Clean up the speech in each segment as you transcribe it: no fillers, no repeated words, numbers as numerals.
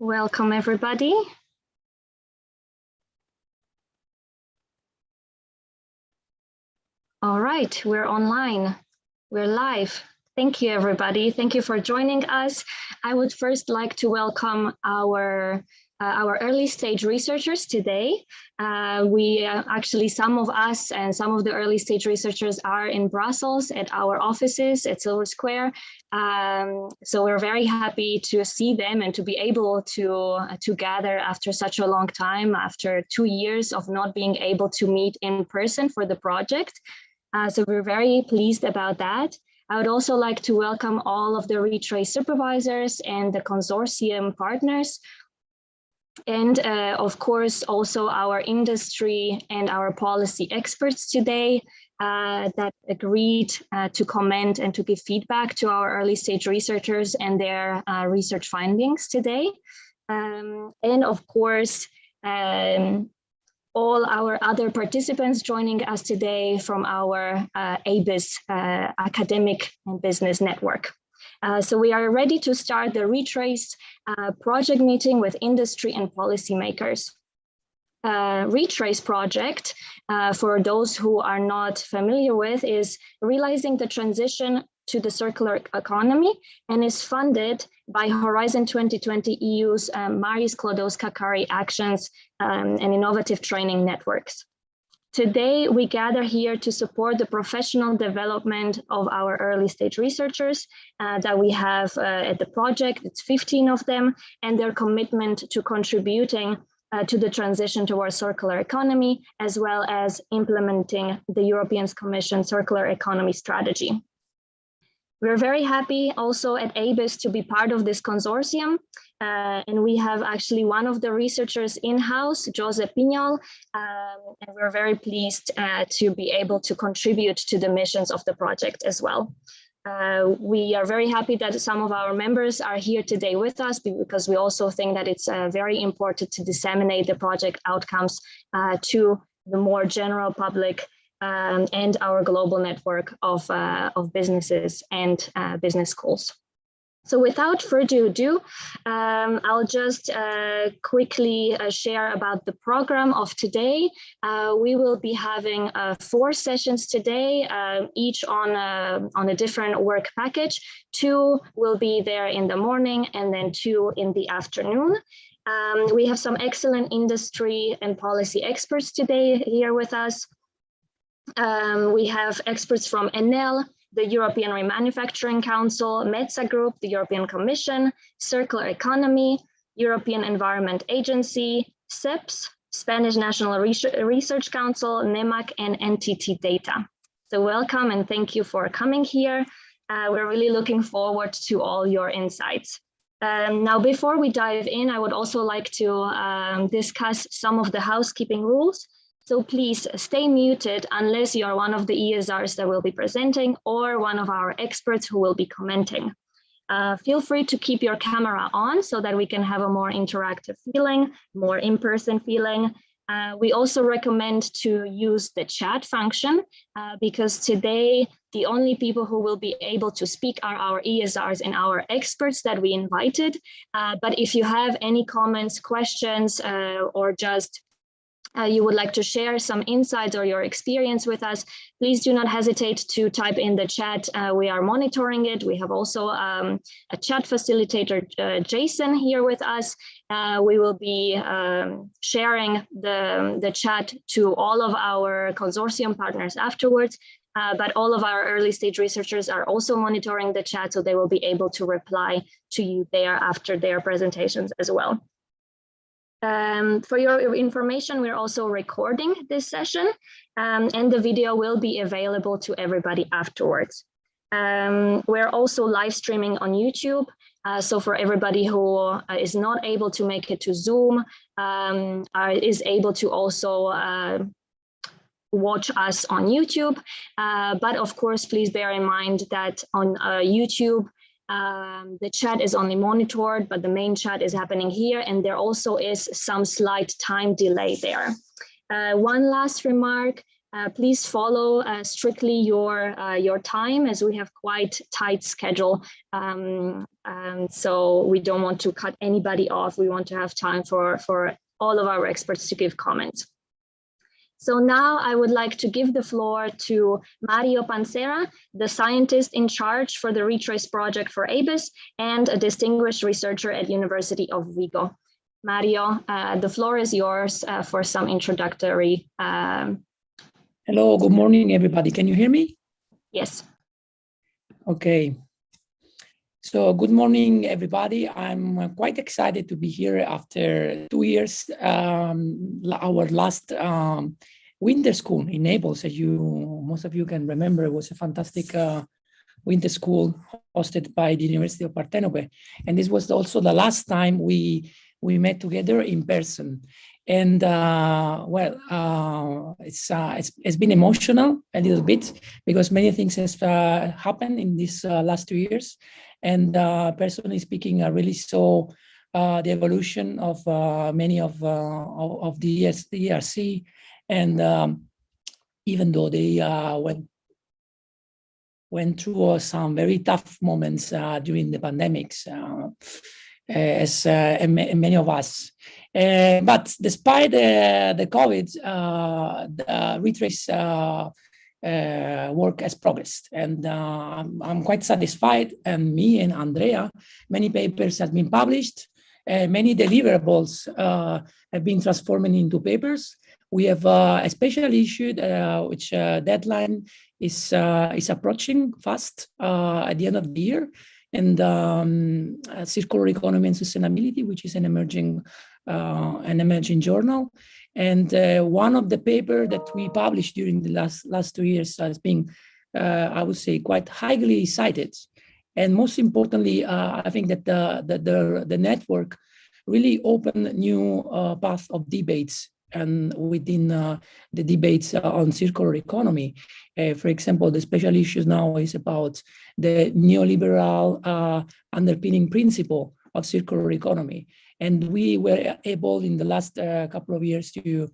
Welcome, everybody. All right, we're online. We're live. Thank you, everybody. Thank you for joining us. I would first like to welcome our early stage researchers today. Actually, some of us and some of the early stage researchers are in Brussels at our offices at Silver Square. So we're very happy to see them and to be able to gather after such a long time, after 2 years of not being able to meet in person for the project. So we're very pleased about that. I would also like to welcome all of the ReTraCE supervisors and the consortium partners. And of course, also our industry and our policy experts today that agreed to comment and to give feedback to our early stage researchers and their research findings today. And of course, all our other participants joining us today from our ABIS Academic and Business Network. So we are ready to start the ReTraCE project meeting with industry and policymakers. ReTraCE project, for those who are not familiar with, is realizing the transition to the circular economy and is funded by Horizon 2020 EU's Marie Skłodowska-Curie Actions and Innovative Training Networks. Today, we gather here to support the professional development of our early stage researchers that we have at the project. It's 15 of them, and their commitment to contributing to the transition towards circular economy, as well as implementing the European Commission Circular Economy Strategy. We're very happy also at ABIS to be part of this consortium. And we have actually one of the researchers in-house, Josep Pinyol, and we're very pleased to be able to contribute to the missions of the project as well. We are very happy that some of our members are here today with us because we also think that it's very important to disseminate the project outcomes to the more general public and our global network of businesses and business schools. So without further ado, I'll just quickly share about the program of today. We will be having 4 sessions today, each on a different work package. 2 will be there in the morning and then 2 in the afternoon. We have some excellent industry and policy experts today here with us. We have experts from Enel, the European Remanufacturing Council, METSA Group, the European Commission, Circular Economy, European Environment Agency, CEPS, Spanish National Research Council, NEMAC, and NTT Data. So welcome and thank you for coming here. We're really looking forward to all your insights. Now, before we dive in, I would also like to discuss some of the housekeeping rules. So please stay muted unless you are one of the ESRs that will be presenting or one of our experts who will be commenting. Feel free to keep your camera on so that we can have a more interactive feeling, more in-person feeling. We also recommend to use the chat function because today the only people who will be able to speak are our ESRs and our experts that we invited. But if you have any comments, questions, or just you would like to share some insights or your experience with us, please do not hesitate to type in the chat. We are monitoring it. We have also a chat facilitator, Jason, here with us. We will be sharing the chat to all of our consortium partners afterwards, but all of our early stage researchers are also monitoring the chat, so they will be able to reply to you there after their presentations as well. For your information, we're also recording this session and the video will be available to everybody afterwards. We're also live streaming on YouTube. So for everybody who is not able to make it to Zoom, is able to also watch us on YouTube. But of course, please bear in mind that on YouTube, the chat is only monitored, but the main chat is happening here, and there also is some slight time delay there. One last remark, Please follow strictly your time, as we have quite tight schedule. So we don't want to cut anybody off. We want to have time for all of our experts to give comments. So now I would like to give the floor to Mario Pancera, the scientist in charge for the ReTraCE project for ABIS and a distinguished researcher at University of Vigo. Mario, the floor is yours for some introductory. Hello, good morning, everybody. Can you hear me? Yes. Okay. So good morning, everybody. I'm quite excited to be here after 2 years. Our last winter school in Naples, as most of you can remember, it was a fantastic winter school hosted by the University of Partenope. And this was also the last time we met together in person. And it's been emotional a little bit because many things has happened in these last 2 years. And personally speaking, I really saw the evolution of many of the ERC. And even though they went through some very tough moments during the pandemics, as many of us. But despite the COVID, the ReTraCE work has progressed, and I'm quite satisfied. And me and Andrea, many papers have been published, many deliverables have been transformed into papers. We have a special issue which deadline is approaching fast at the end of the year, and circular economy and sustainability, which is an emerging journal. And one of the papers that we published during the last 2 years has been, I would say, quite highly cited. And most importantly, I think that the network really opened a new path of debates, and within the debates on circular economy. For example, the special issues now is about the neoliberal underpinning principle of circular economy. And we were able in the last couple of years to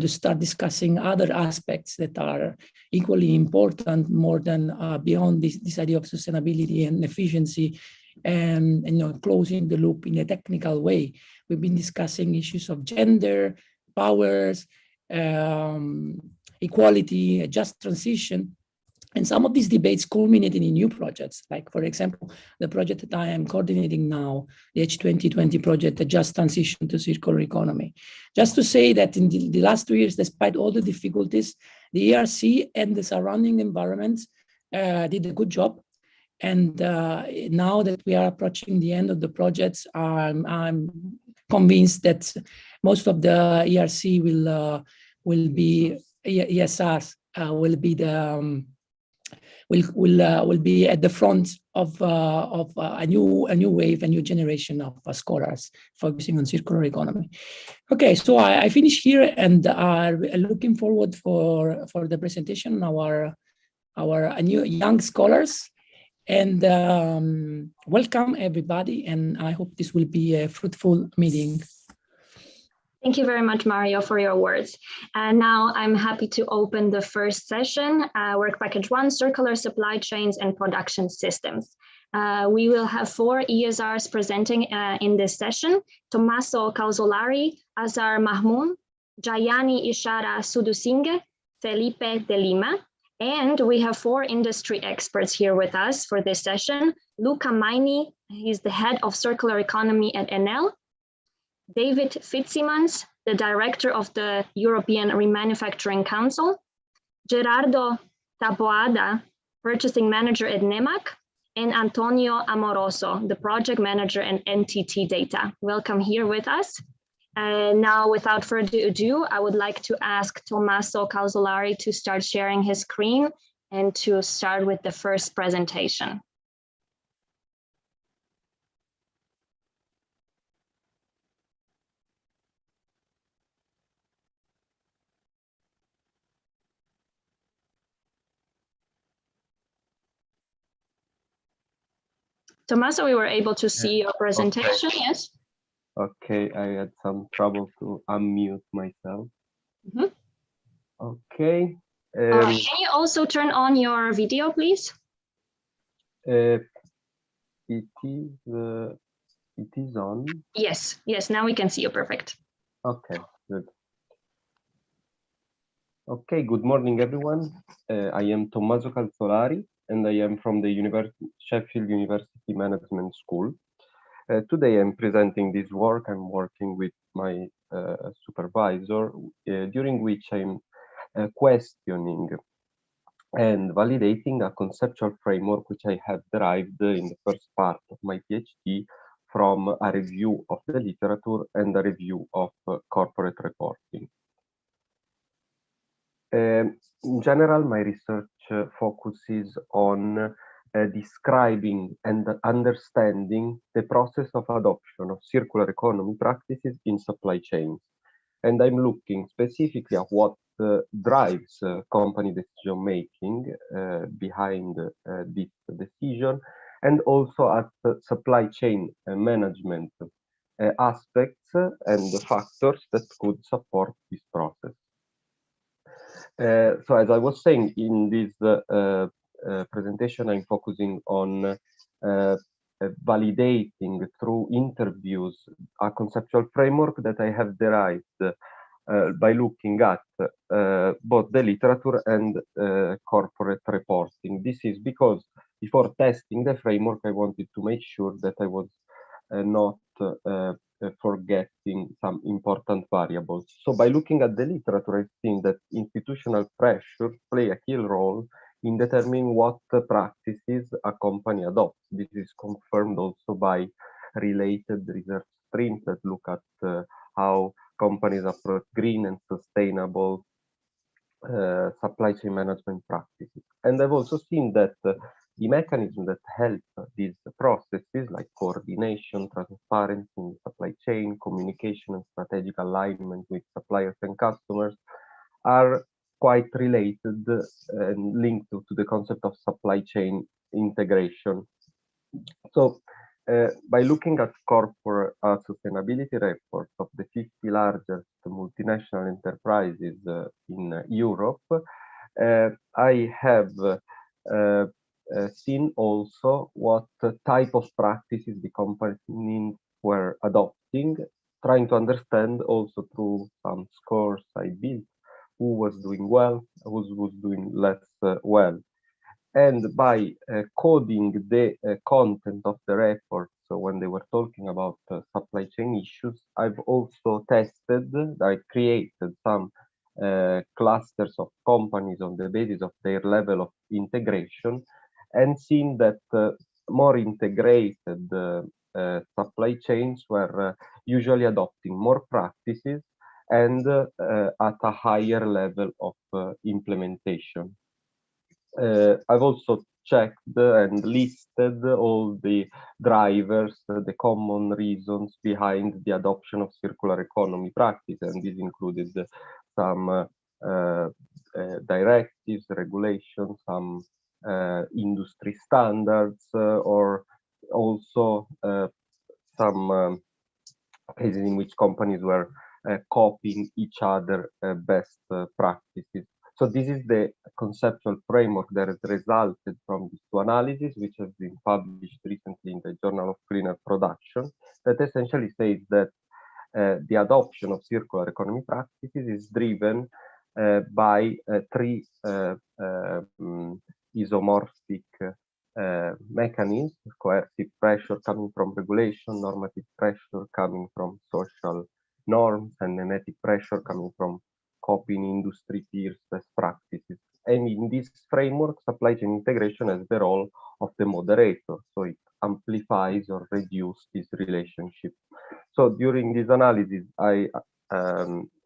start discussing other aspects that are equally important, more than beyond this idea of sustainability and efficiency, and closing the loop in a technical way. We've been discussing issues of gender, powers, equality, a just transition. And some of these debates culminated in new projects, like, for example, the project that I am coordinating now, the H2020 project, the Just Transition to Circular Economy. Just to say that in the last 2 years, despite all the difficulties, the ERC and the surrounding environments did a good job. And now that we are approaching the end of the projects, I'm convinced that most of the ERC will be ESRs will be the will be at the front of a new wave, a new generation of scholars focusing on circular economy. Okay, so I finish here, and I'm looking forward for the presentation our new young scholars. And welcome everybody, and I hope this will be a fruitful meeting. Thank you very much, Mario, for your words. And now I'm happy to open the first session, Work Package 1, Circular Supply Chains and Production Systems. We will have 4 ESRs presenting in this session: Tommaso Causolari, Azar Mahmoud, Jayani Ishara Sudusinghe, Felipe de Lima. And we have 4 industry experts here with us for this session: Luca Maini, he's the head of circular economy at Enel; David Fitzsimons, the director of the European Remanufacturing Council; Gerardo Taboada, purchasing manager at NEMAC; and Antonio Amoroso, the project manager at NTT Data. Welcome here with us. Now, without further ado, I would like to ask Tommaso Causolari to start sharing his screen and to start with the first presentation. Tommaso, we were able to see your presentation, okay. Yes? Okay, I had some trouble to unmute myself. Okay. Can you also turn on your video, please? It is on. Yes, yes, now we can see you perfect. Okay, good. Okay, good morning, everyone. I am Tommaso Calzolari, and I am from the Sheffield University Management School. Today I'm presenting this work. I'm working with my supervisor, during which I'm questioning and validating a conceptual framework which I have derived in the first part of my PhD from a review of the literature and a review of corporate reporting. In general, my research focuses on describing and understanding the process of adoption of circular economy practices in supply chains. And I'm looking specifically at what drives company decision making behind this decision, and also at supply chain management aspects and the factors that could support this process. So as I was saying in this presentation, I'm focusing on validating through interviews a conceptual framework that I have derived by looking at both the literature and corporate reporting. This is because before testing the framework, I wanted to make sure that I was not forgetting some important variables. So by looking at the literature, I've seen that institutional pressure play a key role in determining what practices a company adopts. This is confirmed also by related research streams that look at how companies approach green and sustainable supply chain management practices. And I've also seen that the mechanisms that help these processes, like coordination, transparency in supply chain, communication, and strategic alignment with suppliers and customers, are quite related and linked to the concept of supply chain integration. So by looking at corporate sustainability reports of the 50 largest multinational enterprises in Europe, I have seen also what type of practices the companies were adopting, trying to understand also through some scores I built who was doing well, who was doing less well. And by coding the content of the report, so when they were talking about supply chain issues, I've also tested, I created some clusters of companies on the basis of their level of integration, and seen that more integrated supply chains were usually adopting more practices and at a higher level of implementation. I've also checked and listed all the drivers, the common reasons behind the adoption of circular economy practice, and this included some directives, regulations, some industry standards, or also some cases in which companies were copying each other best practices. So this is the conceptual framework that has resulted from these two analyses, which has been published recently in the Journal of Cleaner Production, that essentially says that the adoption of circular economy practices is driven by three isomorphic mechanisms: coercive pressure coming from regulation, normative pressure coming from social norms, and mimetic pressure coming from copying industry peers' best practices. And in this framework, supply chain integration has the role of the moderator, so it amplifies or reduces this relationship. So during this analysis, I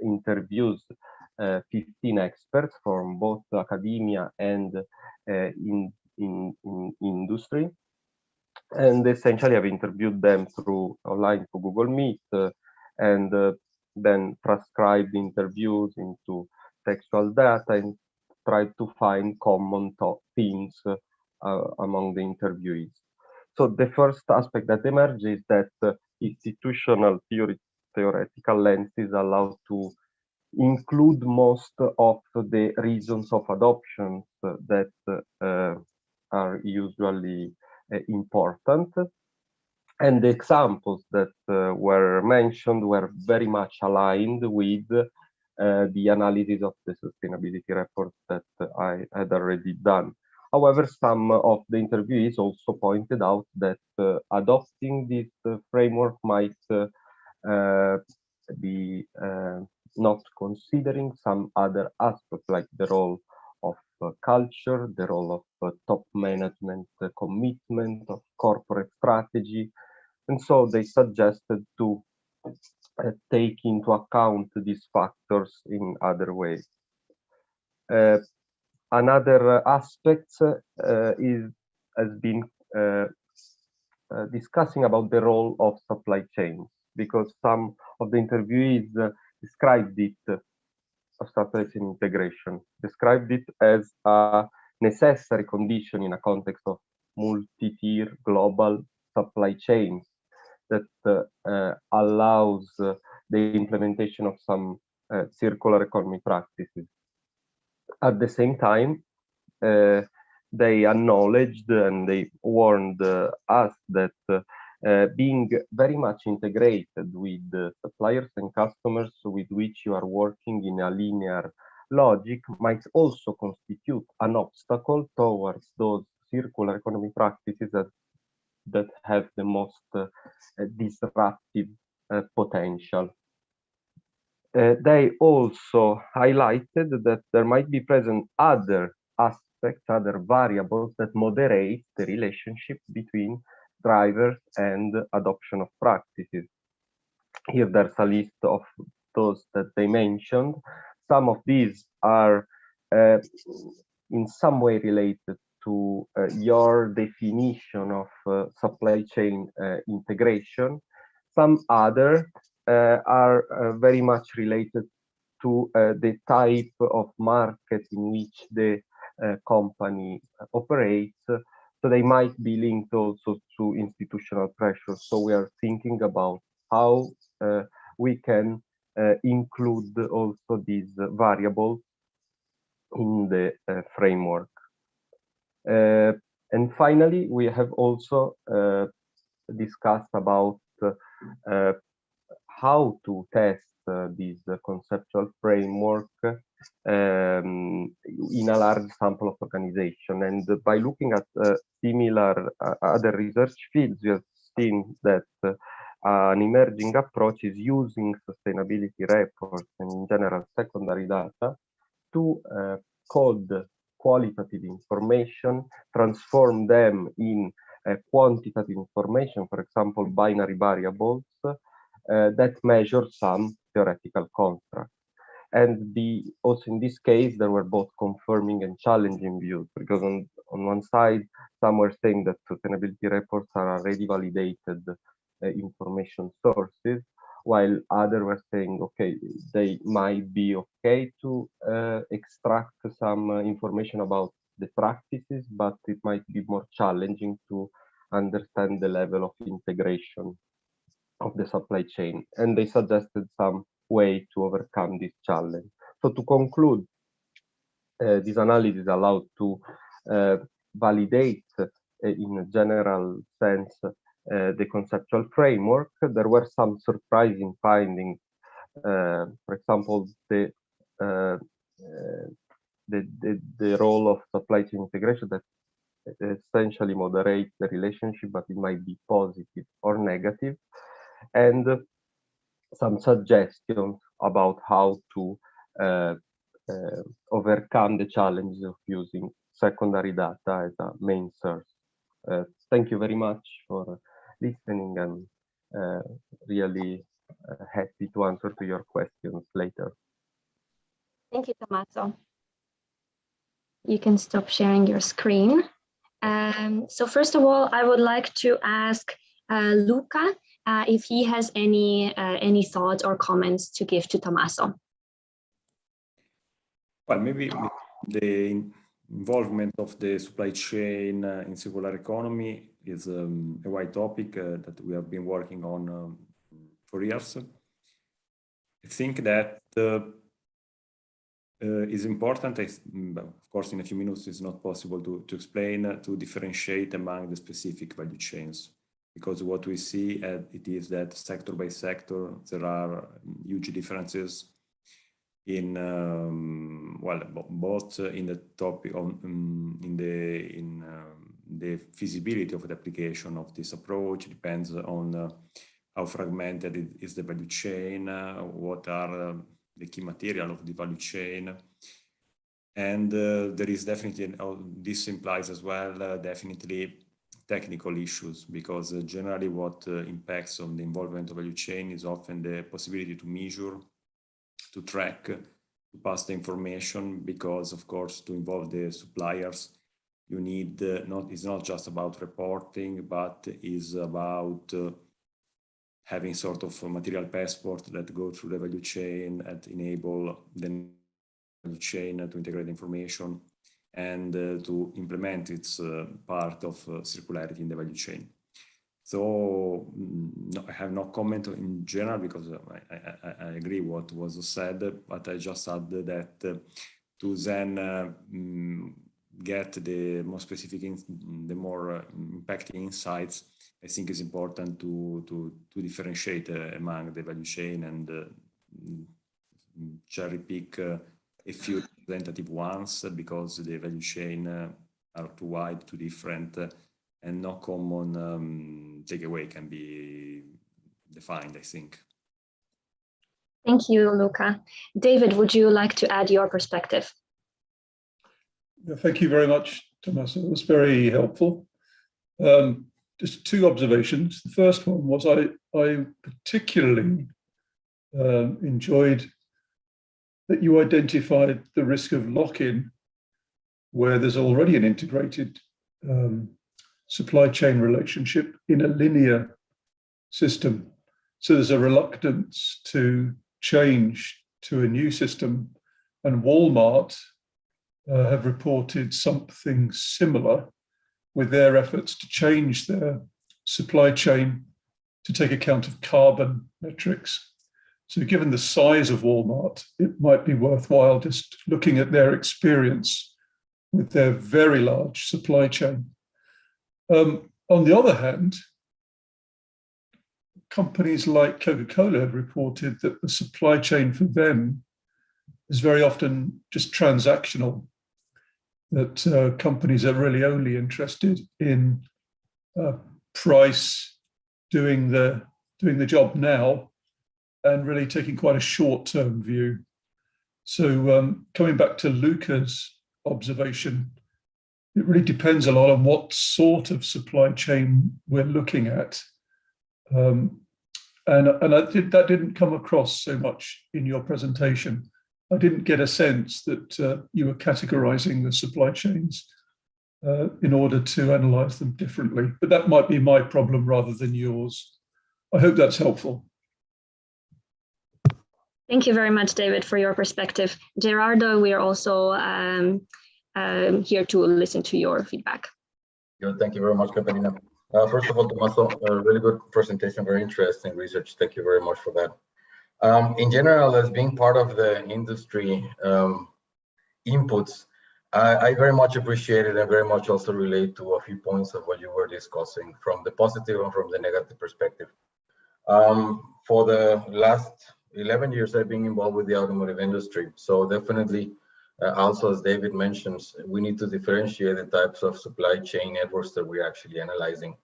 interviewed 15 experts from both academia and in industry, and essentially I've interviewed them through online through Google Meet, and then transcribed interviews into textual data and tried to find common themes among the interviewees. So the first aspect that emerged is that institutional theoretical lenses allow to include most of the reasons of adoption that are usually important. And the examples that were mentioned were very much aligned with the analysis of the sustainability reports that I had already done. However, some of the interviewees also pointed out that adopting this framework might be not considering some other aspects, like the role of culture, the role of top management commitment, of corporate strategy. And so they suggested to take into account these factors in other ways. Another aspect has been discussing about the role of supply chains, because some of the interviewees described it, of supply chain integration, described it as a necessary condition in a context of multi-tier global supply chains that allows the implementation of some circular economy practices. At the same time, they acknowledged and they warned us that being very much integrated with the suppliers and customers with which you are working in a linear logic might also constitute an obstacle towards those circular economy practices that have the most disruptive potential. They also highlighted that there might be present other aspects, other variables that moderate the relationship between drivers and adoption of practices. Here there's a list of those that they mentioned. Some of these are in some way related to your definition of supply chain integration. Some other are very much related to the type of market in which the company operates. So they might be linked also to institutional pressures. So we are thinking about how we can include also these variables in the framework. And finally, we have also discussed about how to test this conceptual framework in a large sample of organization. And by looking at similar other research fields, we have seen that an emerging approach is using sustainability reports and in general secondary data to code qualitative information, transform them in quantitative information, for example, binary variables that measure some theoretical constructs. And also in this case, there were both confirming and challenging views, because on one side, some were saying that sustainability reports are already validated information sources, while others were saying, okay, they might be okay to extract some information about the practices, but it might be more challenging to understand the level of integration of the supply chain. And they suggested some way to overcome this challenge. So to conclude, this analysis allowed to validate in a general sense the conceptual framework. There were some surprising findings. For example, the role of supply chain integration that essentially moderates the relationship, but it might be positive or negative, and some suggestions about how to overcome the challenges of using secondary data as a main source. Thank you very much for listening, and really happy to answer to your questions later. Thank you, Tommaso. You can stop sharing your screen. So first of all, I would like to ask Luca if he has any thoughts or comments to give to Tommaso. Well, maybe the involvement of the supply chain in circular economy is a wide topic that we have been working on for years. I think that is important. Of course, in a few minutes, it's not possible to explain, to differentiate among the specific value chains. Because what we see it is that sector by sector, there are huge differences in well, both in the topic of in the feasibility of the application of this approach. Depends on how fragmented is the value chain, what are the key material of the value chain, and there is definitely this implies as well definitely technical issues, because generally what impacts on the involvement of value chain is often the possibility to measure, to track, to pass the information, because of course to involve the suppliers you need it's not just about reporting, but is about having sort of a material passport that go through the value chain and enable the value chain to integrate information and to implement its part of circularity in the value chain. So no, I have no comment in general, because I agree what was said, but I just add that to then get the more specific, the more impacting insights, I think is important to differentiate among the value chain and cherry pick a few representative ones, because the value chain are too wide, too different, and no common takeaway can be defined, I think. Thank you, Luca. David, would you like to add your perspective? Yeah, thank you very much, Tommaso. It was very helpful. Just two observations. The first one was I particularly enjoyed that you identified the risk of lock-in where there's already an integrated supply chain relationship in a linear system. So there's a reluctance to change to a new system, and Walmart have reported something similar with their efforts to change their supply chain to take account of carbon metrics. So given the size of Walmart, it might be worthwhile just looking at their experience with their very large supply chain. On the other hand, companies like Coca-Cola have reported that the supply chain for them is very often just transactional, that companies are really only interested in price, doing the job now, and really taking quite a short-term view. So coming back to Luca's observation, it really depends a lot on what sort of supply chain we're looking at. And that didn't come across so much in your presentation. I didn't get a sense that you were categorizing the supply chains in order to analyze them differently, but that might be my problem rather than yours. I hope that's helpful. Thank you very much, David, for your perspective. Gerardo, we are also here to listen to your feedback. Good. Thank you very much, Caterina. First of all, Tommaso, a really good presentation, very interesting research. Thank you very much for that. In general, as being part of the industry inputs, I very much appreciate it and very much also relate to a few points of what you were discussing from the positive and from the negative perspective. For the last 11 years, I've been involved with the automotive industry. So definitely, also as David mentions, we need to differentiate the types of supply chain networks that we're actually analyzing.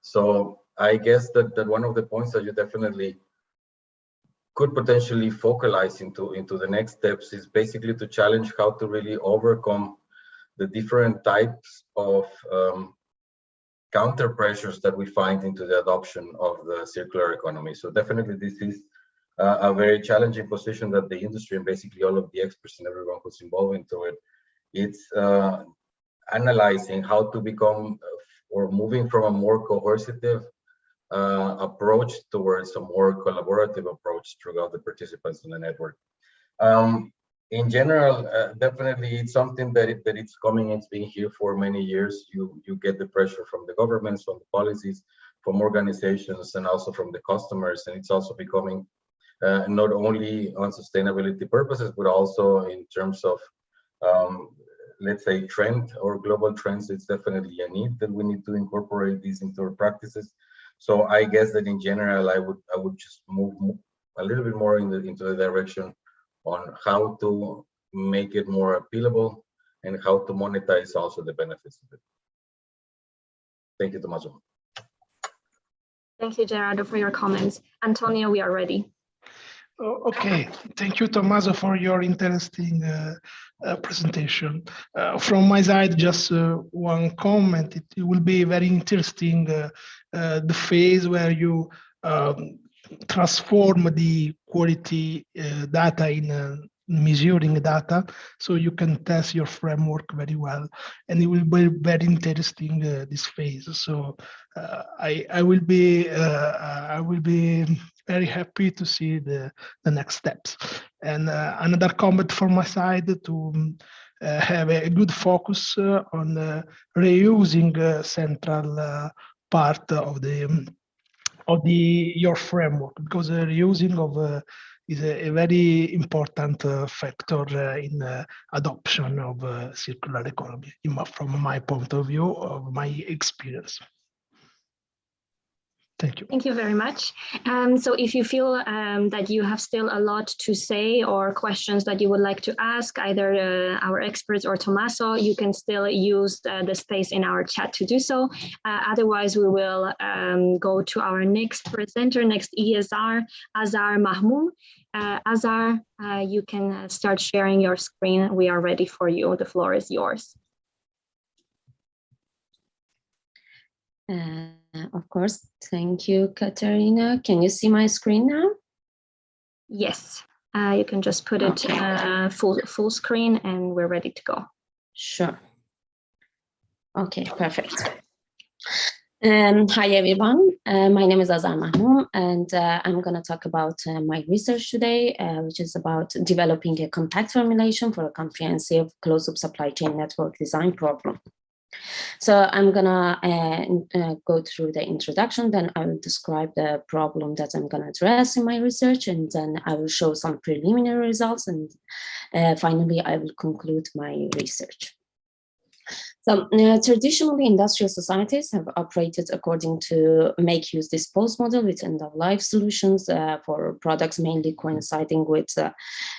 So I guess that one of the points that you definitely could potentially focalize into the next steps is basically to challenge how to really overcome the different types of counter pressures that we find into the adoption of the circular economy. So definitely this is a very challenging position that the industry and basically all of the experts and everyone who's involved into it, it's analyzing how to become or moving from a more coercive approach towards a more collaborative approach throughout the participants in the network. In general, definitely it's something that it's coming, it's been here for many years. You get the pressure from the governments, from the policies, from organizations, and also from the customers, and it's also becoming not only on sustainability purposes, but also in terms of, let's say, trend or global trends. It's definitely a need that we need to incorporate these into our practices. So I guess that in general, I would just move a little bit more into the direction on how to make it more appealable and how to monetize also the benefits of it. Thank you, Tommaso. Thank you, Gerardo, for your comments. Antonio, we are ready. Okay, thank you, Tommaso, for your interesting presentation. From my side, just one comment. It will be very interesting, the phase where you transform the quality data in measuring data, so you can test your framework very well, and it will be very interesting this phase. So I will be very happy to see the next steps. And another comment from my side to have a good focus on reusing central part of your framework, because reusing of is a very important factor in adoption of circular economy, from my point of view, of my experience. Thank you. Thank you very much. So if you feel that you have still a lot to say or questions that you would like to ask either our experts or Tommaso, you can still use the space in our chat to do so. Otherwise, we will go to our next presenter, next ESR, Azar Mahmoud. Azar, you can start sharing your screen. We are ready for you. The floor is yours. Of course. Thank you, Katerina. Can you see my screen now? Yes, you can just put it full screen and we're ready to go. Sure. Okay, perfect. Hi, everyone. My name is Azar Mahmoud, and I'm going to talk about my research today, which is about developing a compact formulation for a comprehensive closed-loop supply chain network design problem. So I'm gonna go through the introduction, then I will describe the problem that I'm gonna address in my research, and then I will show some preliminary results, and finally I will conclude my research. So traditionally, industrial societies have operated according to make, use, dispose model with end-of-life solutions for products mainly coinciding with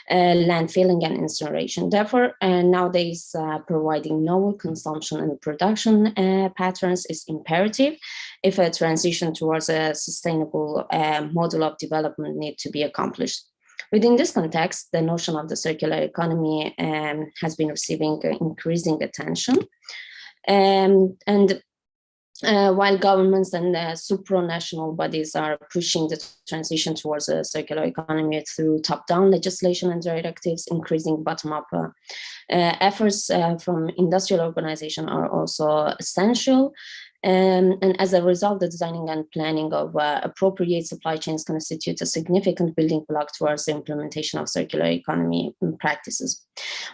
landfilling and incineration. Therefore, nowadays, providing novel consumption and production patterns is imperative if a transition towards a sustainable model of development needs to be accomplished. Within this context, the notion of the circular economy has been receiving increasing attention. While governments and supranational bodies are pushing the transition towards a circular economy through top-down legislation and directives, increasing bottom-up efforts from industrial organizations are also essential. And as a result, the designing and planning of appropriate supply chains constitute a significant building block towards the implementation of circular economy practices.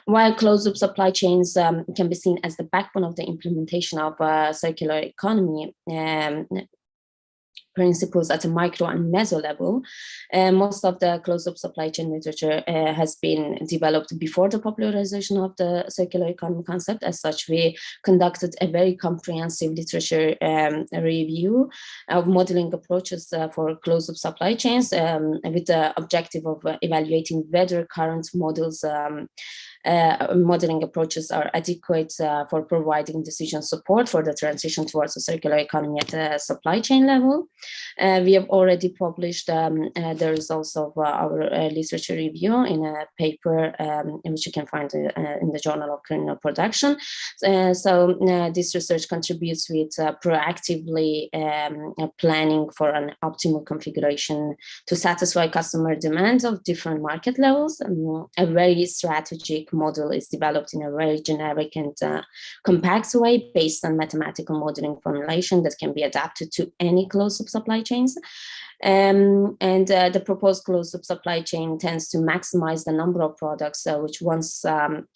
While closed-loop supply chains can be seen as the backbone of the implementation of circular economy principles at a micro and meso level, most of the closed-loop supply chain literature has been developed before the popularization of the circular economy concept. As such, we conducted a very comprehensive literature review of modeling approaches for closed-loop supply chains with the objective of evaluating whether current models modeling approaches are adequate for providing decision support for the transition towards a circular economy at a supply chain level. We have already published the results of our literature review in a paper which you can find in the Journal of Criminal Production. So this research contributes with proactively planning for an optimal configuration to satisfy customer demands of different market levels. A very strategic model is developed in a very generic and compact way based on mathematical modeling formulation that can be adapted to any closed-loop supply chains. The proposed closed-loop supply chain tends to maximize the number of products which once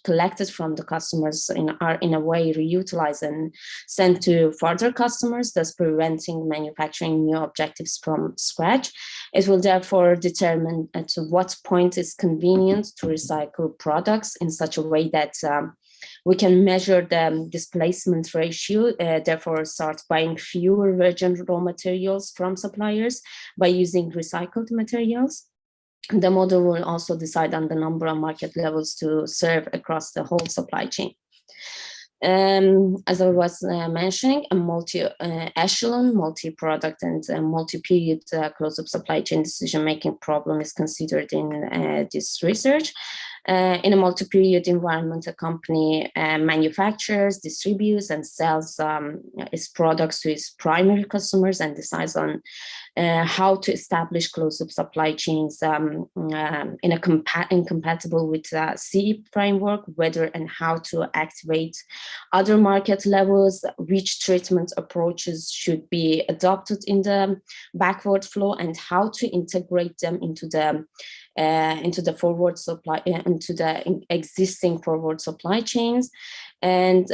collected from the customers are in a way reutilized and sent to further customers, thus preventing manufacturing new objectives from scratch. It will therefore determine at what point is convenient to recycle products in such a way that we can measure the displacement ratio, therefore start buying fewer virgin raw materials from suppliers by using recycled materials. The model will also decide on the number of market levels to serve across the whole supply chain. As I was mentioning, a multi-echelon, multi-product and multi-period closed-loop supply chain decision-making problem is considered in this research. In a multi-period environment, a company manufactures, distributes, and sells its products to its primary customers and decides on how to establish closed-loop supply chains incompatible with CE framework, whether and how to activate other market levels, which treatment approaches should be adopted in the backward flow, and how to integrate them into the forward supply, into the existing forward supply chains. And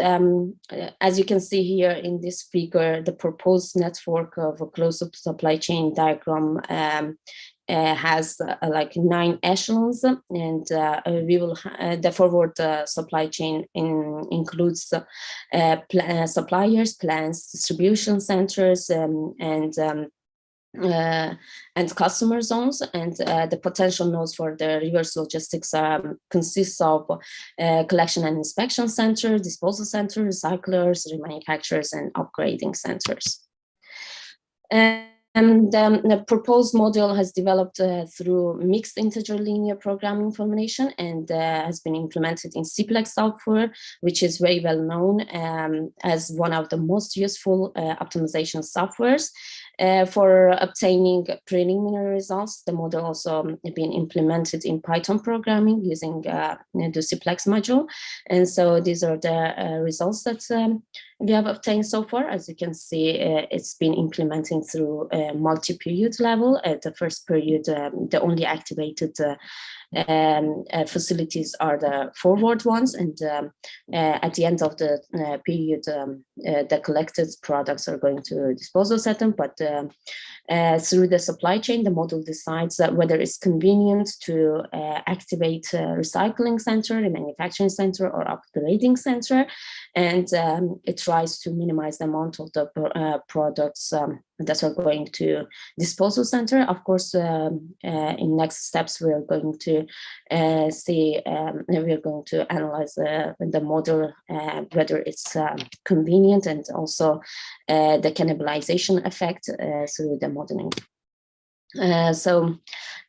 as you can see here in this figure, the proposed network of a closed-loop supply chain diagram has like 9 echelons, and we will the forward supply chain includes suppliers, plants, distribution centers, and customer zones, and the potential nodes for the reverse logistics consists of collection and inspection centers, disposal centers, recyclers, remanufacturers, and upgrading centers. And the proposed model has developed through mixed integer linear programming formulation and has been implemented in Cplex software, which is very well known as one of the most useful optimization softwares. For obtaining preliminary results, the model also been implemented in Python programming using the Cplex module. And so these are the results that we have obtained so far. As you can see, it's been implementing through a multi-period level. At the first period, the only activated facilities are the forward ones, and at the end of the period, the collected products are going to disposal center. But through the supply chain, the model decides that whether it's convenient to activate a recycling center, a manufacturing center, or upgrading center, and it tries to minimize the amount of the products that are going to disposal center. Of course, in next steps, we are going to see, we are going to analyze the model, whether it's convenient, and also the cannibalization effect through the modeling. So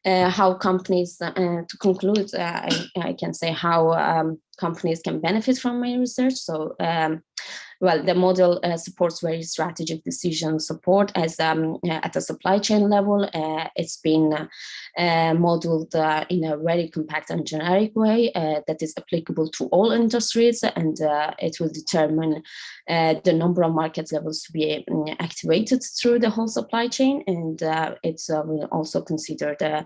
how companies, to conclude, I can say how companies can benefit from my research. So well, the model supports very strategic decision support as at the supply chain level. It's been modeled in a very compact and generic way that is applicable to all industries, and it will determine the number of market levels to be activated through the whole supply chain, and it will also consider the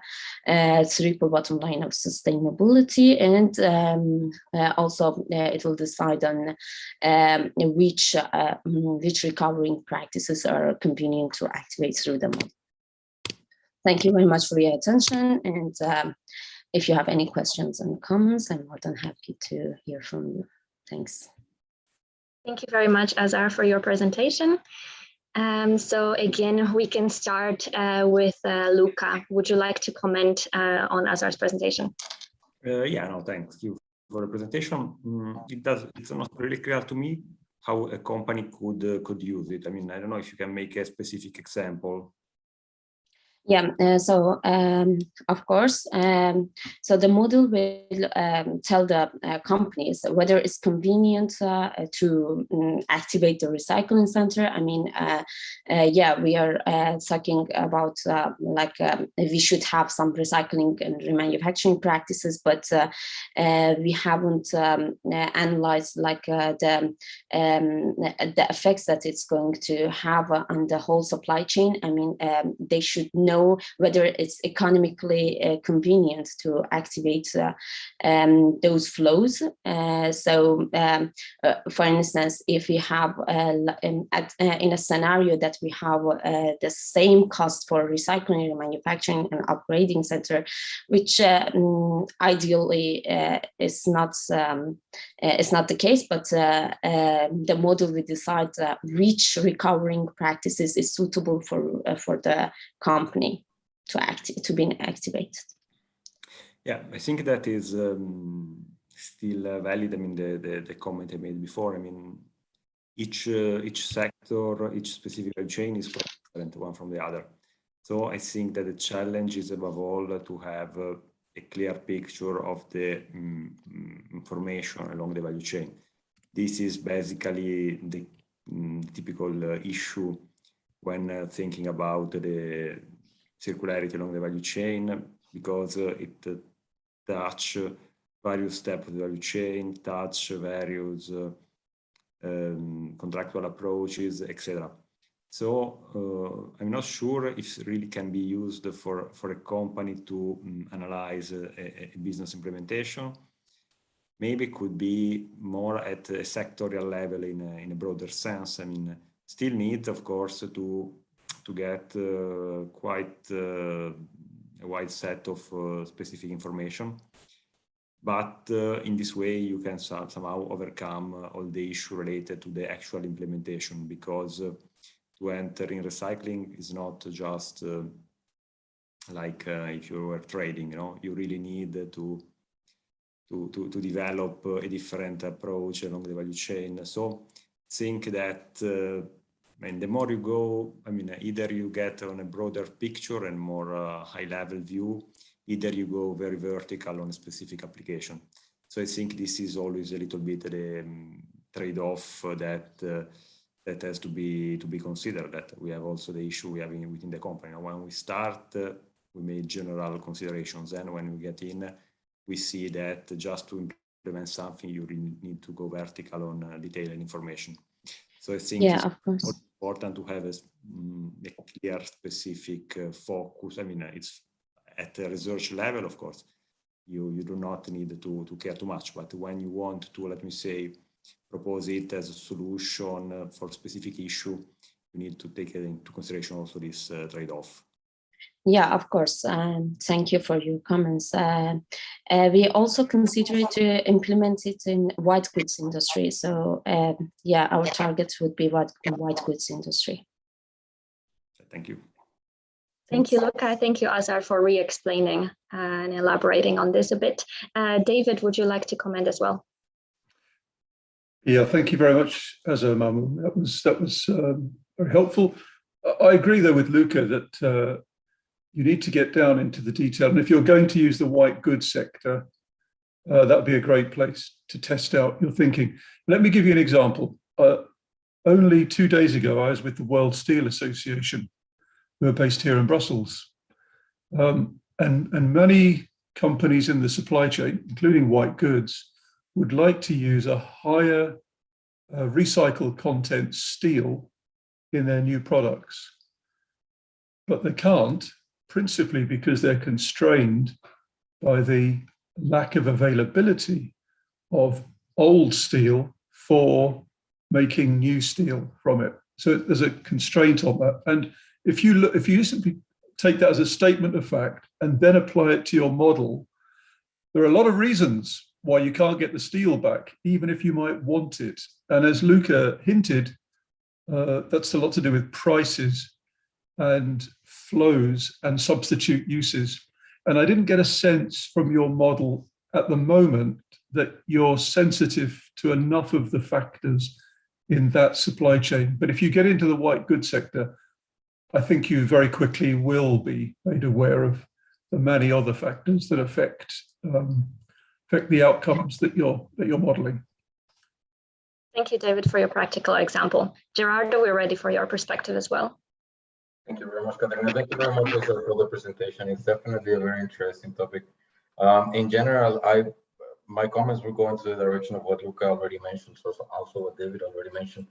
triple bottom line of sustainability, and also it will decide on which recovering practices are convenient to activate through the model. Thank you very much for your attention, and if you have any questions and comments, I'm more than happy to hear from you. Thanks. Thank you very much, Azar, for your presentation. So again, we can start with Luca. Would you like to comment on Azar's presentation? Yeah, no, thank you for the presentation. It's not really clear to me how a company could use it. I mean, I don't know if you can make a specific example. Yeah, so of course, so the model will tell the companies whether it's convenient to activate the recycling center. I mean, yeah, we are talking about like we should have some recycling and remanufacturing practices, but we haven't analyzed like the effects that it's going to have on the whole supply chain. I mean, they should know know whether it's economically convenient to activate those flows. For instance, if we have in a scenario that we have the same cost for recycling, manufacturing, and upgrading center, which ideally is not the case, but the model we decide which recovering practices is suitable for the company to be activated. Yeah, I think that is still valid. I mean, the comment I made before. I mean, each sector, each specific chain is quite different one from the other. So I think that the challenge is above all to have a clear picture of the information along the value chain. This is basically the typical issue when thinking about the circularity along the value chain, because it touch various steps of the value chain, touch various contractual approaches, etc. So I'm not sure if it really can be used for a company to analyze a business implementation. Maybe it could be more at a sectorial level in a broader sense. I mean, still needs, of course, to get quite a wide set of specific information. But in this way, you can somehow overcome all the issue related to the actual implementation, because to enter in recycling is not just like if you were trading, you know, you really need to develop a different approach along the value chain. So think that and the more you go, I mean, either you get on a broader picture and more high-level view, either you go very vertical on a specific application. So I think this is always a little bit the trade-off that has to be considered. That we have also the issue we have within the company. When we start, we made general considerations, and when we get in, we see that just to implement something, you really need to go vertical on detailed information. So I think it's important to have a clear, specific focus. I mean, it's at the research level, of course, you do not need to care too much. But when you want to, let me say, propose it as a solution for a specific issue, you need to take into consideration also this trade-off. Yeah, of course. Thank you for your comments. We also consider to implement it in white goods industry. So yeah, our target would be white goods industry. Thank you. Thank you, Luca. Thank you, Azar, for re-explaining and elaborating on this a bit. David, would you like to comment as well? Yeah, thank you very much, Azar Mahmoum. That was very helpful. I agree, though, with Luca that you need to get down into the detail. And if you're going to use the white goods sector, that would be a great place to test out your thinking. Let me give you an example. Only 2 days ago, I was with the World Steel Association, who are based here in Brussels. And many companies in the supply chain, including white goods, would like to use a higher recycled content steel in their new products. But they can't, principally because they're constrained by the lack of availability of old steel for making new steel from it. So there's a constraint on that. And if you simply take that as a statement of fact and then apply it to your model, there are a lot of reasons why you can't get the steel back, even if you might want it. And as Luca hinted, that's a lot to do with prices and flows and substitute uses. And I didn't get a sense from your model at the moment that you're sensitive to enough of the factors in that supply chain. But if you get into the white goods sector, I think you very quickly will be made aware of the many other factors that affect the outcomes that you're modeling. Thank you, David, for your practical example. Gerardo, we're ready for your perspective as well. Thank you very much, Katerina. Thank you very much for the presentation. It's definitely a very interesting topic. In general, my comments will go into the direction of what Luca already mentioned, so also what David already mentioned.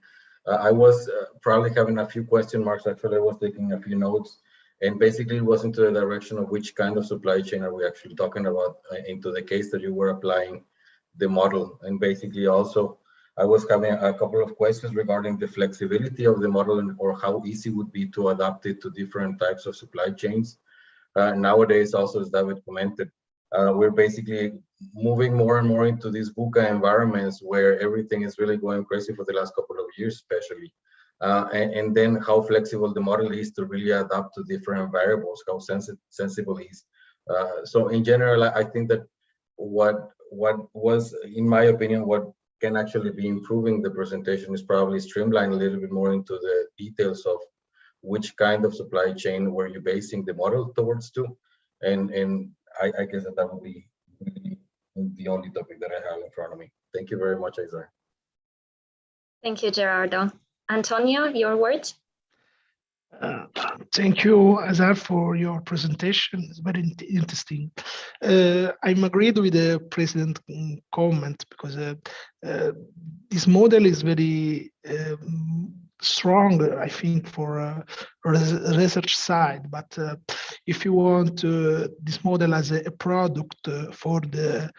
I was probably having a few question marks. Actually, I was taking a few notes. And basically it was into the direction of which kind of supply chain are we actually talking about into the case that you were applying the model. And basically also I was having a couple of questions regarding the flexibility of the model or how easy it would be to adapt it to different types of supply chains. Nowadays, also as David commented, we're basically moving more and more into these VUCA environments where everything is really going crazy for the last couple of years, especially. And then how flexible the model is to really adapt to different variables, how sensible it is. So in general, I think that what was, in my opinion, what can actually be improving the presentation is probably streamline a little bit more into the details of which kind of supply chain were you basing the model towards to. And I guess that would be the only topic that I have in front of me. Thank you very much, Isaac. Thank you, Gerardo. Antonio, your words? Thank you, Azar, for your presentation. It's very interesting. I'm agreed with the president comment because this model is very strong, I think, for research side. But if you want this model as a product for the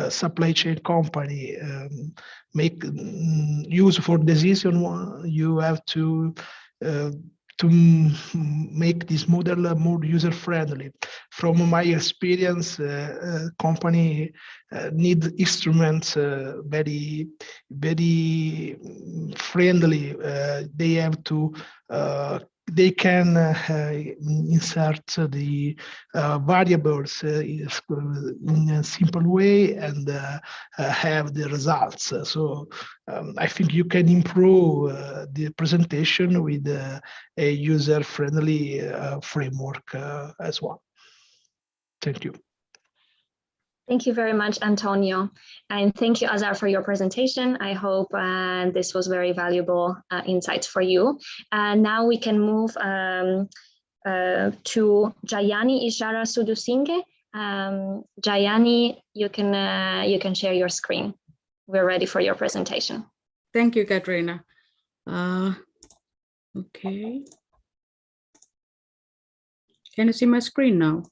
supply chain company, make use for decision, you have to make this model more user-friendly. From my experience, company need instruments very friendly. They have to they can insert the variables in a simple way and have the results. So I think you can improve the presentation with a user-friendly framework as well. Thank you. Thank you very much, Antonio. And thank you, Azar, for your presentation. I hope this was very valuable insights for you. And now we can move to Jayani Ishara Sudusinghe. Jayani, you can share your screen. We're ready for your presentation. Thank you, Katrina. Okay. Can you see my screen now?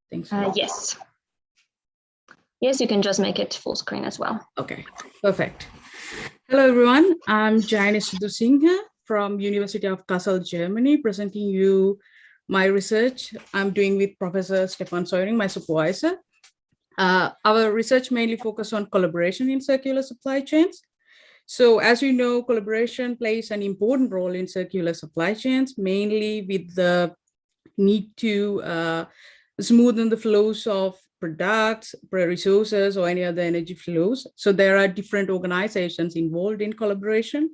Thanks. Yes. Yes, you can just make it full screen as well. Okay, perfect. Hello, everyone. I'm Jayani Sudusinghe from University of Kassel, Germany, presenting you my research I'm doing with Professor Stefan Soering, my supervisor. Our research mainly focuses on collaboration in circular supply chains. So as you know, collaboration plays an important role in circular supply chains, mainly with the need to smoothen the flows of products, resources, or any other energy flows. So there are different organizations involved in collaboration.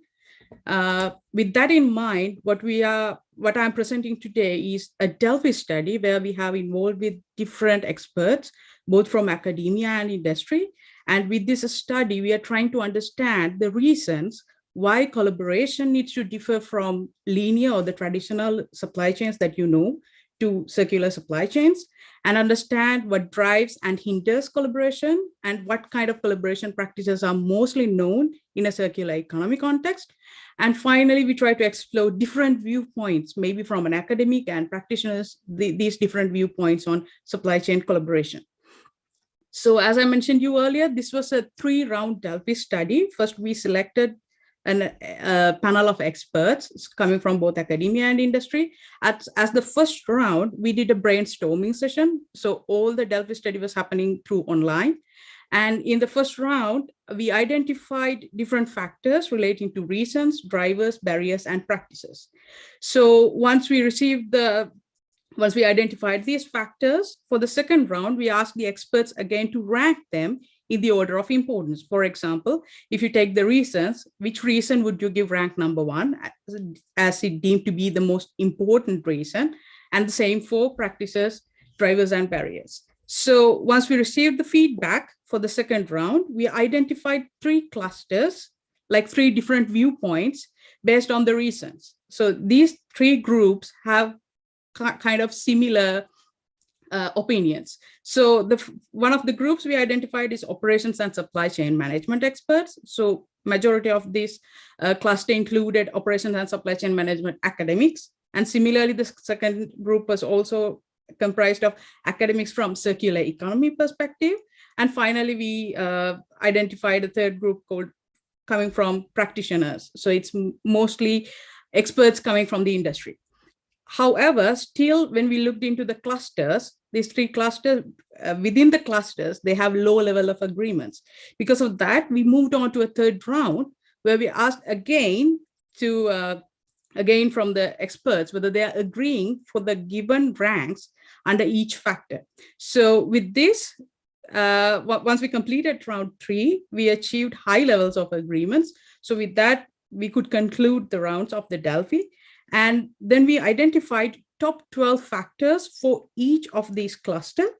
With that in mind, what I'm presenting today is a Delphi study where we have involved with different experts, both from academia and industry. And with this study, we are trying to understand the reasons why collaboration needs to differ from linear or the traditional supply chains that you know to circular supply chains, and understand what drives and hinders collaboration and what kind of collaboration practices are mostly known in a circular economy context. And finally, we try to explore different viewpoints, maybe from an academic and practitioners, these different viewpoints on supply chain collaboration. So as I mentioned you earlier, this was a 3-round Delphi study. First, we selected a panel of experts coming from both academia and industry. As the first round, we did a brainstorming session. So all the Delphi study was happening through online. And in the first round, we identified different factors relating to reasons, drivers, barriers, and practices. So once we identified these factors, for the second round, we asked the experts again to rank them in the order of importance. For example, if you take the reasons, which reason would you give rank number 1 as it deemed to be the most important reason? And the same for practices, drivers, and barriers. So once we received the feedback for the second round, we identified 3 clusters, like 3 different viewpoints based on the reasons. So these 3 groups have kind of similar opinions. So one of the groups we identified is operations and supply chain management experts. So majority of this cluster included operations and supply chain management academics. And similarly, the second group was also comprised of academics from circular economy perspective. And finally, we identified a third group called coming from practitioners. So it's mostly experts coming from the industry. However, still, when we looked into the clusters, these three clusters, within the clusters, they have low level of agreements. Because of that, we moved on to a third round where we asked again from the experts whether they are agreeing for the given ranks under each factor. So with this, once we completed round 3, we achieved high levels of agreements. So with that, we could conclude the rounds of the Delphi. And then we identified top 12 factors for each of these clusters,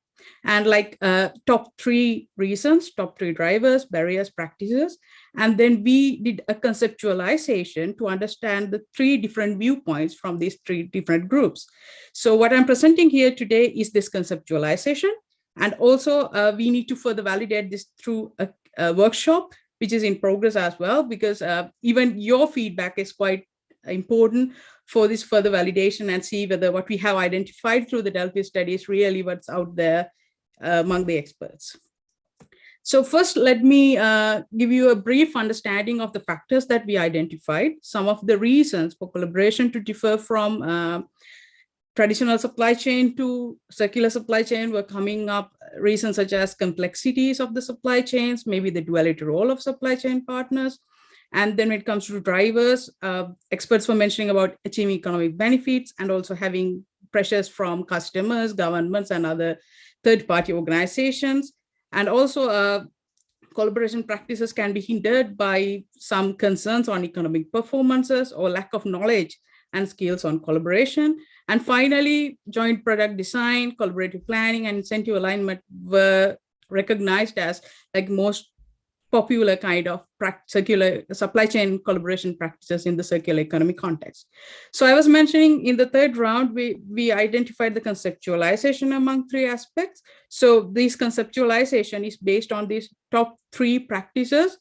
and like top 3 reasons, top 3 drivers, barriers, practices. And then we did a conceptualization to understand the 3 different viewpoints from these 3 different groups. So what I'm presenting here today is this conceptualization. And also we need to further validate this through a workshop, which is in progress as well, because even your feedback is quite important for this further validation and see whether what we have identified through the Delphi study is really what's out there among the experts. So first, let me give you a brief understanding of the factors that we identified. Some of the reasons for collaboration to differ from traditional supply chain to circular supply chain were coming up. Reasons such as complexities of the supply chains, maybe the duality role of supply chain partners. And then when it comes to drivers, experts were mentioning about achieving economic benefits and also having pressures from customers, governments, and other third-party organizations. And also collaboration practices can be hindered by some concerns on economic performances or lack of knowledge and skills on collaboration. And finally, joint product design, collaborative planning, and incentive alignment were recognized as like most popular kind of circular supply chain collaboration practices in the circular economy context. So I was mentioning in the third round, we identified the conceptualization among 3 aspects. So this conceptualization is based on these top 3 practices,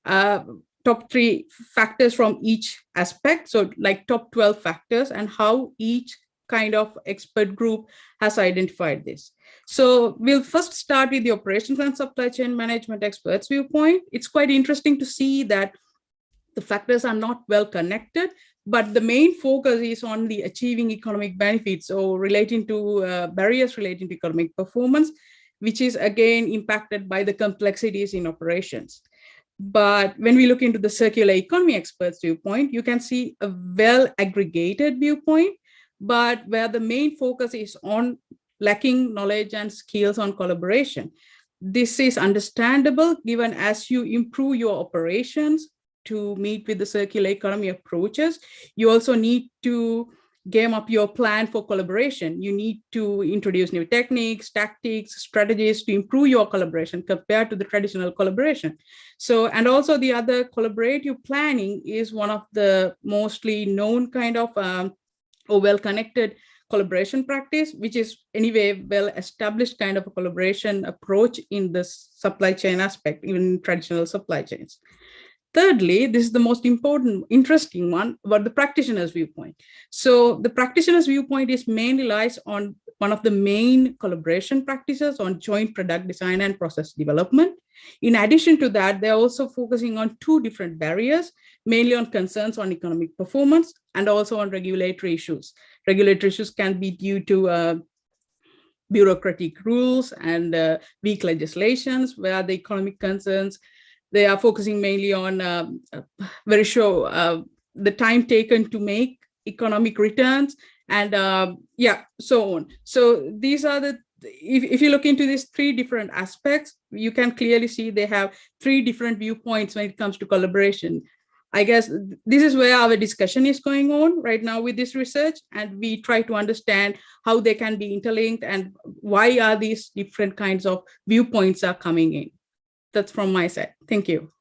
top 3 factors from each aspect. So like top 12 factors and how each kind of expert group has identified this. So we'll first start with the operations and supply chain management experts viewpoint. It's quite interesting to see that the factors are not well connected, but the main focus is on the achieving economic benefits or relating to barriers relating to economic performance, which is again impacted by the complexities in operations. But when we look into the circular economy experts viewpoint, you can see a well aggregated viewpoint, but where the main focus is on lacking knowledge and skills on collaboration. This is understandable given as you improve your operations to meet with the circular economy approaches, you also need to game up your plan for collaboration. You need to introduce new techniques, tactics, strategies to improve your collaboration compared to the traditional collaboration. So, and also the other collaborative planning is one of the mostly known kind of or well-connected collaboration practice, which is anyway well-established kind of a collaboration approach in the supply chain aspect, even in traditional supply chains. Thirdly, this is the most important, interesting one, about the practitioner's viewpoint. So the practitioner's viewpoint is mainly lies on one of the main collaboration practices on joint product design and process development. In addition to that, they're also focusing on 2 different barriers, mainly on concerns on economic performance and also on regulatory issues. Regulatory issues can be due to bureaucratic rules and weak legislations, where the economic concerns, they are focusing mainly on the time taken to make economic returns and so on. So these are the, if you look into these 3 different aspects, you can clearly see they have 3 different viewpoints when it comes to collaboration. I guess this is where our discussion is going on right now with this research, and we try to understand how they can be interlinked and why are these different kinds of viewpoints are coming in. That's from my side. Thank you.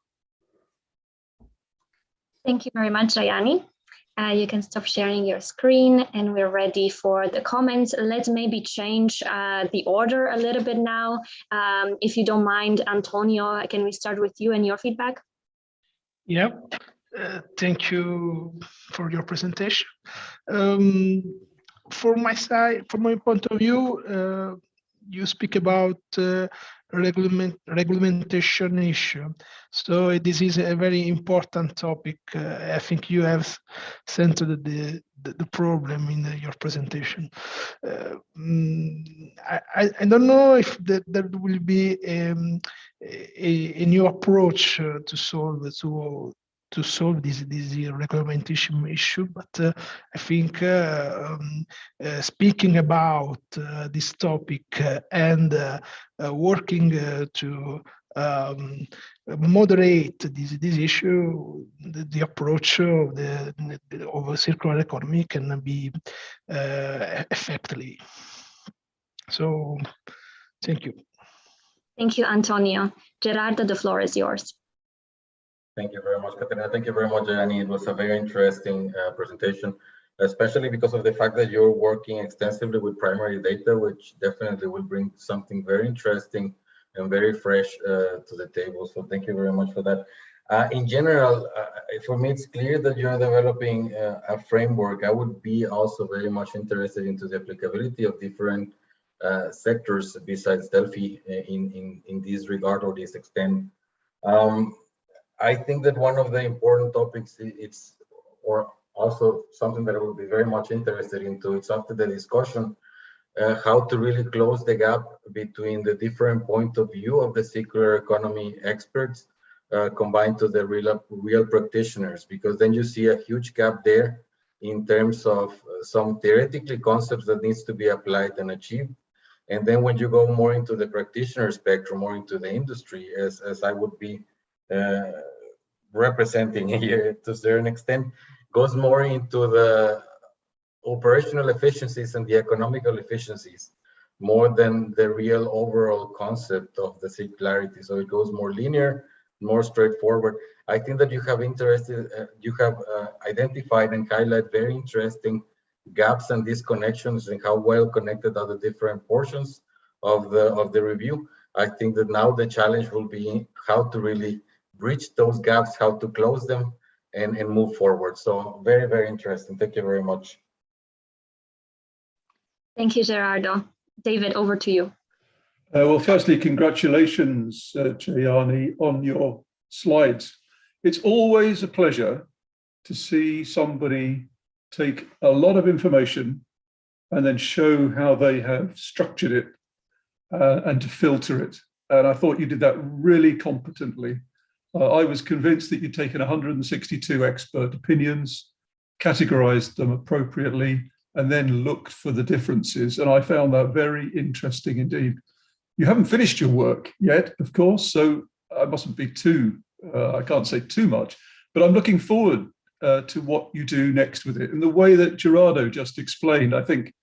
Thank you very much, Dayani. You can stop sharing your screen and we're ready for the comments. Let's maybe change the order a little bit now. If you don't mind, Antonio, can we start with you and your feedback? Yep. Thank you for your presentation. For my side, from my point of view, you speak about regulation issue. So this is a very important topic. I think you have centered the problem in your presentation. I don't know if there will be a new approach to solve this regulation issue, but I think speaking about this topic and working to moderate this issue, the approach of a circular economy can be effectively. So, thank you. Thank you, Antonio. Gerardo, the floor is yours. Thank you very much, Katerina. Thank you very much, Gianni. It was a very interesting presentation, especially because of the fact that you're working extensively with primary data, which definitely will bring something very interesting and very fresh to the table. So thank you very much for that. In general, for me, it's clear that you're developing a framework. I would be also very much interested into the applicability of different sectors besides Delphi in this regard or this extent. I think that one of the important topics or also something that I would be very much interested into, it's after the discussion, how to really close the gap between the different point of view of the circular economy experts combined to the real practitioners, because then you see a huge gap there in terms of some theoretically concepts that needs to be applied and achieved. And then when you go more into the practitioner spectrum, more into the industry, as I would be representing here to a certain extent, goes more into the operational efficiencies and the economical efficiencies more than the real overall concept of the circularity. So it goes more linear, more straightforward. I think that you have identified and highlighted very interesting gaps and disconnections in how well connected are the different portions of the review. I think that now the challenge will be how to really bridge those gaps, how to close them and move forward. So very, very interesting. Thank you very much. Thank you, Gerardo. David, over to you. Well, firstly, congratulations, Gianni, on your slides. It's always a pleasure to see somebody take a lot of information and then show how they have structured it and to filter it. And I thought you did that really competently. I was convinced that you'd taken 162 expert opinions, categorized them appropriately, and then looked for the differences. And I found that very interesting indeed. You haven't finished your work yet, of course, so I mustn't be I can't say too much, but I'm looking forward to what you do next with it. In the way that Gerardo just explained, I think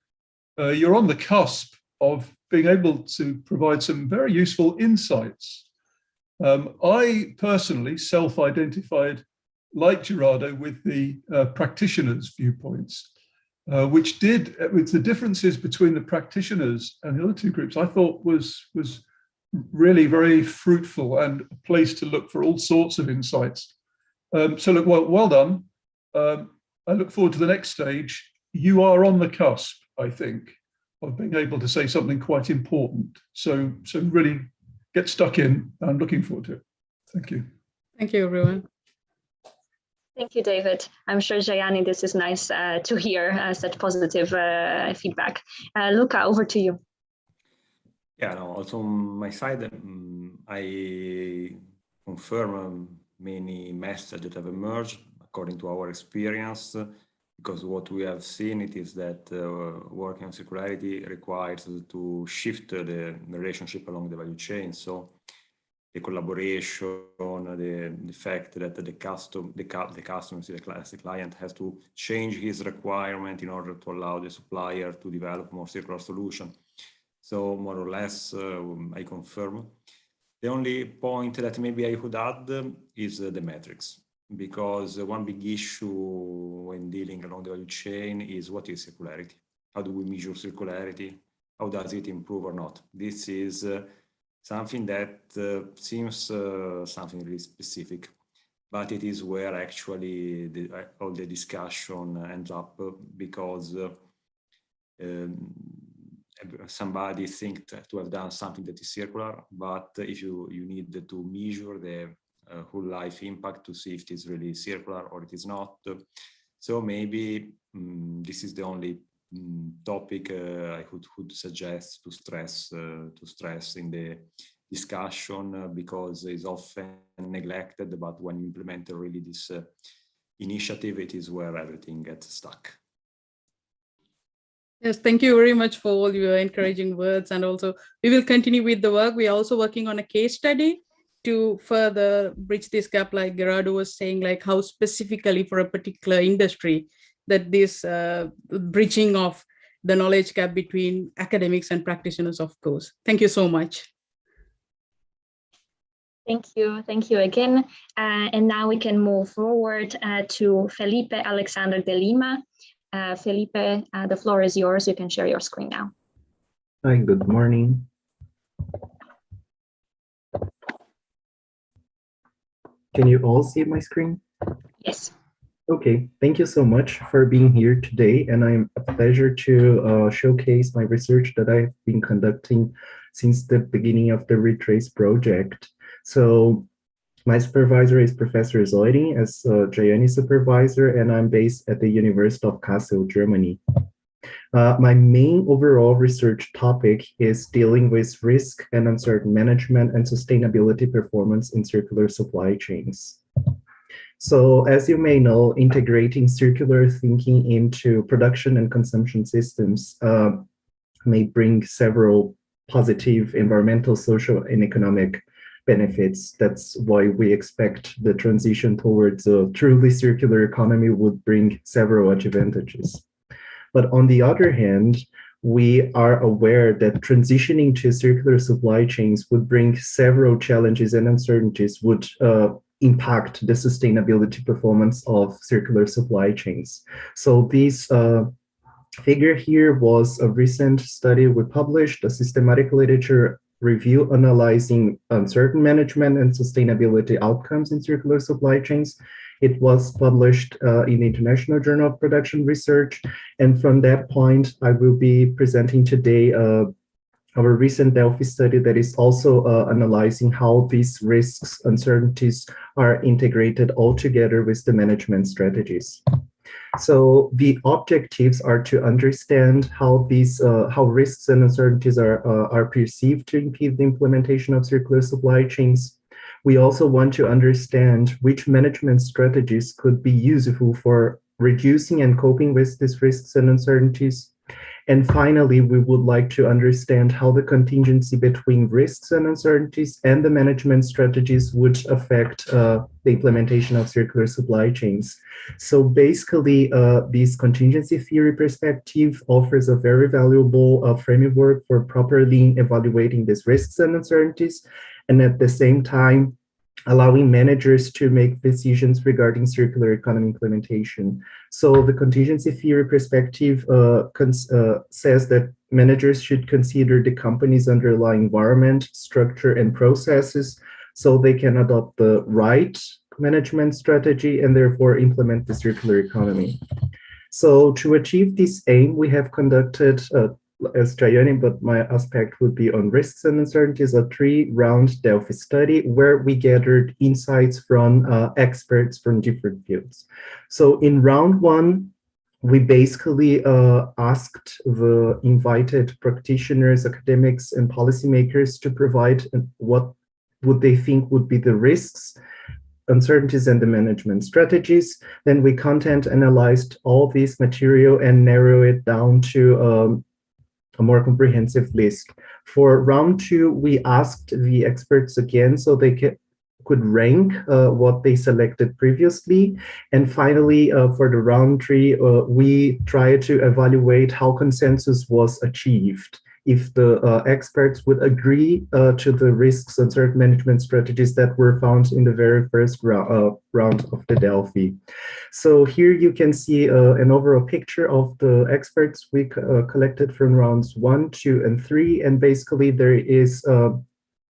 you're on the cusp of being able to provide some very useful insights. I personally self-identified, like Gerardo, with the practitioners' viewpoints, which with the differences between the practitioners and the other two groups, I thought was really very fruitful and a place to look for all sorts of insights. So look, well done. I look forward to the next stage. You are on the cusp, I think, of being able to say something quite important. So really get stuck in. I'm looking forward to it. Thank you. Thank you, everyone. Thank you, David. I'm sure, Gianni, this is nice to hear such positive feedback. Luca, over to you. Yeah, no, also on my side, I confirm many messages that have emerged according to our experience, because what we have seen it is that working on circularity requires to shift the relationship along the value chain. So the collaboration, the fact that the customer, the client has to change his requirement in order to allow the supplier to develop more circular solution. So more or less, I confirm. The only point that maybe I could add is the metrics, because one big issue when dealing along the value chain is what is circularity? How do we measure circularity? How does it improve or not? This is something that seems something really specific. but it is where actually all the discussion ends up, because somebody thinks to have done something that is circular, but if you need to measure the whole life impact to see if it is really circular or it is not. So maybe this is the only topic I would suggest to stress in the discussion, because it's often neglected, but when you implement really this initiative, it is where everything gets stuck. Yes, thank you very much for all your encouraging words. And also we will continue with the work. We are also working on a case study to further bridge this gap, like Gerardo was saying, like how specifically for a particular industry that this bridging of the knowledge gap between academics and practitioners, of course. Thank you so much. Thank you again. And now we can move forward to Felipe Alexander de Lima. Felipe, the floor is yours. You can share your screen now. Hi, good morning. Can you all see my screen? Yes. Okay, thank you so much for being here today. And I'm a pleasure to showcase my research that I've been conducting since the beginning of the ReTraCE project. So my supervisor is Professor Zoiding as Gianni's supervisor, and I'm based at the University of Kassel, Germany. My main overall research topic is dealing with risk and uncertain management and sustainability performance in circular supply chains. So as you may know, integrating circular thinking into production and consumption systems may bring several positive environmental, social, and economic benefits. That's why we expect the transition towards a truly circular economy would bring several advantages. But on the other hand, we are aware that transitioning to circular supply chains would bring several challenges and uncertainties, would impact the sustainability performance of circular supply chains. So this figure here was a recent study we published, a systematic literature review analyzing uncertain management and sustainability outcomes in circular supply chains. It was published in the International Journal of Production Research. And from that point, I will be presenting today our recent Delphi study that is also analyzing how these risks, uncertainties are integrated all together with the management strategies. So the objectives are to understand how these how risks and uncertainties are perceived to impede the implementation of circular supply chains. We also want to understand which management strategies could be useful for reducing and coping with these risks and uncertainties. And finally, we would like to understand how the contingency between risks and uncertainties and the management strategies would affect the implementation of circular supply chains. So basically, this contingency theory perspective offers a very valuable framework for properly evaluating these risks and uncertainties, and at the same time, allowing managers to make decisions regarding circular economy implementation. So the contingency theory perspective says that managers should consider the company's underlying environment, structure, and processes so they can adopt the right management strategy and therefore implement the circular economy. So to achieve this aim, we have conducted as Gianni, but my aspect would be on risks and uncertainties, a 3-round Delphi study where we gathered insights from experts from different fields. So in round 1, we basically asked the invited practitioners, academics, and policymakers to provide what would they think would be the risks, uncertainties, and the management strategies. Then we content analyzed all this material and narrow it down to a more comprehensive list. For round 2, we asked the experts again so they could rank what they selected previously. And finally, for the round 3, we tried to evaluate how consensus was achieved. If the experts would agree to the risks and certain management strategies that were found in the very first round of the Delphi. So here you can see an overall picture of the experts we collected from rounds 1, 2, and 3. And basically there is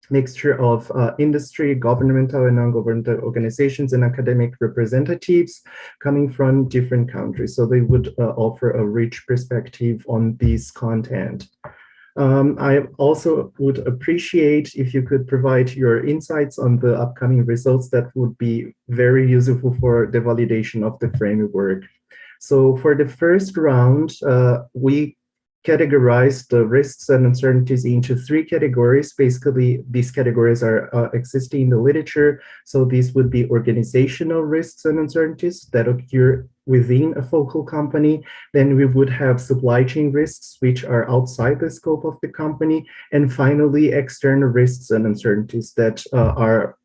mixture of industry, governmental and non-governmental organizations, and academic representatives coming from different countries. So they would offer a rich perspective on this content. I also would appreciate if you could provide your insights on the upcoming results. That would be very useful for the validation of the framework. So for the first round, we categorized the risks and uncertainties into 3 categories. Basically, these categories are existing in the literature. So these would be organizational risks and uncertainties that occur within a focal company. Then we would have supply chain risks, which are outside the scope of the company. And finally, external risks and uncertainties that are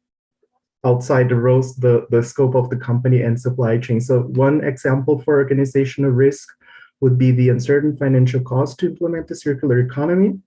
outside the scope of the company and supply chain. So one example for organizational risk would be the uncertain financial cost to implement the circular economy.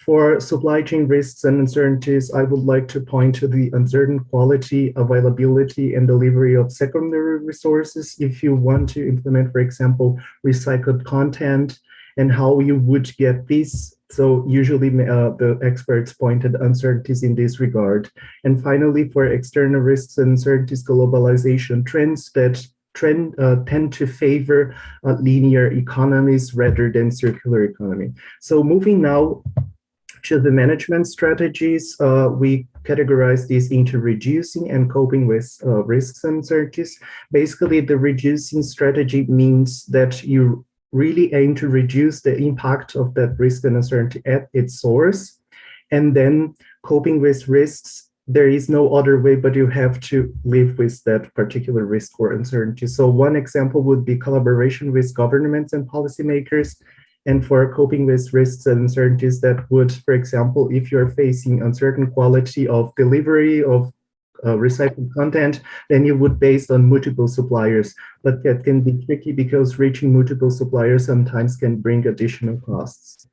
For supply chain risks and uncertainties, I would like to point to the uncertain quality, availability, and delivery of secondary resources if you want to implement, for example, recycled content, and how you would get this. So usually the experts pointed uncertainties in this regard. And finally, for external risks and uncertainties, globalization trends that tend to favor linear economies rather than circular economy. So moving now to the management strategies, we categorize these into reducing and coping with risks and uncertainties. Basically, the reducing strategy means that you really aim to reduce the impact of that risk and uncertainty at its source. And then coping with risks, there is no other way, but you have to live with that particular risk or uncertainty. So one example would be collaboration with governments and policymakers. And for coping with risks and uncertainties, that would, for example, if you're facing uncertain quality of delivery of recycled content, then you would base on multiple suppliers. But that can be tricky because reaching multiple suppliers sometimes can bring additional costs.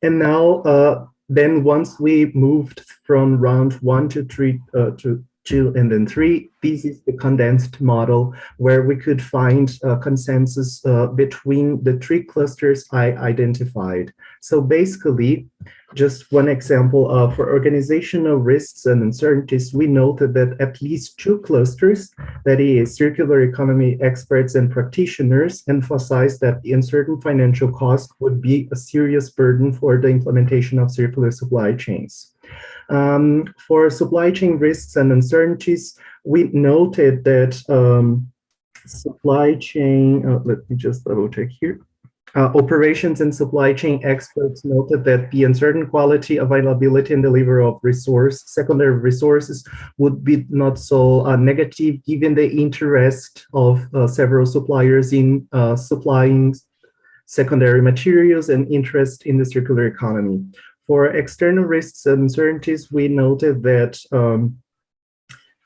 And now, then once we moved from round 1 to 3 to 2 and then 3, this is the condensed model where we could find consensus between the 3 clusters I identified. So basically, just one example for organizational risks and uncertainties, we noted that at least 2 clusters, that is circular economy experts and practitioners, emphasized that the uncertain financial cost would be a serious burden for the implementation of circular supply chains. For supply chain risks and uncertainties, we noted that supply chain, let me just double check here. Operations and supply chain experts noted that the uncertain quality, availability, and delivery of secondary resources would be not so negative given the interest of several suppliers in supplying secondary materials and interest in the circular economy. For external risks and uncertainties, we noted that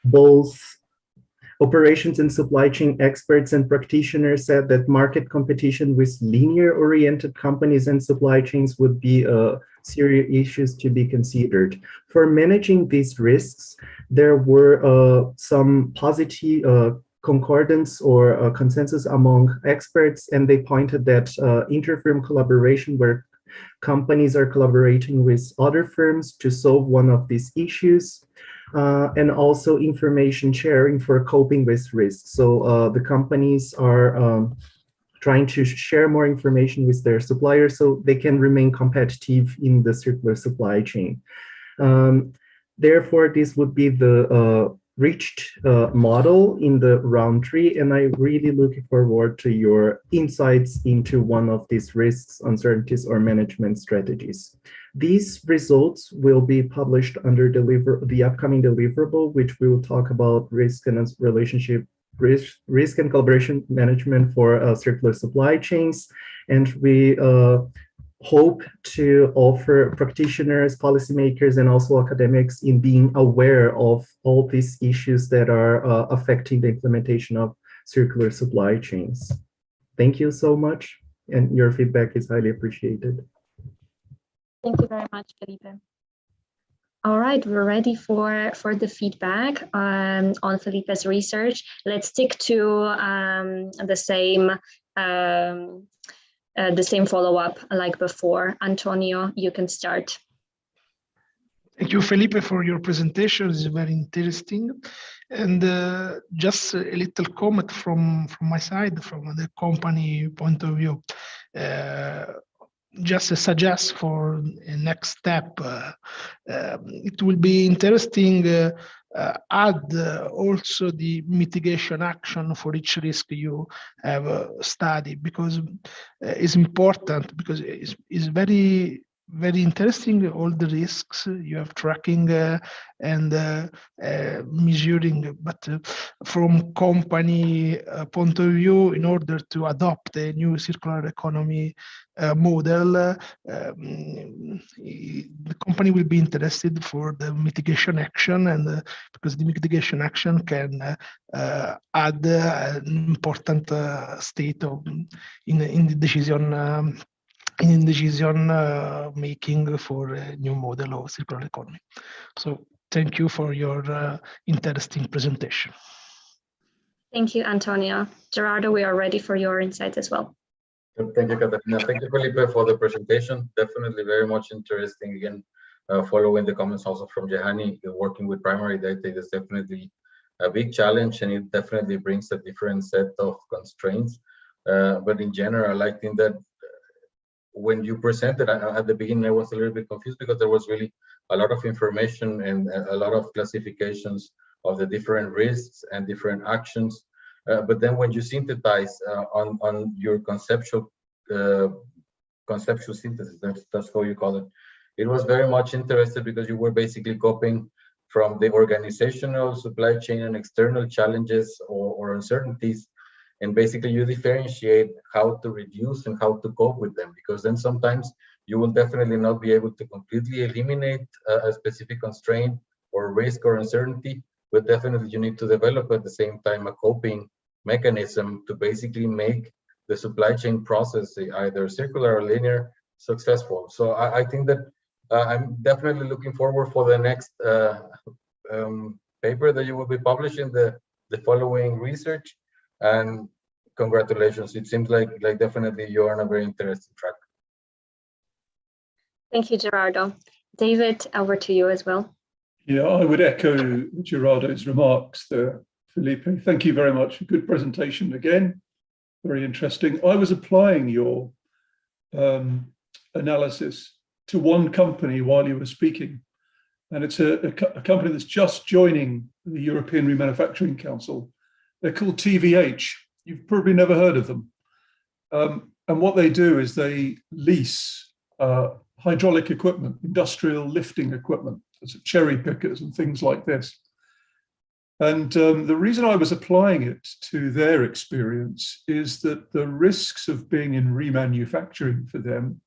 both operations and supply chain experts and practitioners said that market competition with linear-oriented companies and supply chains would be serious issues to be considered. For managing these risks, there were some positive concordance or consensus among experts, and they pointed that inter-firm collaboration where companies are collaborating with other firms to solve one of these issues. And also information sharing for coping with risks. So the companies are trying to share more information with their suppliers so they can remain competitive in the circular supply chain. Therefore, this would be the reached model in the round 3, and I really looking forward to your insights into one of these risks, uncertainties, or management strategies. These results will be published under the upcoming deliverable, which we will talk about risk and risk and collaboration management for circular supply chains, and we hope to offer practitioners, policymakers, and also academics in being aware of all these issues that are affecting the implementation of circular supply chains. Thank you so much, and your feedback is highly appreciated. Thank you very much, Felipe. All right, we're ready for the feedback on Felipe's research. Let's stick to the same follow-up like before. Antonio, you can start. Thank you, Felipe, for your presentation. It's very interesting. And just a little comment from my side, from the company point of view. Just a suggest for a next step. It will be interesting add also the mitigation action for each risk you have studied, because it's important, because it's very interesting, all the risks you have tracking and measuring, but from company point of view, in order to adopt a new circular economy model, the company will be interested for the mitigation action, and because the mitigation action can add an important state of in the decision making for a new model of circular economy. So thank you for your interesting presentation. Thank you, Antonio. Gerardo, we are ready for your insights as well. Thank you, Katarina. Thank you, Felipe, for the presentation. Definitely very much interesting. Again, following the comments also from Jehani, working with primary data is definitely a big challenge, and it definitely brings a different set of constraints. But in general, I think that when you presented at the beginning, I was a little bit confused because there was really a lot of information and a lot of classifications of the different risks and different actions. But then when you synthesize on your conceptual synthesis, that's how you call it, it was very much interesting, because you were basically copying from the organizational, supply chain, and external challenges or uncertainties. And basically you differentiate how to reduce and how to cope with them, because then sometimes you will definitely not be able to completely eliminate a specific constraint or risk or uncertainty, but definitely you need to develop at the same time a coping mechanism to basically make the supply chain process, either circular or linear, successful. So I think that I'm definitely looking forward for the next paper that you will be publishing, the following research. And congratulations, it seems like definitely you are on a very interesting track. Thank you, Gerardo. David, over to you as well. Yeah, I would echo Gerardo's remarks there, Felipe. Thank you very much. Good presentation again. Very interesting. I was applying your analysis to one company while you were speaking, and it's a company that's just joining the European Remanufacturing Council. They're called TVH. You've probably never heard of them. And what they do is they lease hydraulic equipment, industrial lifting equipment, cherry pickers and things like this. And the reason I was applying it to their experience is that the risks of being in remanufacturing for them,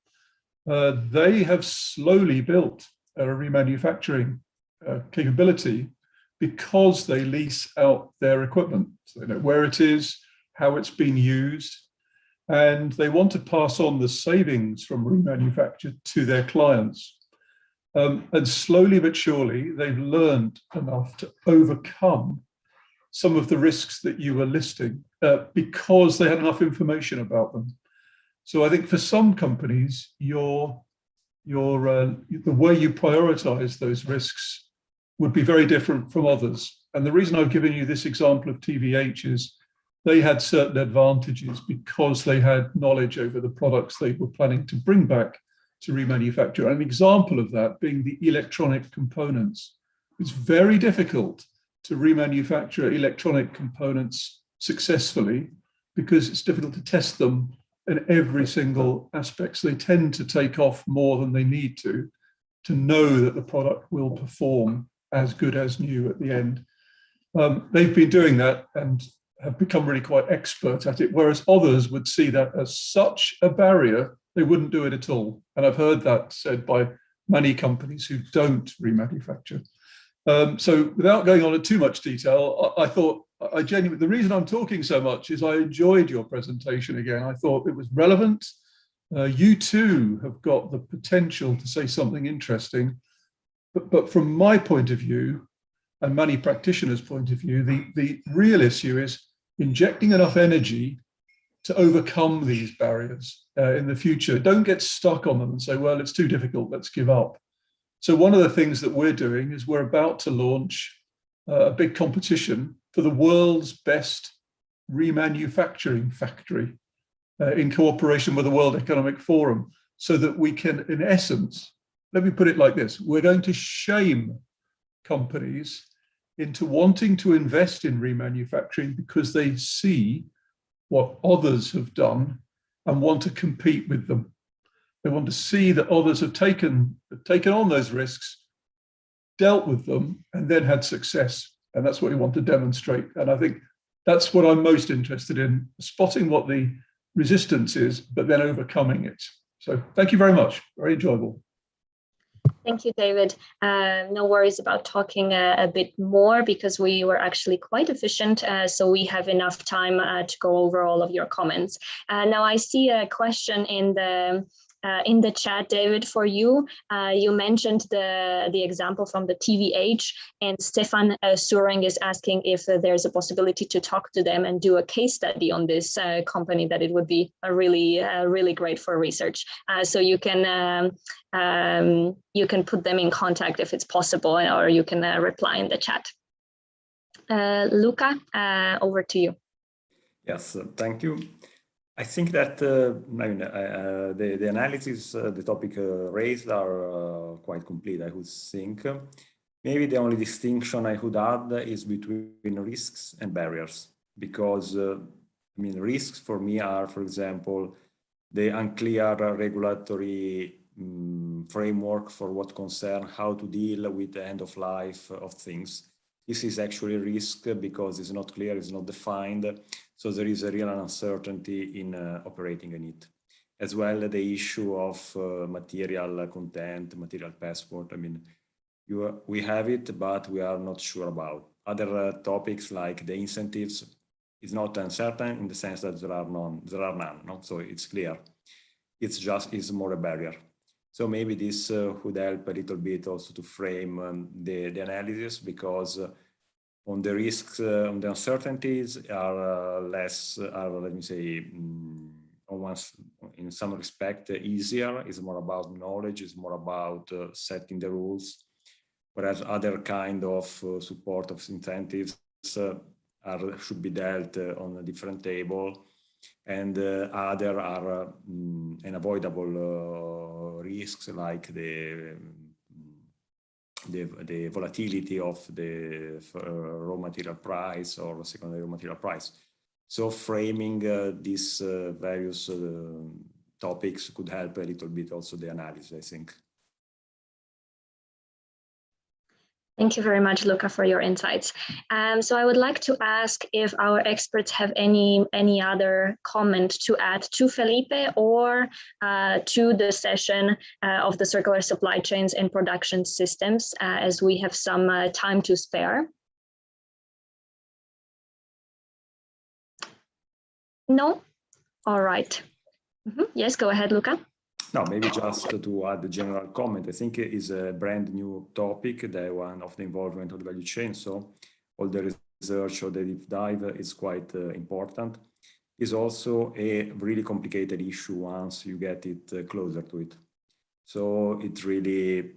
they have slowly built a remanufacturing capability because they lease out their equipment. So they know where it is, how it's been used, and they want to pass on the savings from remanufacture to their clients. And slowly but surely, they've learned enough to overcome some of the risks that you were listing because they had enough information about them. So I think for some companies, the way you prioritize those risks would be very different from others. And the reason I've given you this example of TVH is they had certain advantages because they had knowledge over the products they were planning to bring back to remanufacture. An example of that being the electronic components. It's very difficult to remanufacture electronic components successfully because it's difficult to test them in every single aspect. So they tend to take off more than they need to know that the product will perform as good as new at the end. They've been doing that and have become really quite expert at it, whereas others would see that as such a barrier, they wouldn't do it at all. And I've heard that said by many companies who don't remanufacture. So without going on in too much detail, I thought, the reason I'm talking so much is I enjoyed your presentation again. I thought it was relevant. You too have got the potential to say something interesting. But from my point of view, and many practitioners' point of view, the real issue is injecting enough energy to overcome these barriers in the future. Don't get stuck on them and say, well, it's too difficult, let's give up. So one of the things that we're doing is we're about to launch a big competition for the world's best remanufacturing factory in cooperation with the World Economic Forum, so that we can, in essence, let me put it like this, we're going to shame companies into wanting to invest in remanufacturing because they see what others have done and want to compete with them. They want to see that others have taken on those risks, dealt with them, and then had success. And that's what we want to demonstrate. And I think that's what I'm most interested in, spotting what the resistance is, but then overcoming it. So thank you very much. Very enjoyable. Thank you, David. No worries about talking a bit more, because we were actually quite efficient, so we have enough time to go over all of your comments. Now I see a question in the chat, David, for you. You mentioned the example from the TVH, and Stefan Suring is asking if there's a possibility to talk to them and do a case study on this company, that it would be a really great for research. So you can put them in contact if it's possible, or you can reply in the chat. Luca, over to you. Yes, thank you. I think that the analysis, the topic raised are quite complete, I would think. Maybe the only distinction I would add is between risks and barriers, because risks for me are, for example, the unclear regulatory framework for what concern how to deal with the end of life of things. This is actually a risk because it's not clear, it's not defined. So there is a real uncertainty in operating in it. As well, the issue of material content, material passport. We have it, but we are not sure about. Other topics like the incentives is not uncertain in the sense that there are none. No? So it's clear. It's more a barrier. So maybe this would help a little bit also to frame the analysis, because on the risks, on the uncertainties are let me say, in some respect easier. It's more about knowledge, it's more about setting the rules, whereas other kind of support of incentives should be dealt on a different table, and other are unavoidable risks, like the volatility of the raw material price or secondary raw material price. So framing these various topics could help a little bit also the analysis, I think. Thank you very much, Luca, for your insights. So I would like to ask if our experts have any other comment to add to Felipe or to the session of the circular supply chains and production systems, as we have some time to spare. No? All right. Yes, go ahead, Luca. No, maybe just to add the general comment. I think it is a brand new topic, the one of the involvement of the value chain. So all the research or the deep dive is quite important. It's also a really complicated issue once you get it closer to it. So it really,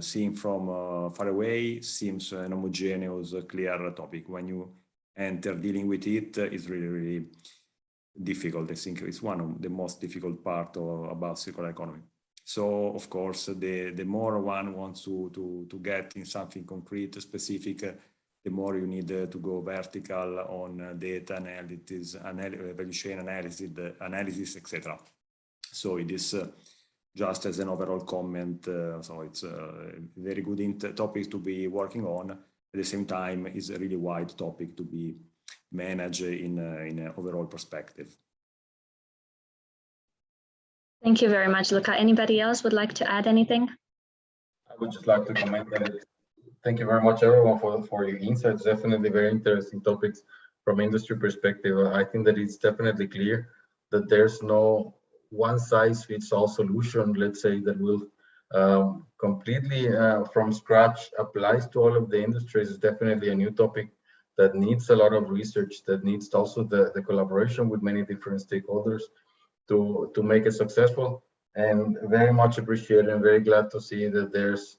seeing from far away seems an homogeneous, clear topic. When you enter dealing with it, it's really difficult. I think it's one of the most difficult part about circular economy. So of course, the more one wants to get in something concrete, specific, the more you need to go vertical on data analysis, value chain analysis, etc. So it is just as an overall comment. So it's a very good topic to be working on. At the same time, it's a really wide topic to be managed in an overall perspective. Thank you very much, Luca. Anybody else would like to add anything? I would just like to comment that thank you very much, everyone, for your insights. Definitely very interesting topics from industry perspective. I think that it's definitely clear that there's no one-size-fits-all solution, let's say, that will completely from scratch applies to all of the industries. It's definitely a new topic that needs a lot of research, that needs also the collaboration with many different stakeholders to make it successful. And very much appreciated and very glad to see that there's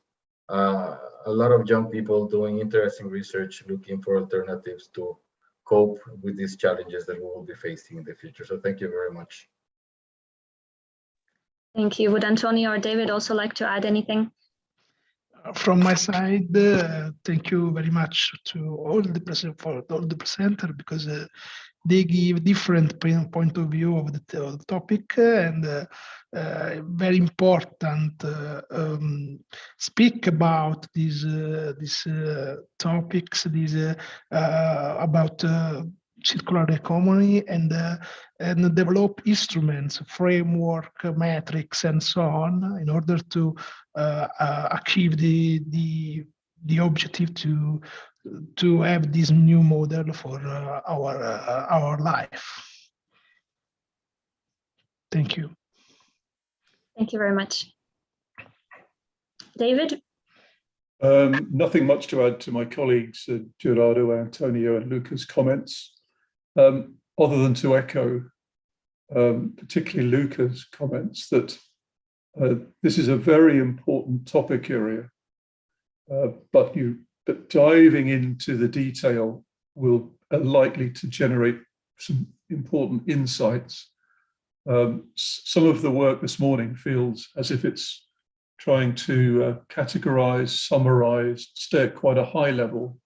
a lot of young people doing interesting research, looking for alternatives to cope with these challenges that we will be facing in the future. So thank you very much. Thank you. Would Antonio or David also like to add anything? From my side, thank you very much to all the presenter, because they give different point of view of the topic, and very important speak about these topics, about circular economy, and develop instruments, framework, metrics, and so on, in order to achieve the objective to have this new model for our life. Thank you. Thank you very much. David? Nothing much to add to my colleagues, Gerardo, Antonio, and Luca's comments, other than to echo particularly Luca's comments that this is a very important topic area, but diving into the detail will likely to generate some important insights. Some of the work this morning feels as if it's trying to categorize, summarize, stay at quite a high level.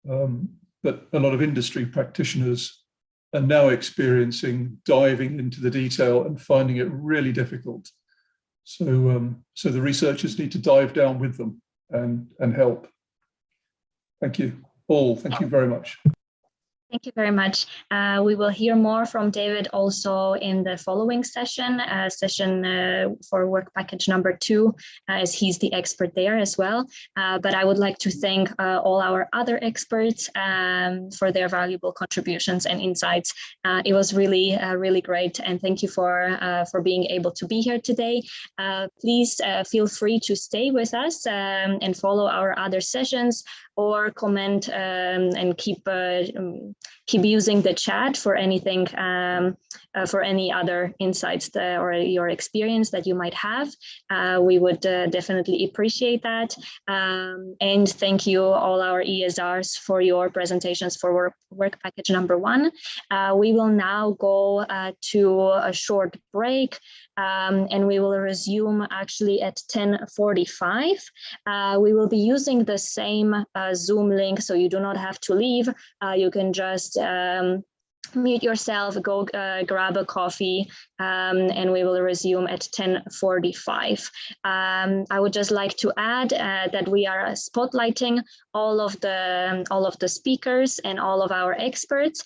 But a lot of industry practitioners are now experiencing diving into the detail and finding it really difficult. So the researchers need to dive down with them and help. Thank you all. Thank you very much. Thank you very much. We will hear more from David also in the following session, for work package number 2, as he's the expert there as well. But I would like to thank all our other experts for their valuable contributions and insights. It was really, really great, and thank you for being able to be here today. Please feel free to stay with us and follow our other sessions, or comment and keep using the chat for anything, for any other insights or your experience that you might have. We would definitely appreciate that. And thank you all our ESRs for your presentations for work package number 1. We will now go to a short break, and we will resume actually at 10:45. We will be using the same Zoom link, so you do not have to leave. You can just mute yourself, go grab a coffee, and we will resume at 10:45. I would just like to add that we are spotlighting all of the speakers and all of our experts.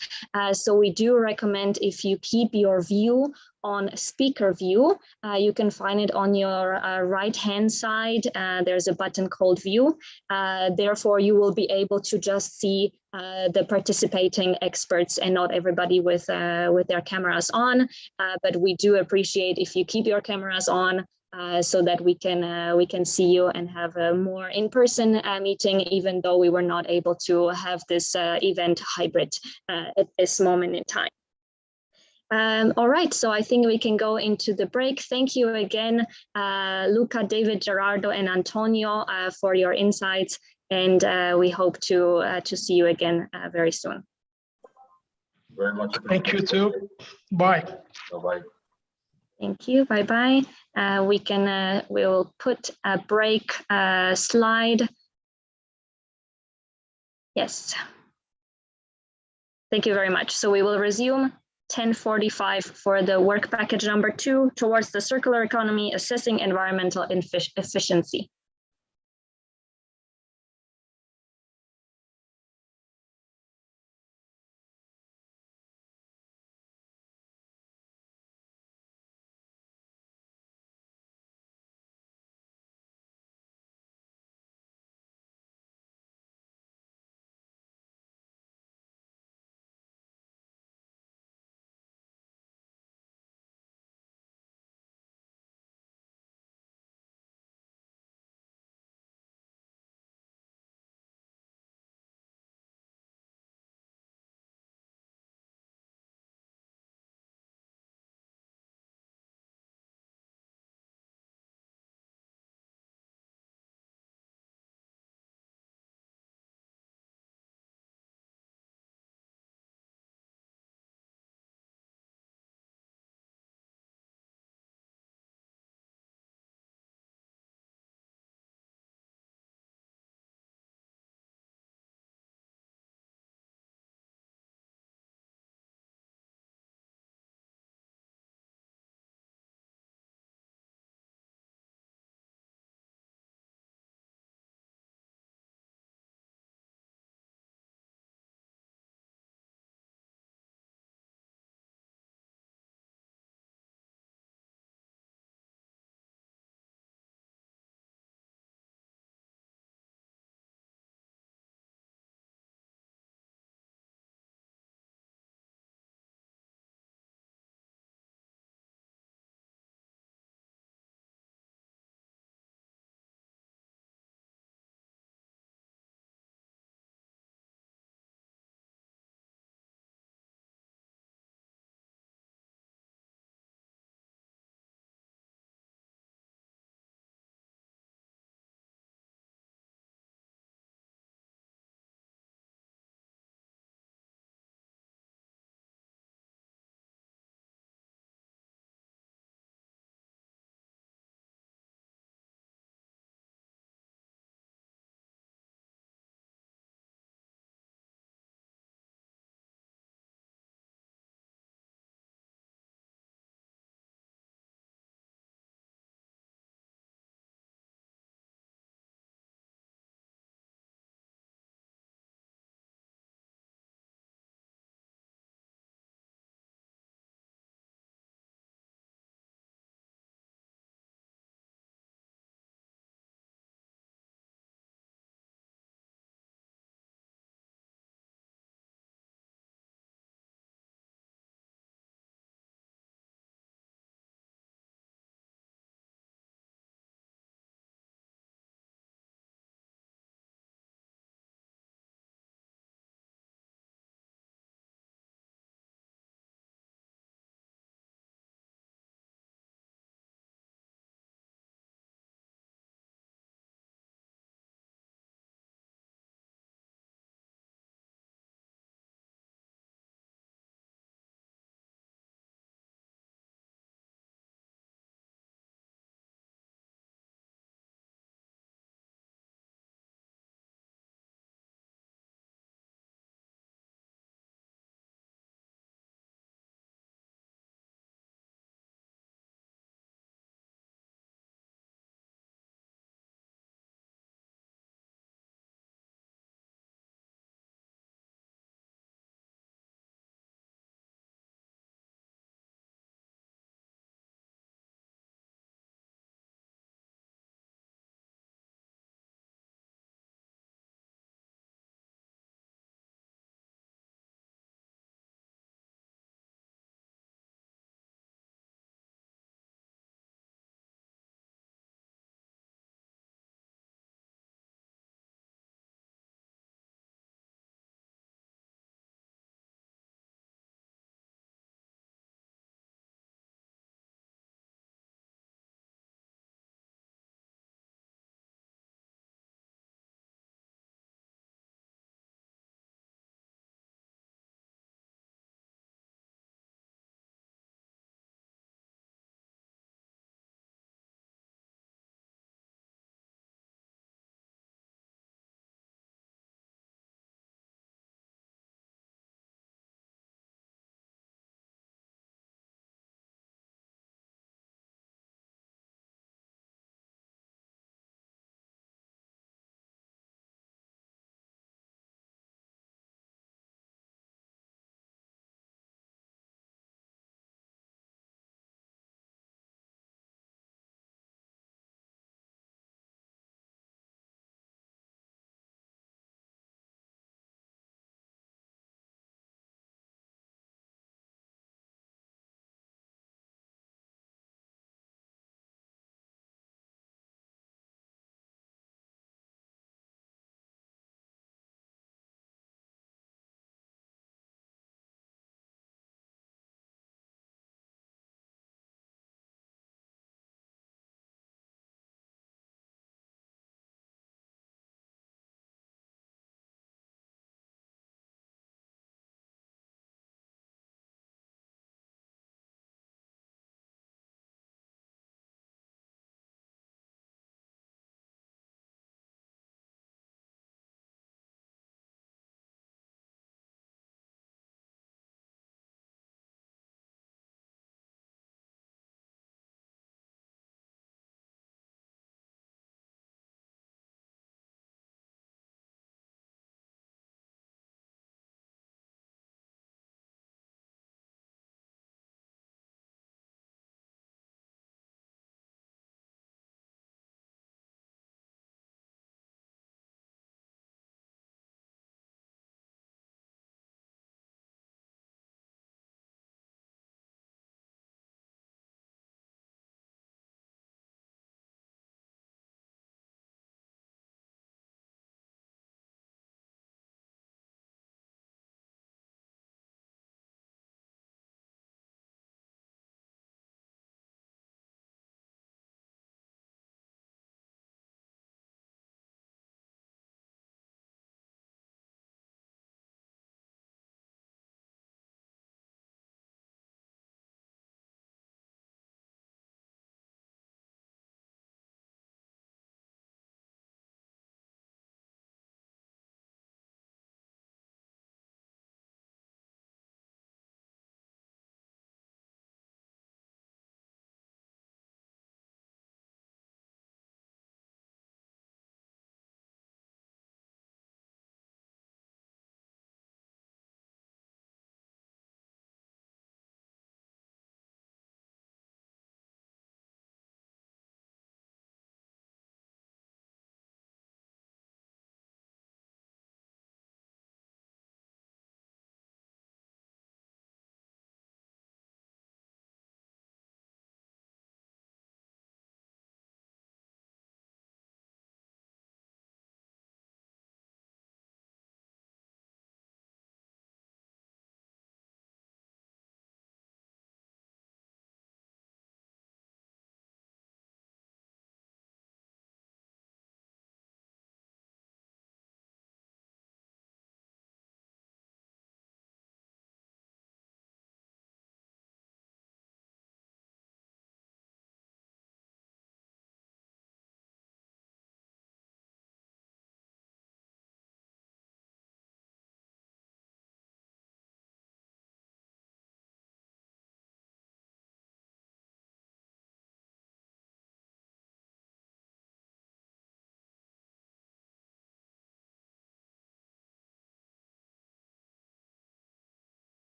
So we do recommend, if you keep your view on speaker view, you can find it on your right hand side. There's a button called view. Therefore, you will be able to just see the participating experts and not everybody with their cameras on. But we do appreciate if you keep your cameras on, so that we can see you and have a more in-person meeting, even though we were not able to have this event hybrid at this moment in time. All right, so I think we can go into the break. Thank you again, Luca, David, Gerardo, and Antonio, for your insights, and we hope to see you again very soon. Very much. Thank you too. Bye. Bye-bye. Thank you. Bye-bye. We will put a break slide. Yes. Thank you very much. So we will resume 10:45 for the work package number 2, towards the circular economy, assessing environmental efficiency.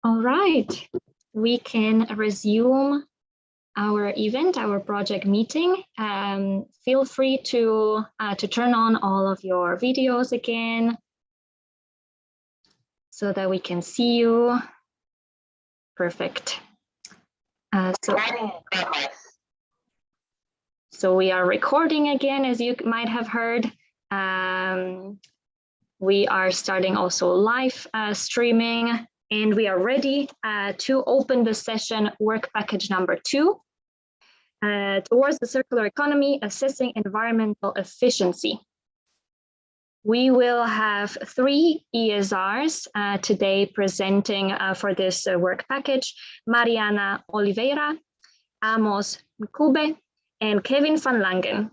All right, we can resume our event, our project meeting. Feel free to turn on all of your videos again so that we can see you. Perfect. So we are recording again, as you might have heard. We are starting also live streaming, and we are ready to open the session work package number 2 towards the circular economy, assessing environmental efficiency. We will have 3 ESRs today presenting for this work package: Mariana Oliveira, Amos Mkube, and Kevin van Langen.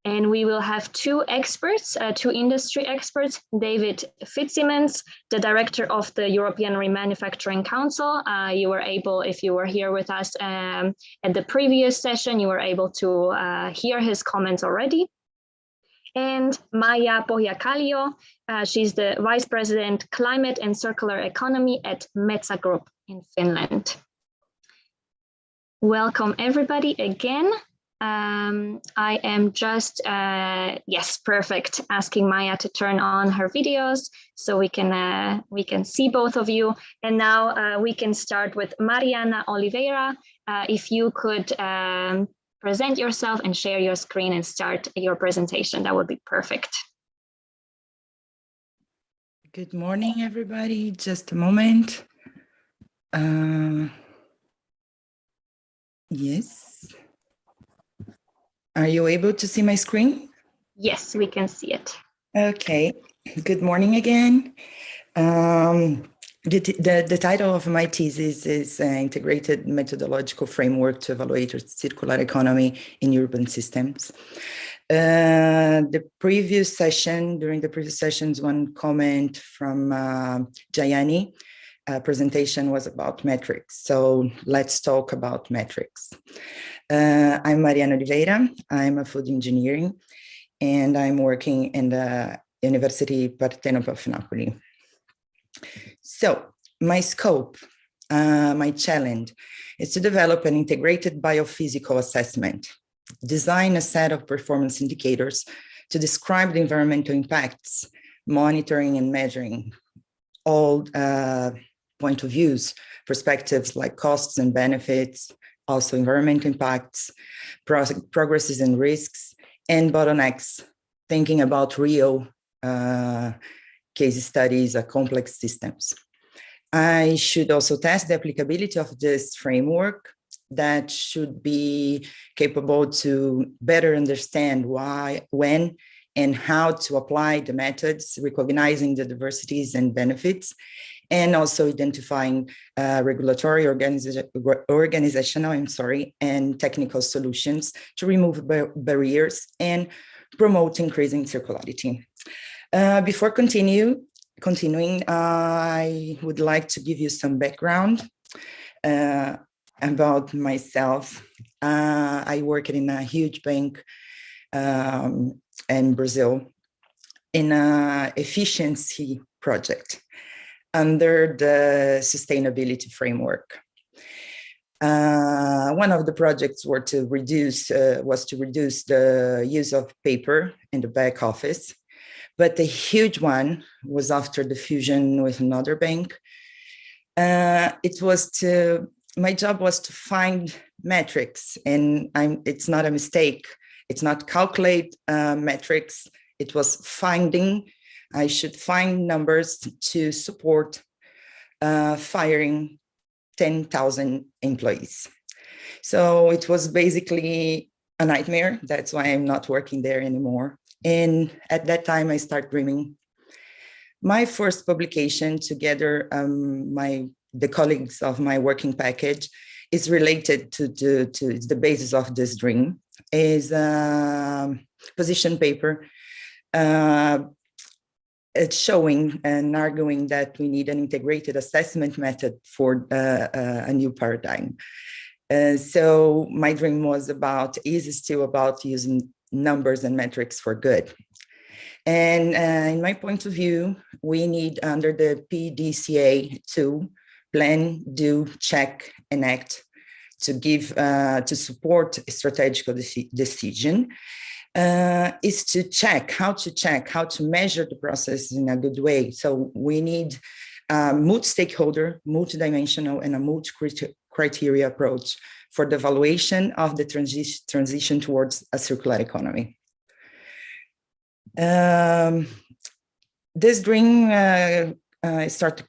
And we will have 2 experts, 2 industry experts, David Fitzsimmons, the director of the European Remanufacturing Council. You were able, if you were here with us at the previous session, you were able to hear his comments already. And Maija Pohjakallio, she's the Vice President, Climate and Circular Economy at Metsä Group in Finland. Welcome everybody again. I am just, yes, perfect, asking Maija to turn on her videos so we can see both of you. And now we can start with Mariana Oliveira. If you could present yourself and share your screen and start your presentation, that would be perfect. Good morning, everybody. Just a moment. Yes. Are you able to see my screen? Yes, we can see it. Okay. Good morning again. The title of my thesis is Integrated Methodological Framework to Evaluate Circular Economy in Urban Systems. During the previous sessions, one comment from Jayani presentation was about metrics. So let's talk about metrics. I'm Mariana Oliveira. I'm a food engineering, and I'm working in the University Partenopeo of Napoli. So my scope, my challenge is to develop an integrated biophysical assessment, design a set of performance indicators to describe the environmental impacts, monitoring and measuring all point of views, perspectives like costs and benefits, also environmental impacts, progresses and risks, and bottlenecks, thinking about real case studies of complex systems. I should also test the applicability of this framework that should be capable to better understand why, when, and how to apply the methods, recognizing the diversities and benefits, and also identifying regulatory, organizational, and technical solutions to remove barriers and promote increasing circularity. Before continuing, I would like to give you some background about myself. I work in a huge bank in Brazil in an efficiency project under the sustainability framework. One of the projects was to reduce the use of paper in the back office, but the huge one was after the fusion with another bank. My job was to find metrics, and it's not a mistake. It's not calculate metrics. It was finding. I should find numbers to support firing 10,000 employees. So it was basically a nightmare. That's why I'm not working there anymore. And at that time, I started dreaming. My first publication together, the colleagues of my working package, is related to the basis of this dream, is a position paper. It's showing and arguing that we need an integrated assessment method for a new paradigm. So my dream is still about using numbers and metrics for good. And in my point of view, we need, under the PDCA tool, plan, do, check, and act to give to support a strategic decision is to check, how to measure the process in a good way. So we need a multi-stakeholder, multi-dimensional, and a multi-criteria approach for the evaluation of the transition towards a circular economy. This dream started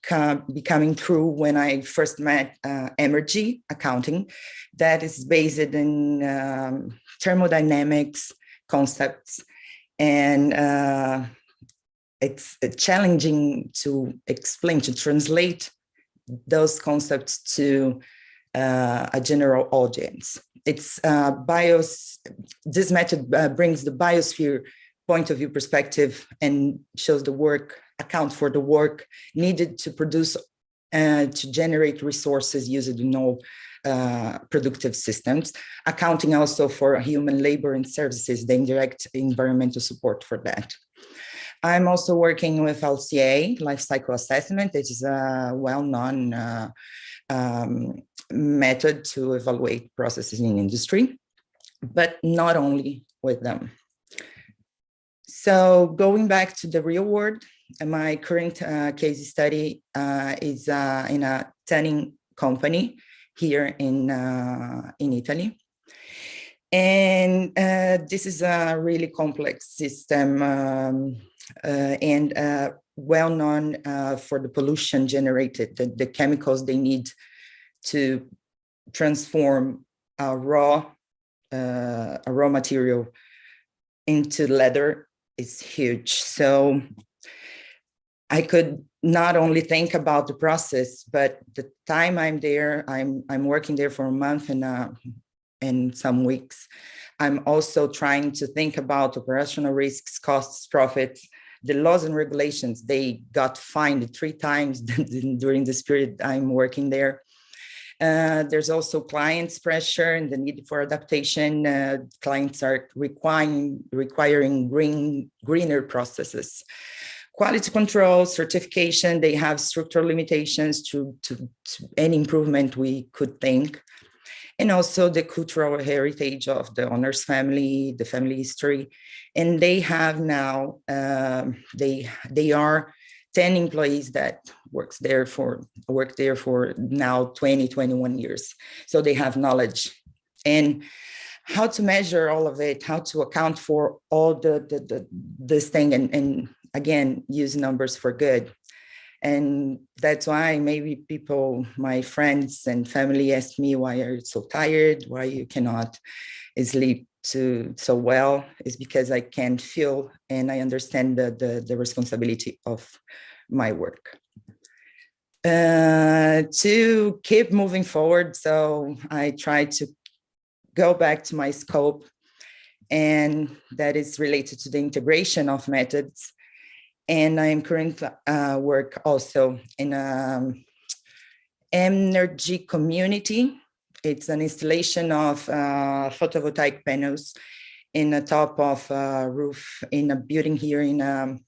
becoming true when I first met Emergy Accounting, that is based in thermodynamics concepts, and it's challenging to explain, to translate those concepts to a general audience. It's this method brings the biosphere point of view perspective and shows the work, account for the work needed to produce, to generate resources used in all productive systems, accounting also for human labor and services, the indirect environmental support for that. I'm also working with LCA, life cycle assessment. It is a well-known method to evaluate processes in industry, but not only with them. So going back to the real world, my current case study is in a tanning company here in Italy. And this is a really complex system and well known for the pollution generated, the chemicals they need to transform a raw material into leather is huge. So I could not only think about the process, but the time I'm there, I'm working there for a month and some weeks. I'm also trying to think about operational risks, costs, profits, the laws and regulations. They got fined 3 times during this period I'm working there. There's also clients' pressure and the need for adaptation. Clients are requiring greener processes. Quality control, certification, they have structural limitations to any improvement we could think. And also the cultural heritage of the owner's family, the family history. And they have now, they are 10 employees that work there for now 20, 21 years. So they have knowledge. And how to measure all of it, how to account for all this thing, and again, use numbers for good. And that's why maybe people, my friends and family ask me, why are you so tired? Why you cannot sleep so well? Is because I can feel and I understand the responsibility of my work. To keep moving forward, so I try to go back to my scope, and that is related to the integration of methods. And I am currently work also in energy community. It's an installation of photovoltaic panels in the top of a roof in a building here in a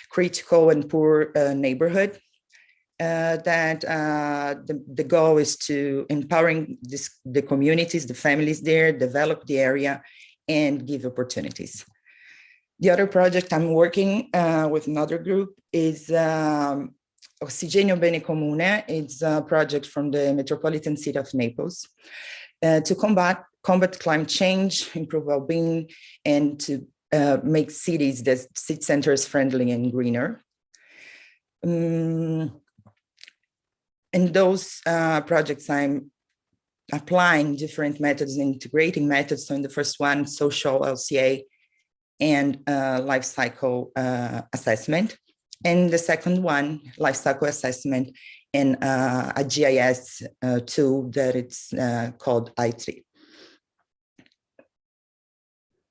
critical and poor neighborhood. The goal is to empowering the communities, the families there, develop the area, and give opportunities. The other project I'm working with another group is Oxigênio Bene Comune. It's a project from the metropolitan city of Naples to combat climate change, improve well-being, and to make city centers friendly and greener. In those projects, I'm applying different methods, integrating methods. So in the first one, social LCA, and life cycle assessment. And the second one, life cycle assessment, and a GIS tool that it's called i3.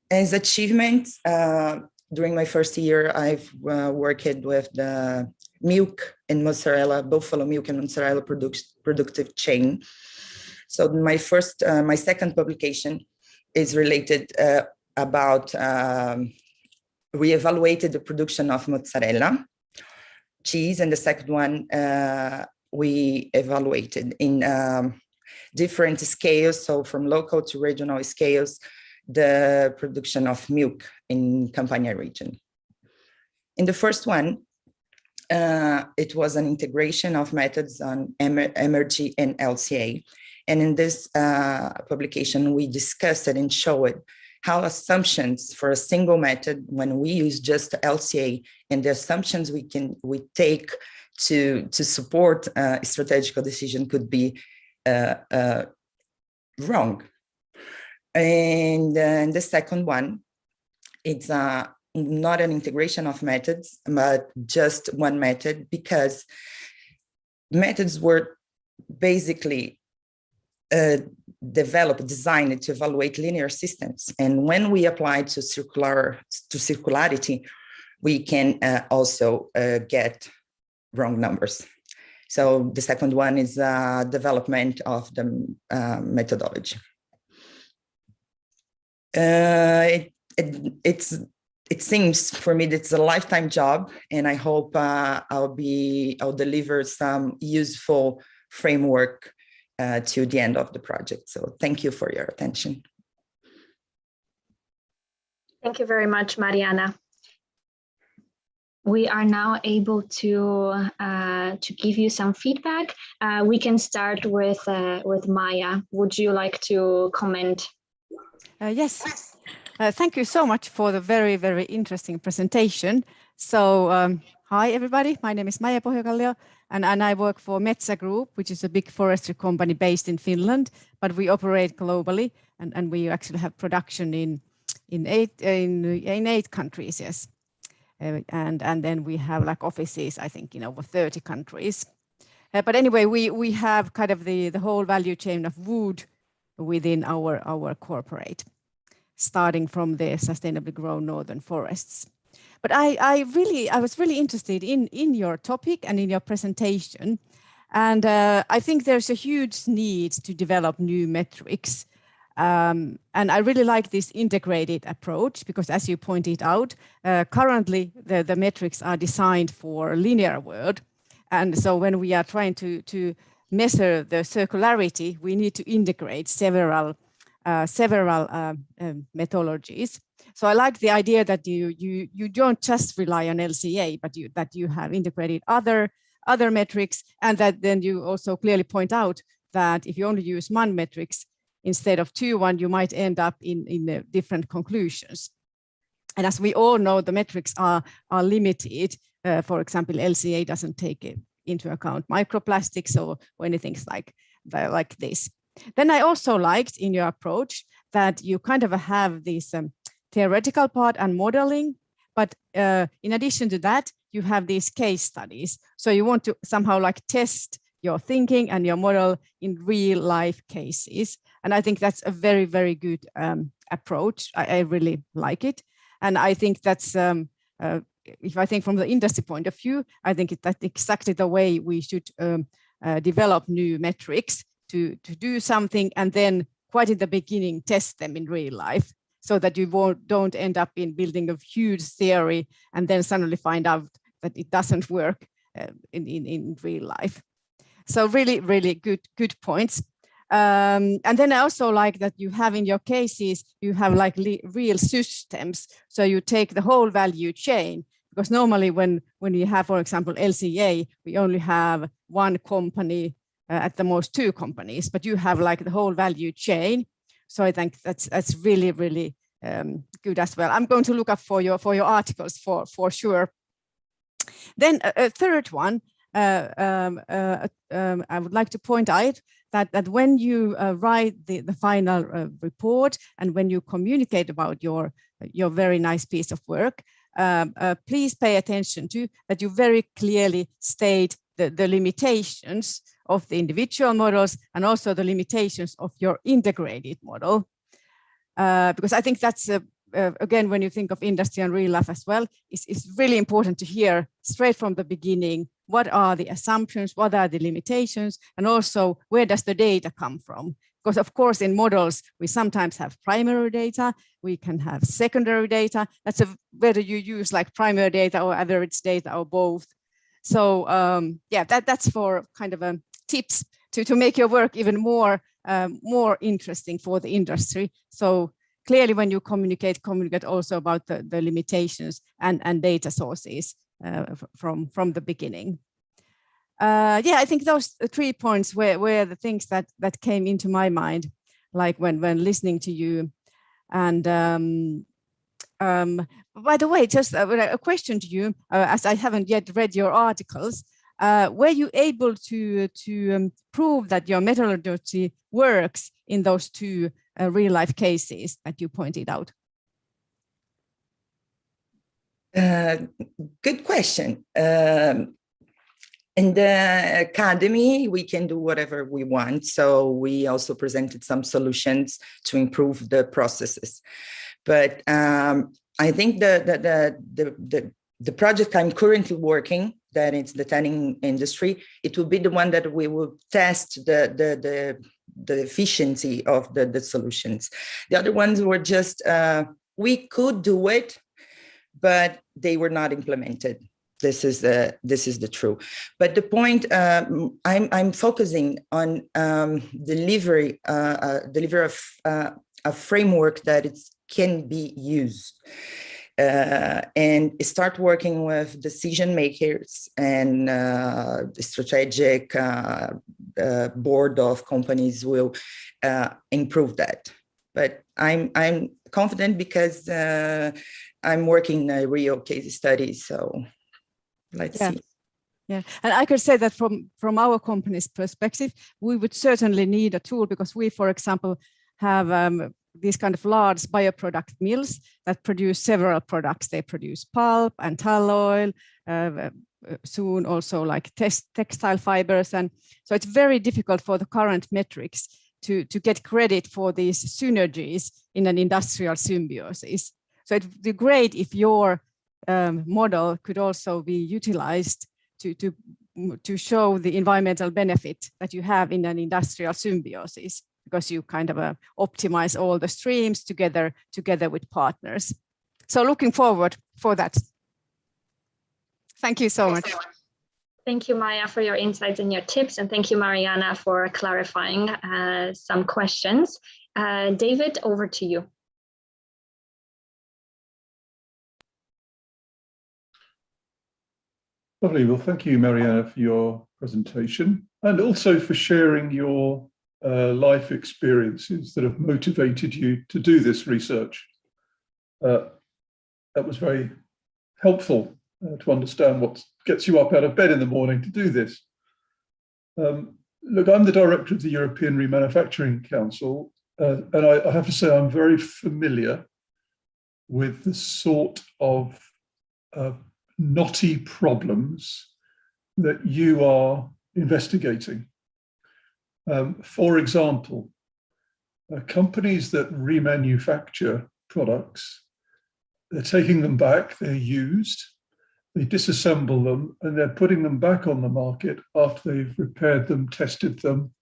As achievements, during my first year, I've worked with the milk and mozzarella, buffalo milk and mozzarella productive chain. So my second publication is related about, we evaluated the production of mozzarella cheese, and the second one we evaluated in different scales, so from local to regional scales, the production of milk in Campania region. In the first one, it was an integration of methods on MRG and LCA. And in this publication, we discussed it and showed how assumptions for a single method, when we use just LCA, and the assumptions we take to support a strategical decision could be wrong. And the second one, it's not an integration of methods, but just one method, because methods were basically designed to evaluate linear systems. And when we apply to circularity, we can also get wrong numbers. So the second one is development of the methodology. It seems for me that it's a lifetime job, and I hope I'll deliver some useful framework to the end of the project. So thank you for your attention. Thank you very much, Mariana. We are now able to give you some feedback. We can start with Maya. Would you like to comment? Yes. Thank you so much for the very, very interesting presentation. So hi, everybody. My name is Maija Pohjakallio, and I work for Metsä Group, which is a big forestry company based in Finland, but we operate globally, and we actually have production in 8 countries, yes. And then we have like offices, I think, in over 30 countries. But anyway, we have kind of the whole value chain of wood within our corporate, starting from the sustainably grown northern forests. But I was really interested in your topic and in your presentation. And I think there's a huge need to develop new metrics. And I really like this integrated approach, because as you pointed out, currently the metrics are designed for a linear world. And so when we are trying to measure the circularity, we need to integrate several methodologies. So I like the idea that you don't just rely on LCA, but that you have integrated other metrics, and that then you also clearly point out that if you only use one metrics instead of 2, you might end up in different conclusions. And as we all know, the metrics are limited. For example, LCA doesn't take into account microplastics or anything like this. Then I also liked in your approach that you kind of have this theoretical part and modeling, but in addition to that, you have these case studies. So you want to somehow like test your thinking and your model in real life cases. And I think that's a very, very good approach. I really like it. And I think that's, if I think from the industry point of view, I think that's exactly the way we should develop new metrics to do something, and then quite in the beginning, test them in real life, so that you don't end up in building a huge theory and then suddenly find out that it doesn't work in real life. So really, really good points. And then I also like that you have in your cases, you have like real systems. So you take the whole value chain, because normally when you have, for example, LCA, we only have one company, at the most 2 companies, but you have like the whole value chain. So I think that's really, really good as well. I'm going to look up for your articles for sure. Then a third one, I would like to point out that when you write the final report and when you communicate about your very nice piece of work, please pay attention to that you very clearly state the limitations of the individual models and also the limitations of your integrated model. Because I think that's, again, when you think of industry and real life as well, it's really important to hear straight from the beginning, what are the assumptions, what are the limitations, and also where does the data come from? Because of course in models, we sometimes have primary data, we can have secondary data. That's whether you use like primary data or average data or both. So yeah, that's for kind of tips to make your work even more interesting for the industry. So clearly, when you communicate also about the limitations and data sources from the beginning. Yeah, I think those 3 points were the things that came into my mind, like when listening to you. And by the way, just a question to you, as I haven't yet read your articles. Were you able to prove that your methodology works in those 2 real-life cases that you pointed out? Good question. In the academy, we can do whatever we want. So we also presented some solutions to improve the processes. But I think the project I'm currently working, that it's the tanning industry, it will be the one that we will test the efficiency of the solutions. The other ones were just, we could do it, but they were not implemented. This is the truth. But the point I'm focusing on delivery of a framework that it can be used. And start working with decision makers and the strategic board of companies will improve that. But I'm confident because I'm working a real case study. So let's see. Yeah, and I could say that from our company's perspective, we would certainly need a tool because we, for example, have these kind of large bioproduct mills that produce several products. They produce pulp and tall oil, soon also like textile fibers. And so it's very difficult for the current metrics to get credit for these synergies in an industrial symbiosis. So it'd be great if your model could also be utilized to show the environmental benefit that you have in an industrial symbiosis, because you kind of optimize all the streams together with partners. So looking forward for that. Thank you so much. Thank you, Maya, for your insights and your tips. And thank you, Mariana, for clarifying some questions. David, over to you. Lovely. Well, thank you, Mariana, for your presentation and also for sharing your life experiences that have motivated you to do this research. That was very helpful to understand what gets you up out of bed in the morning to do this. Look, I'm the director of the European Remanufacturing Council, and I have to say I'm very familiar with the sort of knotty problems that you are investigating. For example, companies that remanufacture products, they're taking them back, they're used, they disassemble them, and they're putting them back on the market after they've repaired them, tested them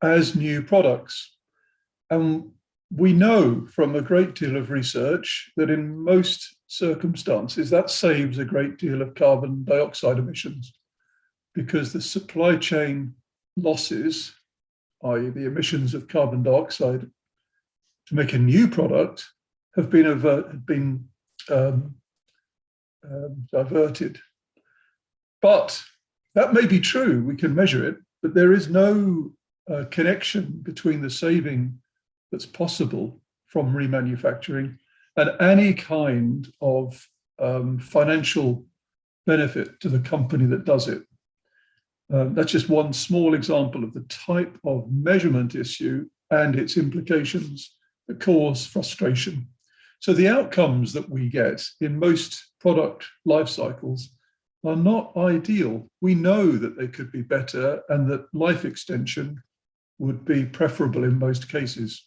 as new products. And we know from a great deal of research that in most circumstances, that saves a great deal of carbon dioxide emissions, because the supply chain losses, i.e. the emissions of carbon dioxide to make a new product, have been diverted. But that may be true, we can measure it, but there is no connection between the saving that's possible from remanufacturing and any kind of financial benefit to the company that does it. That's just one small example of the type of measurement issue and its implications that cause frustration. So the outcomes that we get in most product life cycles are not ideal. We know that they could be better and that life extension would be preferable in most cases.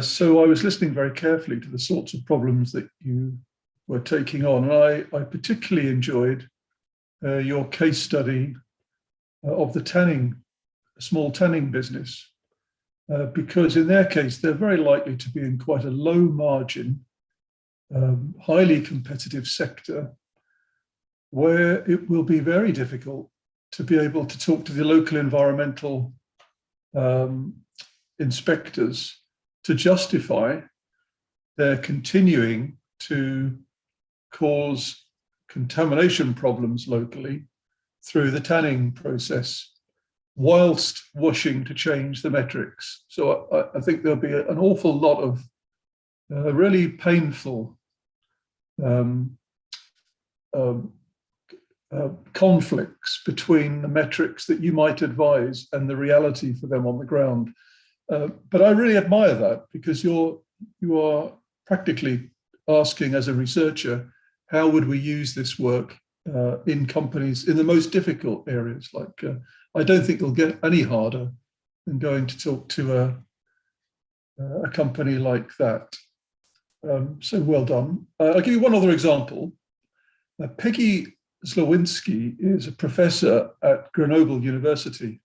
So I was listening very carefully to the sorts of problems that you were taking on. And I particularly enjoyed your case study of the small tanning business, because in their case, they're very likely to be in quite a low margin, highly competitive sector. where it will be very difficult to be able to talk to the local environmental inspectors to justify their continuing to cause contamination problems locally through the tanning process, whilst washing to change the metrics. So I think there'll be an awful lot of really painful conflicts between the metrics that you might advise and the reality for them on the ground. But I really admire that, because you are practically asking as a researcher, how would we use this work in companies in the most difficult areas? Like, I don't think it'll get any harder than going to talk to a company like that. So well done. I'll give you one other example. Peggy Zlowinski is a professor at Grenoble University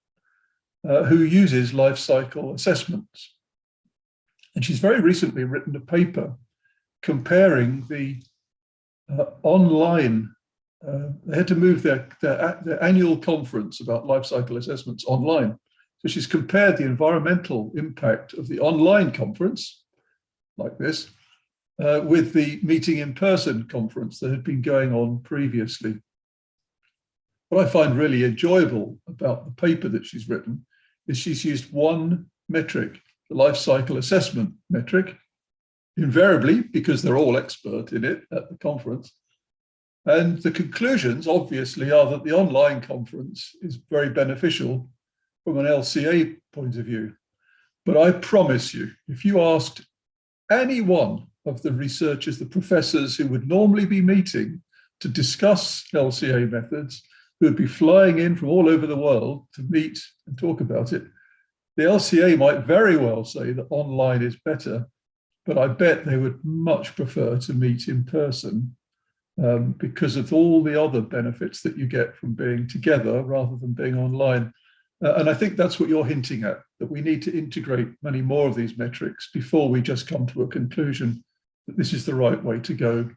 who uses life cycle assessments. And she's very recently written a paper comparing the online, they had to move their annual conference about life cycle assessments online. So she's compared the environmental impact of the online conference, like this, with the meeting in person conference that had been going on previously. What I find really enjoyable about the paper that she's written is she's used one metric, the life cycle assessment metric, invariably because they're all expert in it at the conference. And the conclusions obviously are that the online conference is very beneficial from an LCA point of view. But I promise you, if you asked any one of the researchers, the professors who would normally be meeting to discuss LCA methods, who would be flying in from all over the world to meet and talk about it, the LCA might very well say that online is better, but I bet they would much prefer to meet in person because of all the other benefits that you get from being together rather than being online. And I think that's what you're hinting at, that we need to integrate many more of these metrics before we just come to a conclusion that this is the right way to go,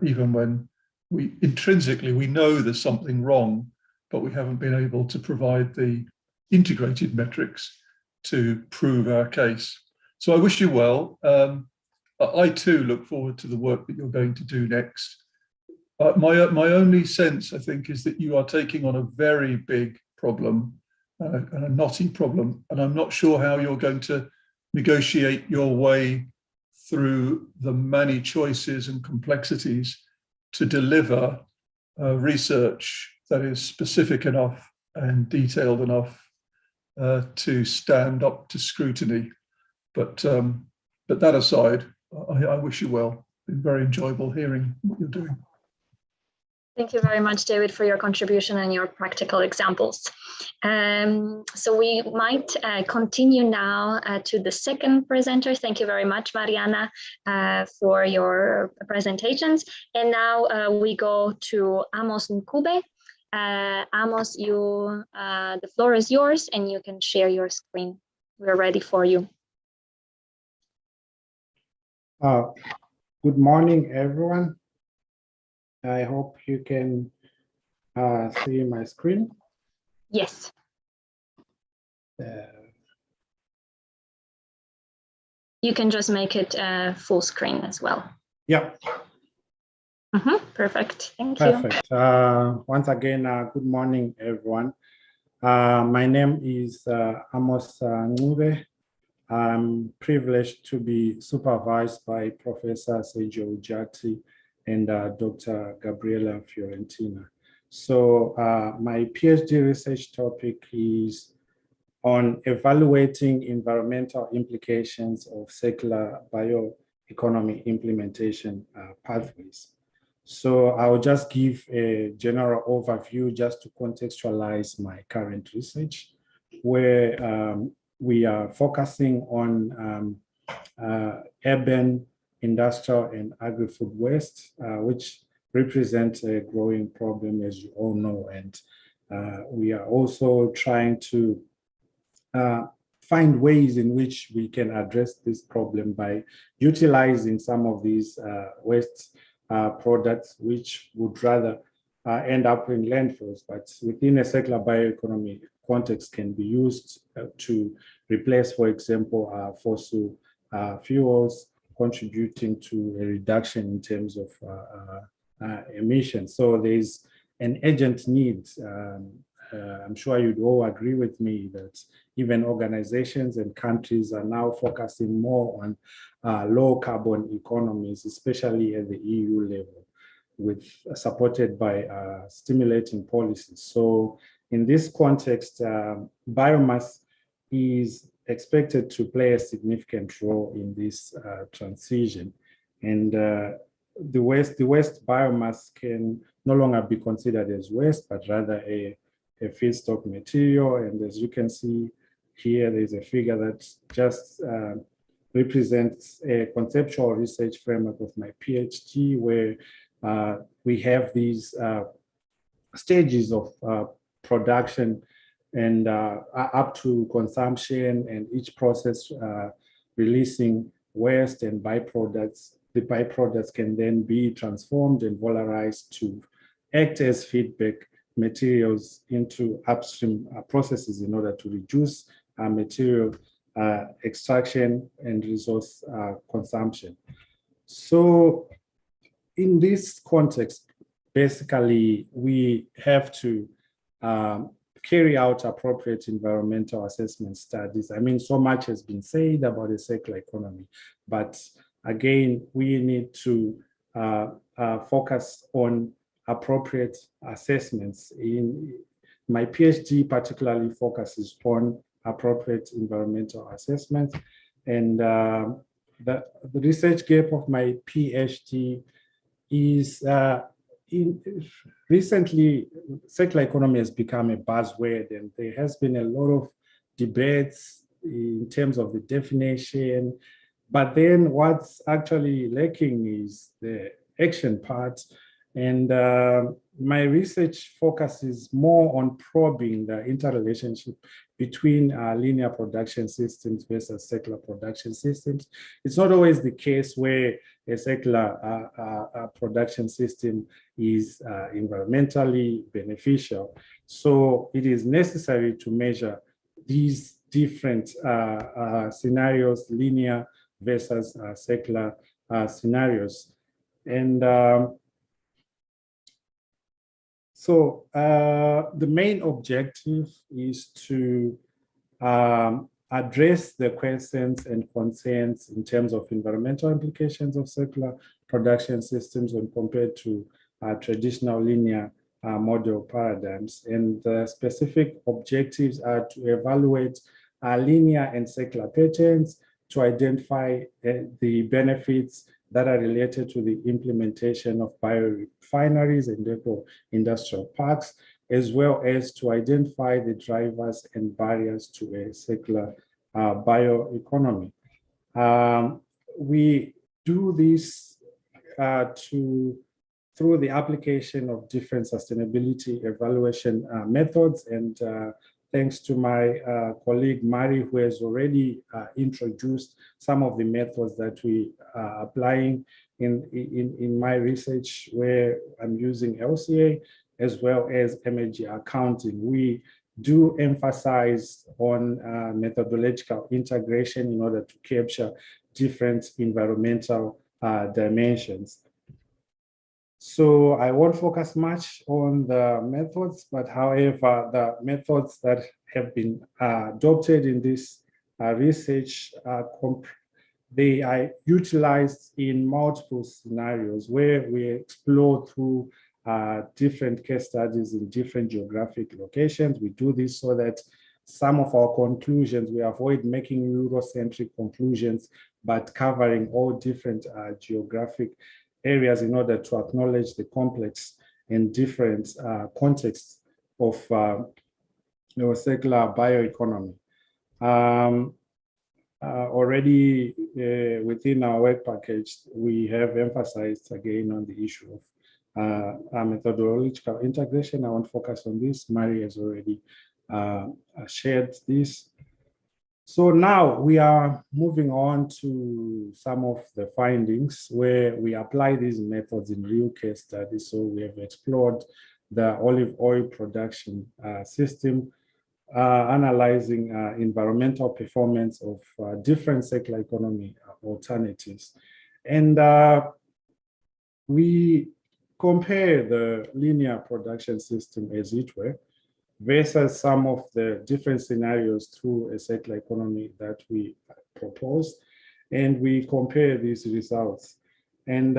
even when we intrinsically, we know there's something wrong, but we haven't been able to provide the integrated metrics to prove our case. So I wish you well. I too look forward to the work that you're going to do next. My only sense, I think, is that you are taking on a very big problem and a knotty problem, and I'm not sure how you're going to negotiate your way through the many choices and complexities to deliver research that is specific enough and detailed enough to stand up to scrutiny. But that aside, I wish you well. It's been very enjoyable hearing what you're doing. Thank you very much, David, for your contribution and your practical examples. So we might continue now to the second presenter. Thank you very much, Mariana, for your presentations. And now we go to Amos Nkube. Amos, the floor is yours and you can share your screen. We're ready for you. Good morning, everyone. I hope you can see my screen. Yes. You can just make it full screen as well. Yeah. Perfect. Thank you. Perfect. Once again, good morning, everyone. My name is Amos Nkube. I'm privileged to be supervised by Professor Sergio Ujati and Dr. Gabriela Fiorentina. So my PhD research topic is on evaluating environmental implications of circular bioeconomy implementation pathways. So I'll just give a general overview just to contextualize my current research, where we are focusing on urban, industrial, and agri-food waste, which represent a growing problem, as you all know. And we are also trying to find ways in which we can address this problem by utilizing some of these waste products, which would rather end up in landfills, but within a circular bioeconomy context can be used to replace, for example, fossil fuels, contributing to a reduction in terms of emissions. So there's an urgent need. I'm sure you'd all agree with me that even organizations and countries are now focusing more on low carbon economies, especially at the EU level, supported by stimulating policies. So in this context, biomass is expected to play a significant role in this transition. And the waste biomass can no longer be considered as waste, but rather a feedstock material. And as you can see here, there's a figure that just represents a conceptual research framework of my PhD, where we have these stages of production and up to consumption, and each process releasing waste and byproducts. The byproducts can then be transformed and valorized to act as feedback materials into upstream processes in order to reduce material extraction and resource consumption. So in this context, basically, we have to carry out appropriate environmental assessment studies. I mean, so much has been said about the circular economy, but again, we need to focus on appropriate assessments. In my PhD particularly focuses on appropriate environmental assessments, and the research gap of my PhD is recently, circular economy has become a buzzword, and there has been a lot of debates in terms of the definition. But then what's actually lacking is the action part. And my research focuses more on probing the interrelationship between linear production systems versus circular production systems. It's not always the case where a circular production system is environmentally beneficial. So it is necessary to measure these different scenarios, linear versus circular scenarios. And so the main objective is to address the questions and concerns in terms of environmental implications of circular production systems when compared to traditional linear model paradigms. And the specific objectives are to evaluate linear and circular patterns, to identify the benefits that are related to the implementation of biorefineries and therefore industrial parks, as well as to identify the drivers and barriers to a circular bioeconomy. We do this through the application of different sustainability evaluation methods, and thanks to my colleague Mari, who has already introduced some of the methods that we are applying in my research, where I'm using LCA as well as energy accounting. We do emphasize on methodological integration in order to capture different environmental dimensions. So I won't focus much on the methods, but however, the methods that have been adopted in this research, they are utilized in multiple scenarios where we explore through different case studies in different geographic locations. We do this so that some of our conclusions, we avoid making Eurocentric conclusions, but covering all different geographic areas in order to acknowledge the complex and different contexts of circular bioeconomy. Already within our work package, we have emphasized again on the issue of methodological integration. I won't focus on this. Mari has already shared this. So now we are moving on to some of the findings where we apply these methods in real case studies. So we have explored the olive oil production system, analyzing environmental performance of different circular economy alternatives. And we compare the linear production system, as it were, versus some of the different scenarios through a circular economy that we propose. And we compare these results. And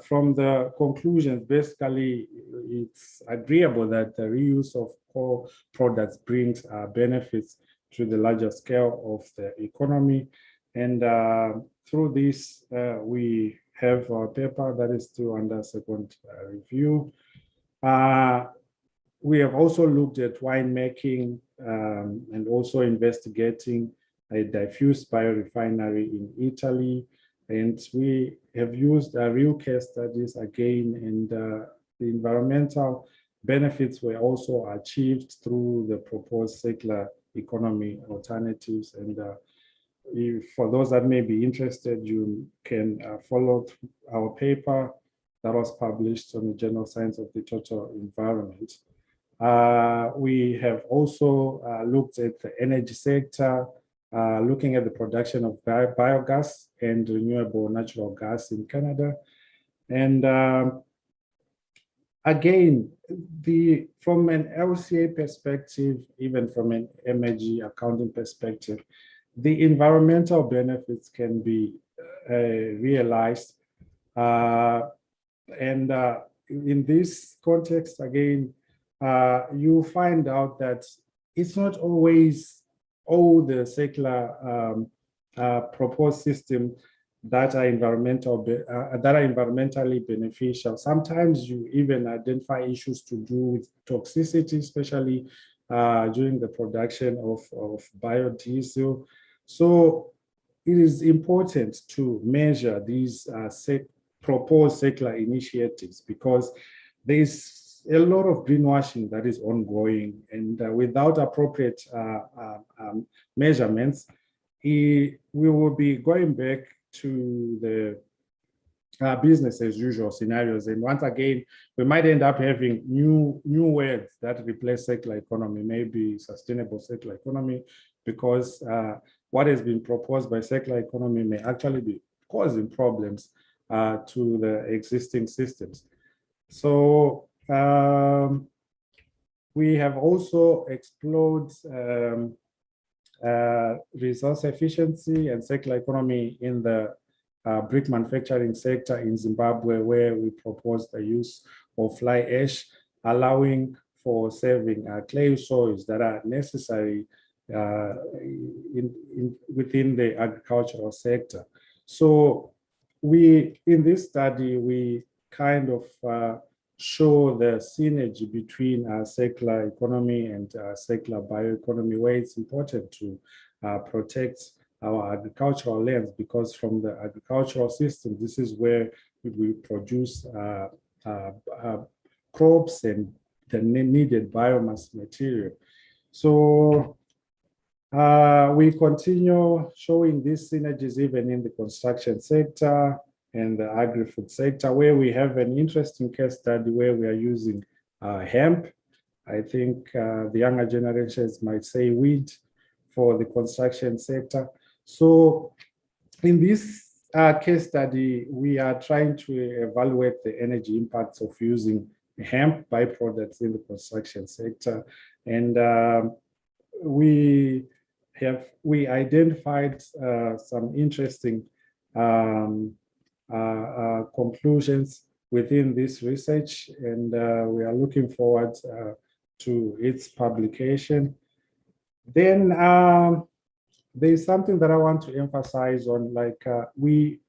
from the conclusions, basically, it's agreeable that the reuse of core products brings benefits to the larger scale of the economy. And through this, we have a paper that is still under second review. We have also looked at winemaking and also investigating a diffuse biorefinery in Italy. And we have used real case studies again, and the environmental benefits were also achieved through the proposed circular economy alternatives. And for those that may be interested, you can follow our paper that was published on the Journal of Science of the Total Environment. We have also looked at the energy sector, looking at the production of biogas and renewable natural gas in Canada. And again, from an LCA perspective, even from an energy accounting perspective, the environmental benefits can be realized. And in this context, again, you find out that it's not always all the circular proposed system that are environmentally beneficial. Sometimes you even identify issues to do with toxicity, especially during the production of biodiesel. So it is important to measure these proposed circular initiatives, because there's a lot of greenwashing that is ongoing, and without appropriate measurements, we will be going back to the business as usual scenarios. And once again, we might end up having new words that replace circular economy, maybe sustainable circular economy, because what has been proposed by circular economy may actually be causing problems to the existing systems. So we have also explored resource efficiency and circular economy in the brick manufacturing sector in Zimbabwe, where we proposed the use of fly ash, allowing for saving clay soils that are necessary within the agricultural sector. So in this study, we kind of show the synergy between circular economy and circular bioeconomy, where it's important to protect our agricultural lands, because from the agricultural system, this is where we produce crops and the needed biomass material. So we continue showing these synergies even in the construction sector and the agri-food sector, where we have an interesting case study where we are using hemp. I think the younger generations might say wheat for the construction sector. So in this case study, we are trying to evaluate the energy impacts of using hemp byproducts in the construction sector. And we identified some interesting conclusions within this research, and we are looking forward to its publication. Then there's something that I want to emphasize on, like we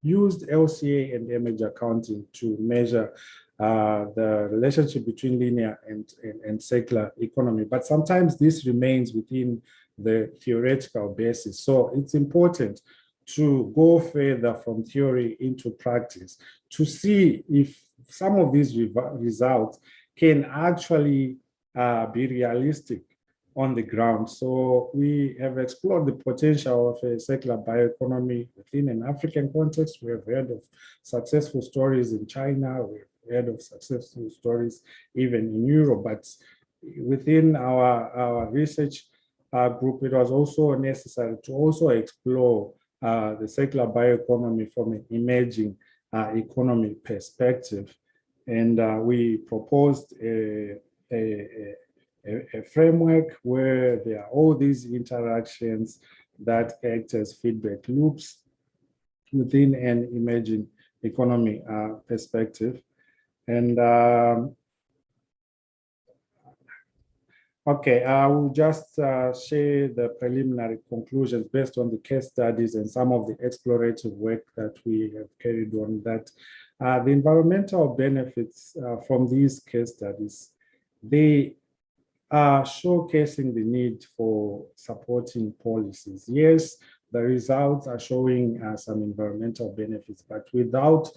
used LCA and image accounting to measure the relationship between linear and circular economy, but sometimes this remains within the theoretical basis. So it's important to go further from theory into practice to see if some of these results can actually be realistic on the ground. So we have explored the potential of a circular bioeconomy within an African context. We have heard of successful stories in China. We've heard of successful stories even in Europe. But within our research group, it was also necessary to also explore the circular bioeconomy from an emerging economy perspective. And we proposed a framework where there are all these interactions that act as feedback loops within an emerging economy perspective. And okay, I will just share the preliminary conclusions based on the case studies and some of the explorative work that we have carried on, that the environmental benefits from these case studies, they are showcasing the need for supporting policies. Yes, the results are showing some environmental benefits, but without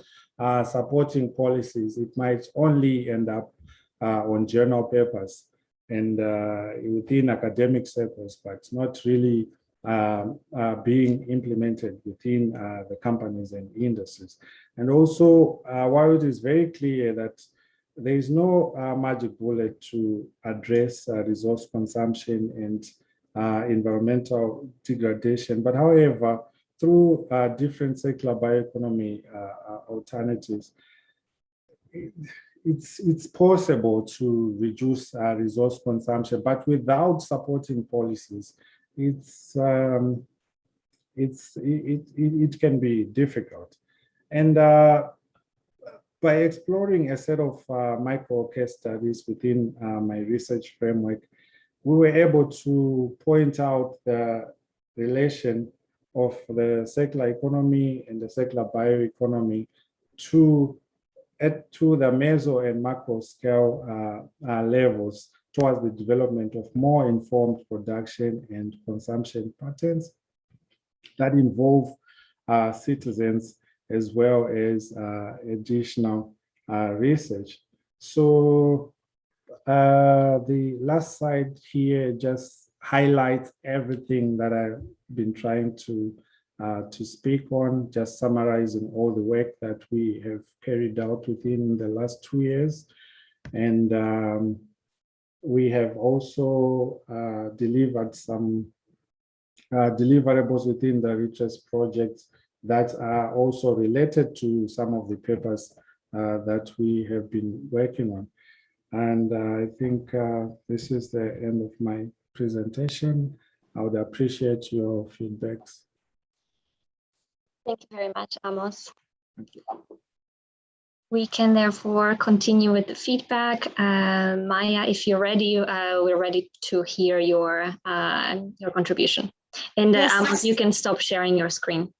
supporting policies, it might only end up on journal papers and within academic circles, but not really being implemented within the companies and industries. And also, while it is very clear that there is no magic bullet to address resource consumption and environmental degradation, but however, through different circular bioeconomy alternatives, it's possible to reduce resource consumption, but without supporting policies, it can be difficult. And by exploring a set of micro case studies within my research framework, we were able to point out the relation of the circular economy and the circular bioeconomy to the meso and macro scale levels towards the development of more informed production and consumption patterns that involve citizens as well as additional research. So the last slide here just highlights everything that I've been trying to speak on, just summarizing all the work that we have carried out within the last 2 years. And we have also delivered some deliverables within the ReTraCE project that are also related to some of the papers that we have been working on. And I think this is the end of my presentation. I would appreciate your feedbacks. Thank you very much, Amos. Thank you. We can therefore continue with the feedback. Maya, if you're ready, we're ready to hear your contribution. And yes. Amos, you can stop sharing your screen.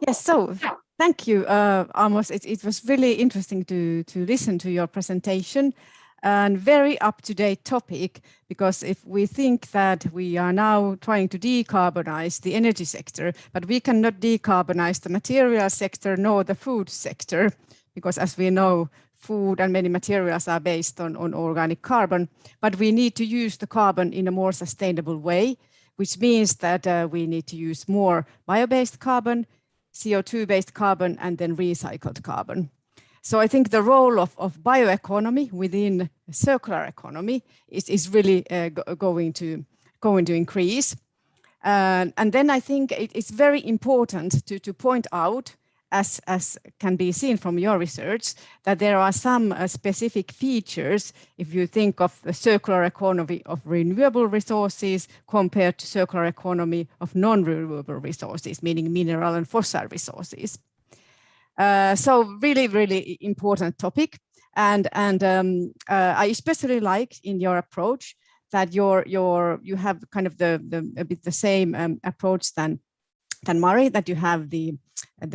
Yes, so thank you, Amos. It was really interesting to listen to your presentation, and very up-to-date topic, because if we think that we are now trying to decarbonize the energy sector, but we cannot decarbonize the material sector nor the food sector, because as we know, food and many materials are based on organic carbon, but we need to use the carbon in a more sustainable way, which means that we need to use more bio-based carbon, CO2-based carbon, and then recycled carbon. So I think the role of bioeconomy within circular economy is really going to increase. And then I think it's very important to point out, as can be seen from your research, that there are some specific features if you think of the circular economy of renewable resources compared to circular economy of non-renewable resources, meaning mineral and fossil resources. So really, really important topic. And I especially like in your approach that you have kind of a bit the same approach than Mari, that you have the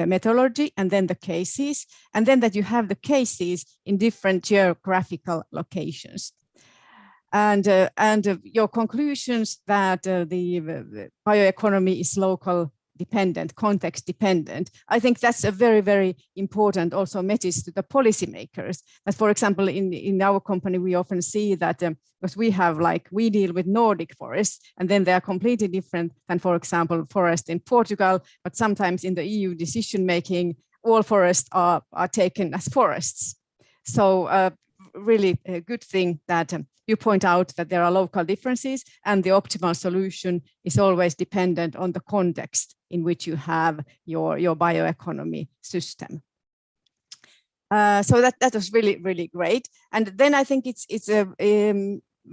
methodology and then the cases, and then that you have the cases in different geographical locations. And your conclusions that the bioeconomy is local dependent, context dependent. I think that's a very, very important also message to the policymakers. That, for example, in our company, we often see that because we deal with Nordic forests, and then they are completely different than, for example, forest in Portugal, but sometimes in the EU decision making, all forests are taken as forests. So really a good thing that you point out that there are local differences, and the optimal solution is always dependent on the context in which you have your bioeconomy system. So that was really, really great. And then I think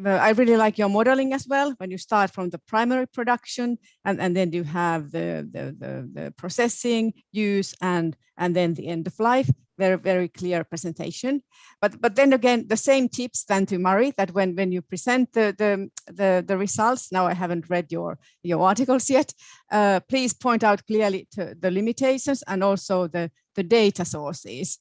I really like your modeling as well, when you start from the primary production and then you have the processing, use, and then the end of life. Very, very clear presentation. But then again, the same tips then to Mari, that when you present the results, now I haven't read your articles yet, please point out clearly to the limitations and also the data sources.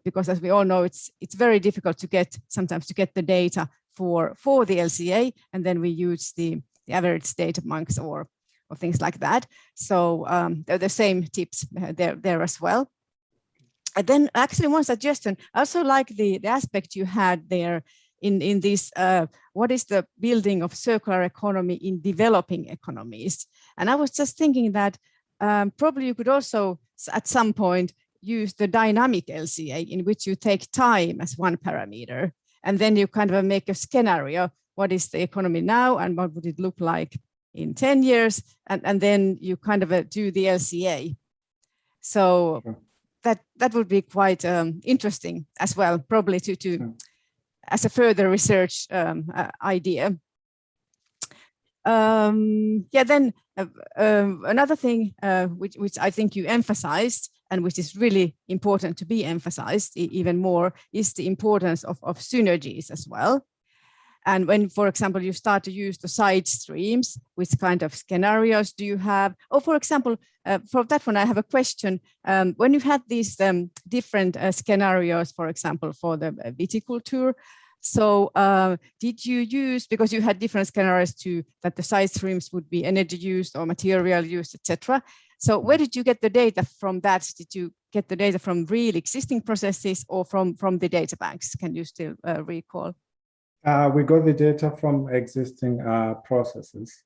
Because as we all know, it's very difficult sometimes to get the data for the LCA, and then we use the average data banks or things like that. So the same tips there as well. And then actually one suggestion, I also like the aspect you had there in this, what is the building of circular economy in developing economies? And I was just thinking that probably you could also at some point use the dynamic LCA, in which you take time as one parameter, and then you kind of make a scenario. What is the economy now, and what would it look like in 10 years? And then you kind of do the LCA. So that would be quite interesting as well, probably to as a further research idea. Yeah, then another thing which I think you emphasized, and which is really important to be emphasized even more, is the importance of synergies as well. And when, for example, you start to use the side streams, which kind of scenarios do you have? Or for example, for that one, I have a question. When you've had these different scenarios, for example, for the viticulture, so did you use, because you had different scenarios that the side streams would be energy used or material used, etc. So where did you get the data from that? Did you get the data from real existing processes or from the data banks? Can you still recall? We got the data from existing processes.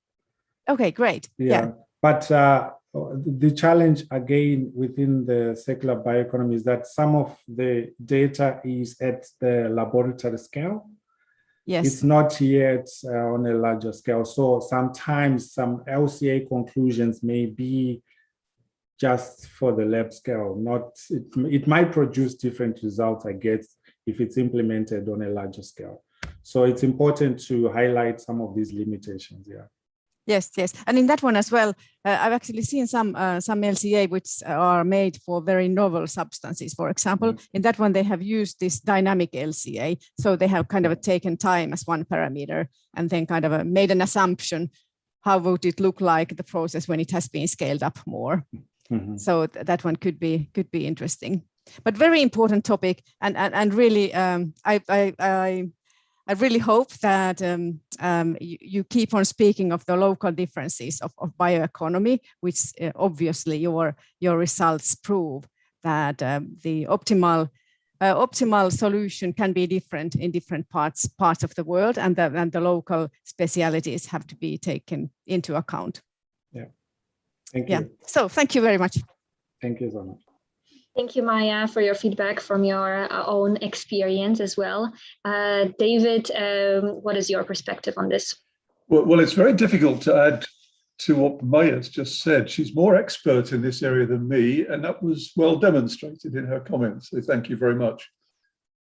Okay, great. Yeah. But the challenge again within the circular bioeconomy is that some of the data is at the laboratory scale. Yes. It's not yet on a larger scale. So sometimes some LCA conclusions may be just for the lab scale. It might produce different results, I guess, if it's implemented on a larger scale. So it's important to highlight some of these limitations. Yeah. Yes, yes, and in that one as well, I've actually seen some LCA which are made for very novel substances. For example, in that one they have used this dynamic LCA, so they have kind of taken time as one parameter and then kind of made an assumption how would it look like the process when it has been scaled up more. So that one could be interesting, but very important topic, and really I really hope that you keep on speaking of the local differences of bioeconomy, which obviously your results prove that the optimal solution can be different in different parts of the world, and the local specialities have to be taken into account. Yeah, thank you. Yeah, so thank you very much. Thank you so much. Thank you, Maya, for your feedback from your own experience as well. David, what is your perspective on this? Well, it's very difficult to add to what Maya's just said. She's more expert in this area than me, and that was well demonstrated in her comments. So thank you very much.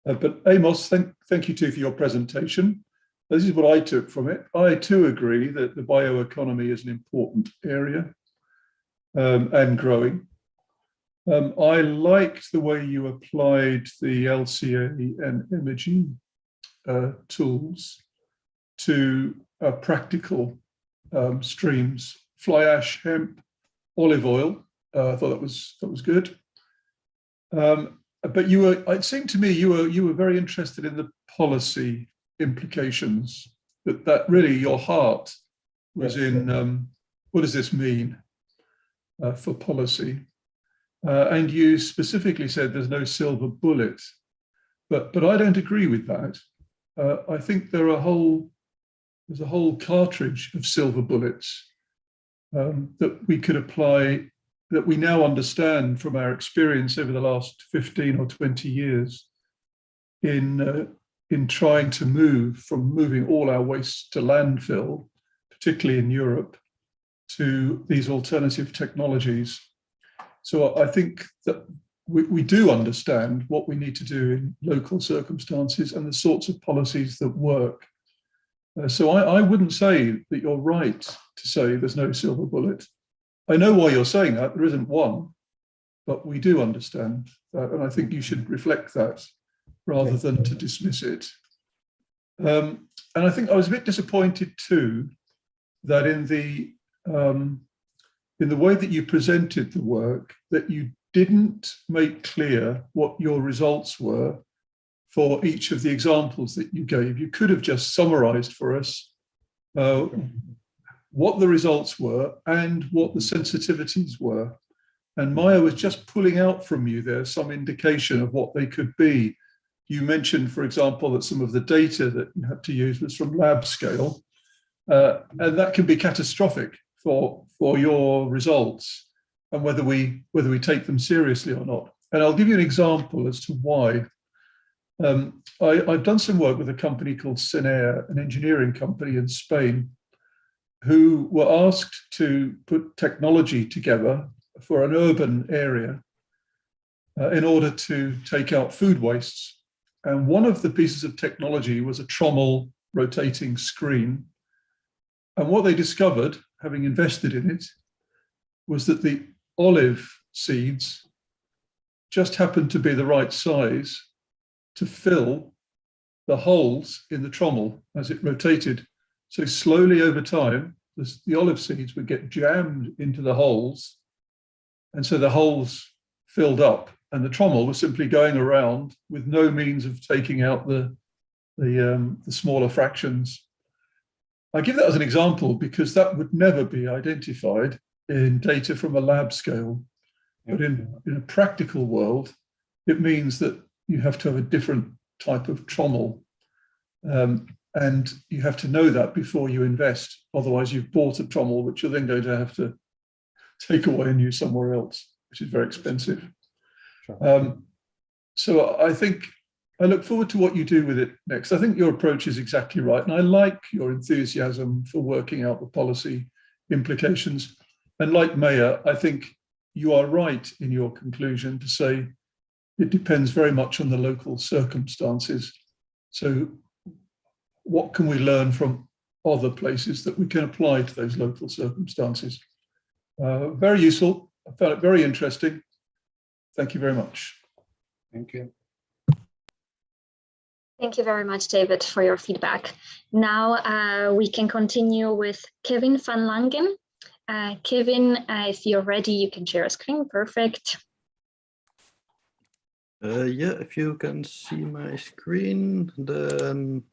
But Amos, thank you too for your presentation. This is what I took from it. I too agree that the bioeconomy is an important area and growing. I liked the way you applied the LCA and imaging tools to practical streams: fly ash, hemp, olive oil. I thought that was good. But it seemed to me you were very interested in the policy implications. That really your heart was in what does this mean for policy? And you specifically said there's no silver bullet, but I don't agree with that. I think there's a whole cartridge of silver bullets that we could apply that we now understand from our experience over the last 15 or 20 years in trying to move from moving all our waste to landfill, particularly in Europe, to these alternative technologies. So I think that we do understand what we need to do in local circumstances and the sorts of policies that work. So I wouldn't say that you're right to say there's no silver bullet. I know why you're saying that, there isn't one, but we do understand that, and I think you should reflect that rather than to dismiss it. And I think I was a bit disappointed too that in the way that you presented the work, that you didn't make clear what your results were for each of the examples that you gave. You could have just summarized for us what the results were and what the sensitivities were. And Maya was just pulling out from you there some indication of what they could be. You mentioned, for example, that some of the data that you had to use was from lab scale, and that can be catastrophic for your results and whether we take them seriously or not. And I'll give you an example as to why. I've done some work with a company called Senair, an engineering company in Spain, who were asked to put technology together for an urban area in order to take out food wastes. And one of the pieces of technology was a trommel rotating screen. And what they discovered, having invested in it, was that the olive seeds just happened to be the right size to fill the holes in the trommel as it rotated. So slowly over time, the olive seeds would get jammed into the holes. And so the holes filled up and the trommel was simply going around with no means of taking out the smaller fractions. I give that as an example because that would never be identified in data from a lab scale. But in a practical world, it means that you have to have a different type of trommel. And you have to know that before you invest. Otherwise, you've bought a trommel, which you're then going to have to take away and use somewhere else, which is very expensive. Sure. So I think I look forward to what you do with it next. I think your approach is exactly right. And I like your enthusiasm for working out the policy implications. And like Maya, I think you are right in your conclusion to say it depends very much on the local circumstances. So what can we learn from other places that we can apply to those local circumstances? Very useful. I found it very interesting. Thank you very much. Thank you. Thank you very much, David, for your feedback. Now we can continue with Kevin van Langen. Kevin, if you're ready, you can share a screen. Perfect. Yeah, if you can see my screen, then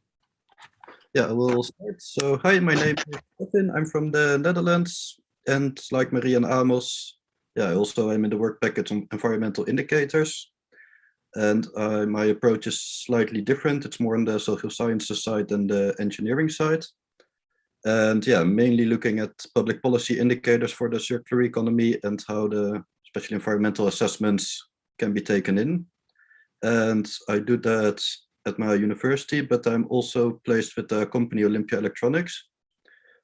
yeah, I will start. So hi, my name is Kevin. I'm from the Netherlands, and like Marie and Amos, yeah, I also am in the work package on environmental indicators. And my approach is slightly different. It's more on the social sciences side than the engineering side. And yeah, mainly looking at public policy indicators for the circular economy and how the especially environmental assessments can be taken in. And I do that at my university, but I'm also placed with the company Olympia Electronics,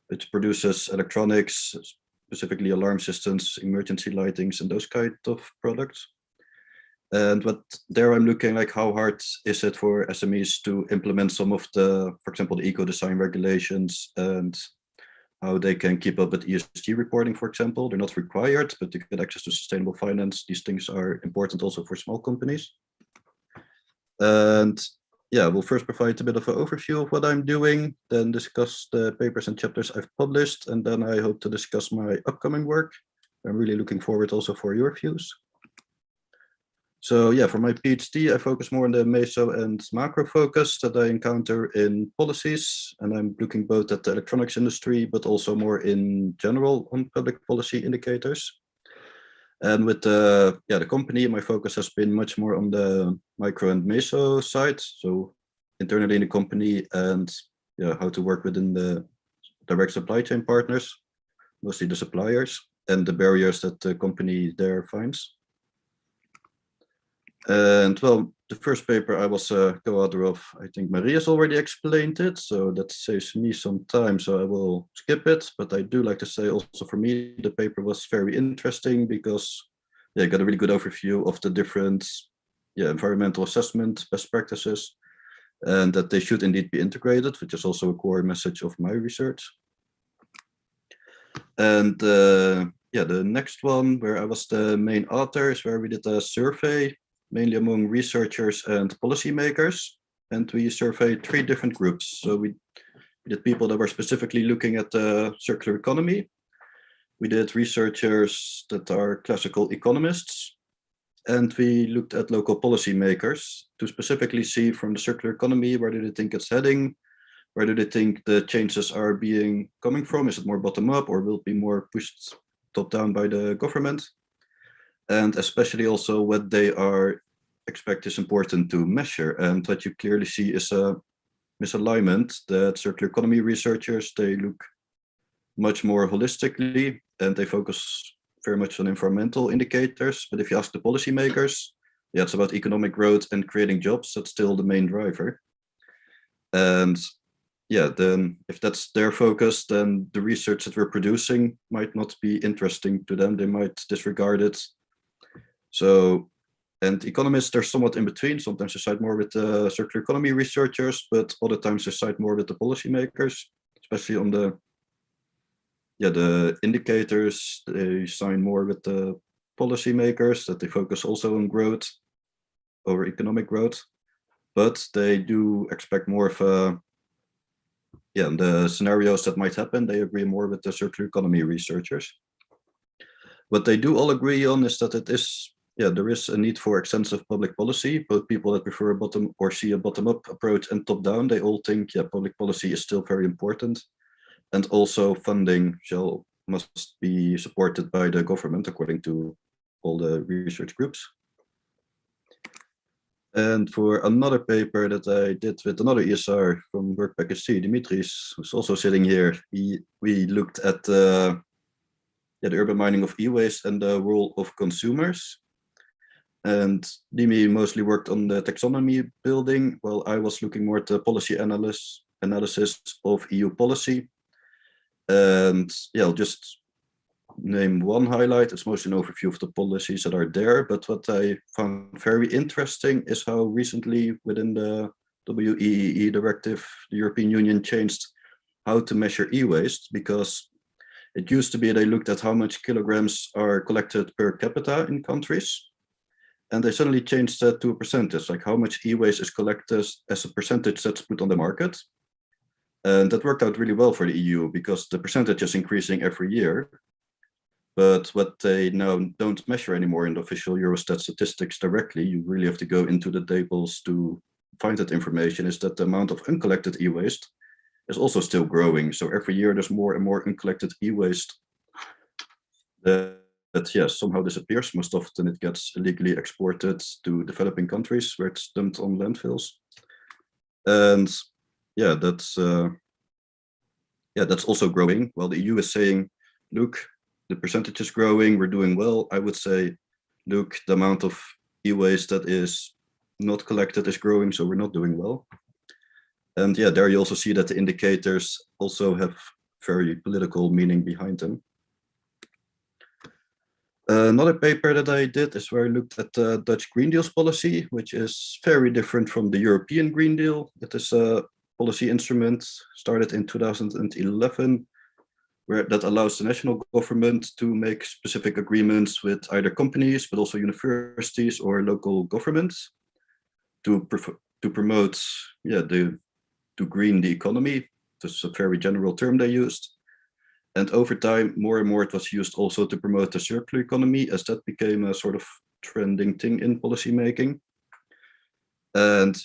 which produces electronics, specifically alarm systems, emergency lightings, and those kind of products. And what there I'm looking like how hard is it for SMEs to implement some of the, for example, the eco-design regulations and how they can keep up with ESG reporting, for example. They're not required, but to get access to sustainable finance, these things are important also for small companies. And yeah, we'll first provide a bit of an overview of what I'm doing, then discuss the papers and chapters I've published, and then I hope to discuss my upcoming work. I'm really looking forward also for your views. So yeah, for my PhD, I focus more on the meso and macro focus that I encounter in policies. And I'm looking both at the electronics industry, but also more in general on public policy indicators. And with the company, my focus has been much more on the micro and meso side. So internally in the company and how to work within the direct supply chain partners, mostly the suppliers. and the barriers that the company there finds. And well, the first paper I was a co-author of, I think Maria's already explained it, so that saves me some time, so I will skip it. But I do like to say also for me, the paper was very interesting because I got a really good overview of the different environmental assessment best practices, and that they should indeed be integrated, which is also a core message of my research. And the next one, where I was the main author, is where we did a survey, mainly among researchers and policymakers. And we surveyed 3 different groups. So we did people that were specifically looking at the circular economy. We did researchers that are classical economists. And we looked at local policymakers to specifically see from the circular economy, where do they think it's heading? Where do they think the changes are coming from? Is it more bottom up, or will it be more pushed top down by the government? And especially also what they expect is important to measure. And what you clearly see is a misalignment that circular economy researchers, they look much more holistically and they focus very much on environmental indicators. But if you ask the policymakers, it's about economic growth and creating jobs. That's still the main driver. And then if that's their focus, then the research that we're producing might not be interesting to them. They might disregard it. So, and economists, they're somewhat in between. Sometimes they side more with the circular economy researchers, but other times they side more with the policymakers, especially on the indicators. They side more with the policymakers, that they focus also on growth over economic growth, but they do expect more of the scenarios that might happen, they agree more with the circular economy researchers. What they do all agree on is that it is, there is a need for extensive public policy. Both people that prefer see a bottom-up approach and top-down, they all think, public policy is still very important. And also funding must be supported by the government, according to all the research groups. And for another paper that I did with another ESR from Work Package C, Dimitris, who's also sitting here, we looked at the urban mining of e-waste and the role of consumers. And Dimi mostly worked on the taxonomy building, while I was looking more at the policy analysis of EU policy. And I'll just name one highlight. It's mostly an overview of the policies that are there, but what I found very interesting is how recently within the WEEE directive, the European Union changed how to measure e-waste, because it used to be they looked at how much kilograms are collected per capita in countries, and they suddenly changed that to a percentage, like how much e-waste is collected as a percentage that's put on the market. And that worked out really well for the EU because the percentage is increasing every year. But what they now don't measure anymore in the official Eurostat statistics directly, you really have to go into the tables to find that information, is that the amount of uncollected e-waste is also still growing. So every year there's more and more uncollected e-waste that somehow disappears. Most often it gets illegally exported to developing countries where it's dumped on landfills. And that's also growing. While the EU is saying, look, the percentage is growing, we're doing well. I would say, look, the amount of e-waste that is not collected is growing, so we're not doing well. And there you also see that the indicators also have very political meaning behind them. Another paper that I did is where I looked at the Dutch Green Deal's policy, which is very different from the European Green Deal. It is a policy instrument started in 2011, that allows the national government to make specific agreements with either companies, but also universities or local governments to promote, to green the economy. This is a very general term they used. And over time, more and more it was used also to promote the circular economy, as that became a sort of trending thing in policymaking. And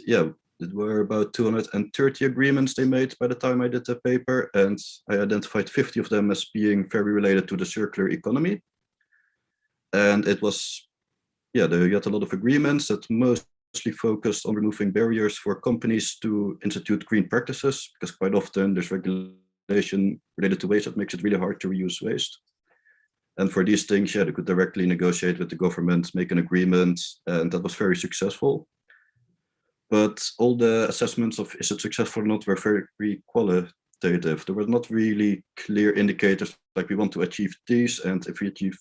there were about 230 agreements they made by the time I did the paper, and I identified 50 of them as being very related to the circular economy. And it was, they had a lot of agreements that mostly focused on removing barriers for companies to institute green practices, because quite often there's regulation related to waste that makes it really hard to reuse waste. And for these things, yeah, they could directly negotiate with the government, make an agreement, and that was very successful. But all the assessments of is it successful or not were very qualitative. There were not really clear indicators like we want to achieve these, and if we achieve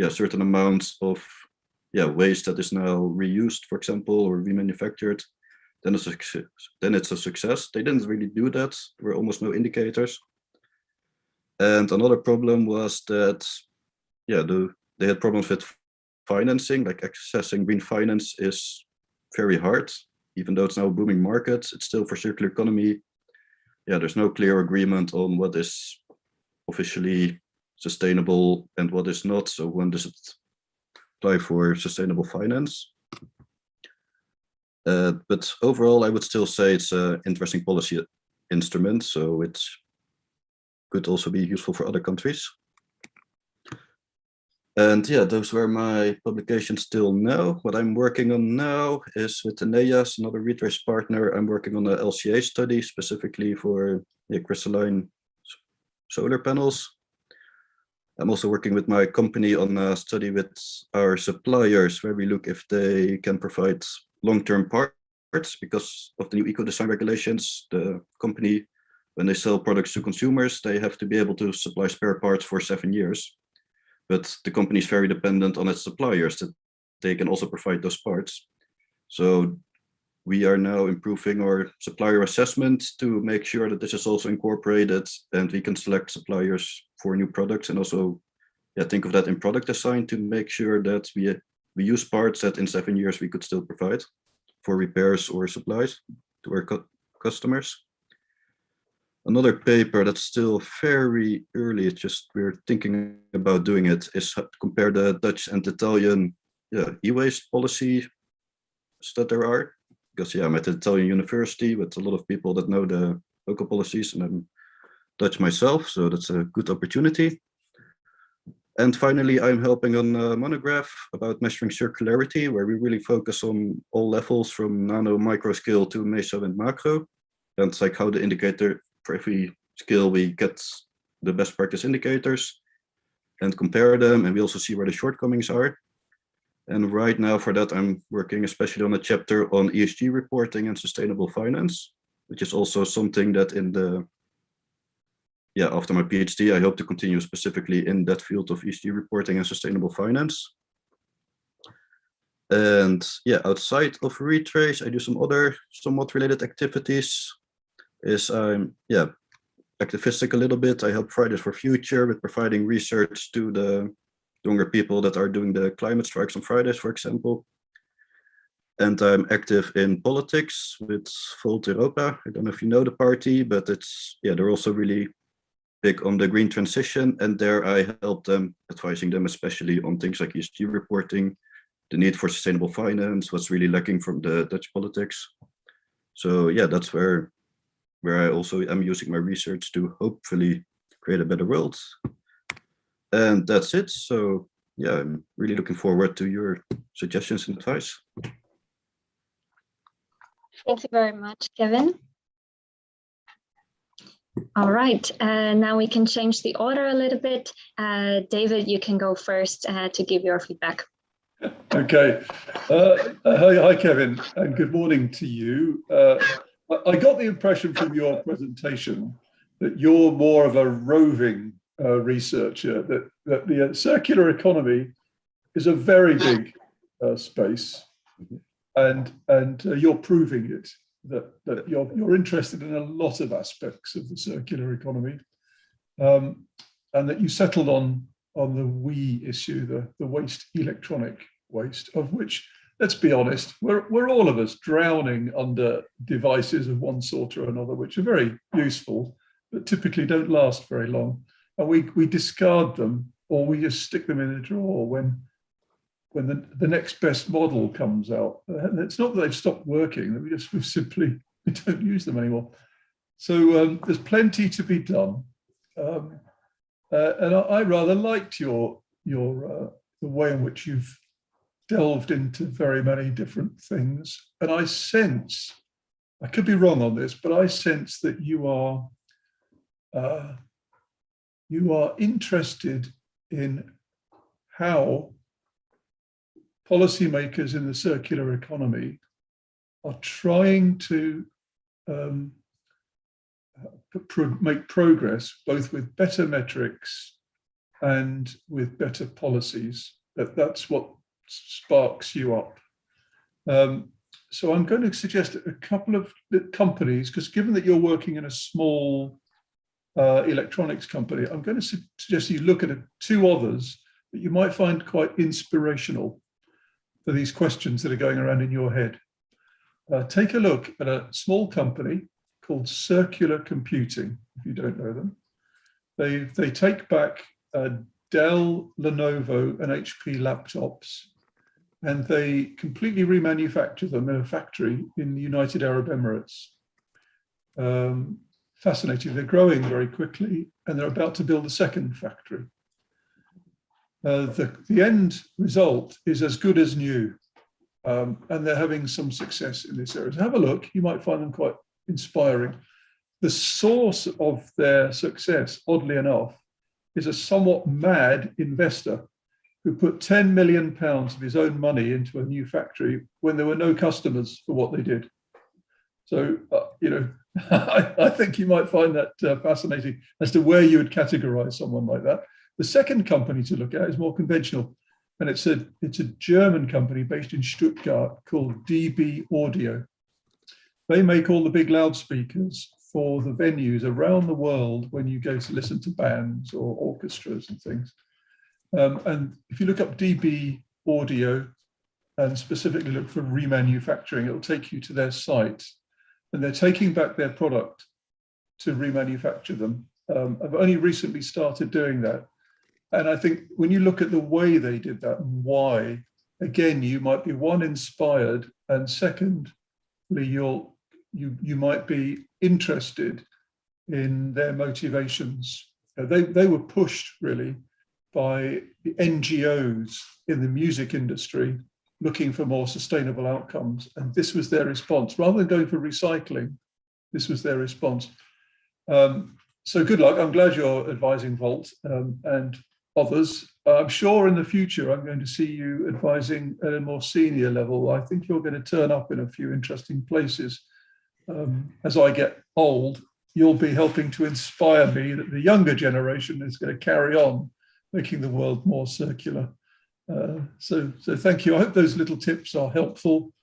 certain amounts of waste that is now reused, for example, or remanufactured, then it's a success. They didn't really do that. There were almost no indicators. And another problem was that they had problems with financing, like accessing green finance is very hard. Even though it's now a booming market, it's still for circular economy. Yeah, there's no clear agreement on what is officially sustainable and what is not. So when does it apply for sustainable finance? But overall, I would still say it's an interesting policy instrument. So it could also be useful for other countries. And yeah, those were my publications till now. What I'm working on now is with Eneas, another ReTraCE partner. I'm working on an LCA study specifically for crystalline solar panels. I'm also working with my company on a study with our suppliers where we look if they can provide long-term parts because of the new eco-design regulations. The company, when they sell products to consumers, they have to be able to supply spare parts for 7 years. But the company is very dependent on its suppliers that they can also provide those parts. So we are now improving our supplier assessment to make sure that this is also incorporated and we can select suppliers for new products and also think of that in product design to make sure that we use parts that in 7 years we could still provide for repairs or supplies to our customers. Another paper that's still very early, it's just we're thinking about doing it, is to compare the Dutch and Italian e-waste policies that there are. Because I'm at the Italian university with a lot of people that know the local policies, and I'm Dutch myself, so that's a good opportunity. And finally, I'm helping on a monograph about measuring circularity, where we really focus on all levels from nano, micro scale to meso and macro. And it's like how the indicator for every scale we get the best practice indicators and compare them, and we also see where the shortcomings are. And right now for that, I'm working especially on a chapter on ESG reporting and sustainable finance, which is also something that in the, after my PhD, I hope to continue specifically in that field of ESG reporting and sustainable finance. And outside of ReTraCE, I do some other somewhat related activities. I'm activistic a little bit. I help Fridays for Future with providing research to the younger people that are doing the climate strikes on Fridays, for example. And I'm active in politics with Volt Europa. I don't know if you know the party, but it's they're also really big on the green transition. And there I help them, advising them especially on things like ESG reporting, the need for sustainable finance, what's really lacking from the Dutch politics. So that's where I also am using my research to hopefully create a better world. And that's it. So I'm really looking forward to your suggestions and advice. Thank you very much, Kevin. All right, now we can change the order a little bit. David, you can go first to give your feedback. Okay. Hi, Kevin, and good morning to you. I got the impression from your presentation that you're more of a roving researcher, that the circular economy is a very big space, and you're proving it, that you're interested in a lot of aspects of the circular economy, and that you settled on the WE issue, the waste, electronic waste, of which, let's be honest, we're all of us drowning under devices of one sort or another, which are very useful, but typically don't last very long. And we discard them, or we just stick them in a drawer when the next best model comes out. It's not that they've stopped working, we don't use them anymore. So there's plenty to be done. And I rather liked the way in which you've delved into very many different things. And I sense, I could be wrong on this, but I sense that you are interested in how policymakers in the circular economy are trying to make progress both with better metrics and with better policies. That's what sparks you up. So I'm going to suggest a couple of companies, because given that you're working in a small electronics company, I'm going to suggest you look at two others that you might find quite inspirational for these questions that are going around in your head. Take a look at a small company called Circular Computing, if you don't know them. They take back Dell, Lenovo, and HP laptops, and they completely remanufacture them in a factory in the United Arab Emirates. Fascinating. They're growing very quickly, and they're about to build a second factory. The end result is as good as new, and they're having some success in this area. So have a look. You might find them quite inspiring. The source of their success, oddly enough, is a somewhat mad investor who put £10 million of his own money into a new factory when there were no customers for what they did. So, I think you might find that fascinating as to where you would categorize someone like that. The second company to look at is more conventional, and it's a German company based in Stuttgart called DB Audio. They make all the big loudspeakers for the venues around the world when you go to listen to bands or orchestras and things. And if you look up DB Audio and specifically look for remanufacturing, it'll take you to their site. And they're taking back their product to remanufacture them. I've only recently started doing that. And I think when you look at the way they did that and why, again, you might be one, inspired, and secondly, you might be interested in their motivations. They were pushed really by the NGOs in the music industry looking for more sustainable outcomes. And this was their response. Rather than going for recycling, this was their response. So good luck. I'm glad you're advising Volt and others. I'm sure in the future, I'm going to see you advising at a more senior level. I think you're going to turn up in a few interesting places. As I get old, you'll be helping to inspire me that the younger generation is going to carry on making the world more circular. So thank you. I hope those little tips are helpful,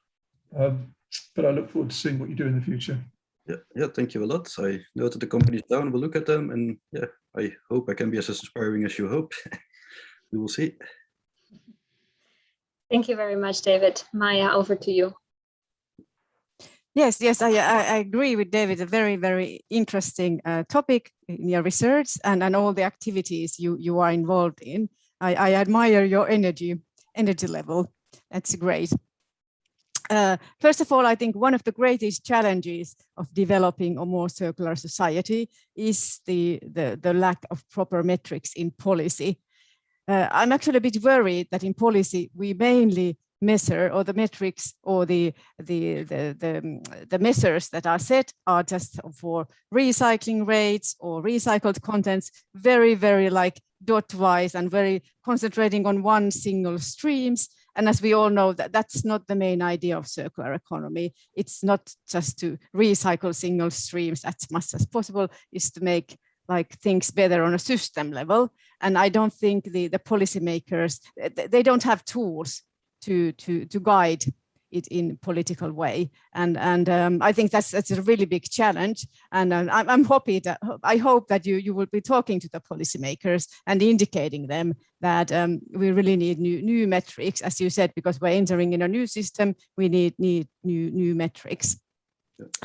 but I look forward to seeing what you do in the future. Yeah, thank you a lot. I noted the companies down, we'll look at them, and yeah, I hope I can be as inspiring as you hope. We will see. Thank you very much, David. Maya, over to you. Yes, I agree with David. A very, very interesting topic in your research and all the activities you are involved in. I admire your energy level. That's great. First of all, I think one of the greatest challenges of developing a more circular society is the lack of proper metrics in policy. I'm actually a bit worried that in policy we mainly measure, or the metrics or the measures that are set are just for recycling rates or recycled contents, very, very like dot-wise and very concentrating on one single streams. And as we all know, that's not the main idea of circular economy. It's not just to recycle single streams as much as possible, is to make like things better on a system level. And I don't think the policymakers, they don't have tools to guide it in political way, and I think that's a really big challenge. And I'm happy that I hope that you will be talking to the policymakers and indicating them that we really need new metrics, as you said, because we're entering in a new system. We need new metrics.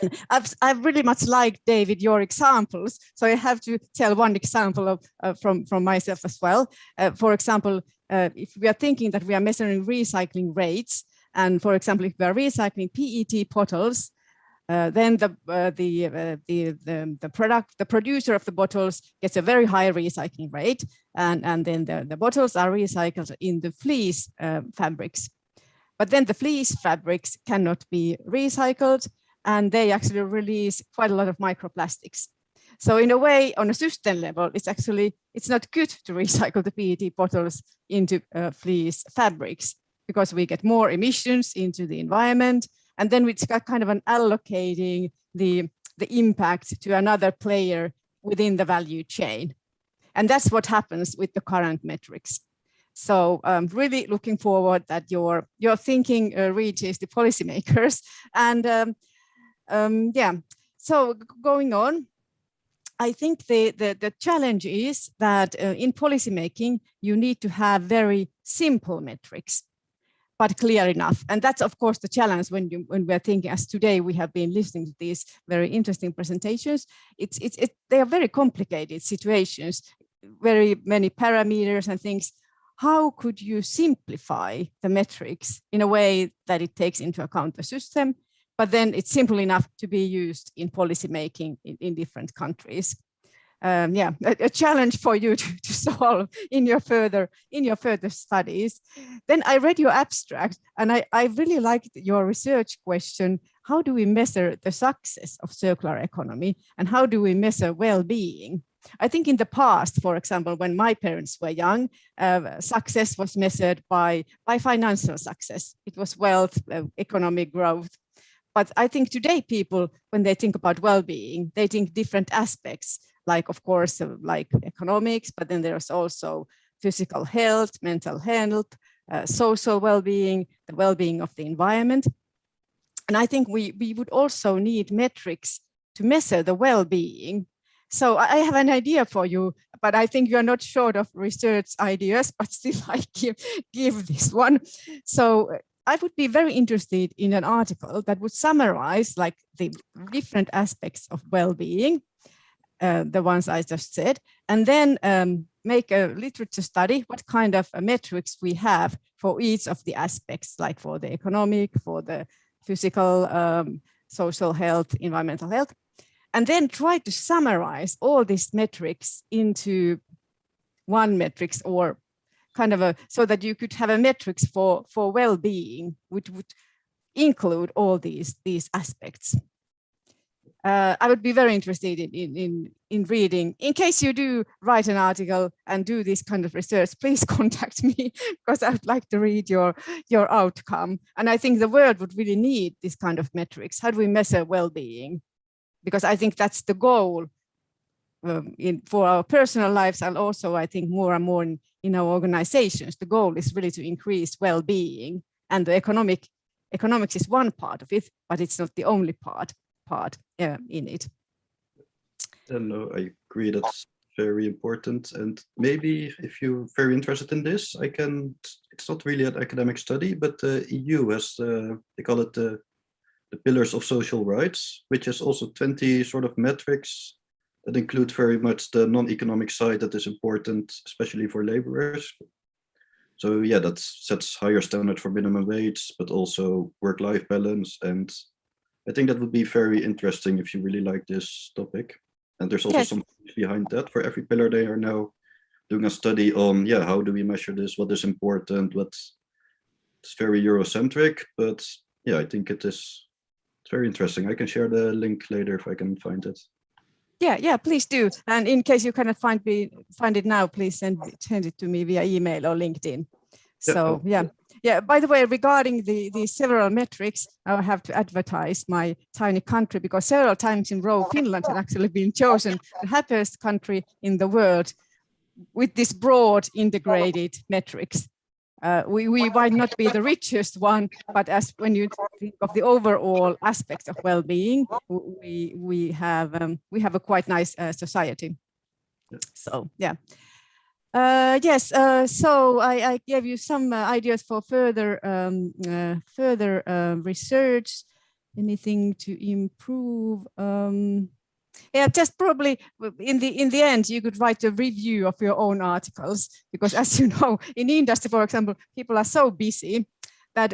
And I've really much liked, David, your examples. So I have to tell one example from myself as well. For example, if we are thinking that we are measuring recycling rates, and for example, if we are recycling PET bottles, then the producer of the bottles gets a very high recycling rate, and then the bottles are recycled in the fleece fabrics. But then the fleece fabrics cannot be recycled, and they actually release quite a lot of microplastics. So in a way, on a system level, it's actually it's not good to recycle the PET bottles into fleece fabrics, because we get more emissions into the environment, and then it's got kind of an allocating the impact to another player within the value chain. And that's what happens with the current metrics. So really looking forward that your thinking reaches the policymakers. And yeah, so going on, I think the challenge is that in policymaking, you need to have very simple metrics, but clear enough. And that's, of course, the challenge when we're thinking, as today we have been listening to these very interesting presentations. They are very complicated situations, very many parameters and things. How could you simplify the metrics in a way that it takes into account the system, but then it's simple enough to be used in policymaking in different countries? Yeah, a challenge for you to solve in your further studies. Then I read your abstract, and I really liked your research question. How do we measure the success of circular economy, and how do we measure well-being? I think in the past, for example, when my parents were young, success was measured by financial success. It was wealth, economic growth. But I think today people, when they think about well-being, they think different aspects, like, of course, like economics, but then there's also physical health, mental health, social well-being, the well-being of the environment. And I think we would also need metrics to measure the well-being. So I have an idea for you, but I think you're not short of research ideas, but still I give this one. So I would be very interested in an article that would summarize like the different aspects of well-being, the ones I just said, and then make a literature study, what kind of metrics we have for each of the aspects, like for the economic, for the physical, social health, environmental health, and then try to summarize all these metrics into one metrics, or kind of so that you could have a metrics for well-being, which would include all these aspects. I would be very interested in reading. In case you do write an article and do this kind of research, please contact me, because I would like to read your outcome. And I think the world would really need this kind of metrics. How do we measure well-being? Because I think that's the goal for our personal lives, and also I think more and more in our organizations. The goal is really to increase well-being, and the economics is one part of it, but it's not the only part in it. No, I agree, that's very important. And maybe if you're very interested in this, it's not really an academic study, but the EU has, they call it the pillars of social rights, which has also 20 sort of metrics that include very much the non-economic side that is important, especially for laborers. So yeah, that sets higher standards for minimum wage, but also work-life balance. And I think that would be very interesting if you really like this topic. And there's also some behind that. For every pillar, they are now doing a study on, yeah, how do we measure this? What is important? It's very Eurocentric, but yeah, I think it's very interesting. I can share the link later if I can find it. Yeah, please do. And in case you cannot find it now, please send it to me via email or LinkedIn. So yeah. By the way, regarding the several metrics, I have to advertise my tiny country, because several times in a row, Finland has actually been chosen the happiest country in the world with this broad integrated metrics. We might not be the richest one, but when you think of the overall aspects of well-being, we have a quite nice society. So yeah. Yes, so I gave you some ideas for further research. Anything to improve? Yeah, just probably in the end, you could write a review of your own articles, because as you know, in industry, for example, people are so busy that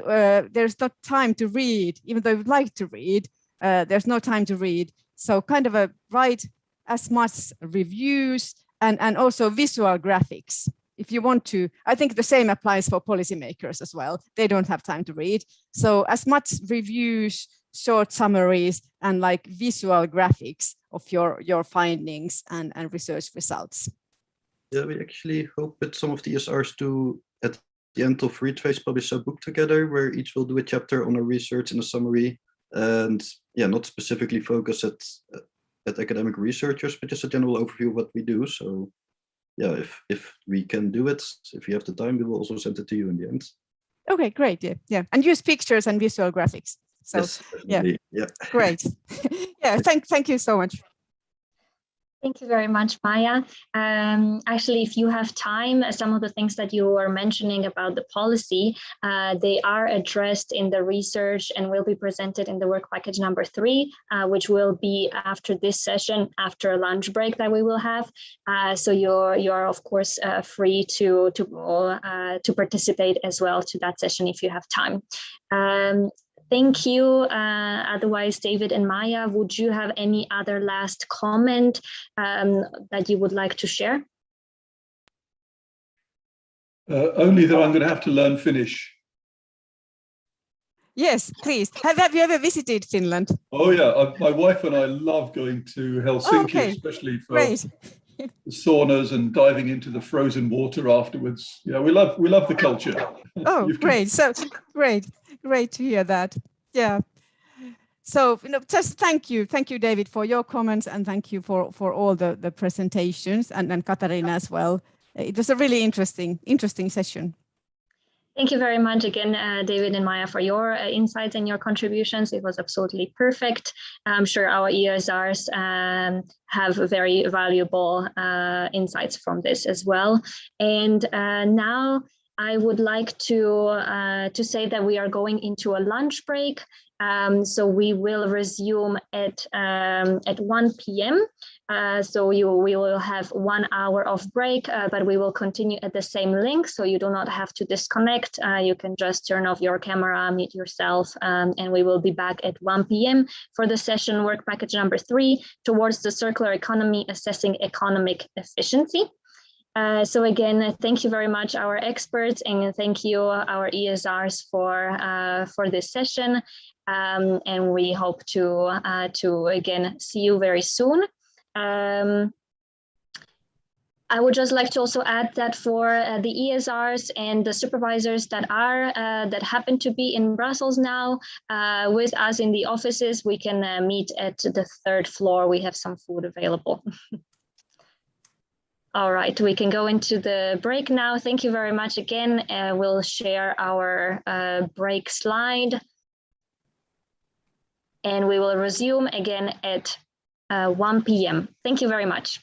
there's not time to read, even though you'd like to read, there's no time to read. So kind of write as much reviews and also visual graphics. If you want to, I think the same applies for policymakers as well. They don't have time to read. So as much reviews, short summaries, and like visual graphics of your findings and research results. Yeah, we actually hope with some of the ESRs to, at the end of ReTraCE, publish a book together where each will do a chapter on a research and a summary, and yeah, not specifically focus at academic researchers, but just a general overview of what we do. So yeah, if we can do it, if you have the time, we will also send it to you in the end. Okay, great. Yeah, yeah, and use pictures and visual graphics. So yes, definitely. Yeah, great. Yeah, thank you so much. Thank you very much, Maya. Actually, if you have time, some of the things that you were mentioning about the policy, they are addressed in the research and will be presented in the work package number 3, which will be after this session, after a lunch break that we will have. So you're of course free to participate as well to that session if you have time. Thank you. Otherwise, David and Maya, would you have any other last comment that you would like to share? Only that I'm going to have to learn Finnish. Yes, please. Have you ever visited Finland? Oh yeah, my wife and I love going to Helsinki, especially for the saunas and diving into the frozen water afterwards. Yeah, we love the culture. Oh, great! So great to hear that. Yeah. So just thank you, David, for your comments, and thank you for all the presentations, and Katarina as well. It was a really interesting session. Thank you very much again, David and Maya, for your insights and your contributions. It was absolutely perfect. I'm sure our ESRs have very valuable insights from this as well. And now I would like to say that we are going into a lunch break. So we will resume at 1 p.m. So we will have 1 hour of break, but we will continue at the same link. So you do not have to disconnect. You can just turn off your camera, mute yourself, and we will be back at 1 p.m. for the session work package number 3 towards the circular economy, assessing economic efficiency. So again, thank you very much, our experts, and thank you, our ESRs, for this session. And we hope to again see you very soon. I would just like to also add that for the ESRs and the supervisors that happen to be in Brussels now with us in the offices, we can meet at the 3rd floor. We have some food available. All right, we can go into the break now. Thank you very much again. We'll share our break slide. And we will resume again at 1 p.m. Thank you very much.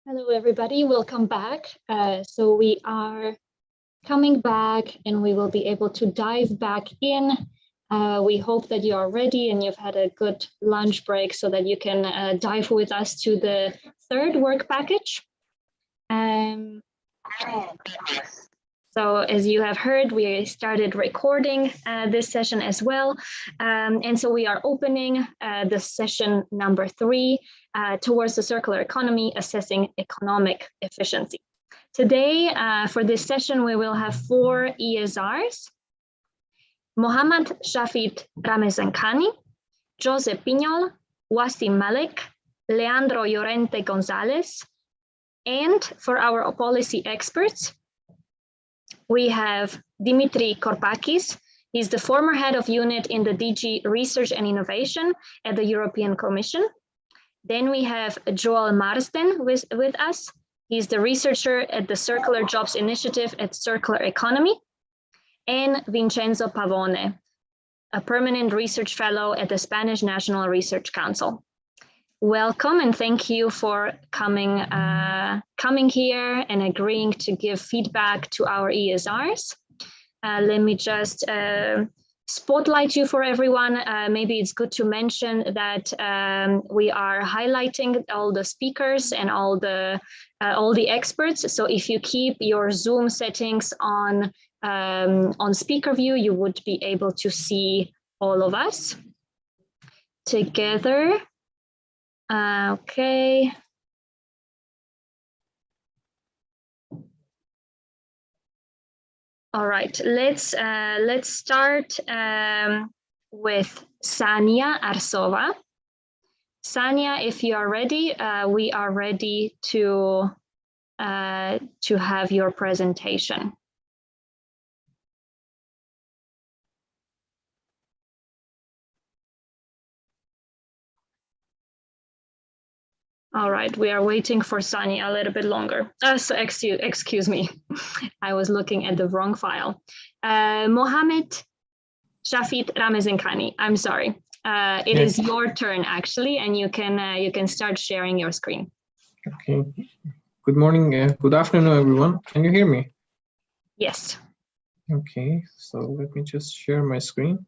Hello, everybody. Welcome back. So we are coming back and we will be able to dive back in. We hope that you are ready and you've had a good lunch break so that you can dive with us to the third work package. So as you have heard, we started recording this session as well. And so we are opening the session number 3 towards the circular economy, assessing economic efficiency. Today, for this session, we will have 4 ESRs: Mohammad Shafit Ramezankani, Jose Piñol, Wasim Malek, Leandro Llorente Gonzalez, and for our policy experts, we have Dimitri Korpakis. He's the former head of unit in the DG Research and Innovation at the European Commission. Then we have Joel Marsden with us. He's the researcher at the Circular Jobs Initiative at Circular Economy. And Vincenzo Pavone, a permanent research fellow at the Spanish National Research Council. Welcome and thank you for coming here and agreeing to give feedback to our ESRs. Let me just spotlight you for everyone. Maybe it's good to mention that we are highlighting all the speakers and all the experts. So if you keep your Zoom settings on speaker view, you would be able to see all of us together. Okay. All right, let's start with Sania Arsova. Sania, if you are ready, we are ready to have your presentation. All right, we are waiting for Sania a little bit longer. So excuse me, I was looking at the wrong file. Mohammad Shafit Ramezankani, I'm sorry. It is your turn actually, and you can start sharing your screen. Okay. Good morning. Good afternoon, everyone. Can you hear me? Yes. Okay. So let me just share my screen.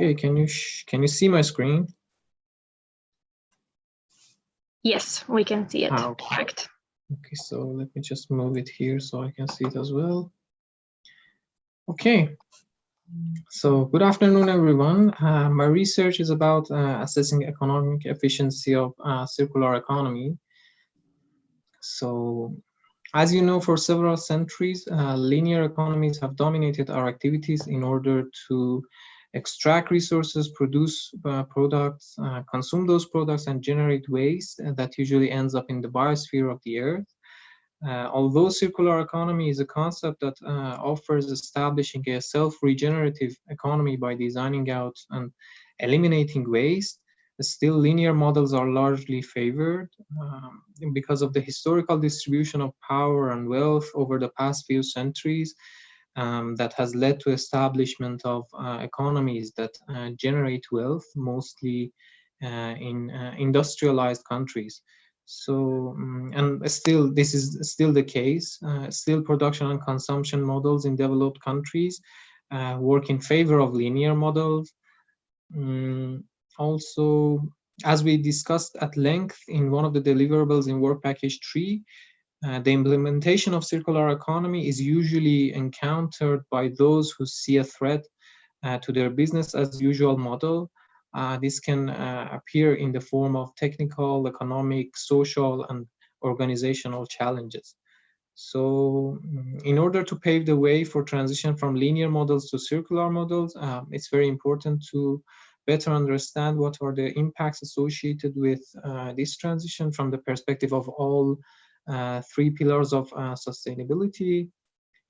Okay. Can you see my screen? Yes, we can see it. Okay. Perfect. Okay. So let me just move it here so I can see it as well. Okay. So good afternoon, everyone. My research is about assessing economic efficiency of circular economy. So, as you know, for several centuries, linear economies have dominated our activities in order to extract resources, produce products, consume those products, and generate waste that usually ends up in the biosphere of the Earth. Although circular economy is a concept that offers establishing a self-regenerative economy by designing out and eliminating waste, still linear models are largely favored because of the historical distribution of power and wealth over the past few centuries that has led to establishment of economies that generate wealth, mostly in industrialized countries. So, and still, this is still the case. Still, production and consumption models in developed countries work in favor of linear models. Also, as we discussed at length in one of the deliverables in Work Package 3, the implementation of circular economy is usually encountered by those who see a threat to their business as usual model. This can appear in the form of technical, economic, social, and organizational challenges. So in order to pave the way for transition from linear models to circular models, it's very important to better understand what are the impacts associated with this transition from the perspective of all 3 pillars of sustainability.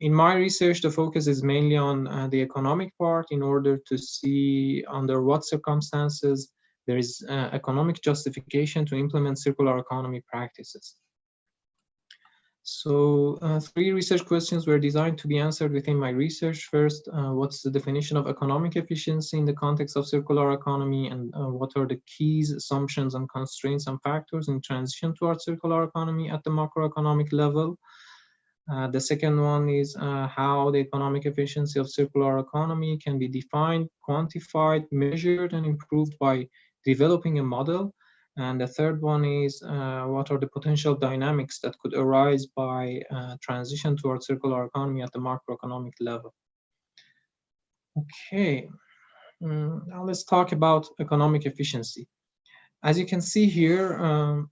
In my research, the focus is mainly on the economic part in order to see under what circumstances there is economic justification to implement circular economy practices. So 3 research questions were designed to be answered within my research. First, what's the definition of economic efficiency in the context of circular economy, and what are the keys, assumptions, and constraints and factors in transition towards circular economy at the macroeconomic level? The second one is how the economic efficiency of circular economy can be defined, quantified, measured, and improved by developing a model. And the third one is what are the potential dynamics that could arise by transition towards circular economy at the macroeconomic level. Okay, now let's talk about economic efficiency. As you can see here,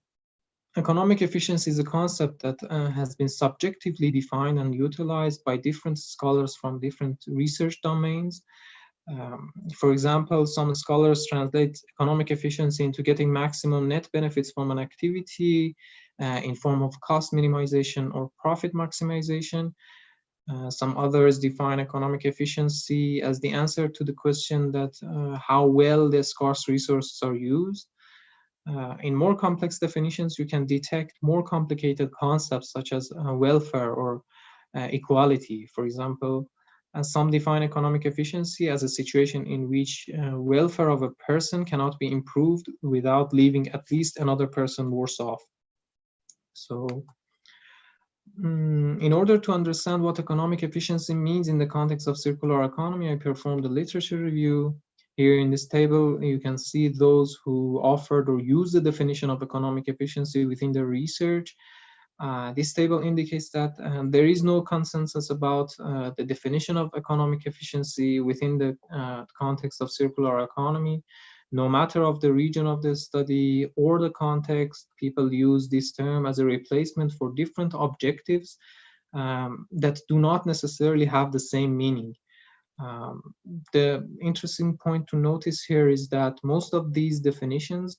economic efficiency is a concept that has been subjectively defined and utilized by different scholars from different research domains. For example, some scholars translate economic efficiency into getting maximum net benefits from an activity in form of cost minimization or profit maximization. Some others define economic efficiency as the answer to the question that how well the scarce resources are used. In more complex definitions, you can detect more complicated concepts such as welfare or equality. For example, some define economic efficiency as a situation in which welfare of a person cannot be improved without leaving at least another person worse off. So, in order to understand what economic efficiency means in the context of circular economy, I performed a literature review. Here in this table, you can see those who offered or used the definition of economic efficiency within their research. This table indicates that there is no consensus about the definition of economic efficiency within the context of circular economy. No matter of the region of the study or the context, people use this term as a replacement for different objectives that do not necessarily have the same meaning. The interesting point to notice here is that most of these definitions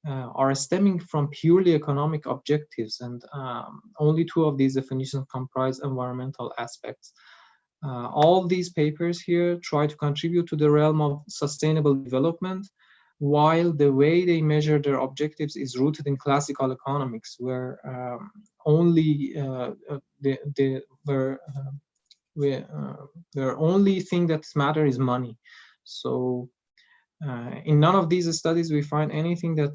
are stemming from purely economic objectives, and only 2 of these definitions comprise environmental aspects. All these papers here try to contribute to the realm of sustainable development, while the way they measure their objectives is rooted in classical economics, where the only thing that matters is money. So in none of these studies we find anything that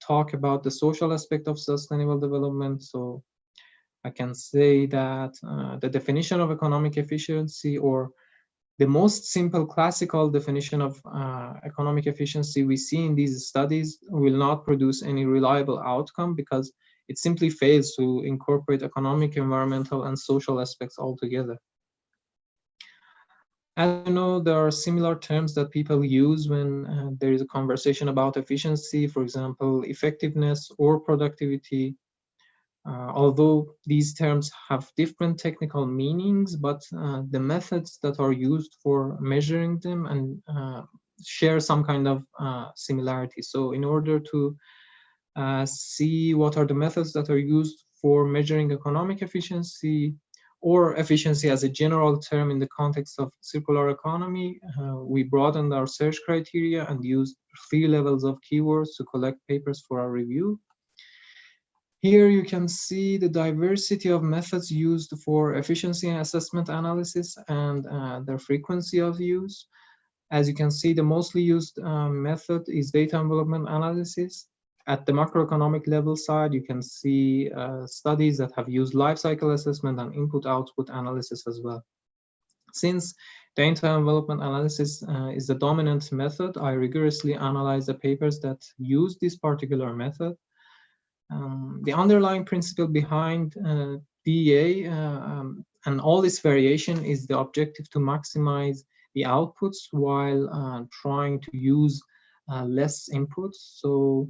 talk about the social aspect of sustainable development. So I can say that the definition of economic efficiency, or the most simple classical definition of economic efficiency we see in these studies, will not produce any reliable outcome because it simply fails to incorporate economic, environmental, and social aspects altogether. As you know, there are similar terms that people use when there is a conversation about efficiency, for example, effectiveness or productivity. Although these terms have different technical meanings, but the methods that are used for measuring them and share some kind of similarity. So in order to see what are the methods that are used for measuring economic efficiency, or efficiency as a general term in the context of circular economy, we broadened our search criteria and used 3 levels of keywords to collect papers for our review. Here you can see the diversity of methods used for efficiency assessment analysis and their frequency of use. As you can see, the mostly used method is data envelopment analysis. At the macroeconomic level side, you can see studies that have used life cycle assessment and input-output analysis as well. Since data envelopment analysis is the dominant method, I rigorously analyze the papers that use this particular method. The underlying principle behind DEA and all this variation is the objective to maximize the outputs while trying to use less inputs. So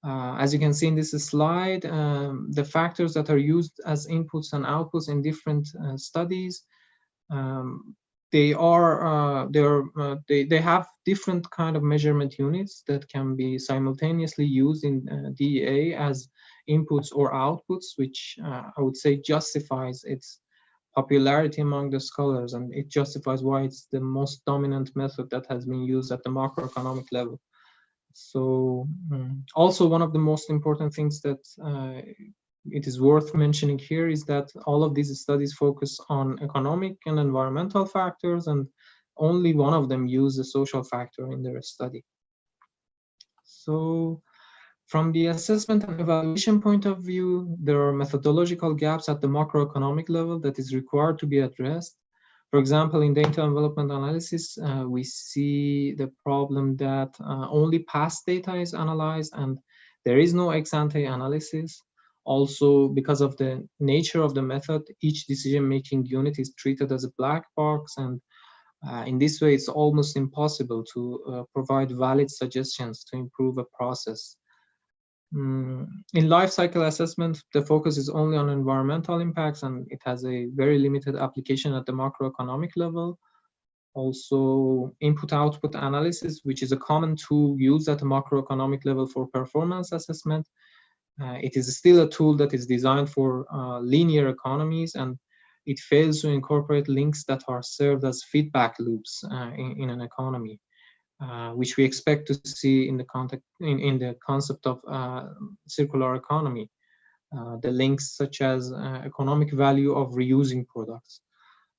as you can see in this slide, the factors that are used as inputs and outputs in different studies, they have different kind of measurement units that can be simultaneously used in DEA as inputs or outputs, which I would say justifies its popularity among the scholars, and it justifies why it's the most dominant method that has been used at the macroeconomic level. So also one of the most important things that it is worth mentioning here is that all of these studies focus on economic and environmental factors, and only one of them use a social factor in their study. So from the assessment and evaluation point of view, there are methodological gaps at the macroeconomic level that is required to be addressed. For example, in data envelopment analysis, we see the problem that only past data is analyzed and there is no ex-ante analysis. Also, because of the nature of the method, each decision-making unit is treated as a black box, and in this way, it's almost impossible to provide valid suggestions to improve a process. In life cycle assessment, the focus is only on environmental impacts, and it has a very limited application at the macroeconomic level. Also, input-output analysis, which is a common tool used at the macroeconomic level for performance assessment. It is still a tool that is designed for linear economies, and it fails to incorporate links that are served as feedback loops in an economy. Which we expect to see in the concept of circular economy. The links such as economic value of reusing products.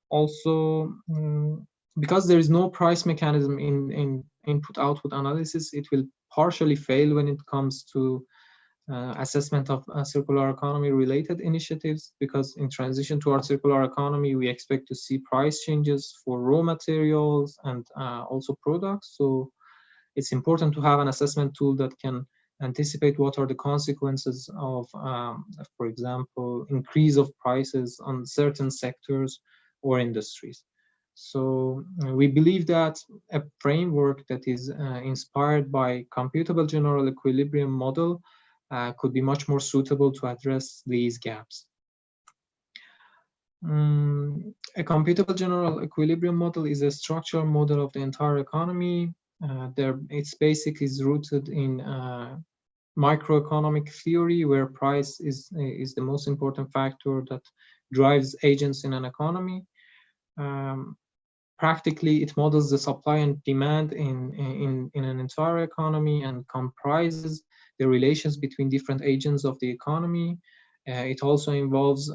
Also, because there is no price mechanism in input-output analysis, it will partially fail when it comes to assessment of circular economy related initiatives, because in transition to our circular economy, we expect to see price changes for raw materials and also products. So it's important to have an assessment tool that can anticipate what are the consequences of, for example, increase of prices on certain sectors or industries. So we believe that a framework that is inspired by computable general equilibrium model could be much more suitable to address these gaps. A computable general equilibrium model is a structural model of the entire economy. Its basic is rooted in microeconomic theory, where price is the most important factor that drives agents in an economy. Practically, it models the supply and demand in an entire economy and comprises the relations between different agents of the economy. It also involves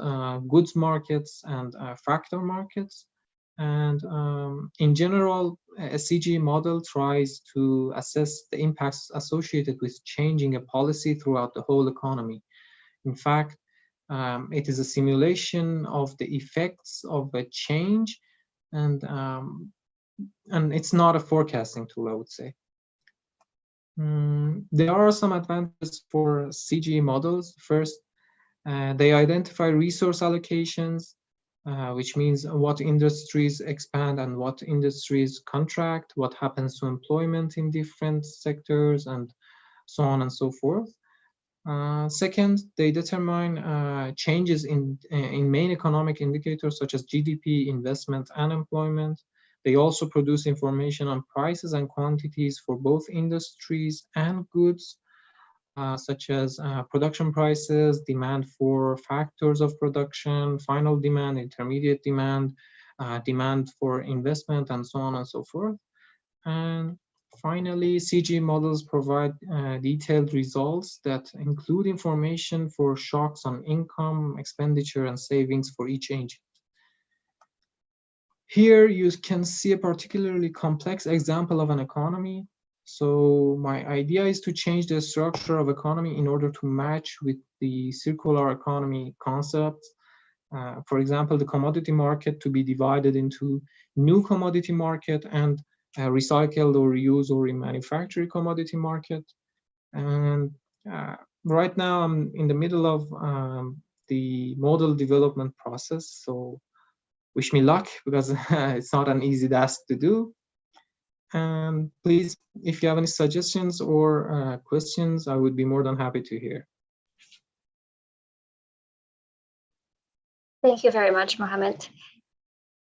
goods markets and factor markets. And in general, a CGE model tries to assess the impacts associated with changing a policy throughout the whole economy. In fact, it is a simulation of the effects of a change, and it's not a forecasting tool, I would say. There are some advantages for CGE models. First, they identify resource allocations, which means what industries expand and what industries contract, what happens to employment in different sectors, and so on and so forth. Second, they determine changes in main economic indicators such as GDP, investment, and employment. They also produce information on prices and quantities for both industries and goods, such as production prices, demand for factors of production, final demand, intermediate demand, demand for investment, and so on and so forth. And finally, CGE models provide detailed results that include information for shocks on income, expenditure, and savings for each agent. Here you can see a particularly complex example of an economy. So my idea is to change the structure of economy in order to match with the circular economy concepts. For example, the commodity market to be divided into new commodity market and recycled or reused or remanufactured commodity market. And right now I'm in the middle of the model development process. So wish me luck, because it's not an easy task to do. And please, if you have any suggestions or questions, I would be more than happy to hear. Thank you very much, Mohammed.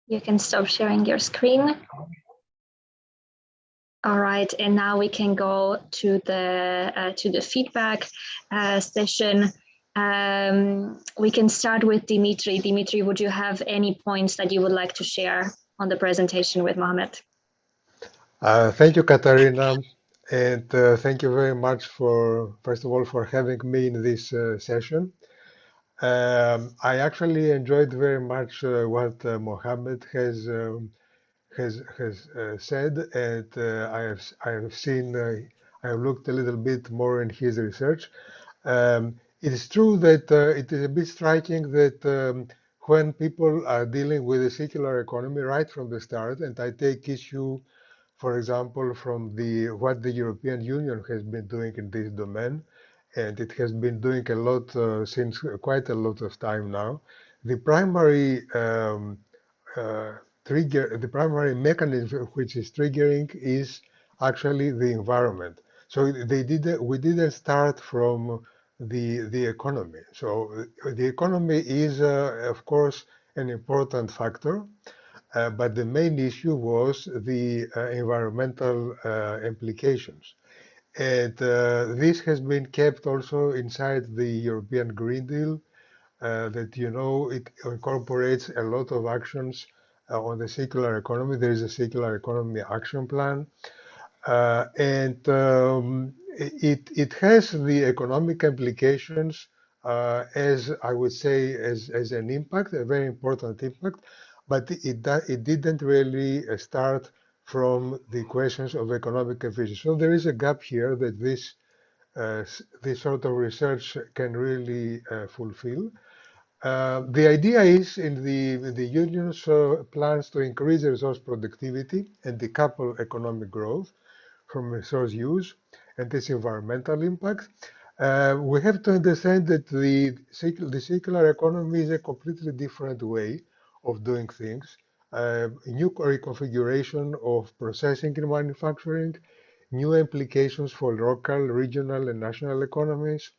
You can stop sharing your screen. All right, and now we can go to the feedback session. We can start with Dimitri. Dimitri, would you have any points that you would like to share on the presentation with Mohammed? Thank you, Katarina, and thank you very much for, first of all, for having me in this session. I actually enjoyed very much what Mohammed has said, and I have seen I have looked a little bit more in his research. It is true that it is a bit striking that when people are dealing with a circular economy right from the start, and I take issue, for example, from what the European Union has been doing in this domain, and it has been doing a lot since quite a lot of time now. The primary the primary mechanism which is triggering is actually the environment. So we didn't start from the economy. So the economy is, of course, an important factor, but the main issue was the environmental implications. And this has been kept also inside the European Green Deal, that, you know, it incorporates a lot of actions on the circular economy. There is a circular economy action plan, and it has the economic implications as I would say as an impact, a very important impact, but it didn't really start from the questions of economic efficiency. So there is a gap here that this sort of research can really fulfill. The idea is in the union's plans to increase resource productivity and decouple economic growth from resource use and its environmental impact. We have to understand that the circular economy is a completely different way of doing things. New reconfiguration of processing and manufacturing, new implications for local, regional, and national economies.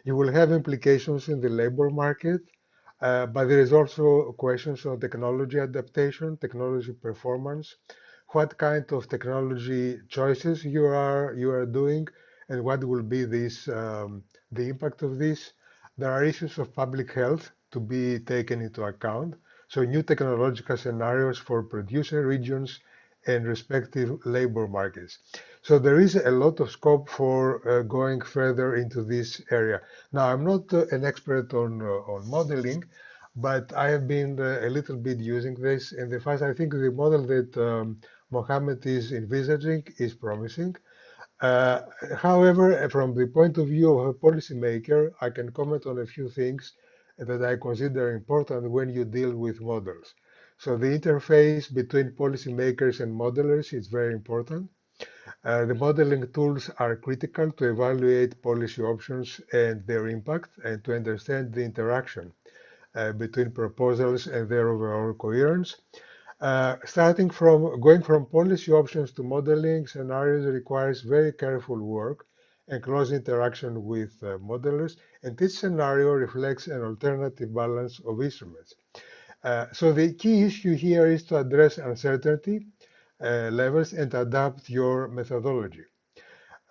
You will have implications in the labor market, but there is also questions on technology adaptation, technology performance, what kind of technology choices you are doing, and what will be the impact of this. There are issues of public health to be taken into account. So new technological scenarios for producer regions and respective labor markets. So there is a lot of scope for going further into this area. Now, I'm not an expert on modeling, but I have been a little bit using this. In the past, I think the model that Mohammed is envisaging is promising. However, from the point of view of a policymaker, I can comment on a few things that I consider important when you deal with models. So the interface between policymakers and modelers is very important. The modeling tools are critical to evaluate policy options and their impact and to understand the interaction between proposals and their overall coherence. Going from policy options to modeling scenarios requires very careful work and close interaction with modelers, and this scenario reflects an alternative balance of instruments. So the key issue here is to address uncertainty levels and adapt your methodology.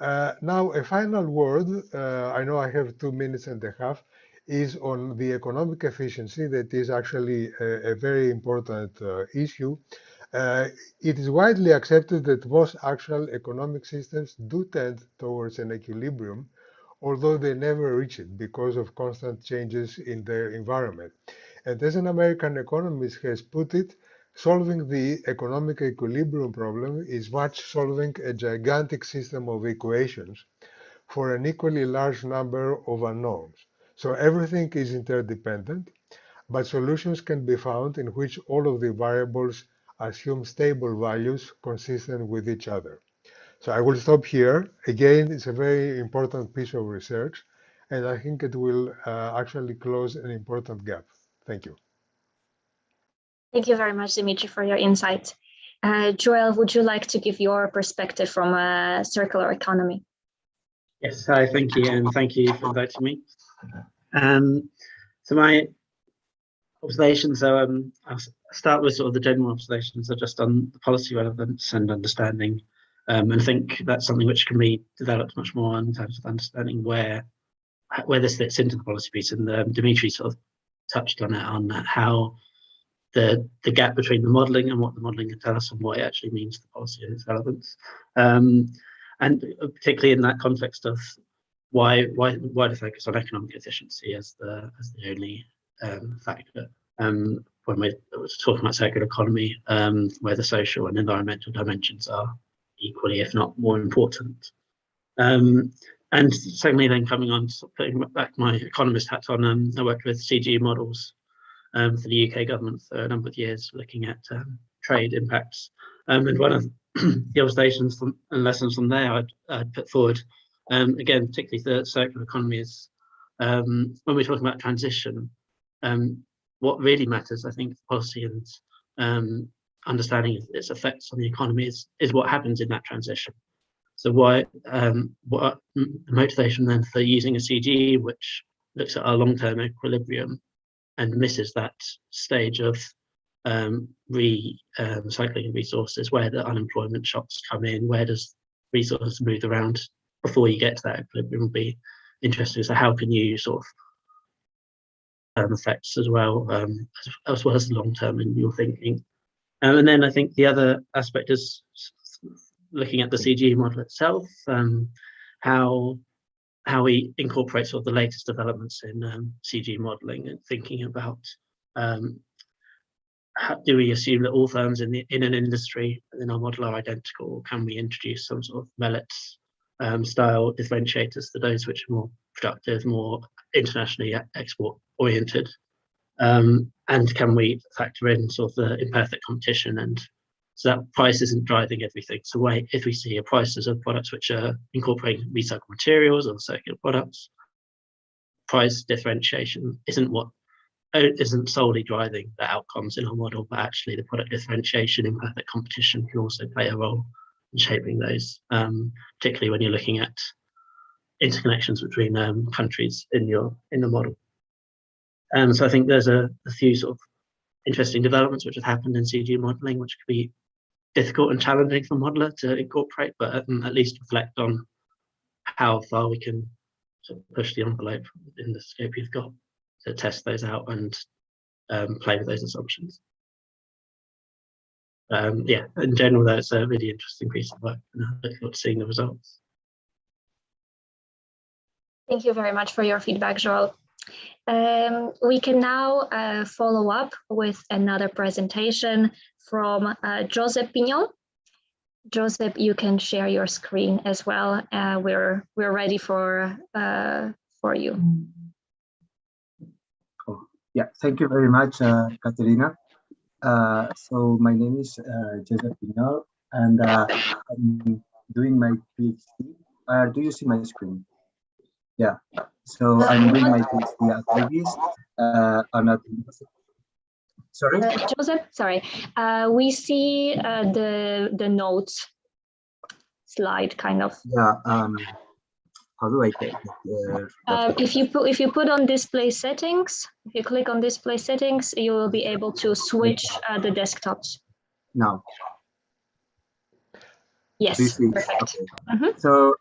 Now, a final word, I know I have 2 minutes and a half, is on the economic efficiency that is actually a very important issue. It is widely accepted that most actual economic systems do tend towards an equilibrium, although they never reach it because of constant changes in their environment. And as an American economist has put it, solving the economic equilibrium problem is much solving a gigantic system of equations for an equally large number of unknowns. So everything is interdependent, but solutions can be found in which all of the variables assume stable values consistent with each other. So I will stop here. Again, it's a very important piece of research, and I think it will actually close an important gap. Thank you. Thank you very much, Dimitri, for your insight. Joel, would you like to give your perspective from a circular economy? Yes, hi, thank you, and thank you for inviting me. So my observations, I'll start with sort of the general observations are just on the policy relevance and understanding, and I think that's something which can be developed much more in terms of understanding where this fits into the policy piece, and Dimitri sort of touched on that, how the gap between the modelling and what the modelling can tell us and what it actually means to the policy and its relevance. And particularly in that context of the focus on economic efficiency as the only factor? When we're talking about circular economy, where the social and environmental dimensions are equally, if not more important. And secondly, then coming on, putting back my economist hat on, I worked with CG models for the UK government for a number of years, looking at trade impacts. And one of the observations and lessons from there I'd put forward, again, particularly the circular economy, is when we're talking about transition, what really matters, I think, policy and understanding its effects on the economy is what happens in that transition. So what the motivation then for using a CG which looks at our long-term equilibrium and misses that stage of recycling resources, where the unemployment shocks come in, where does resources move around before you get to that equilibrium, will be interesting. So how can you sort of effects as well as the long-term in your thinking? And then I think the other aspect is looking at the CG model itself, how we incorporate sort of the latest developments in CG modeling, and thinking about do we assume that all firms in an industry in our model are identical, or can we introduce some sort of Mellett's style differentiators to those which are more productive, more internationally export oriented, and can we factor in sort of the imperfect competition, and so that price isn't driving everything. So if we see prices of products which are incorporating recycled materials or circular products, price differentiation isn't solely driving the outcomes in our model, but actually the product differentiation, imperfect competition can also play a role in shaping those, particularly when you're looking at interconnections between countries in the model. So I think there's a few sort of interesting developments which have happened in CG modeling, which could be difficult and challenging for a modeler to incorporate, but at least reflect on how far we can sort of push the envelope in the scope you've got to test those out and play with those assumptions. Yeah, in general, that's a really interesting piece of work, and I look forward to seeing the results. Thank you very much for your feedback, Joel. We can now follow up with another presentation from Josep Pinyol. Josep, you can share your screen as well. We're ready for you. Oh, yeah, thank you very much, Katerina. So my name is Josep Pinyol, and I'm doing my PhD. Do you see my screen? Yeah. So I'm doing my PhD at IBIS. Sorry? Joseph, sorry. We see the notes slide kind of. Yeah. How do I take it? If you put on display settings, if you click on display settings, you will be able to switch the desktops. Now. Yes. Perfect. Okay. So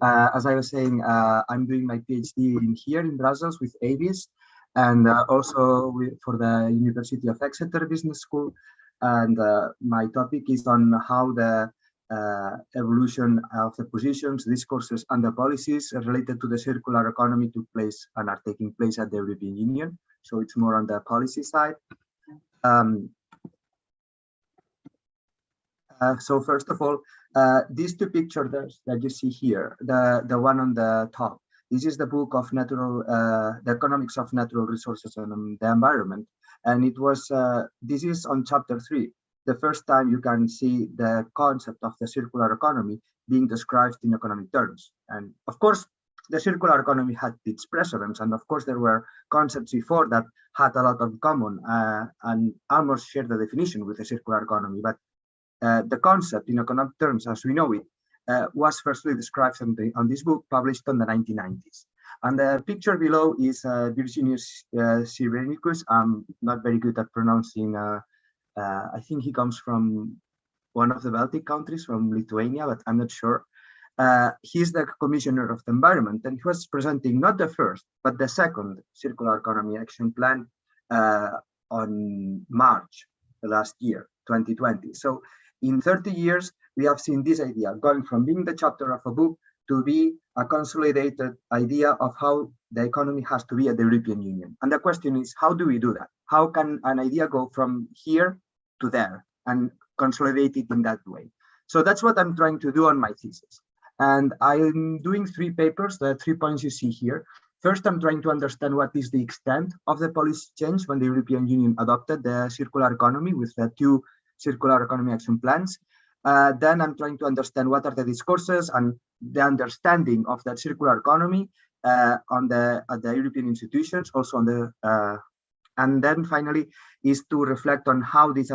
as I was saying, I'm doing my PhD here in Brussels with IBIS, and also for the University of Exeter Business School. And my topic is on how the evolution of the positions, discourses, and the policies related to the circular economy took place and are taking place at the European Union. So it's more on the policy side. So first of all, these two pictures that you see here, the one on the top, this is the book of the economics of natural resources and the environment. And it was, this is on chapter 3, the first time you can see the concept of the circular economy being described in economic terms. And of course, the circular economy had its precedents. And of course, there were concepts before that had a lot of common and almost shared the definition with the circular economy. But the concept in economic terms, as we know it, was firstly described on this book published in the 1990s. And the picture below is Virginijus Cyrenicus. I'm not very good at pronouncing. I think he comes from one of the Baltic countries, from Lithuania, but I'm not sure. He's the commissioner of the environment, and he was presenting not the first, but the second circular economy action plan on March last year, 2020. So in 30 years, we have seen this idea going from being the chapter of a book to be a consolidated idea of how the economy has to be at the European Union. And the question is, how do we do that? How can an idea go from here to there and consolidate it in that way? So that's what I'm trying to do on my thesis. And I'm doing 3 papers, the 3 points you see here. First, I'm trying to understand what is the extent of the policy change when the European Union adopted the circular economy with the 2 circular economy action plans. Then I'm trying to understand what are the discourses and the understanding of that circular economy at the European institutions, also on the, and then finally is to reflect on how this,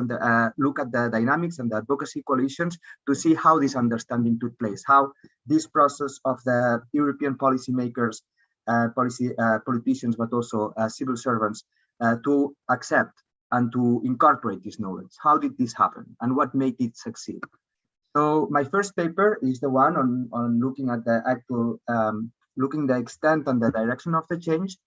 look at the dynamics and the advocacy coalitions to see how this understanding took place, how this process of the European policymakers, politicians, but also civil servants to accept and to incorporate this knowledge. How did this happen and what made it succeed? So my first paper is the one on looking at the actual, looking the extent and the direction of the change.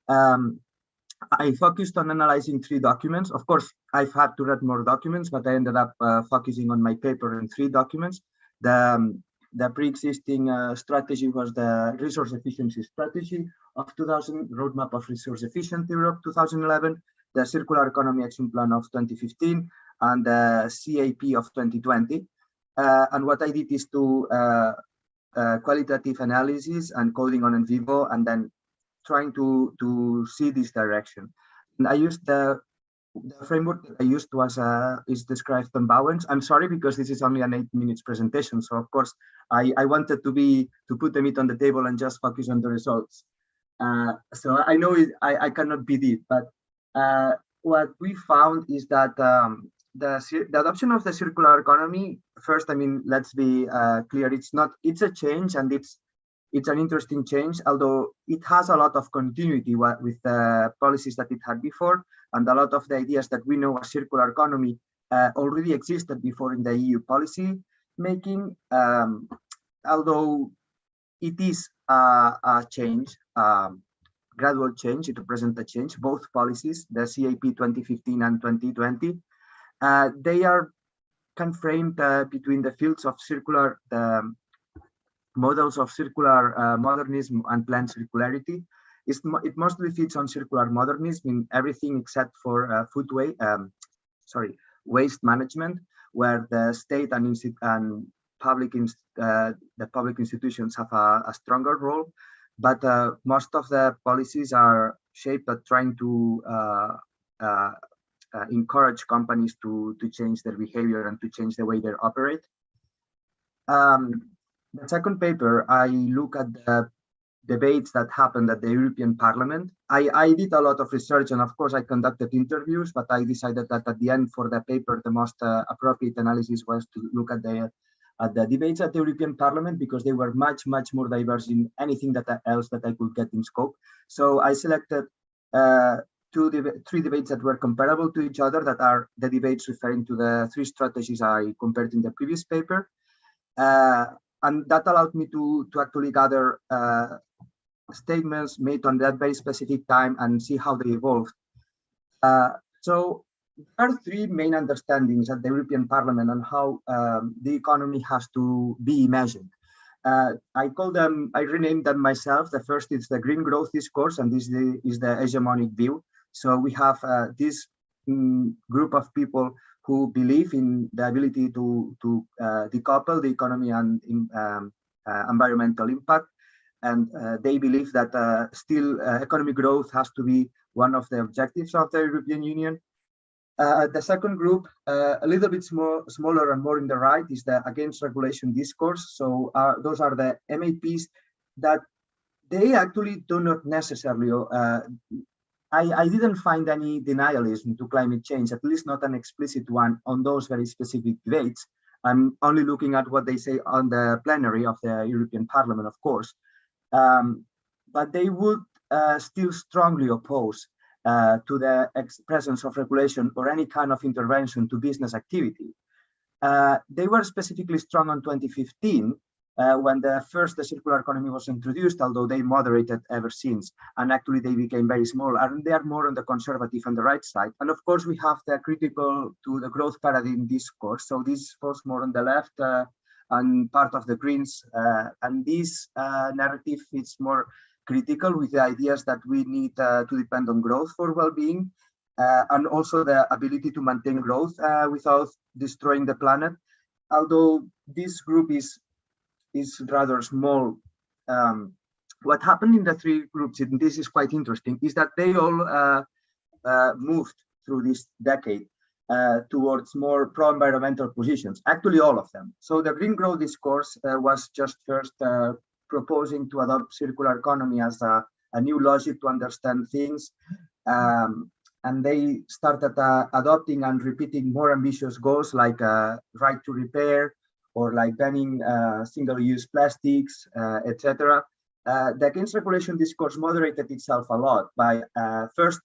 I focused on analyzing 3 documents. Of course, I've had to read more documents, but I ended up focusing on my paper in 3 documents. The pre-existing strategy was the resource efficiency strategy of 2000, roadmap of resource efficient Europe 2011, the circular economy action plan of 2015, and the CAP of 2020. And what I did is to qualitative analysis and coding on NVivo, and then trying to see this direction. And I used the framework that I used was is described on Bowens. I'm sorry because this is only an 8 minutes presentation, so of course I wanted to put the meat on the table and just focus on the results. So I know I cannot be deep, but what we found is that the adoption of the circular economy. First, I mean, let's be clear. It's a change, and it's an interesting change, although it has a lot of continuity with the policies that it had before, and a lot of the ideas that we know as circular economy already existed before in the EU policy making, although it is a change, gradual change, it represents a change. Both policies, the CAP 2015 and 2020, they are framed between the fields of circular, models of circular modernism and planned circularity. It mostly fits on circular modernism in everything except for waste management, where the state and the public institutions have a stronger role. But most of the policies are shaped at trying to encourage companies to change their behavior and to change the way they operate. The second paper, I look at the debates that happened at the European Parliament. I did a lot of research, and of course I conducted interviews, but I decided that at the end for the paper, the most appropriate analysis was to look at the debates at the European Parliament, because they were much more diverse in anything else that I could get in scope. So I selected 3 debates that were comparable to each other, that are the debates referring to the 3 strategies I compared in the previous paper. And that allowed me to actually gather statements made on that very specific time and see how they evolved. So there are 3 main understandings at the European Parliament on how the economy has to be imagined. I renamed them myself. The first is the green growth discourse, and this is the hegemonic view. So we have this group of people who believe in the ability to decouple the economy and environmental impact. And they believe that still economic growth has to be one of the objectives of the European Union. The second group, a little bit smaller and more in the right, is the against regulation discourse. So those are the MAPs that they actually do not necessarily, I didn't find any denialism to climate change, at least not an explicit one on those very specific debates. I'm only looking at what they say on the plenary of the European Parliament, of course. But they would still strongly oppose to the presence of regulation or any kind of intervention to business activity. They were specifically strong on 2015 when the circular economy was introduced, although they moderated ever since, and actually they became very small, and they are more on the conservative and the right side. And of course we have the critical to the growth paradigm discourse, so this falls more on the left, and part of the Greens. And this narrative is more critical with the ideas that we need to depend on growth for well-being, and also the ability to maintain growth without destroying the planet. Although this group is rather small, what happened in the three groups, and this is quite interesting, is that they all moved through this decade towards more pro-environmental positions, actually all of them. So the Green Growth Discourse was just first proposing to adopt circular economy as a new logic to understand things. And they started adopting and repeating more ambitious goals like right to repair, or like banning single-use plastics, etc. The against regulation discourse moderated itself a lot by first,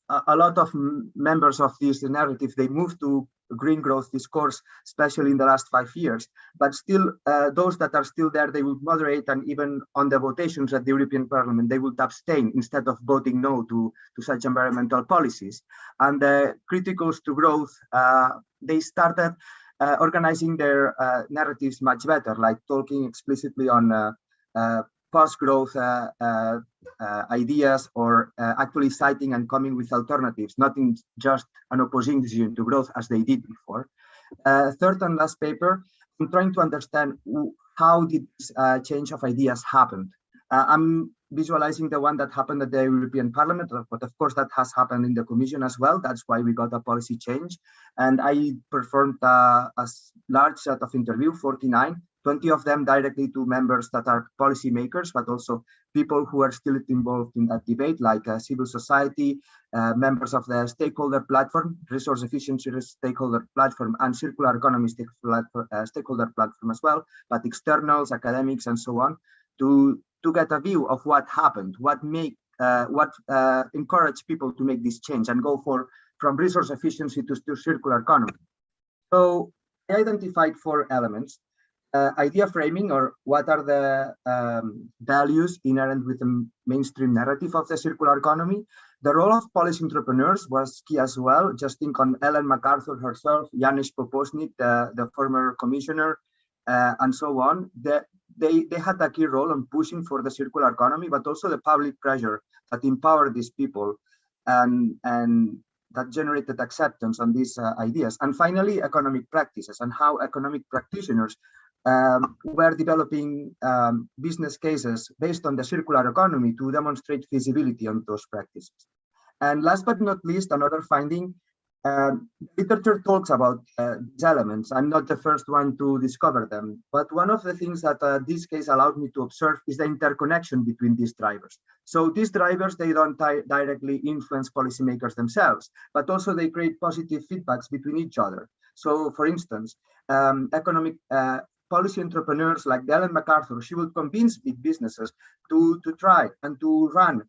a lot of members of this narrative, they moved to green growth discourse, especially in the last 5 years. But still, those that are still there, they would moderate, and even on the votations at the European Parliament, they would abstain instead of voting no to such environmental policies. And the criticals to growth, they started organizing their narratives much better, like talking explicitly on post-growth ideas, or actually citing and coming with alternatives, not in just an opposition to growth as they did before. Third and last paper, I'm trying to understand how did this change of ideas happen. I'm visualizing the one that happened at the European Parliament, but of course that has happened in the Commission as well. That's why we got a policy change. And I performed a large set of interviews, 49, 20 of them directly to members that are policymakers, but also people who are still involved in that debate, like civil society, members of the stakeholder platform, resource efficiency stakeholder platform, and circular economy stakeholder platform as well, but externals, academics, and so on, to get a view of what happened, what encouraged people to make this change and go from resource efficiency to circular economy. So I identified 4 elements. Idea framing, or what are the values inherent with the mainstream narrative of the circular economy. The role of policy entrepreneurs was key as well. Just think on Ellen MacArthur herself, Janusz Popośnik, the former commissioner, and so on. They had a key role in pushing for the circular economy, but also the public pressure that empowered these people and that generated acceptance on these ideas. And finally, economic practices, and how economic practitioners were developing business cases based on the circular economy to demonstrate feasibility on those practices. And last but not least, another finding, literature talks about these elements. I'm not the first one to discover them, but one of the things that this case allowed me to observe is the interconnection between these drivers. So these drivers, they don't directly influence policymakers themselves, but also they create positive feedbacks between each other. So for instance, economic policy entrepreneurs like Ellen MacArthur, she would convince big businesses to try and to run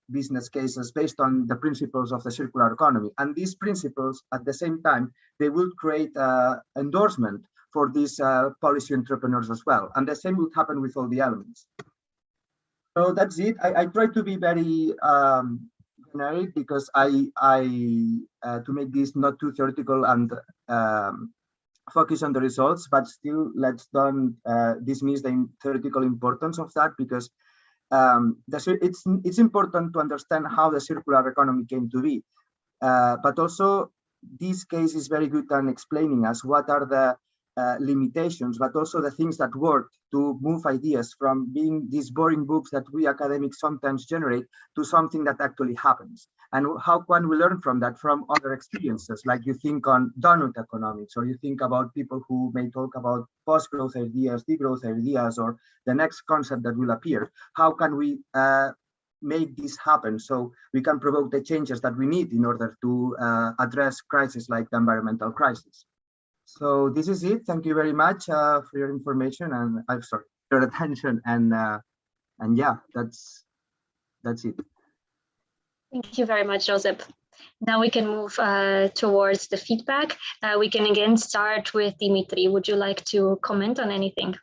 business cases based on the principles of the circular economy. And these principles, at the same time, they will create endorsement for these policy entrepreneurs as well. And the same would happen with all the elements. So that's it. I try to be very generic, because I to make this not too theoretical and focus on the results, but still let's don't dismiss the theoretical importance of that, because it's important to understand how the circular economy came to be. But also, this case is very good at explaining us what are the limitations, but also the things that work to move ideas from being these boring books that we academics sometimes generate to something that actually happens. And how can we learn from that, from other experiences? Like you think on donut economics, or you think about people who may talk about post-growth ideas, degrowth ideas, or the next concept that will appear. How can we make this happen so we can provoke the changes that we need in order to address crises like the environmental crisis? So this is it. Thank you very much for your information, and I'm sorry, your attention, and yeah, that's it. Thank you very much, Josep. Now we can move towards the feedback. We can again start with Dimitri. Would you like to comment on anything?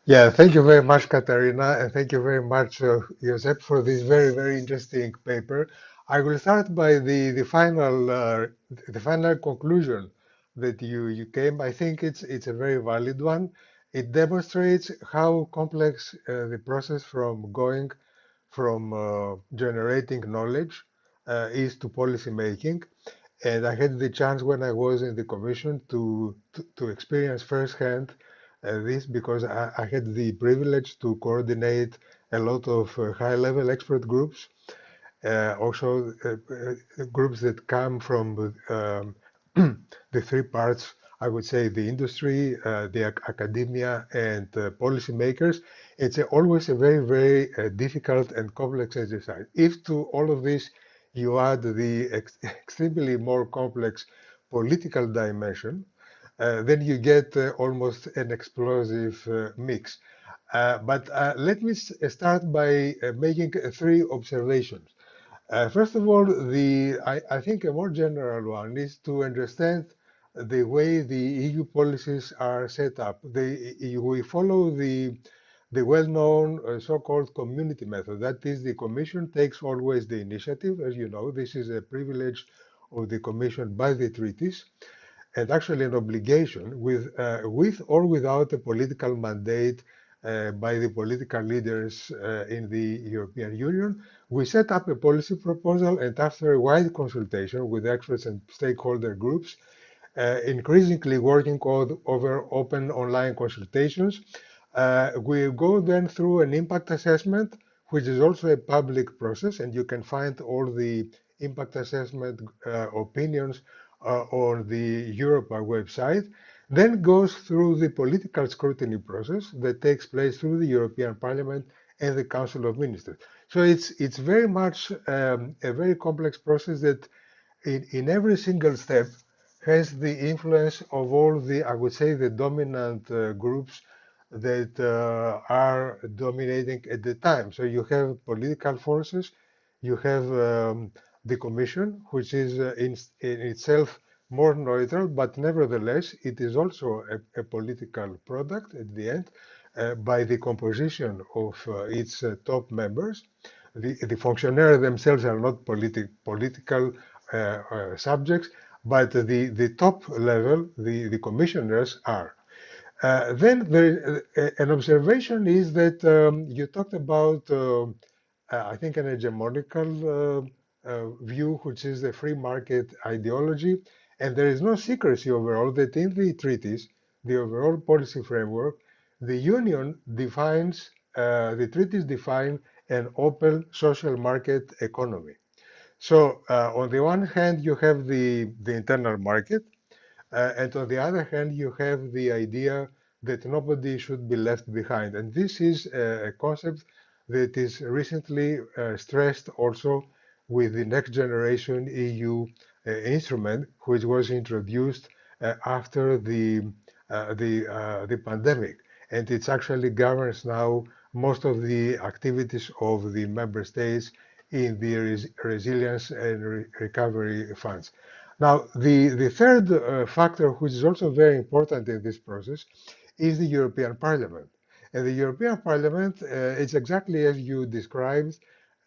Yeah, thank you very much, Katarina, and thank you very much, Josep, for this very, very interesting paper. I will start by the final conclusion that you came. I think it's a very valid one. It demonstrates how complex the process from going from generating knowledge is to policy making. And I had the chance when I was in the commission to experience firsthand this, because I had the privilege to coordinate a lot of high-level expert groups, also groups that come from the three parts, I would say, the industry, the academia, and policymakers. It's always a very, very difficult and complex exercise. If to all of this you add the extremely more complex political dimension, then you get almost an explosive mix. But let me start by making three observations. First of all, I think a more general one is to understand the way the EU policies are set up. We follow the well-known so-called community method. That is, the Commission takes always the initiative. As you know, this is a privilege of the Commission by the treaties, and actually an obligation with or without a political mandate by the political leaders in the European Union. We set up a policy proposal, and after a wide consultation with experts and stakeholder groups, increasingly working over open online consultations, we go then through an impact assessment, which is also a public process, and you can find all the impact assessment opinions on the Europa website, then goes through the political scrutiny process that takes place through the European Parliament and the Council of Ministers. So it's very much a very complex process that in every single step has the influence of all the, I would say, the dominant groups that are dominating at the time. So you have political forces, you have the Commission, which is in itself more neutral, but nevertheless, it is also a political product at the end by the composition of its top members. The functionaries themselves are not political subjects, but the top level, the commissioners are. Then an observation is that you talked about, I think, an hegemonical view, which is the free market ideology. And there is no secrecy overall that in the treaties, the overall policy framework, the Union defines, the treaties define an open social market economy. So on the one hand, you have the internal market, and on the other hand, you have the idea that nobody should be left behind. And this is a concept that is recently stressed also with the next generation EU instrument, which was introduced after the pandemic. And it actually governs now most of the activities of the member states in the resilience and recovery funds. Now, the third factor, which is also very important in this process, is the European Parliament. And the European Parliament, it's exactly as you described,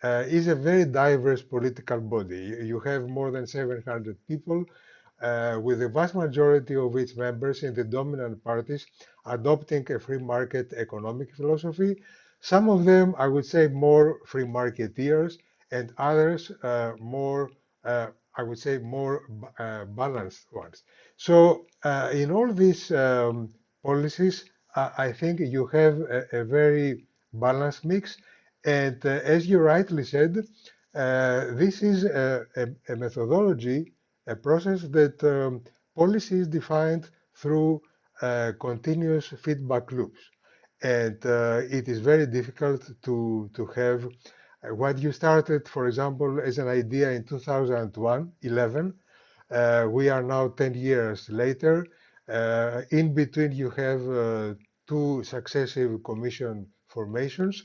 is a very diverse political body. You have more than 700 people, with the vast majority of its members in the dominant parties adopting a free market economic philosophy. Some of them, I would say, more free marketeers, and others more I would say more balanced ones. So in all these policies, I think you have a very balanced mix. And as you rightly said, this is a methodology, a process that policy is defined through continuous feedback loops. And it is very difficult to have what you started, for example, as an idea in 2011. We are now 10 years later. In between, you have two successive commission formations,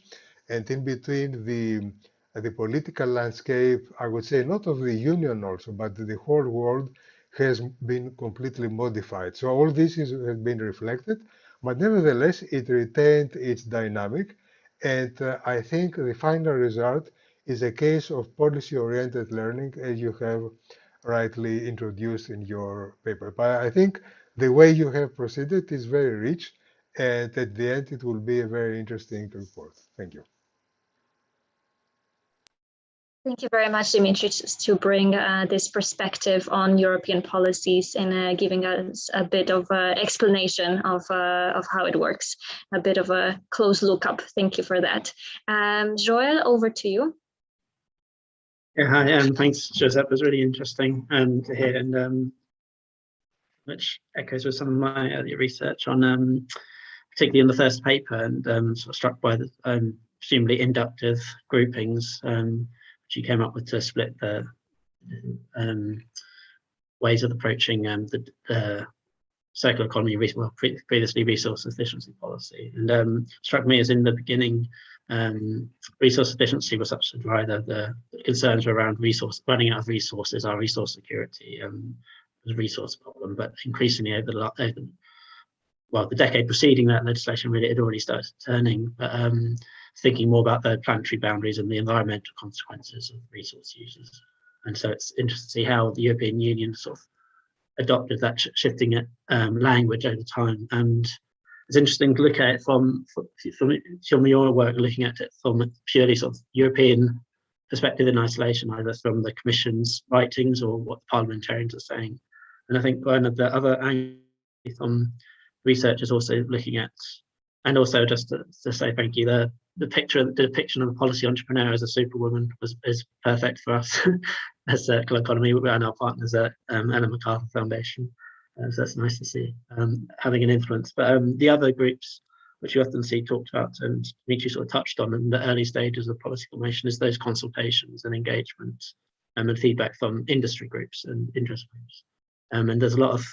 and in between the political landscape, I would say not of the Union also, but the whole world has been completely modified. So all this has been reflected, but nevertheless, it retained its dynamic. And I think the final result is a case of policy-oriented learning, as you have rightly introduced in your paper. But I think the way you have proceeded is very rich, and at the end it will be a very interesting report. Thank you. Thank you very much, Dimitris, to bring this perspective on European policies and giving us a bit of explanation of how it works, a bit of a close look-up. Thank you for that. Joel, over to you. Yeah, hi, thanks, Joseph. It was really interesting to hear, and which echoes with some of my earlier research on, particularly in the first paper, and sort of struck by the presumably inductive groupings which you came up with to split the ways of approaching the circular economy, previously resource efficiency policy. And struck me as in the beginning, resource efficiency was such a driver. The concerns were around running out of resources, our resource security, was a resource problem. But increasingly over the decade preceding that legislation, really had already started turning, but thinking more about the planetary boundaries and the environmental consequences of resource uses. And so it's interesting to see how the European Union sort of adopted that shifting language over time. And it's interesting to look at it from your work, looking at it from a purely sort of European perspective in isolation, either from the Commission's writings or what the parliamentarians are saying. And I think one of the other angles from research is also looking at, and also just to say thank you, the depiction of a policy entrepreneur as a superwoman is perfect for us as Circular Economy and our partners at Ellen MacArthur Foundation. So that's nice to see having an influence. But the other groups which you often see talked about, and Dimitri sort of touched on in the early stages of policy formation, is those consultations and engagement and feedback from industry groups and interest groups. And there's a lot of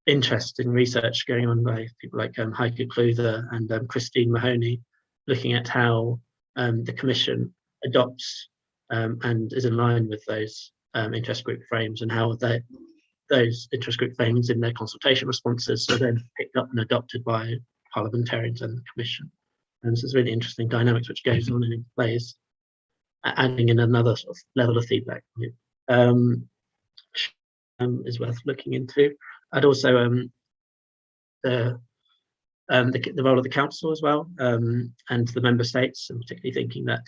interesting research going on by people like Heike Klüver and Christine Mahoney, looking at how the Commission adopts and is in line with those interest group frames, and how those interest group frames in their consultation responses are then picked up and adopted by parliamentarians and the Commission. And so it's really interesting dynamics which goes on in plays, adding in another sort of level of feedback is worth looking into. I'd also the role of the council as well, and the member states, and particularly thinking that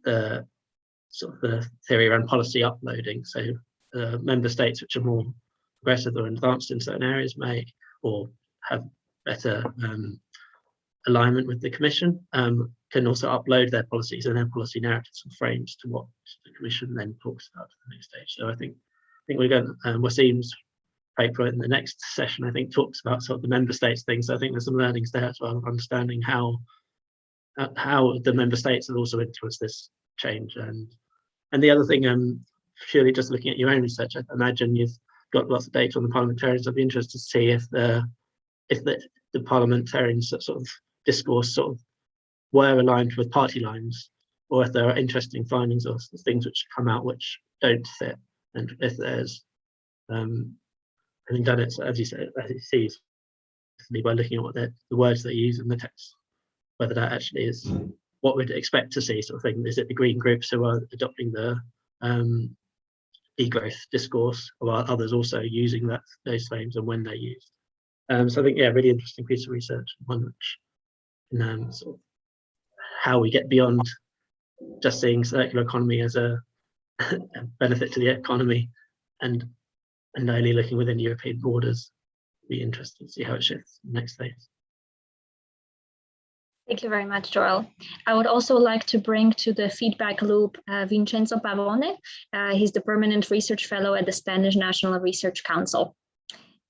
the sort of the theory around policy uploading. So member states which are more progressive or advanced in certain areas may or have better alignment with the Commission can also upload their policies and their policy narratives and frames to what the Commission then talks about at the next stage. So I think we're going Wasim's paper in the next session, I think, talks about sort of the member states things. So I think there's some learnings there as well of understanding how the member states have also influenced this change. And the other thing, purely just looking at your own research, I imagine you've got lots of data on the parliamentarians. I'd be interested to see if the parliamentarians sort of discourse sort of were aligned with party lines, or if there are interesting findings or things which come out which don't fit, and if there's having done it, so as you say, as it sees by looking at what the words they use in the text, whether that actually is what we'd expect to see, sort of thing. Is it the green groups who are adopting the degrowth discourse, or are others also using those claims and when they're used? So I think, yeah, really interesting piece of research, one which sort of how we get beyond just seeing circular economy as a benefit to the economy and only looking within European borders. Be interested to see how it shifts in the next phase. Thank you very much, Joel. I would also like to bring to the feedback loop Vincenzo Pavone. He's the Permanent Research Fellow at the Spanish National Research Council.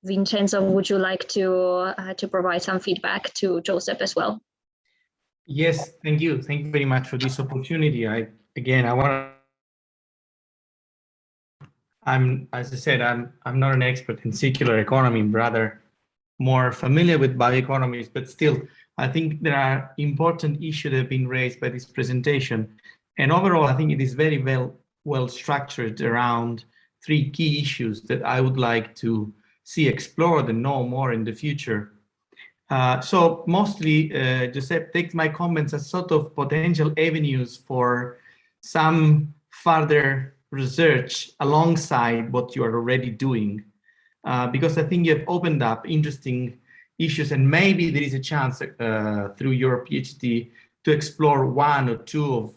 Vincenzo, would you like to provide some feedback to Joseph as well? Yes, thank you. Thank you very much for this opportunity. As I said, I'm not an expert in circular economy, rather more familiar with bioeconomies, but still, I think there are important issues that have been raised by this presentation. And overall, I think it is very well structured around three key issues that I would like to see explored and know more in the future. So mostly, Giuseppe takes my comments as sort of potential avenues for some further research alongside what you are already doing, because I think you've opened up interesting issues, and maybe there is a chance through your PhD to explore one or two of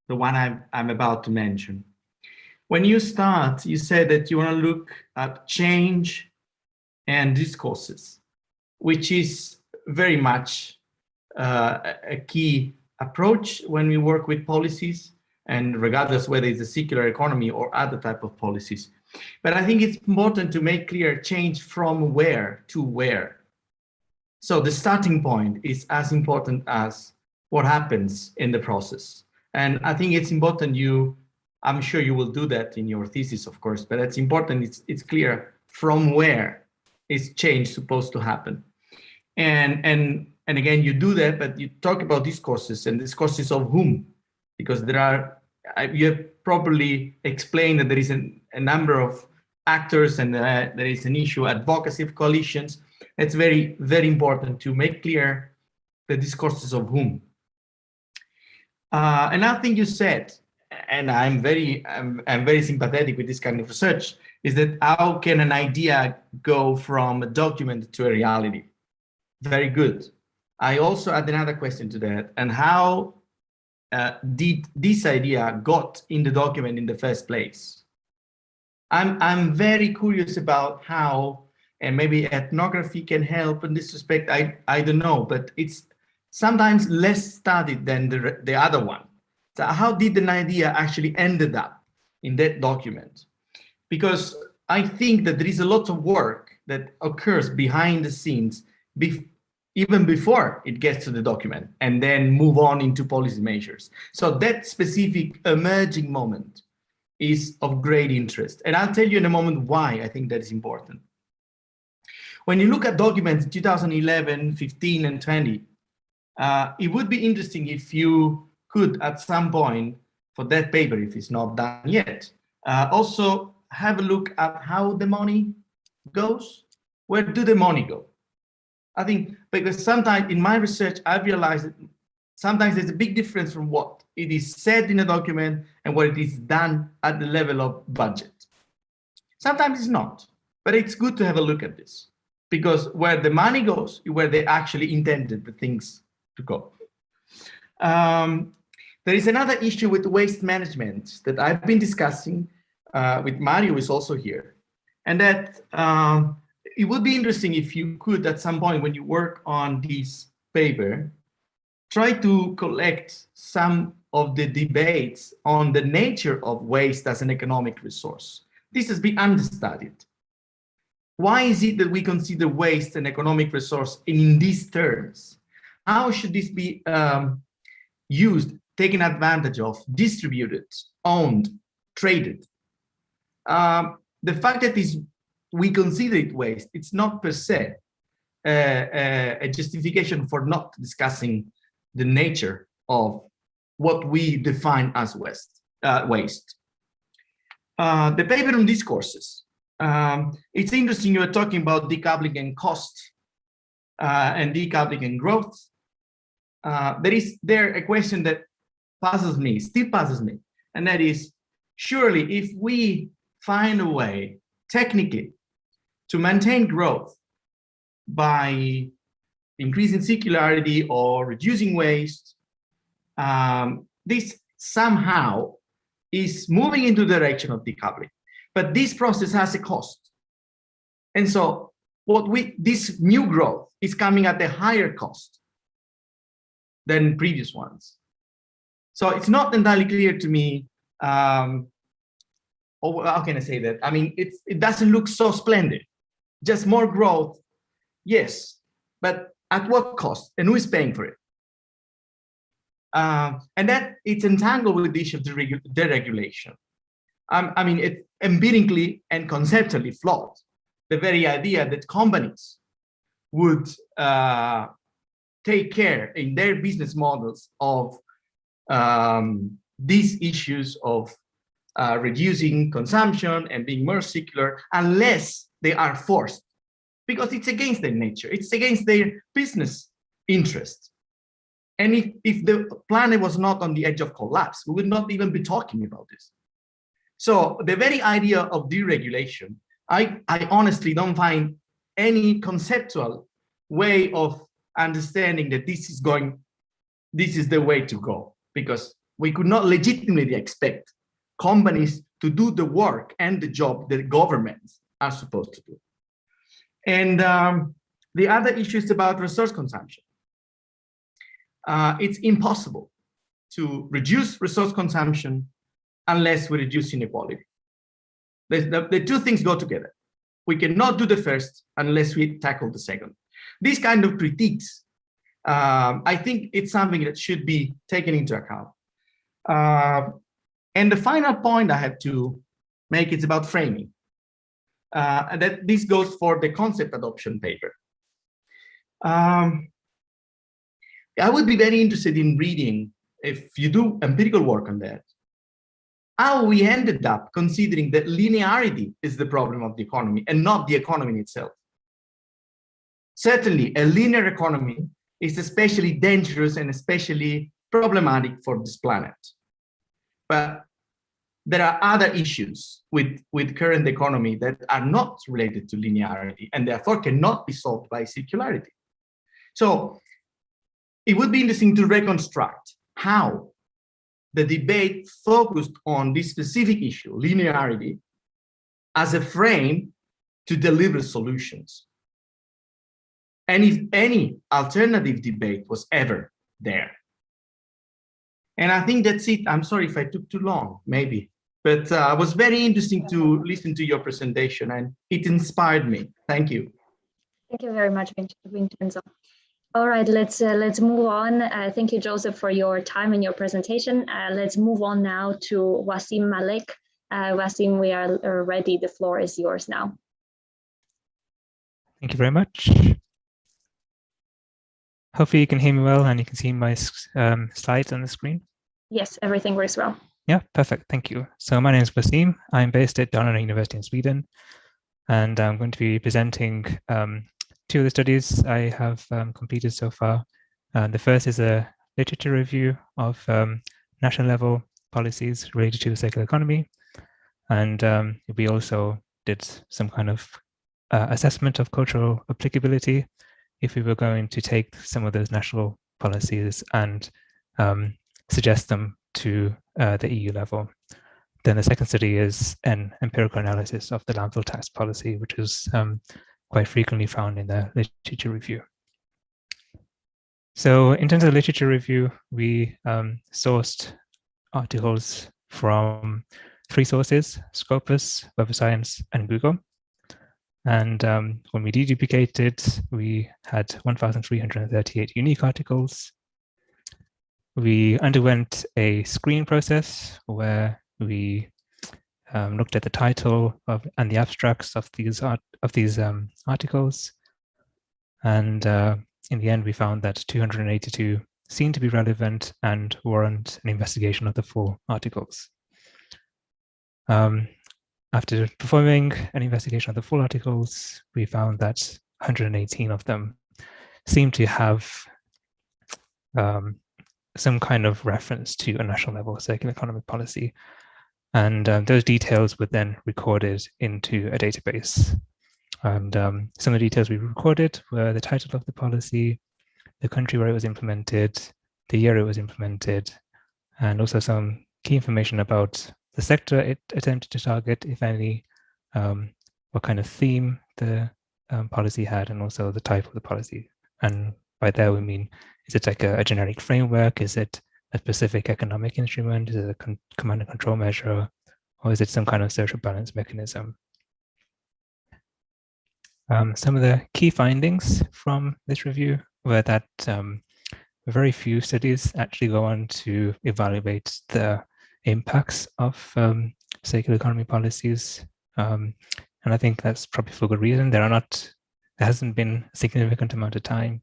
the one I'm about to mention. When you start, you said that you want to look at change and discourses, which is very much a key approach when we work with policies, and regardless whether it's a circular economy or other type of policies. But I think it's important to make clear change from where to where. So the starting point is as important as what happens in the process. And I think it's important I'm sure you will do that in your thesis, of course, but it's important, it's clear from where is change supposed to happen. And again, you do that, but you talk about discourses, and discourses of whom? Because you have properly explained that there is a number of actors, and there is an issue, advocacy of coalitions. It's very, very important to make clear the discourses of whom. Another thing you said, and I'm very sympathetic with this kind of research, is that how can an idea go from a document to a reality? Very good. I also add another question to that, and how did this idea got in the document in the first place? I'm very curious about how, and maybe ethnography can help in this respect. I don't know, but it's sometimes less studied than the other one. So how did an idea actually ended up in that document? Because I think that there is a lot of work that occurs behind the scenes, even before it gets to the document, and then move on into policy measures. So that specific emerging moment is of great interest. And I'll tell you in a moment why I think that is important. When you look at documents 2011, 15, and 20, it would be interesting if you could, at some point, for that paper, if it's not done yet, also have a look at how the money goes. Where do the money go? I think, because sometimes in my research, I've realized that sometimes there's a big difference from what it is said in a document and what it is done at the level of budget. Sometimes it's not, but it's good to have a look at this, because where the money goes is where they actually intended the things to go. There is another issue with waste management that I've been discussing with Mario, who is also here, and that it would be interesting if you could, at some point when you work on this paper, try to collect some of the debates on the nature of waste as an economic resource. This has been understudied. Why is it that we consider waste an economic resource in these terms? How should this be used, taken advantage of, distributed, owned, traded? The fact that we consider it waste, it's not per se a justification for not discussing the nature of what we define as waste. The paper on discourses. It's interesting you are talking about decoupling and cost and decoupling and growth. There is a question that puzzles me, still puzzles me, and that is, surely if we find a way technically to maintain growth by increasing circularity or reducing waste, this somehow is moving into the direction of decoupling. But this process has a cost. And so this new growth is coming at a higher cost than previous ones. So it's not entirely clear to me, or how can I say that? I mean, it doesn't look so splendid. Just more growth, yes, but at what cost? And who is paying for it? And that it's entangled with the issue of deregulation. I mean, it's empirically and conceptually flawed. The very idea that companies would take care in their business models of these issues of reducing consumption and being more circular, unless they are forced, because it's against their nature, it's against their business interest. And if the planet was not on the edge of collapse, we would not even be talking about this. So the very idea of deregulation, I honestly don't find any conceptual way of understanding that this is the way to go, because we could not legitimately expect companies to do the work and the job that governments are supposed to do. And the other issue is about resource consumption. It's impossible to reduce resource consumption unless we reduce inequality. The two things go together. We cannot do the first unless we tackle the second. These kind of critiques, I think it's something that should be taken into account. And the final point I have to make is about framing. That this goes for the concept adoption paper. I would be very interested in reading, if you do empirical work on that, how we ended up considering that linearity is the problem of the economy and not the economy in itself. Certainly, a linear economy is especially dangerous and especially problematic for this planet. But there are other issues with current economy that are not related to linearity and therefore cannot be solved by circularity. So it would be interesting to reconstruct how the debate focused on this specific issue, linearity, as a frame to deliver solutions. And if any alternative debate was ever there. And I think that's it. I'm sorry if I took too long, maybe. But it was very interesting to listen to your presentation, and it inspired me. Thank you. Thank you very much, Vincenzo. All right, let's move on. Thank you, Joseph, for your time and your presentation. Let's move on now to Wasim Malik. Wasim, we are ready. The floor is yours now. Thank you very much. Hopefully you can hear me well and you can see my slides on the screen. Yes, everything works well. Yeah, perfect. Thank you. So my name is Wasim. I'm based at Dalarna University in Sweden, and I'm going to be presenting two of the studies I have completed so far. The first is a literature review of national level policies related to the circular economy. And we also did some kind of assessment of cultural applicability if we were going to take some of those national policies and suggest them to the EU level. Then the second study is an empirical analysis of the landfill tax policy, which is quite frequently found in the literature review. So in terms of literature review, we sourced articles from three sources: Scopus, Web of Science, and Google. And when we deduplicated, we had 1,338 unique articles. We underwent a screening process where we looked at the title and the abstracts of these articles. And in the end, we found that 282 seemed to be relevant and warrant an investigation of the full articles. After performing an investigation of the full articles, we found that 118 of them seemed to have some kind of reference to a national level circular economy policy. And those details were then recorded into a database. And some of the details we recorded were the title of the policy, the country where it was implemented, the year it was implemented, and also some key information about the sector it attempted to target, if any, what kind of theme the policy had, and also the type of the policy. And by that we mean, is it like a generic framework? Is it a specific economic instrument? Is it a command and control measure? Or is it some kind of social balance mechanism? Some of the key findings from this review were that very few studies actually go on to evaluate the impacts of circular economy policies. And I think that's probably for good reason. There hasn't been a significant amount of time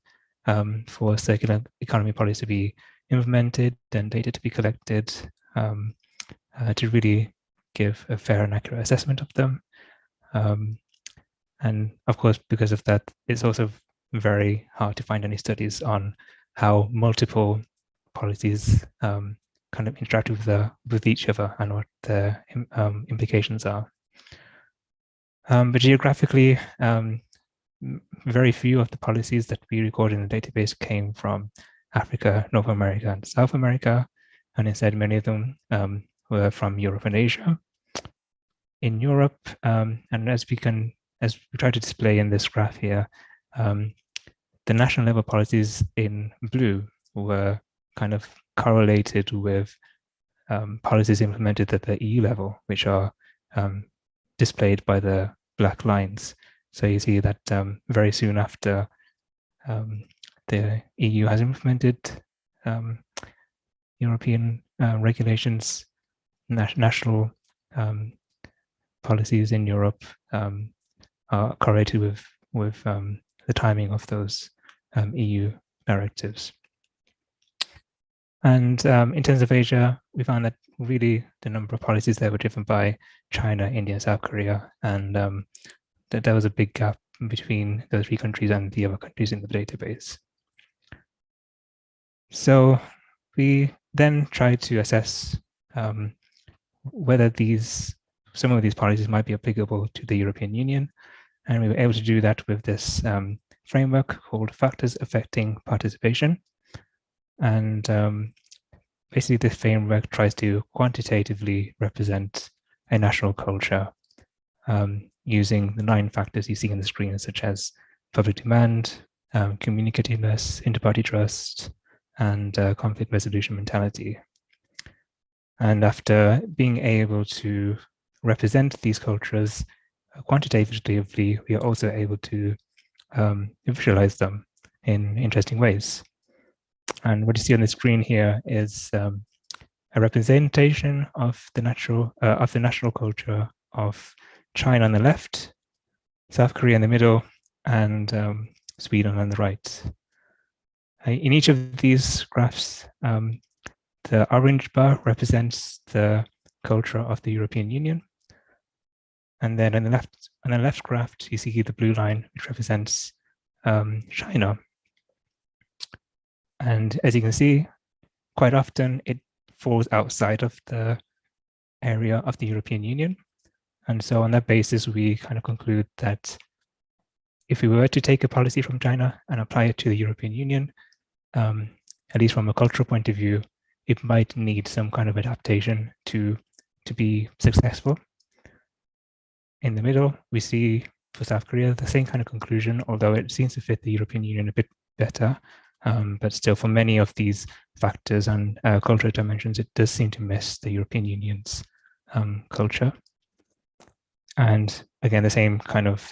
for circular economy policy to be implemented and data to be collected to really give a fair and accurate assessment of them. And of course, because of that, it's also very hard to find any studies on how multiple policies kind of interact with each other and what the implications are. But geographically, very few of the policies that we record in the database came from Africa, North America, and South America, and instead many of them were from Europe and Asia. In Europe, and as we try to display in this graph here, the national level policies in blue were kind of correlated with policies implemented at the EU level, which are displayed by the black lines. So you see that very soon after the EU has implemented European regulations, national policies in Europe are correlated with the timing of those EU directives. And in terms of Asia, we found that really the number of policies there were driven by China, India, South Korea, and that there was a big gap between those 3 countries and the other countries in the database. So we then tried to assess whether some of these policies might be applicable to the European Union, and we were able to do that with this framework called Factors Affecting Participation. And basically this framework tries to quantitatively represent a national culture using the 9 factors you see on the screen, such as public demand, communicativeness, inter-party trust, and conflict resolution mentality. And after being able to represent these cultures quantitatively, we are also able to visualize them in interesting ways. And what you see on the screen here is a representation of the national culture of China on the left, South Korea in the middle, and Sweden on the right. In each of these graphs, the orange bar represents the culture of the European Union. And then on the left graph, you see the blue line, which represents China. And as you can see, quite often it falls outside of the area of the European Union. And so on that basis, we kind of conclude that if we were to take a policy from China and apply it to the European Union, at least from a cultural point of view, it might need some kind of adaptation to be successful. In the middle, we see for South Korea the same kind of conclusion, although it seems to fit the European Union a bit better. But still, for many of these factors and cultural dimensions, it does seem to miss the European Union's culture. And again, the same kind of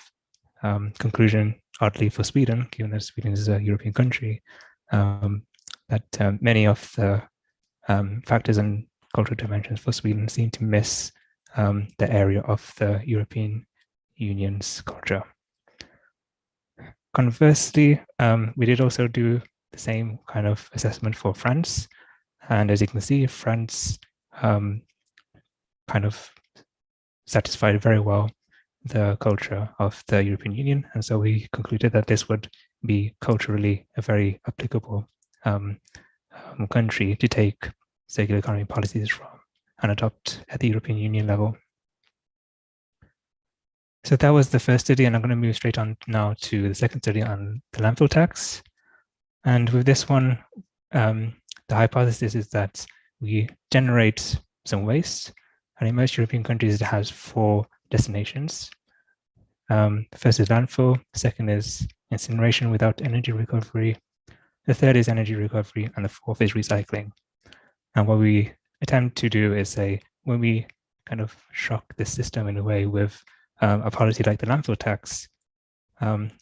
conclusion, oddly, for Sweden, given that Sweden is a European country, that many of the factors and cultural dimensions for Sweden seem to miss the area of the European Union's culture. Conversely, we did also do the same kind of assessment for France. And as you can see, France kind of satisfied very well the culture of the European Union. And so we concluded that this would be culturally a very applicable country to take circular economy policies from and adopt at the European Union level. So that was the first study, and I'm going to move straight on now to the second study on the landfill tax. And with this one, the hypothesis is that we generate some waste, and in most European countries, it has 4 destinations. The first is landfill, the second is incineration without energy recovery, the third is energy recovery, and the fourth is recycling. And what we attempt to do is say, when we kind of shock this system in a way with a policy like the landfill tax,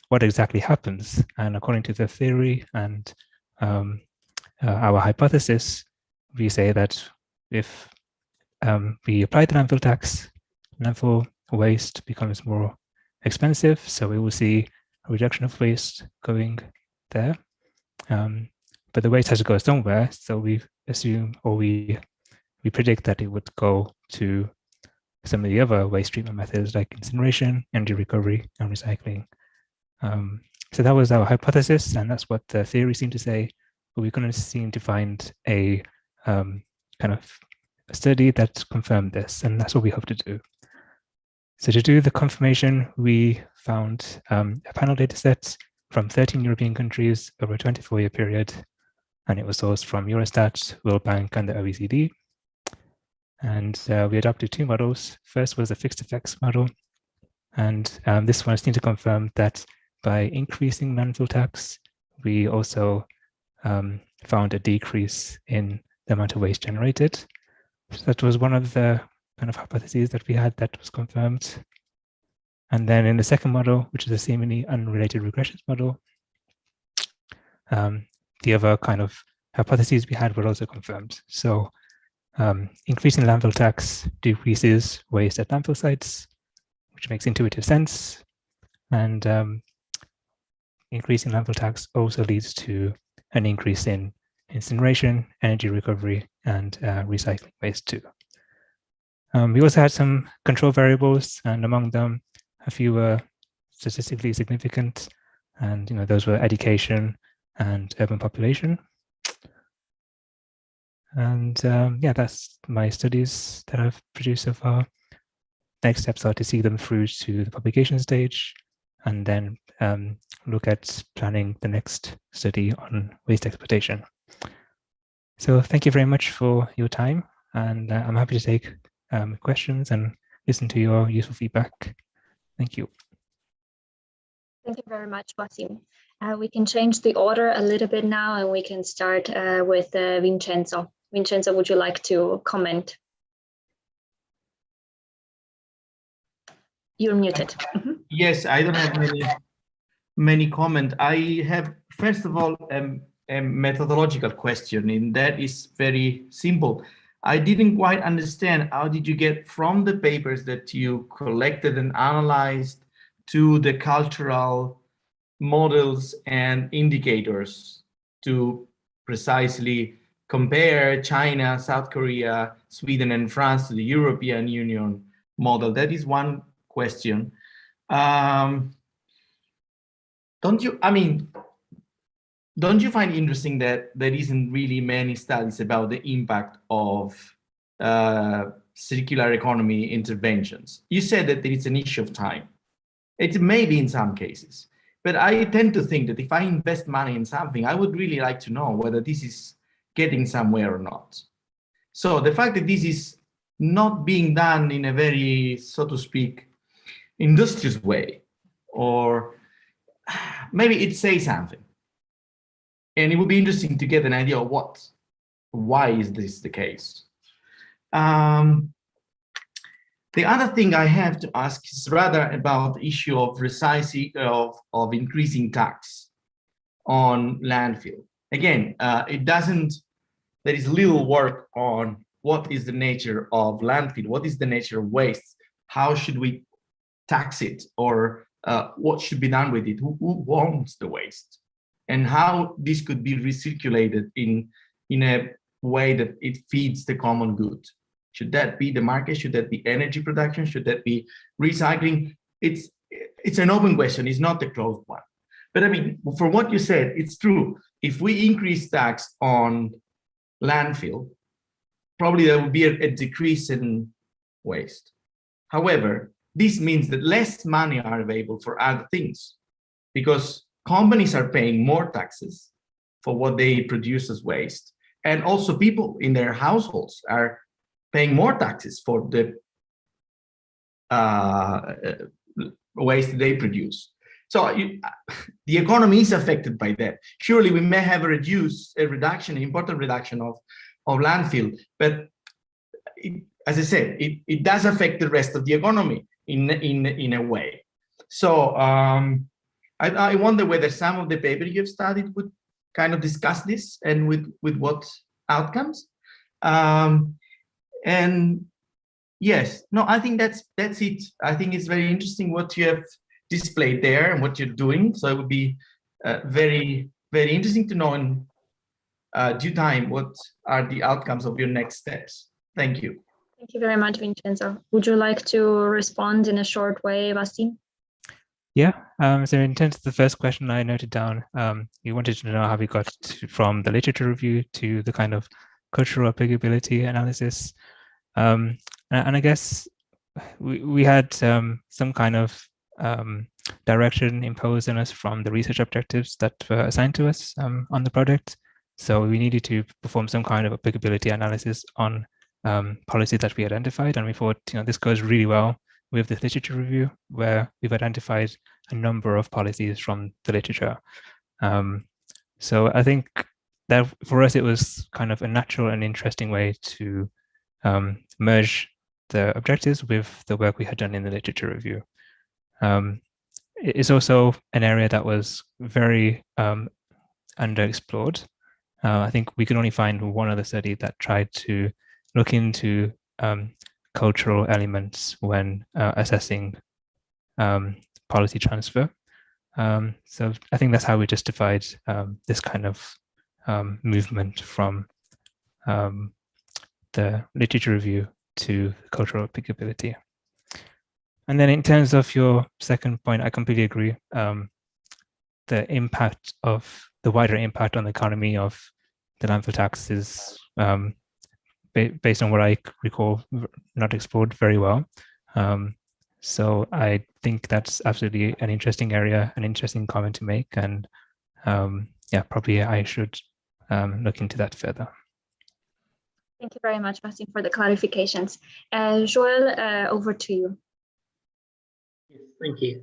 what exactly happens? And according to the theory and our hypothesis, we say that if we apply the landfill tax, landfill waste becomes more expensive, so we will see a reduction of waste going there. But the waste has to go somewhere, so we assume, or we predict that it would go to some of the other waste treatment methods like incineration, energy recovery, and recycling. So that was our hypothesis, and that's what the theory seemed to say, but we couldn't seem to find a kind of study that confirmed this, and that's what we hope to do. So to do the confirmation, we found a panel data set from 13 European countries over a 24-year period, and it was sourced from Eurostat, World Bank, and the OECD. And we adopted two models. First was a fixed effects model, and this one seemed to confirm that by increasing landfill tax, we also found a decrease in the amount of waste generated. So that was one of the kind of hypotheses that we had that was confirmed. And then in the second model, which is a seemingly unrelated regressions model, the other kind of hypotheses we had were also confirmed. So increasing landfill tax decreases waste at landfill sites, which makes intuitive sense. And increasing landfill tax also leads to an increase in incineration, energy recovery, and recycling waste too. We also had some control variables, and among them, a few were statistically significant, and those were education and urban population. And yeah, that's my studies that I've produced so far. Next steps are to see them through to the publication stage, and then look at planning the next study on waste exploitation. So thank you very much for your time, and I'm happy to take questions and listen to your useful feedback. Thank you. Thank you very much, Wasim. We can change the order a little bit now, and we can start with Vincenzo. Vincenzo, would you like to comment? You're muted. Yes, I don't have many comment. I have, first of all, a methodological question, and that is very simple. I didn't quite understand, how did you get from the papers that you collected and analyzed to the cultural models and indicators to precisely compare China, South Korea, Sweden, and France to the European Union model? That is one question. Don't you find interesting that there isn't really many studies about the impact of circular economy interventions? You said that it's an issue of time. It may be in some cases, but I tend to think that if I invest money in something, I would really like to know whether this is getting somewhere or not. So the fact that this is not being done in a very, so to speak, industrious way, or maybe it says something. And it would be interesting to get an idea of why is this the case? The other thing I have to ask is rather about the issue of ReTraCE, of increasing tax on landfill. Again, there is little work on what is the nature of landfill, what is the nature of waste, how should we tax it, or what should be done with it, who owns the waste, and how this could be recirculated in a way that it feeds the common good. Should that be the market? Should that be energy production? Should that be recycling? It's an open question, it's not a closed one. But I mean, for what you said, it's true. If we increase tax on landfill, probably there will be a decrease in waste. However, this means that less money are available for other things, because companies are paying more taxes for what they produce as waste. And also people in their households are paying more taxes for the waste they produce. So the economy is affected by that. Surely we may have an important reduction of landfill, but as I said, it does affect the rest of the economy in a way. So I wonder whether some of the paper you've studied would kind of discuss this, and with what outcomes. And yes, no, I think that's it. I think it's very interesting what you have displayed there and what you're doing. So it would be very, very interesting to know in due time what are the outcomes of your next steps. Thank you. Thank you very much, Vincenzo. Would you like to respond in a short way, Wasim? Yeah, so in terms of the first question I noted down, you wanted to know how we got from the literature review to the kind of cultural applicability analysis. And I guess we had some kind of direction imposed on us from the research objectives that were assigned to us on the project. So we needed to perform some kind of applicability analysis on policies that we identified, and we thought, this goes really well with this literature review, where we've identified a number of policies from the literature. So I think that for us, it was kind of a natural and interesting way to merge the objectives with the work we had done in the literature review. It's also an area that was very underexplored. I think we could only find one other study that tried to look into cultural elements when assessing policy transfer. So I think that's how we justified this kind of movement from the literature review to cultural applicability. And then in terms of your second point, I completely agree. The impact of the wider impact on the economy of the landfill tax is, based on what I recall, not explored very well. So I think that's absolutely an interesting area, an interesting comment to make. And yeah, probably I should look into that further. Thank you very much, Basim, for the clarifications. Joel, over to you. Thank you.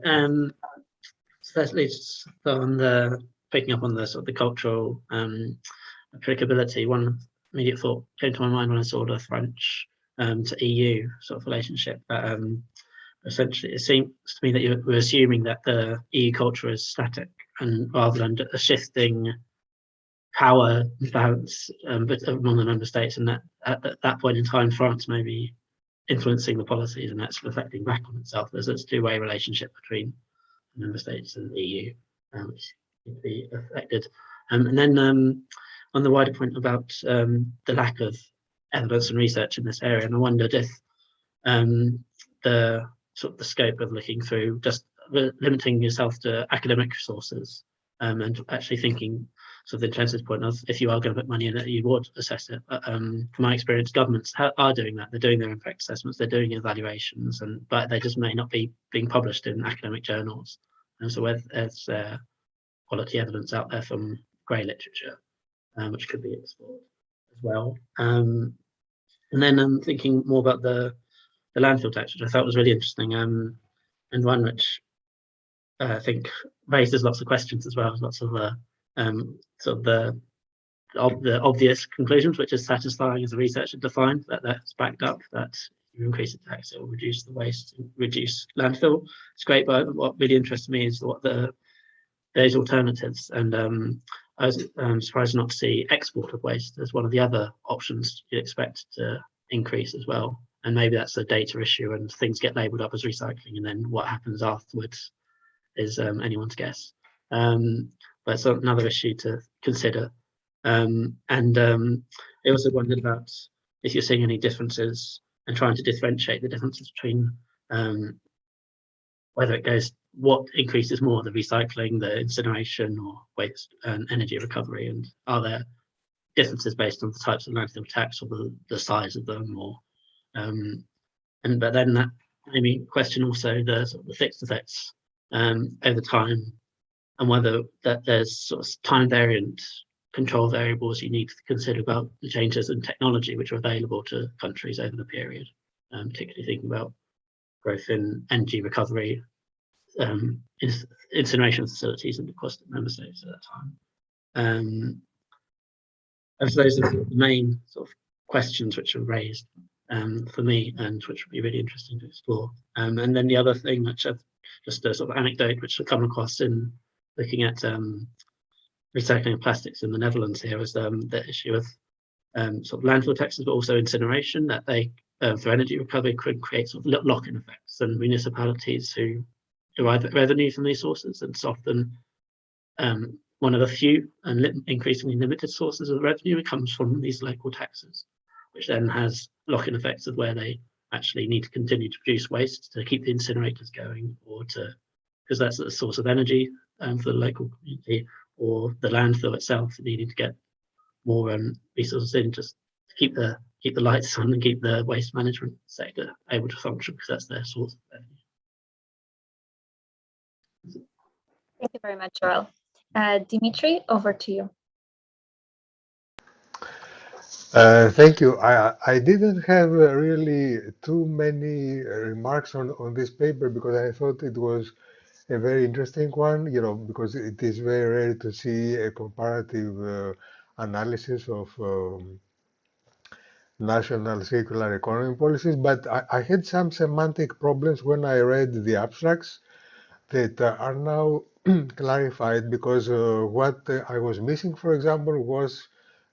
Firstly, on the picking up on the sort of the cultural applicability, one immediate thought came to my mind when I saw the French to EU sort of relationship. That essentially, it seems to me that you were assuming that the EU culture is static, and rather than a shifting power balance among the member states, and that at that point in time, France may be influencing the policies, and that's reflecting back on itself. There's a two-way relationship between the member states and the EU, which can be affected. And then on the wider point about the lack of evidence and research in this area, and I wondered if the sort of the scope of looking through just limiting yourself to academic resources and actually thinking sort of the intensive point of if you are going to put money in it, you would assess it. From my experience, governments are doing that. They're doing their impact assessments, they're doing evaluations, but they just may not be being published in academic journals. And so there's quality evidence out there from grey literature, which could be explored as well. And then I'm thinking more about the landfill tax, which I thought was really interesting, and one which I think raises lots of questions as well, lots of sort of the obvious conclusions, which is satisfying as a researcher defined, that's backed up, that you increase the tax, it will reduce the waste, reduce landfill. It's great, but what really interests me is what those alternatives, and I was surprised not to see export of waste as one of the other options you'd expect to increase as well. And maybe that's a data issue and things get labelled up as recycling, and then what happens afterwards is anyone's guess. But it's another issue to consider. I also wondered about if you're seeing any differences and trying to differentiate the differences between whether it goes, what increases more, the recycling, the incineration, or waste and energy recovery, and are there differences based on the types of landfill tax or the size of them, or but then that made me question also the sort of the fixed effects over time, and whether that there's sort of time variant control variables you need to consider about the changes in technology which are available to countries over the period, particularly thinking about growth in energy recovery, incineration facilities and the cost of member states at that time. And so those are the main sort of questions which are raised for me, and which would be really interesting to explore. And then the other thing, which I've just a sort of anecdote which I've come across in looking at recycling of plastics in the Netherlands here, is the issue of sort of landfill taxes, but also incineration, that they for energy recovery could create sort of lock-in effects, and municipalities who derive revenue from these sources, and it's often one of the few and increasingly limited sources of revenue. It comes from these local taxes, which then has lock-in effects of where they actually need to continue to produce waste to keep the incinerators going, or to, because that's a source of energy for the local community, or the landfill itself needing to get more resources in just keep the lights on and keep the waste management sector able to function, because that's their source of revenue. Thank you very much, Joel. Dimitri, over to you. Thank you. I didn't have really too many remarks on this paper because I thought it was a very interesting one, you know, because it is very rare to see a comparative analysis of national circular economy policies. But I had some semantic problems when I read the abstracts that are now clarified, because what I was missing, for example, was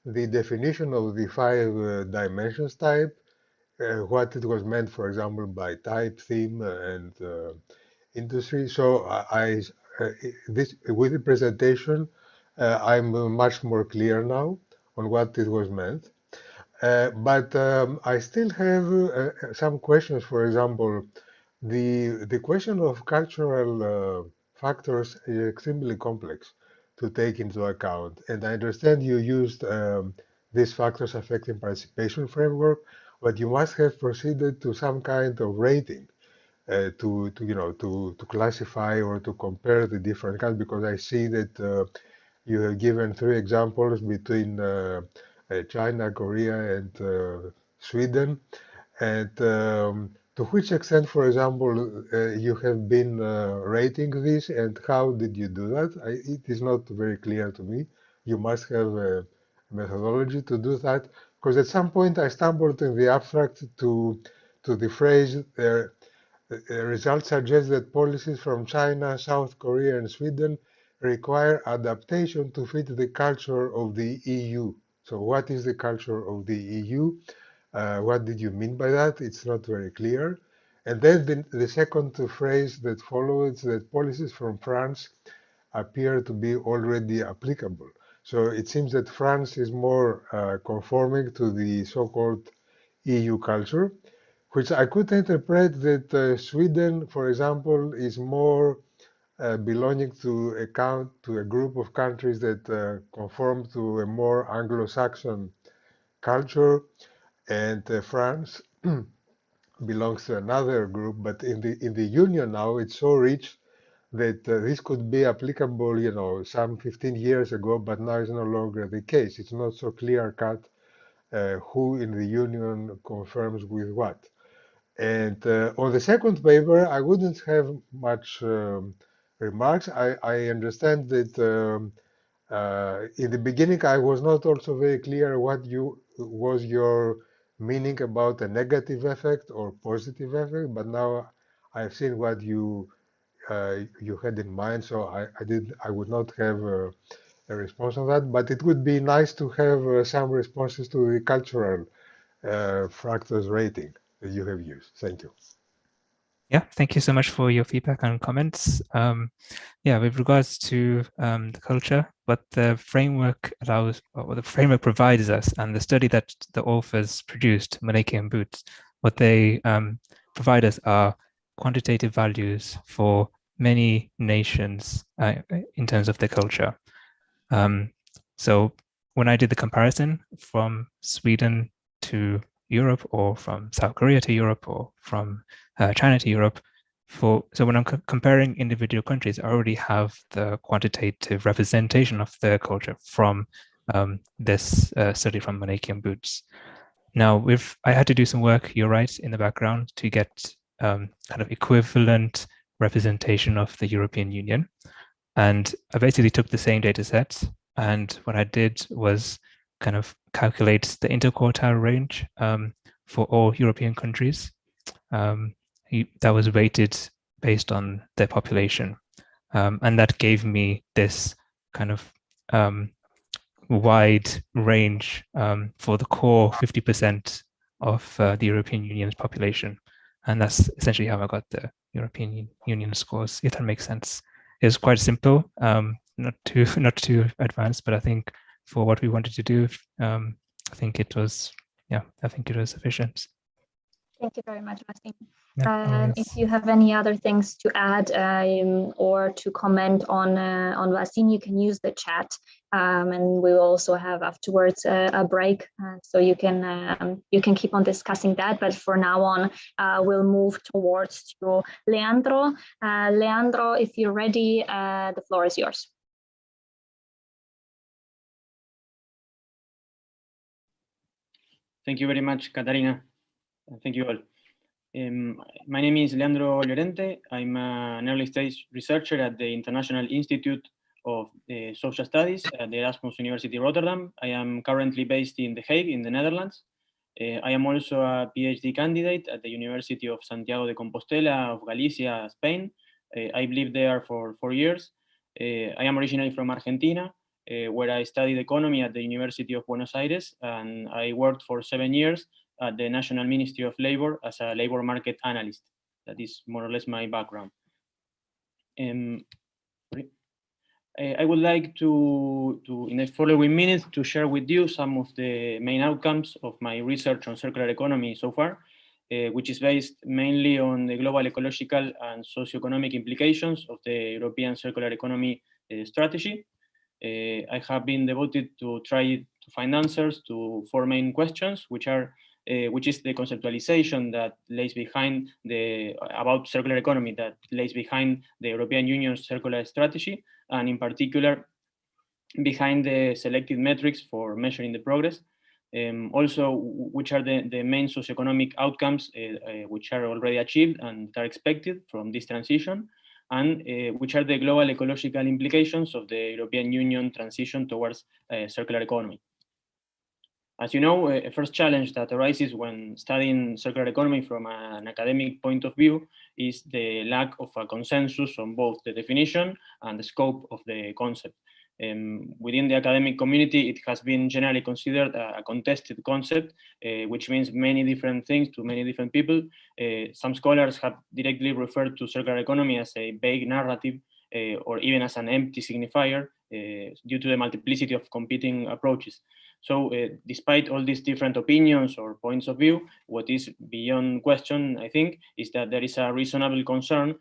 the definition of the 5 dimensions type, what it was meant, for example, by type, theme, and industry. So this with the presentation, I'm much more clear now on what it was meant. But I still have some questions. For example, the question of cultural factors is extremely complex to take into account. And I understand you used these factors affecting participation framework, but you must have proceeded to some kind of rating to classify or to compare the different kinds, because I see that you have given 3 examples between China, Korea, and Sweden. And to which extent, for example, you have been rating this, and how did you do that? It is not very clear to me. You must have a methodology to do that, because at some point I stumbled in the abstract to the phrase results suggest that policies from China, South Korea, and Sweden require adaptation to fit the culture of the EU. So what is the culture of the EU? What did you mean by that? It's not very clear. And then the second phrase that follows, that policies from France appear to be already applicable. So it seems that France is more conforming to the so-called EU culture, which I could interpret that Sweden, for example, is more belonging to a group of countries that conform to a more Anglo-Saxon culture, and France belongs to another group. But in the Union now, it's so rich that this could be applicable, you know, some 15 years ago, but now it's no longer the case. It's not so clear-cut who in the Union confirms with what. And on the second paper, I wouldn't have much remarks. I understand that in the beginning, I was not also very clear what was your meaning about a negative effect or positive effect, but now I've seen what you had in mind, so I would not have a response on that, but it would be nice to have some responses to the cultural factors rating that you have used. Thank you. Yeah, thank you so much for your feedback and comments. Yeah, with regards to the culture, what the framework allows, or what the framework provides us, and the study that the authors produced, Maleki and Boots, what they provide us are quantitative values for many nations in terms of their culture. So when I did the comparison from Sweden to Europe, or from South Korea to Europe, or from China to Europe, so when I'm comparing individual countries, I already have the quantitative representation of their culture from this study from Maleki and Boots. Now, I had to do some work, you're right, in the background to get kind of equivalent representation of the European Union. And I basically took the same data set, and what I did was kind of calculate the interquartile range for all European countries. That was weighted based on their population. And that gave me this kind of wide range for the core 50% of the European Union's population. And that's essentially how I got the European Union scores, if that makes sense. It's quite simple, not too advanced, but I think for what we wanted to do, I think it was sufficient. Thank you very much, Vasim. Yeah, If you have any other things to add or to comment on Vasim, you can use the chat, and we will also have afterwards a break, so you can keep on discussing that. But for now on, we'll move towards to Leandro. Leandro, if you're ready, the floor is yours. Thank you very much, Catarina. Thank you all. My name is Leandro Llorente. I'm an early stage researcher at the International Institute of Social Studies at the Erasmus University Rotterdam. I am currently based in The Hague in the Netherlands. I am also a PhD candidate at the University of Santiago de Compostela of Galicia, Spain. I've lived there for 4 years. I am originally from Argentina, where I studied economy at the University of Buenos Aires, and I worked for 7 years at the National Ministry of Labor as a labor market analyst. That is more or less my background. I would like to, in the following minutes, to share with you some of the main outcomes of my research on circular economy so far, which is based mainly on the global ecological and socioeconomic implications of the European circular economy strategy. I have been devoted to try to find answers to 4 main questions, which is the conceptualization that lays behind about circular economy that lays behind the European Union's circular strategy, and in particular behind the selected metrics for measuring the progress. Also, which are the main socioeconomic outcomes which are already achieved and are expected from this transition, and which are the global ecological implications of the European Union transition towards circular economy. As you know, a first challenge that arises when studying circular economy from an academic point of view is the lack of a consensus on both the definition and the scope of the concept. Within the academic community, it has been generally considered a contested concept, which means many different things to many different people. Some scholars have directly referred to circular economy as a vague narrative, or even as an empty signifier, due to the multiplicity of competing approaches. So despite all these different opinions or points of view, what is beyond question, I think, is that there is a reasonable concern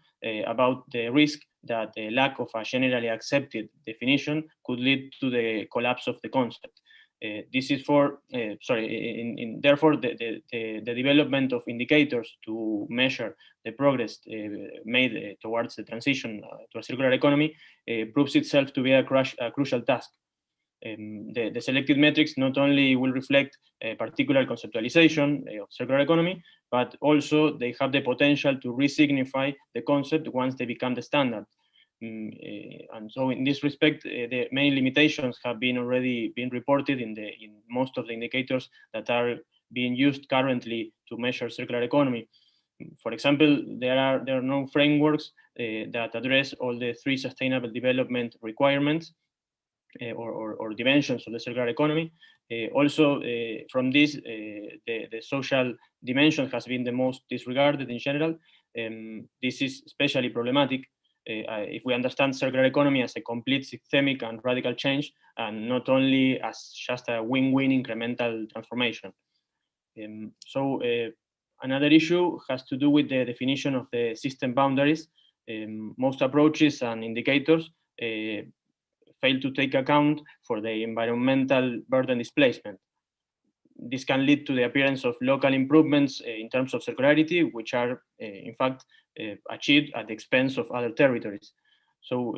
about the risk that the lack of a generally accepted definition could lead to the collapse of the concept. This is therefore, the development of indicators to measure the progress made towards the transition to a circular economy proves itself to be a crucial task. The selected metrics not only will reflect a particular conceptualization of circular economy, but also they have the potential to re-signify the concept once they become the standard. And so in this respect, the main limitations have already been reported in most of the indicators that are being used currently to measure circular economy. For example, there are no frameworks that address all the 3 sustainable development requirements or dimensions of the circular economy. Also, from this, the social dimension has been the most disregarded in general. This is especially problematic if we understand circular economy as a complete systemic and radical change, and not only as just a win-win incremental transformation. Another issue has to do with the definition of the system boundaries. Most approaches and indicators fail to take account for the environmental burden displacement. This can lead to the appearance of local improvements in terms of circularity, which are in fact achieved at the expense of other territories. So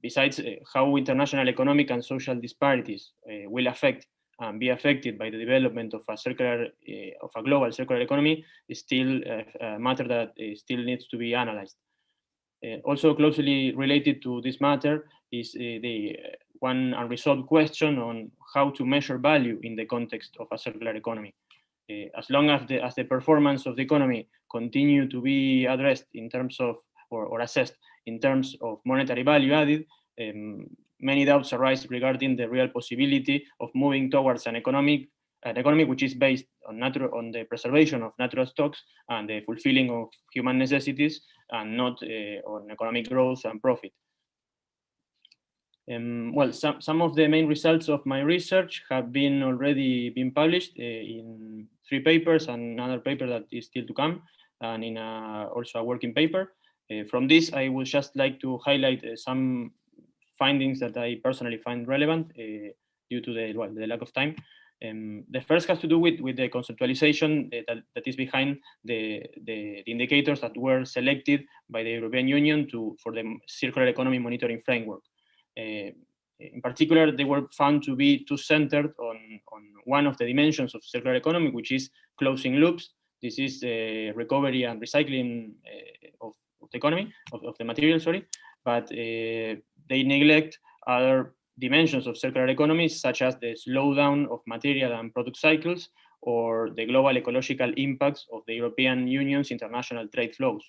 besides how international economic and social disparities will affect and be affected by the development of a global circular economy is still a matter that still needs to be analyzed. Also closely related to this matter is the one unresolved question on how to measure value in the context of a circular economy. As long as the performance of the economy continue to be addressed in terms of, or assessed in terms of monetary value added, many doubts arise regarding the real possibility of moving towards an economy which is based on the preservation of natural stocks and the fulfilling of human necessities, and not on economic growth and profit. Well, some of the main results of my research have already been published in 3 papers and another paper that is still to come, and in also a working paper. From this, I would just like to highlight some findings that I personally find relevant due to the lack of time. The first has to do with the conceptualization that is behind the indicators that were selected by the European Union for the circular economy monitoring framework. In particular, they were found to be too centered on one of the dimensions of circular economy, which is closing loops. This is the recovery and recycling of the economy, of the material, sorry, but they neglect other dimensions of circular economy, such as the slowdown of material and product cycles, or the global ecological impacts of the European Union's international trade flows.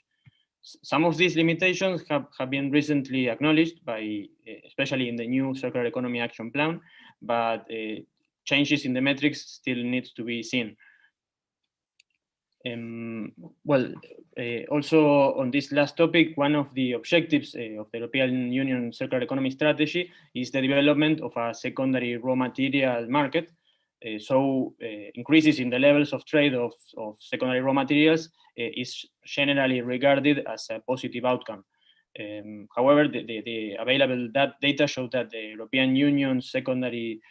Some of these limitations have been recently acknowledged by, especially in the new Circular Economy Action Plan, but changes in the metrics still needs to be seen. Also on this last topic, one of the objectives of the European Union Circular Economy Strategy is the development of a secondary raw material market. So increases in the levels of trade of secondary raw materials is generally regarded as a positive outcome. However, the available data show that the European Union secondary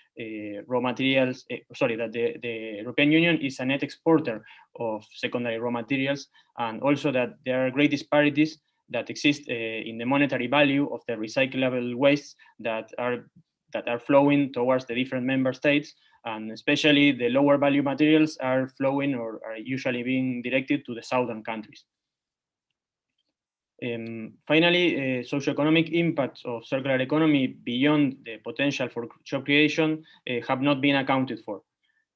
raw materials, that the European Union is a net exporter of secondary raw materials, and also that there are great disparities that exist in the monetary value of the recyclable wastes that are flowing towards the different member states, and especially the lower value materials are flowing or are usually being directed to the southern countries. Finally, socioeconomic impacts of circular economy beyond the potential for job creation have not been accounted for.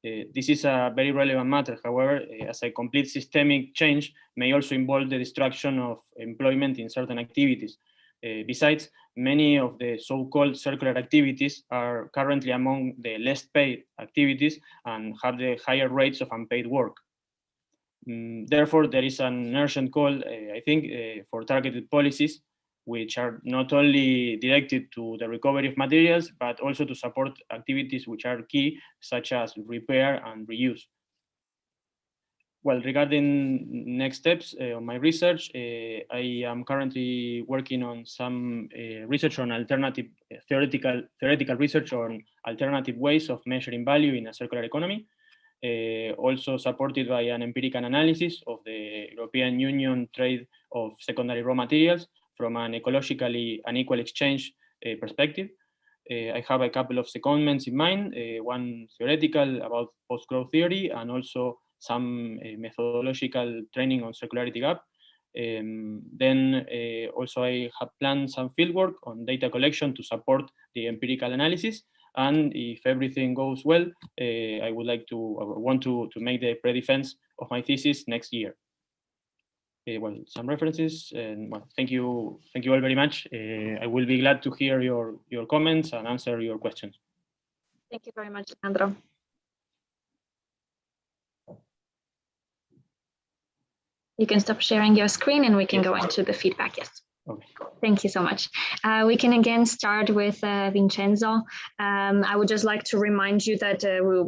This is a very relevant matter, however, as a complete systemic change may also involve the destruction of employment in certain activities. Besides, many of the so-called circular activities are currently among the less paid activities and have the higher rates of unpaid work. Therefore, there is an urgent call, I think, for targeted policies, which are not only directed to the recovery of materials, but also to support activities which are key, such as repair and reuse. Well, regarding next steps on my research, I am currently working on some research on alternative, theoretical research on alternative ways of measuring value in a circular economy. Also supported by an empirical analysis of the European Union trade of secondary raw materials from an ecologically unequal exchange perspective. I have a couple of secondments in mind, one theoretical about post-growth theory, and also some methodological training on circularity gap. Then also I have planned some fieldwork on data collection to support the empirical analysis. And if everything goes well, I would like to, want to make the pre-defense of my thesis next year. Well, some references, and well, thank you all very much. I will be glad to hear your comments and answer your questions. Thank you very much, Leandro. You can stop sharing your screen and we can go into the feedback, yes. Okay. Thank you so much. We can again start with Vincenzo. I would just like to remind you that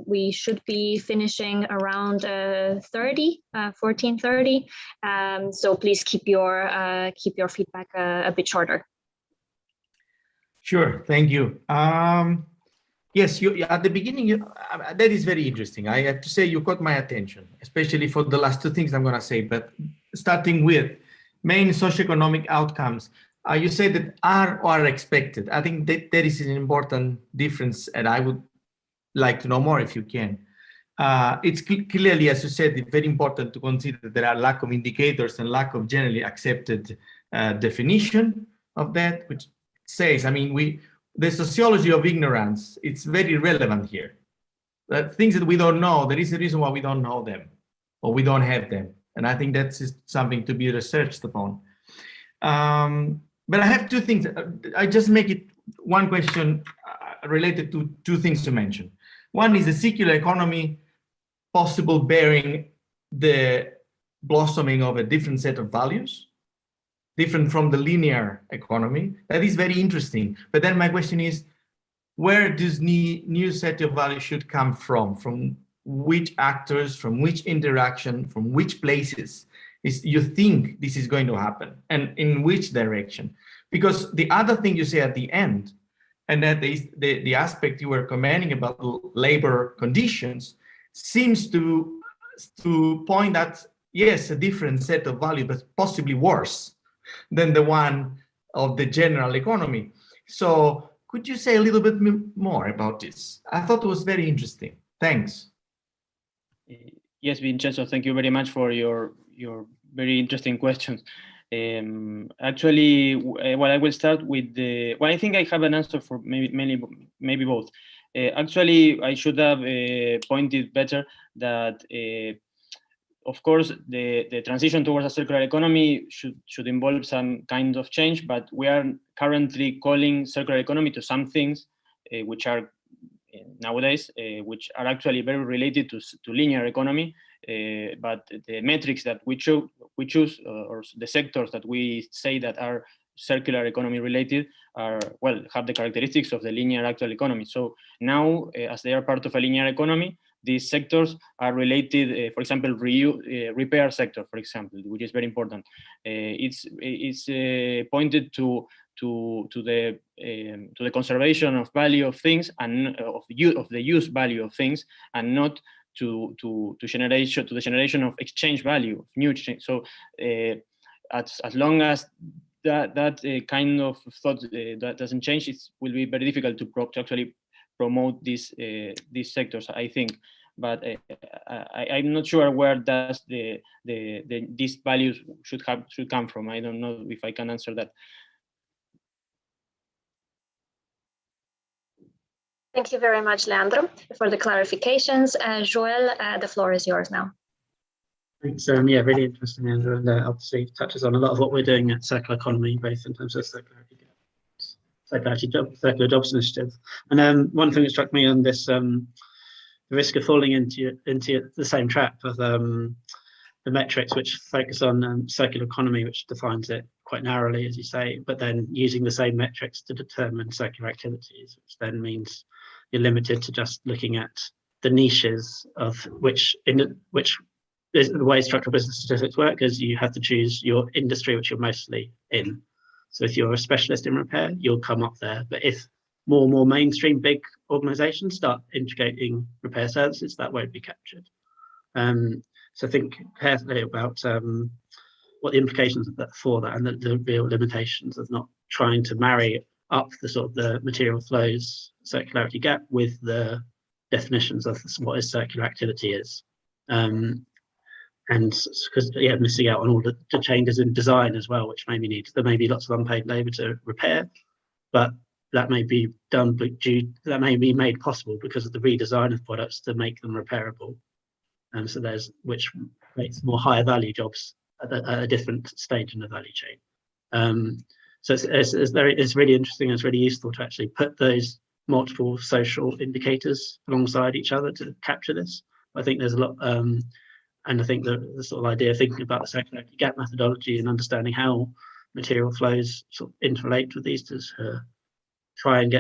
we should be finishing around 14:30. So please keep your feedback a bit shorter. Sure, thank you. Yes, you at the beginning, that is very interesting. I have to say you caught my attention, especially for the last two things I'm going to say, but starting with main socioeconomic outcomes, you say that are or are expected. I think that is an important difference, and I would like to know more if you can. It's clearly, as you said, very important to consider that there are lack of indicators and lack of generally accepted definition of that, which says, I mean, the sociology of ignorance, it's very relevant here. That things that we don't know, there is a reason why we don't know them or we don't have them. And I think that's something to be researched upon. But I have two things. I just make it one question related to two things to mention. One is the circular economy possible bearing the blossoming of a different set of values, different from the linear economy. That is very interesting. But then my question is, where does new set of values should come from which actors, from which interaction, from which places is you think this is going to happen and in which direction. Because the other thing you say at the end, and that is the aspect you were commenting about labor conditions, seems to point at, yes, a different set of values, but possibly worse than the one of the general economy. So could you say a little bit more about this? I thought it was very interesting. Thanks. Yes, Vincenzo, thank you very much for your very interesting questions. Actually, well, I will start with the. Well, I think I have an answer for maybe both. Actually, I should have pointed better that, of course, the transition towards a circular economy should involve some kind of change, but we are currently calling circular economy to some things which are nowadays, which are actually very related to linear economy, but the metrics that we choose, or the sectors that we say that are circular economy related are, well, have the characteristics of the linear actual economy. So now, as they are part of a linear economy, these sectors are related, for example, repair sector, for example, which is very important. It's pointed to the conservation of value of things and of the use value of things, and not to the generation of exchange value, of new exchange. So as long as that kind of thought that doesn't change, it will be very difficult to actually promote these sectors, I think. But I'm not sure where does these values should come from. I don't know if I can answer that. Thank you very much, Leandro, for the clarifications. Joel, the floor is yours now. Thanks. Yeah, really interesting, Andrew, and obviously touches on a lot of what we're doing at Circular Economy, both in terms of circular jobs initiative. And one thing that struck me on this, the risk of falling into the same trap of the metrics which focus on circular economy, which defines it quite narrowly, as you say, but then using the same metrics to determine circular activities, which then means you're limited to just looking at the niches of which is the way structural business statistics work, is you have to choose your industry which you're mostly in. So if you're a specialist in repair, you'll come up there. But if more and more mainstream big organizations start integrating repair services, that won't be captured. So think carefully about what the implications of that for that, and the real limitations of not trying to marry up the sort of the material flows circularity gap with the definitions of what is circular activity is. And because, yeah, missing out on all the changes in design as well, which maybe there may be lots of unpaid labor to repair, but that may be done, that may be made possible because of the redesign of products to make them repairable. And so which makes more higher value jobs at a different stage in the value chain. So it's really interesting. It's really useful to actually put those multiple social indicators alongside each other to capture this. I think there's a lot, and I think the sort of idea of thinking about the circularity gap methodology and understanding how material flows sort of interrelate with these to try and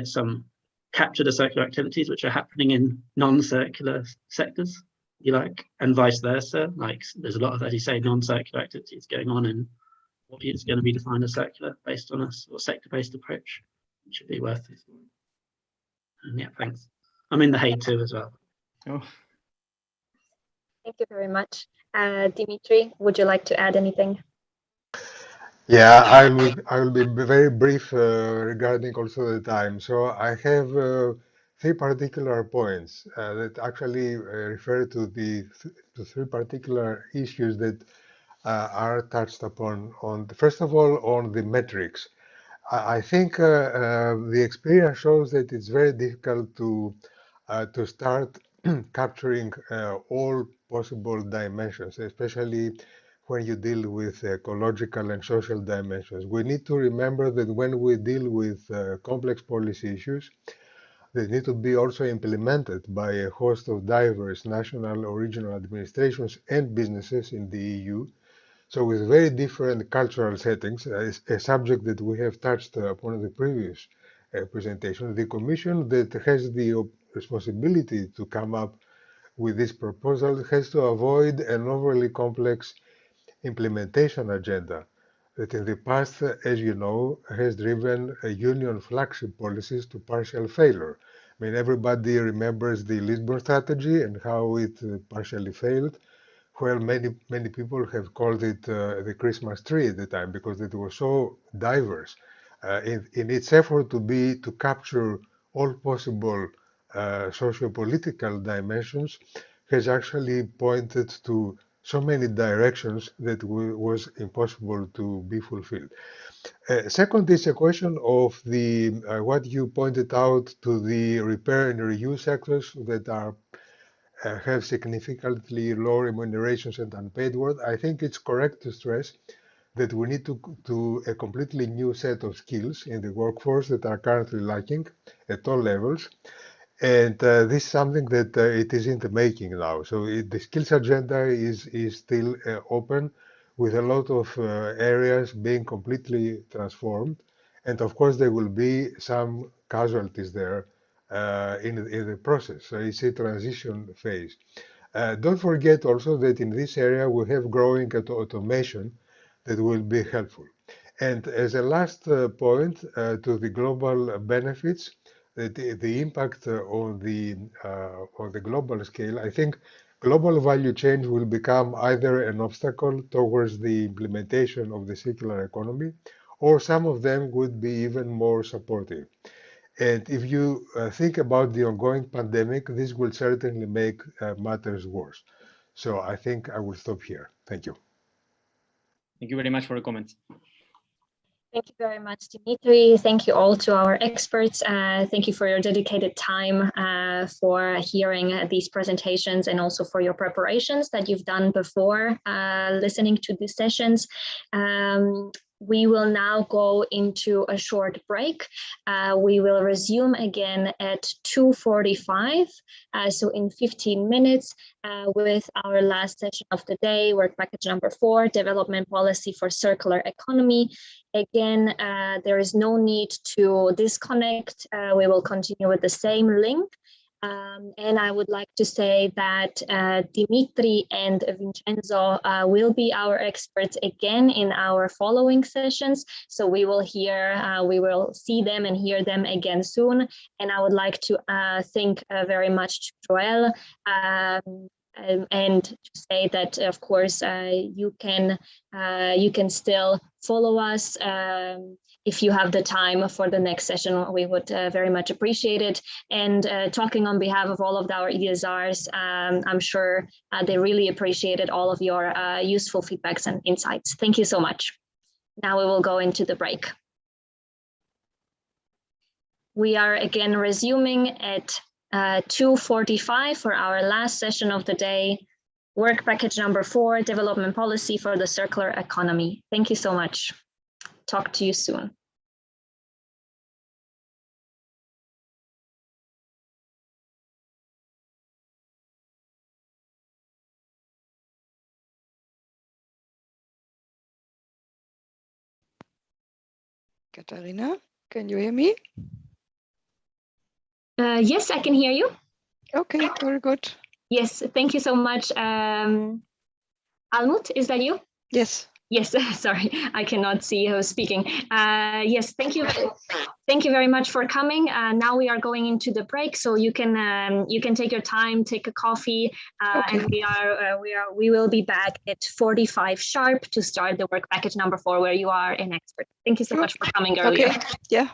capture the circular activities which are happening in non-circular sectors, you like, and vice versa. Like there's a lot of, as you say, non-circular activities going on in what is going to be defined as circular based on a sort of sector-based approach, which should be worth it. And yeah, thanks. I'm in the hay too as well. Oh. Thank you very much. Dimitri, would you like to add anything? Yeah, I will be very brief regarding also the time. So I have three particular points that actually refer to three particular issues that are touched upon. First of all, on the metrics. I think the experience shows that it's very difficult to start capturing all possible dimensions, especially when you deal with ecological and social dimensions. We need to remember that when we deal with complex policy issues, they need to be also implemented by a host of diverse national or regional administrations and businesses in the EU. So with very different cultural settings, a subject that we have touched upon in the previous presentation, the Commission that has the responsibility to come up with this proposal has to avoid an overly complex implementation agenda that in the past, as you know, has driven union flagship policies to partial failure. I mean, everybody remembers the Lisbon strategy and how it partially failed, where many people have called it the Christmas tree at the time because it was so diverse in its effort to capture all possible socio-political dimensions, has actually pointed to so many directions that was impossible to be fulfilled. Second is a question of the what you pointed out to the repair and reuse sectors that are have significantly low remunerations and unpaid work. I think it's correct to stress that we need to do a completely new set of skills in the workforce that are currently lacking at all levels. And this is something that it is in the making now. So the skills agenda is still open with a lot of areas being completely transformed. And of course, there will be some casualties there in the process. So it's a transition phase. Don't forget also that in this area, we have growing automation that will be helpful. And as a last point to the global benefits, the impact on the global scale, I think global value chain will become either an obstacle towards the implementation of the circular economy, or some of them would be even more supportive. And if you think about the ongoing pandemic, this will certainly make matters worse. So I think I will stop here. Thank you. Thank you very much for the comments. Thank you very much, Dimitri. Thank you all to our experts. Thank you for your dedicated time for hearing these presentations and also for your preparations that you've done before listening to these sessions. We will now go into a short break. We will resume again at 2:45, so in 15 minutes, with our last session of the day, work package number 4, development policy for circular economy. Again, there is no need to disconnect. We will continue with the same link. And I would like to say that Dimitri and Vincenzo will be our experts again in our following sessions. So we will see them and hear them again soon. And I would like to thank very much to Joel and to say that, of course, you can still follow us if you have the time for the next session. We would very much appreciate it. And talking on behalf of all of our ESRs, I'm sure they really appreciated all of your useful feedbacks and insights. Thank you so much. Now we will go into the break. We are again resuming at 2:45 for our last session of the day, work package number 4, development policy for the circular economy. Thank you so much. Talk to you soon. Katarina, can you hear me? Yes, I can hear you. Okay, very good. Yes, thank you so much. Almut, is that you? Yes. Yes, sorry, I cannot see who's speaking. Yes, thank you. Thank you very much for coming. Now we are going into the break, so you can take your time, take a coffee, Okay. and we will be back at 45 sharp to start the work package number 4, where you are an expert. Thank you so much for coming earlier. Okay, yeah.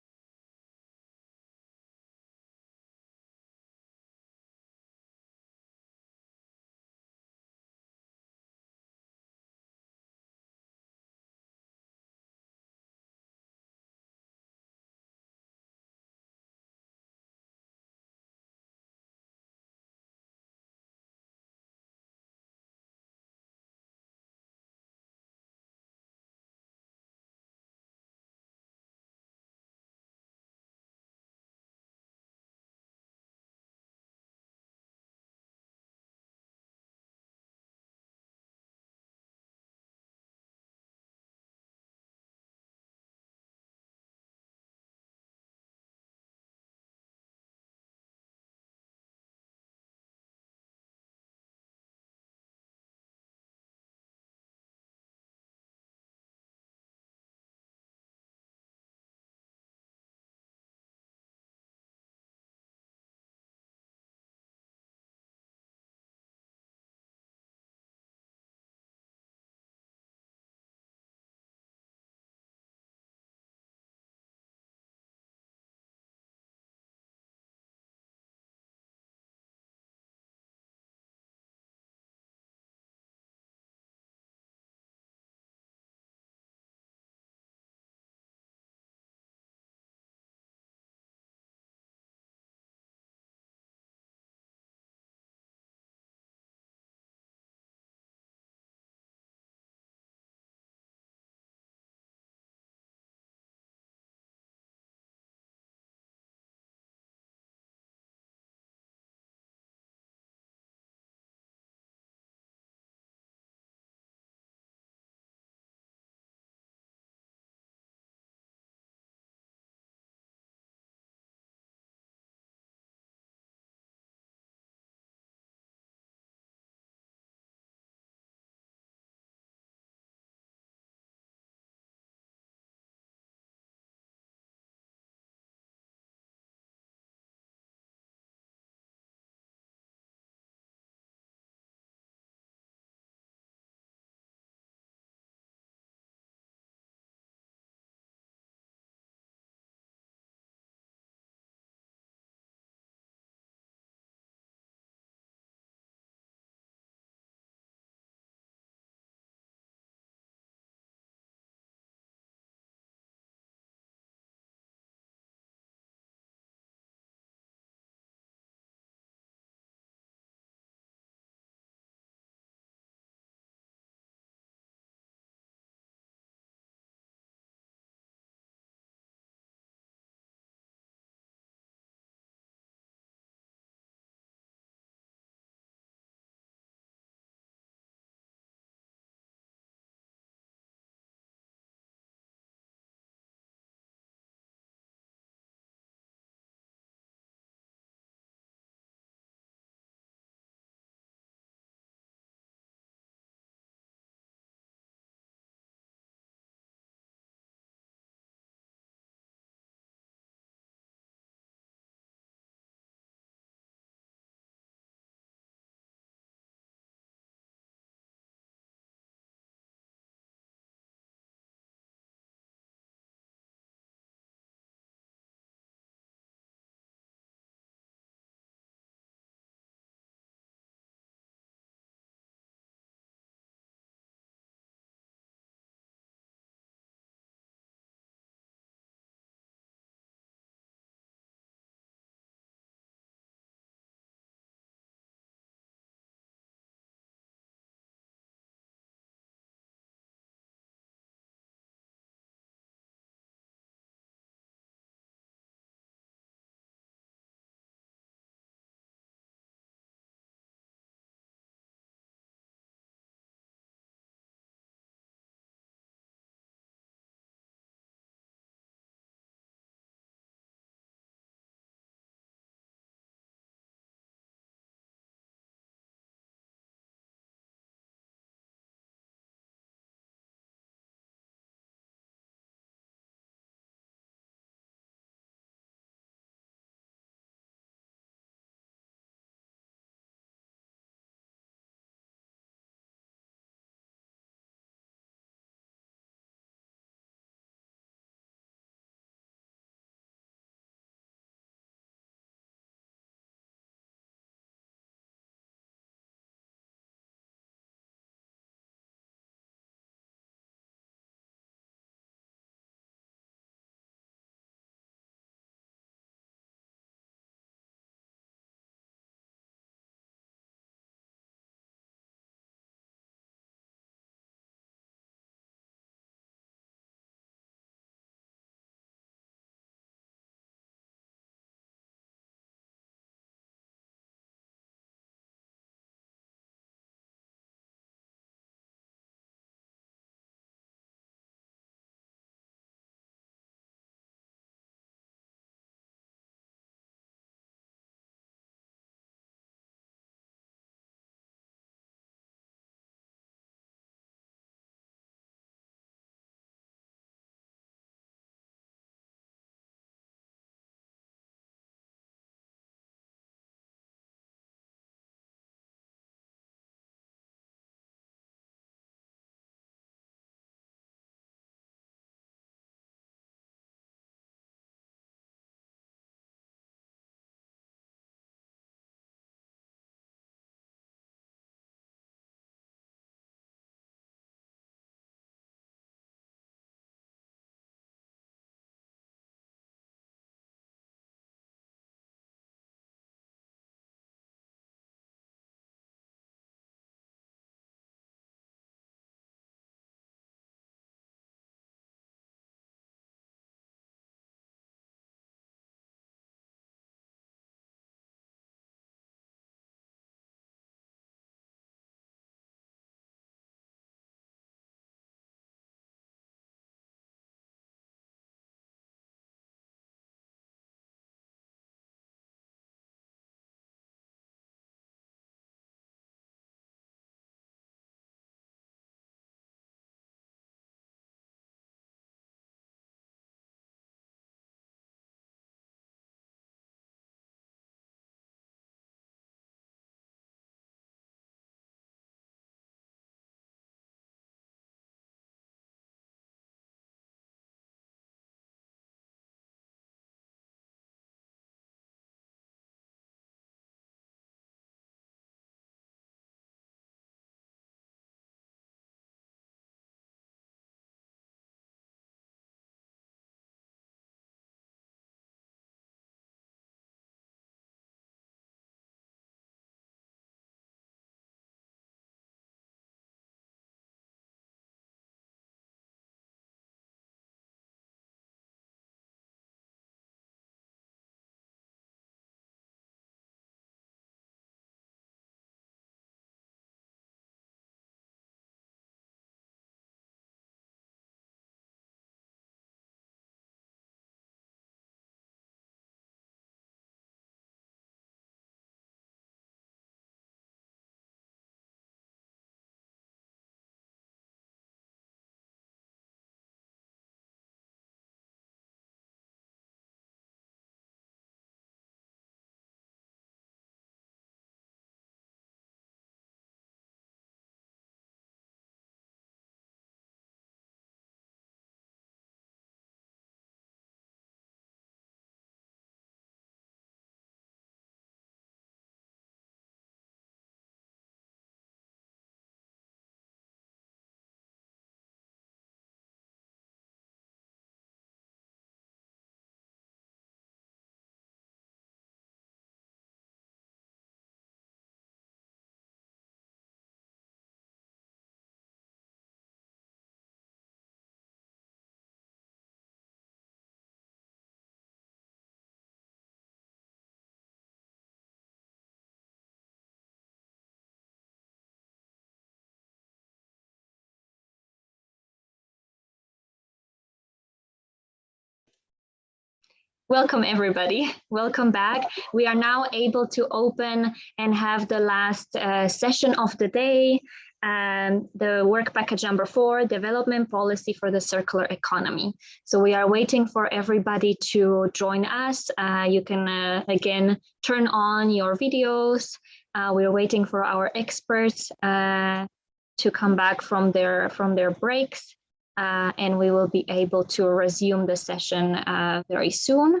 Welcome, everybody. Welcome back. We are now able to open and have the last session of the day, the work package number 4, Development Policy for the Circular Economy. So we are waiting for everybody to join us. You can, again, turn on your videos. We're waiting for our experts to come back from their breaks. And we will be able to resume the session very soon.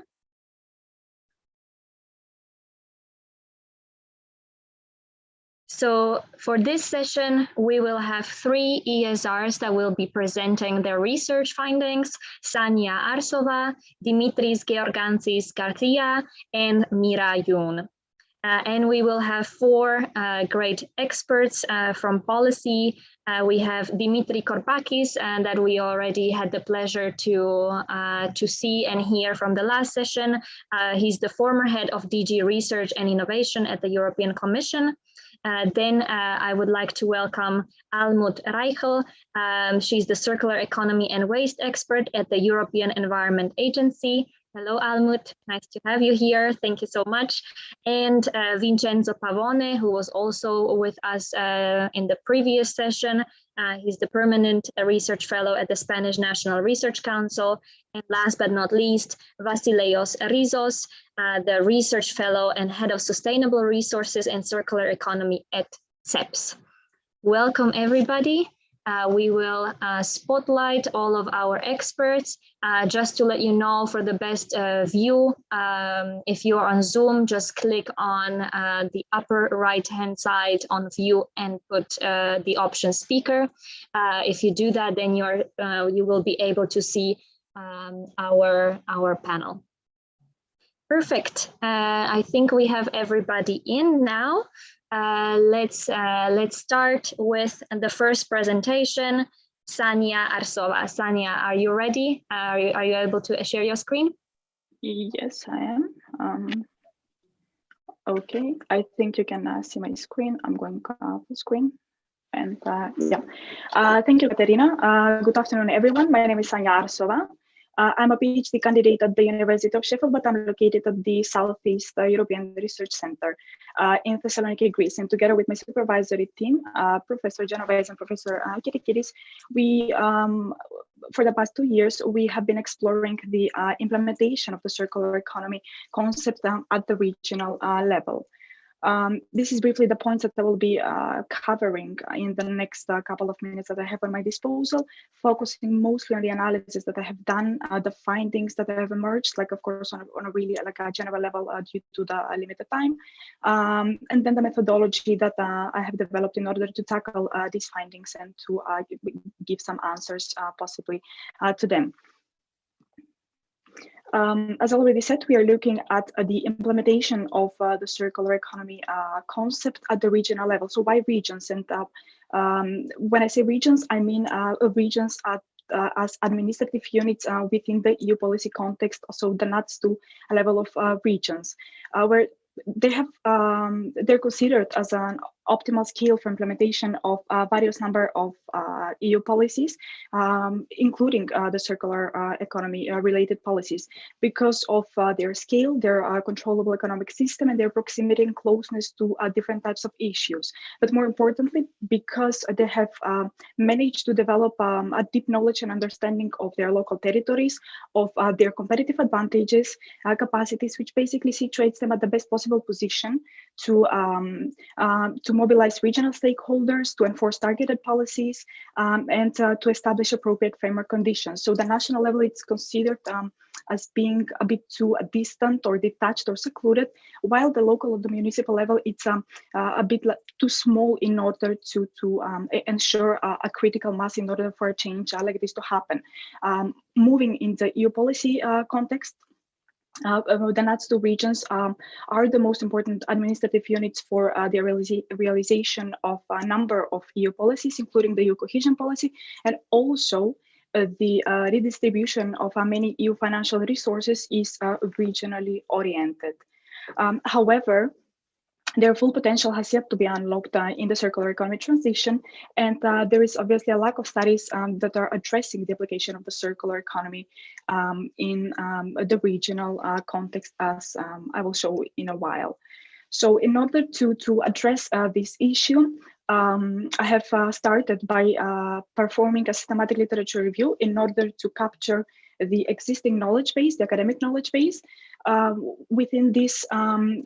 So for this session, we will have 3 ESRs that will be presenting their research findings: Sania Arsova, Dimitris Georgantzis Garcia, and Mira Yun. And we will have 4 great experts from policy. We have Dimitri Korbakis, that we already had the pleasure to see and hear from the last session. He's the former head of DG Research and Innovation at the European Commission. Then I would like to welcome Almut Reichel. She's the circular economy and waste expert at the European Environment Agency. Hello, Almut. Nice to have you here. Thank you so much. And Vincenzo Pavone, who was also with us in the previous session. He's the permanent research fellow at the Spanish National Research Council. And last but not least, Vasileios Rizos, the research fellow and head of sustainable resources and circular economy at CEPS. Welcome, everybody. We will spotlight all of our experts. Just to let you know, for the best view, if you are on Zoom, just click on the upper right-hand side on view and put the option speaker. If you do that, then you will be able to see our panel. Perfect. I think we have everybody in now. Let's start with the first presentation. Sania Arsova. Sania, are you ready? Are you able to share your screen? Yes, I am. Okay, I think you can see my screen. I'm going to full screen. And yeah, thank you, Katerina. Good afternoon, everyone. My name is Sania Arsova. I'm a PhD candidate at the University of Sheffield, but I'm located at the Southeast European Research Center in Thessaloniki, Greece. And together with my supervisory team, Professor Genovese and Professor Kirikidis, we, for the past 2 years, we have been exploring the implementation of the circular economy concept at the regional level. This is briefly the points that I will be covering in the next couple of minutes that I have on my disposal, focusing mostly on the analysis that I have done, the findings that have emerged, like of course on a really like a general level due to the limited time, and then the methodology that I have developed in order to tackle these findings and to give some answers possibly to them. As already said, we are looking at the implementation of the circular economy concept at the regional level. So why regions? And when I say regions, I mean regions as administrative units within the EU policy context. So the NUTS 2 level of regions, where they have they're considered as an optimal scale for implementation of various number of EU policies, including the circular economy related policies, because of their scale, their controllable economic system, and their proximity and closeness to different types of issues. But more importantly, because they have managed to develop a deep knowledge and understanding of their local territories, of their competitive advantages, capacities, which basically situates them at the best possible position to mobilize regional stakeholders, to enforce targeted policies, and to establish appropriate framework conditions. So the national level, it's considered as being a bit too distant or detached or secluded, while the local or the municipal level, it's a bit too small in order to ensure a critical mass in order for a change like this to happen. Moving in the EU policy context, the NUTS 2 regions are the most important administrative units for the realization of a number of EU policies, including the EU cohesion policy, and also the redistribution of many EU financial resources is regionally oriented. However, their full potential has yet to be unlocked in the circular economy transition, and there is obviously a lack of studies that are addressing the application of the circular economy in the regional context, as I will show in a while. So in order to address this issue, I have started by performing a systematic literature review in order to capture the existing knowledge base, the academic knowledge base within this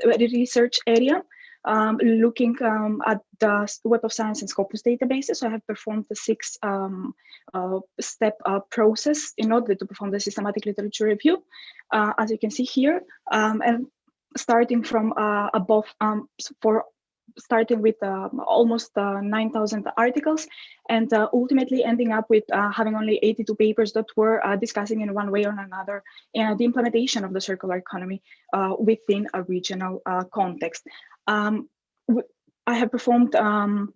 research area, looking at the Web of Science and Scopus databases. So I have performed the 6-step process in order to perform the systematic literature review, as you can see here, and starting from above, starting with almost 9,000 articles, and ultimately ending up with having only 82 papers that were discussing in one way or another the implementation of the circular economy within a regional context. I have performed a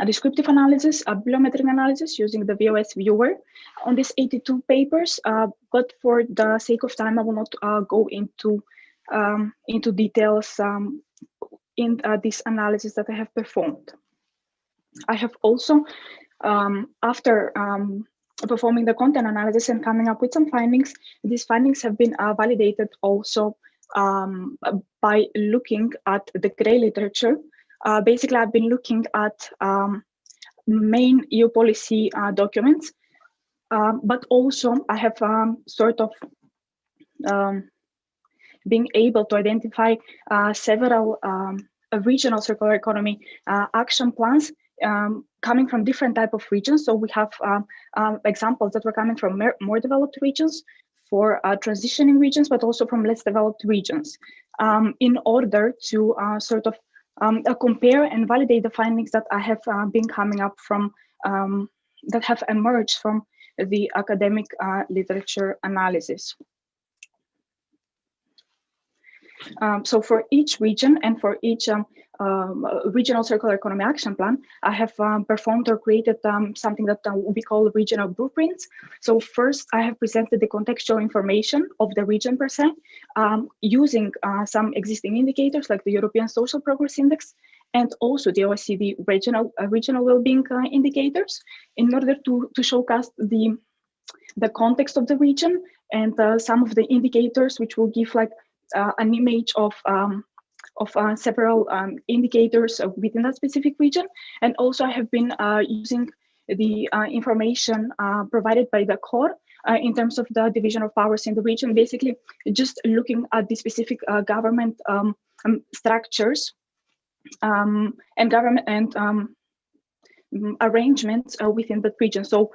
descriptive analysis, a bibliometric analysis using the VOS viewer on these 82 papers, but for the sake of time, I will not go into details in this analysis that I have performed. I have also, after performing the content analysis and coming up with some findings, these findings have been validated also by looking at the grey literature. Basically, I've been looking at main EU policy documents, but also I have sort of being able to identify several regional circular economy action plans coming from different type of regions. So we have examples that were coming from more developed regions, for transitioning regions, but also from less developed regions, in order to sort of compare and validate the findings that I have been coming up from, that have emerged from the academic literature analysis. So for each region and for each regional circular economy action plan, I have performed or created something that we call regional blueprints. So first, I have presented the contextual information of the region per se, using some existing indicators like the European Social Progress Index and also the OECD regional well-being indicators, in order to showcase the context of the region and some of the indicators which will give like an image of several indicators within that specific region. And also I have been using the information provided by the core in terms of the division of powers in the region, basically just looking at the specific government structures and government and arrangements within the region. So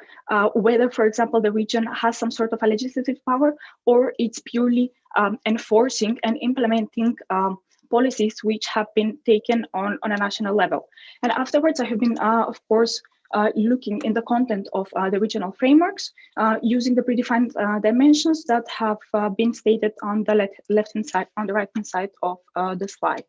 whether, for example, the region has some sort of a legislative power, or it's purely enforcing and implementing policies which have been taken on a national level. And afterwards, I have been, of course, looking in the content of the regional frameworks, using the predefined dimensions that have been stated on the left-hand side, on the right-hand side of the slide.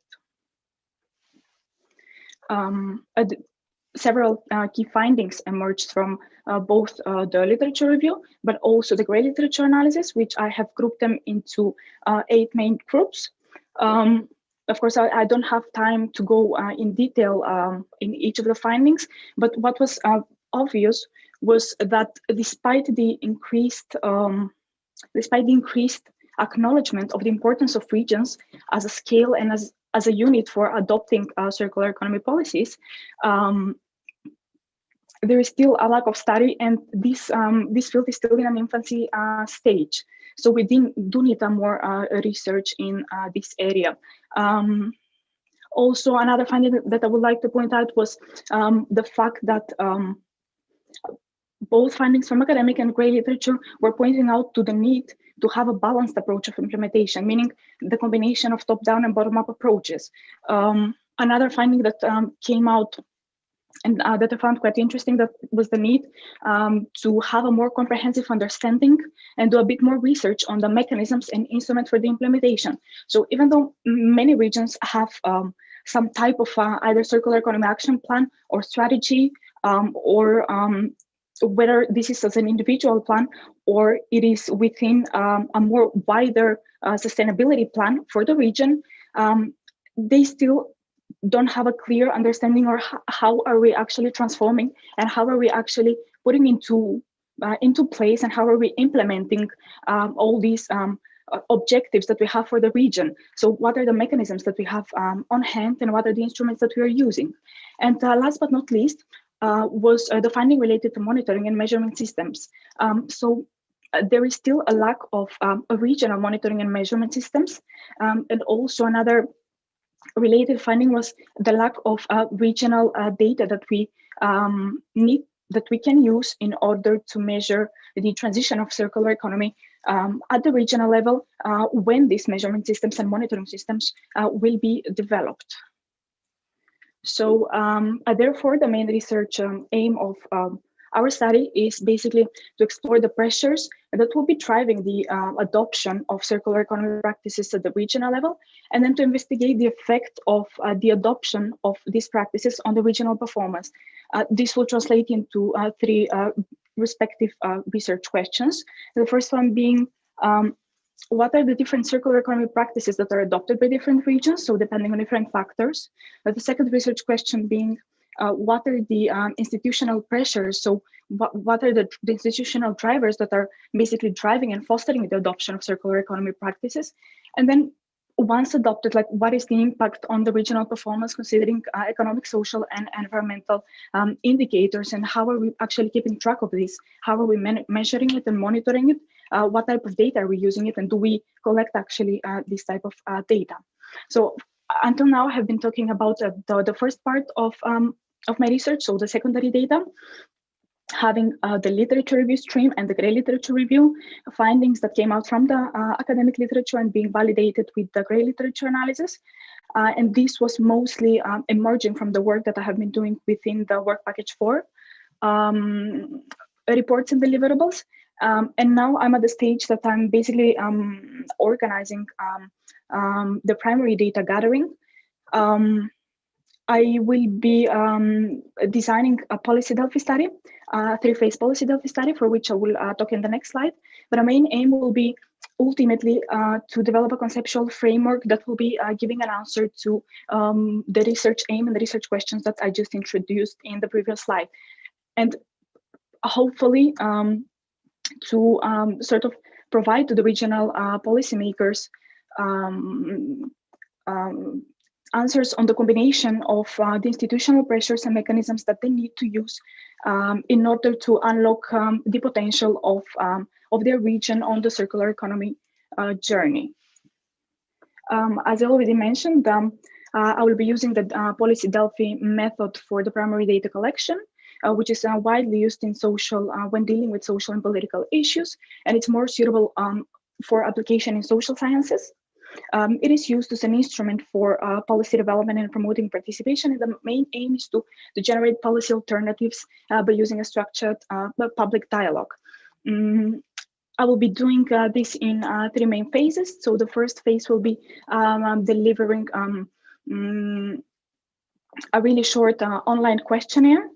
Several key findings emerged from both the literature review, but also the grey literature analysis, which I have grouped them into 8 main groups. Of course, I don't have time to go in detail in each of the findings, but what was obvious was that despite the increased acknowledgement of the importance of regions as a scale and as a unit for adopting circular economy policies, there is still a lack of study, and this field is still in an infancy stage. So we do need more research in this area. Also, another finding that I would like to point out was the fact that both findings from academic and grey literature were pointing out to the need to have a balanced approach of implementation, meaning the combination of top-down and bottom-up approaches. Another finding that came out and that I found quite interesting, that was the need to have a more comprehensive understanding and do a bit more research on the mechanisms and instruments for the implementation. So even though many regions have some type of either circular economy action plan or strategy, or whether this is as an individual plan or it is within a more wider sustainability plan for the region, they still don't have a clear understanding or how are we actually transforming and how are we actually putting into place and how are we implementing all these objectives that we have for the region. So what are the mechanisms that we have on hand and what are the instruments that we are using? And last but not least was the finding related to monitoring and measurement systems. There is still a lack of regional monitoring and measurement systems. And also another related finding was the lack of regional data that we need, that we can use in order to measure the transition of circular economy at the regional level when these measurement systems and monitoring systems will be developed. So therefore, the main research aim of our study is basically to explore the pressures that will be driving the adoption of circular economy practices at the regional level, and then to investigate the effect of the adoption of these practices on the regional performance. This will translate into three respective research questions. The first one being, what are the different circular economy practices that are adopted by different regions, so depending on different factors? The second research question being, what are the institutional pressures? So what are the institutional drivers that are basically driving and fostering the adoption of circular economy practices? And then once adopted, like what is the impact on the regional performance considering economic, social, and environmental indicators, and how are we actually keeping track of this? How are we measuring it and monitoring it? What type of data are we using it, and do we collect actually this type of data? So until now, I have been talking about the first part of my research, so the secondary data, having the literature review stream and the gray literature review, findings that came out from the academic literature and being validated with the gray literature analysis. And this was mostly emerging from the work that I have been doing within the work package 4, reports and deliverables. And now I'm at the stage that I'm basically organizing the primary data gathering. I will be designing a policy Delphi study, a 3-phase policy Delphi study, for which I will talk in the next slide. But our main aim will be ultimately to develop a conceptual framework that will be giving an answer to the research aim and the research questions that I just introduced in the previous slide. And hopefully to sort of provide to the regional policymakers answers on the combination of the institutional pressures and mechanisms that they need to use in order to unlock the potential of their region on the circular economy journey. As I already mentioned, I will be using the policy Delphi method for the primary data collection, which is widely used in social when dealing with social and political issues, and it's more suitable for application in social sciences. It is used as an instrument for policy development and promoting participation. And the main aim is to generate policy alternatives by using a structured public dialogue. I will be doing this in 3 main phases. So the first phase will be delivering a really short online questionnaire.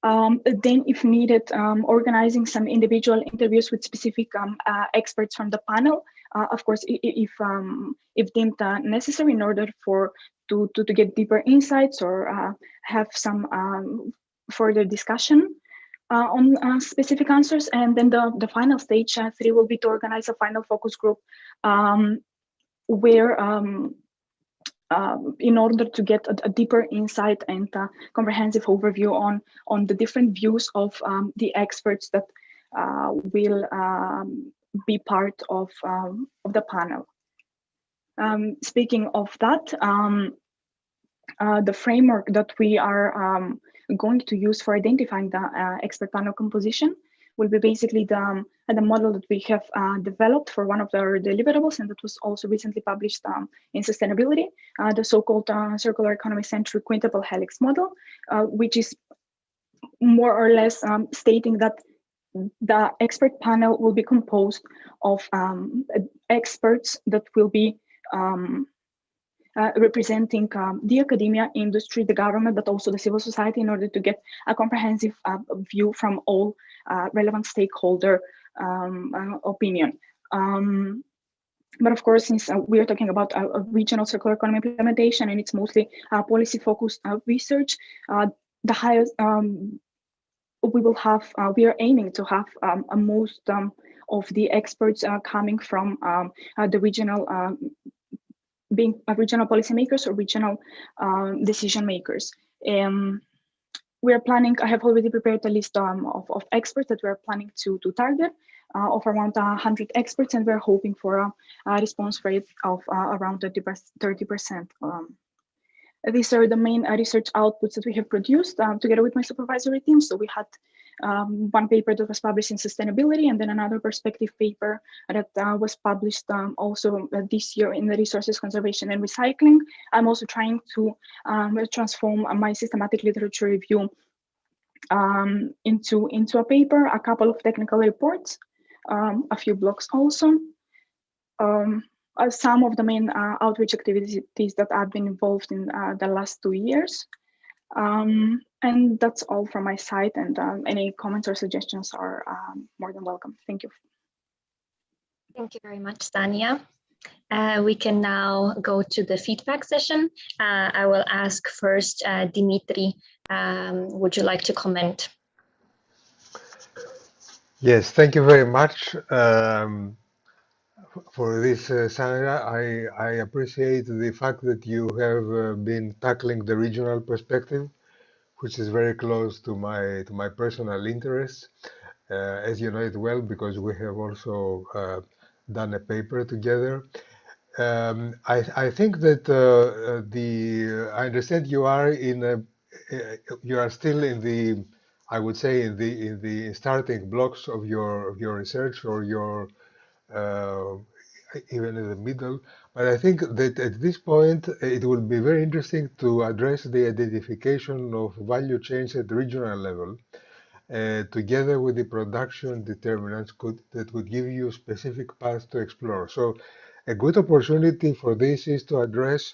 Then, if needed, organizing some individual interviews with specific experts from the panel, of course, if deemed necessary, in order to get deeper insights or have some further discussion on specific answers. And then the final stage 3 will be to organize a final focus group where in order to get a deeper insight and comprehensive overview on the different views of the experts that will be part of the panel. Speaking of that, the framework that we are going to use for identifying the expert panel composition will be basically the model that we have developed for one of our deliverables, and that was also recently published in sustainability, the so-called circular economy centric quintuple helix model, which is more or less stating that the expert panel will be composed of experts that will be representing the academia, industry, the government, but also the civil society, in order to get a comprehensive view from all relevant stakeholder opinion. But of course, since we are talking about a regional circular economy implementation and it's mostly policy-focused research, the highest we will have, we are aiming to have most of the experts coming from the regional, being regional policymakers or regional decision makers. We are planning, I have already prepared a list of experts that we are planning to target of around 100 experts, and we're hoping for a response rate of around 30%. These are the main research outputs that we have produced together with my supervisory team. So we had one paper that was published in sustainability, and then another perspective paper that was published also this year in the resources conservation and recycling. I'm also trying to transform my systematic literature review into a paper, a couple of technical reports, a few blogs also. Some of the main outreach activities that I've been involved in the last 2 years. And that's all from my side, and any comments or suggestions are more than welcome. Thank you. Thank you very much, Tanya. We can now go to the feedback session. I will ask first, Dimitri, would you like to comment? Yes, thank you very much for this, Sandra. I appreciate the fact that you have been tackling the regional perspective, which is very close to my personal interests. As you know it well, because we have also done a paper together. I think that I understand you are you are still in the, I would say, in the starting blocks of your research, or your even in the middle. But I think that at this point it will be very interesting to address the identification of value chains at regional level, together with the production determinants that would give you specific paths to explore. So a good opportunity for this is to address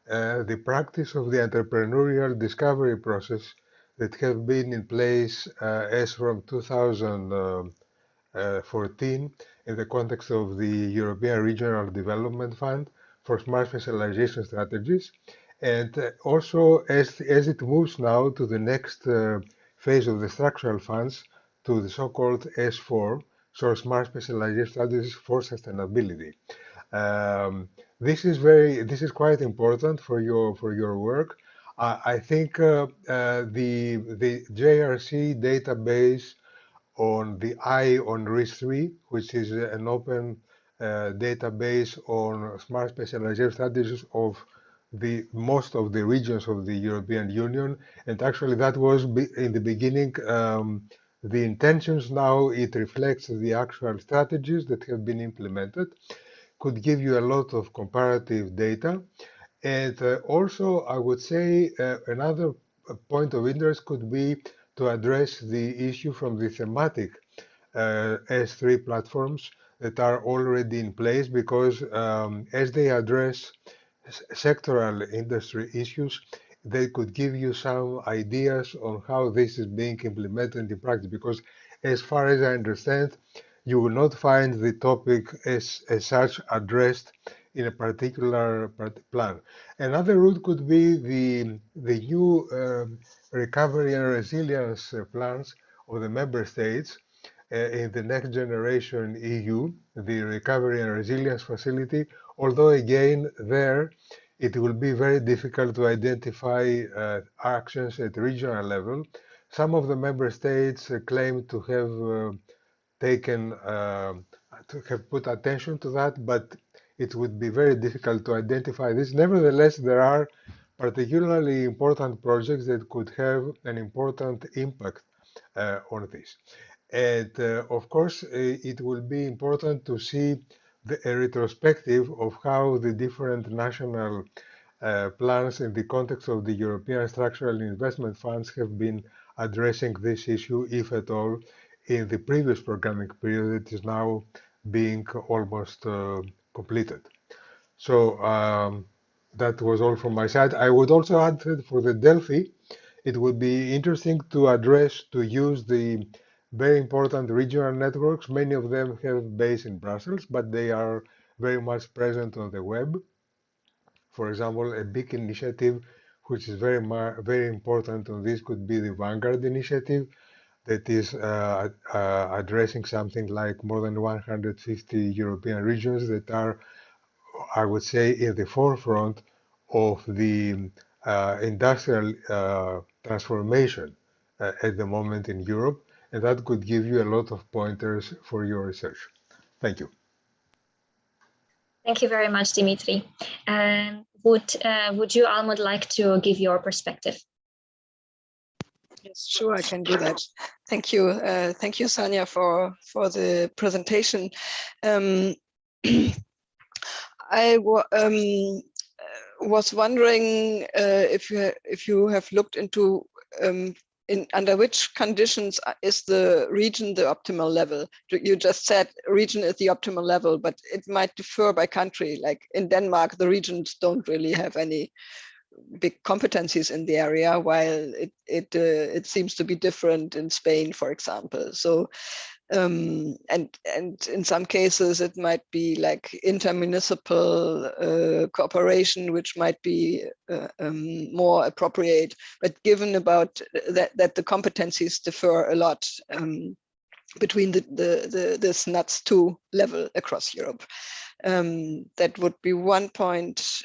the practice of the entrepreneurial discovery process that have been in place as from 2014 in the context of the European Regional Development Fund for Smart Specialization Strategies, and also as it moves now to the next phase of the structural funds, to the so-called S4, so Smart Specialization Strategies for Sustainability. This is quite important for your work. I think the JRC database on the on ReTraCE, which is an open database on smart specialization strategies of most of the regions of the European Union, and actually that was in the beginning the intentions. Now it reflects the actual strategies that have been implemented, could give you a lot of comparative data. And also, I would say another point of interest could be to address the issue from the thematic S3 platforms that are already in place, because as they address sectoral industry issues, they could give you some ideas on how this is being implemented in practice. Because as far as I understand, you will not find the topic as such addressed in a particular plan. Another route could be the new recovery and resilience plans of the member states in the next generation EU, the Recovery and Resilience Facility, although again there it will be very difficult to identify actions at regional level. Some of the member states claim to have to have put attention to that, but it would be very difficult to identify this. Nevertheless, there are particularly important projects that could have an important impact on this. And of course, it will be important to see a retrospective of how the different national plans in the context of the European Structural Investment Funds have been addressing this issue, if at all, in the previous programming period that is now being almost completed. So that was all from my side. I would also add that for the Delphi, it would be interesting to use the very important regional networks. Many of them have base in Brussels, but they are very much present on the web. For example, a big initiative which is very important on this could be the Vanguard initiative that is addressing something like more than 150 European regions that are, I would say, in the forefront of the industrial transformation at the moment in Europe, and that could give you a lot of pointers for your research. Thank you. Thank you very much, Dimitri. Would you, Almut, like to give your perspective? Yes, sure, I can do that. Thank you, Sanja, for the presentation. I was wondering if you have looked into under which conditions is the region the optimal level? You just said region is the optimal level, but it might differ by country. Like in Denmark, the regions don't really have any big competencies in the area, while it seems to be different in Spain, for example. So and in some cases it might be like intermunicipal cooperation, which might be more appropriate. But given about that the competencies differ a lot between this NUTS 2 level across Europe, that would be one point.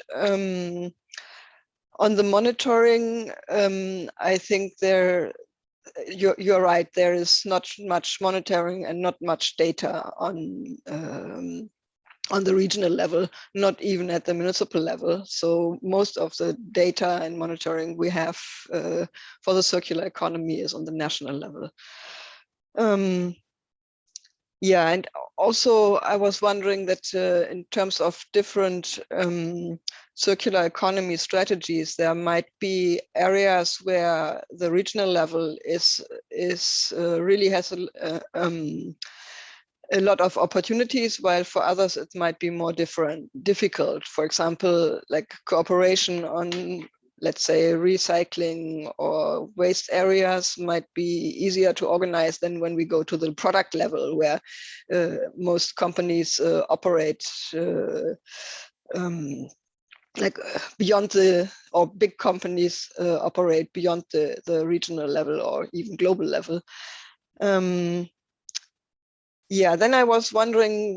On the monitoring, I think you're right. There is not much monitoring and not much data on the regional level, not even at the municipal level. So most of the data and monitoring we have for the circular economy is on the national level. Yeah, and also I was wondering that in terms of different circular economy strategies, there might be areas where the regional level really has a lot of opportunities, while for others it might be more difficult. For example, like cooperation on, let's say, recycling or waste areas might be easier to organize than when we go to the product level, where most companies operate beyond or big companies operate beyond the regional level or even global level. Yeah, then I was wondering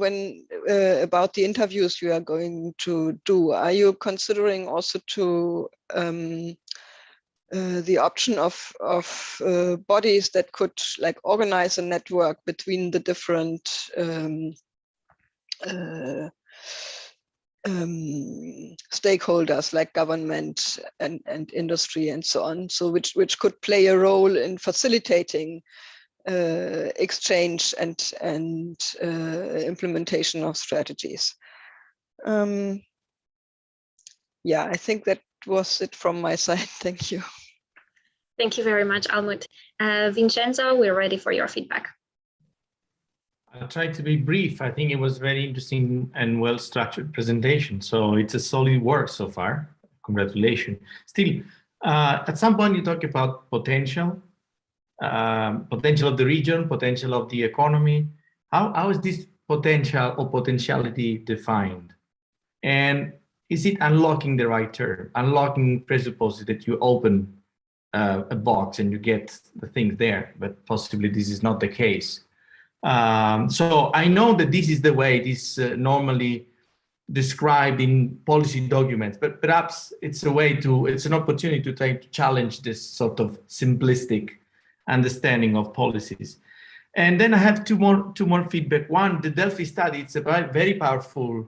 about the interviews you are going to do. Are you considering also to the option of bodies that could like organize a network between the different stakeholders like government and industry and so on, so which could play a role in facilitating exchange and implementation of strategies. Yeah, I think that was it from my side. Thank you. Thank you very much, Almut. Vincenzo, we're ready for your feedback. I'll try to be brief. I think it was very interesting and well-structured presentation. So it's a solid work so far. Congratulations. Still, at some point you talk about potential of the region, potential of the economy. How is this potential or potentiality defined? And is it unlocking the right term? Unlocking presupposes that you open a box and you get the things there, but possibly this is not the case. So I know that this is the way it is normally described in policy documents, but perhaps it's an opportunity to try to challenge this sort of simplistic understanding of policies. And then I have two more feedback. One, the Delphi study, it's a very powerful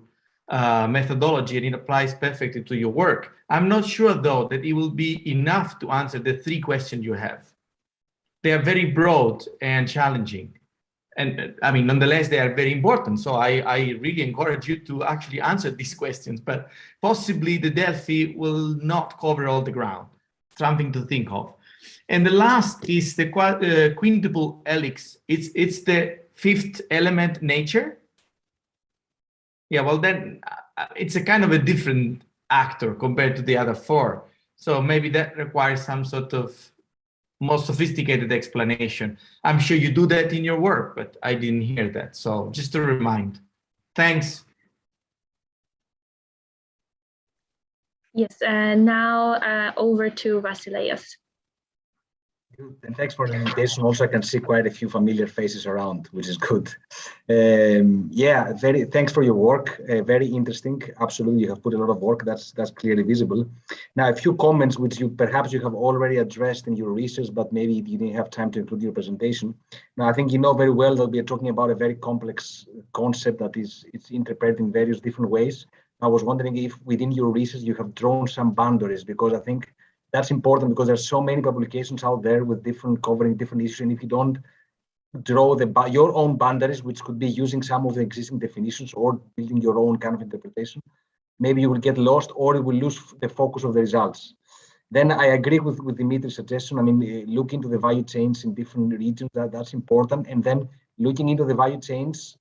methodology and it applies perfectly to your work. I'm not sure though that it will be enough to answer the three questions you have. They are very broad and challenging. And I mean, nonetheless, they are very important. So I really encourage you to actually answer these questions, but possibly the Delphi will not cover all the ground. Something to think of. And the last is the quintuple helix. It's the fifth element, nature. Yeah, well then it's a kind of a different actor compared to the other four. So maybe that requires some sort of more sophisticated explanation. I'm sure you do that in your work, but I didn't hear that. So just to remind. Thanks. Yes, now over to Vasileios. And thanks for the invitation. Also, I can see quite a few familiar faces around, which is good. Yeah, thanks for your work. Very interesting. Absolutely, you have put a lot of work. That's clearly visible. Now, a few comments which perhaps you have already addressed in your research, but maybe you didn't have time to include in your presentation. Now, I think you know very well that we are talking about a very complex concept that it's interpreted in various different ways. I was wondering if within your research you have drawn some boundaries, because I think that's important, because there's so many publications out there with covering different issues, and if you don't draw your own boundaries, which could be using some of the existing definitions or building your own kind of interpretation, maybe you will get lost or you will lose the focus of the results. Then I agree with Dimitri's suggestion. I mean, look into the value chains in different regions. That's important. And then looking into the value chains,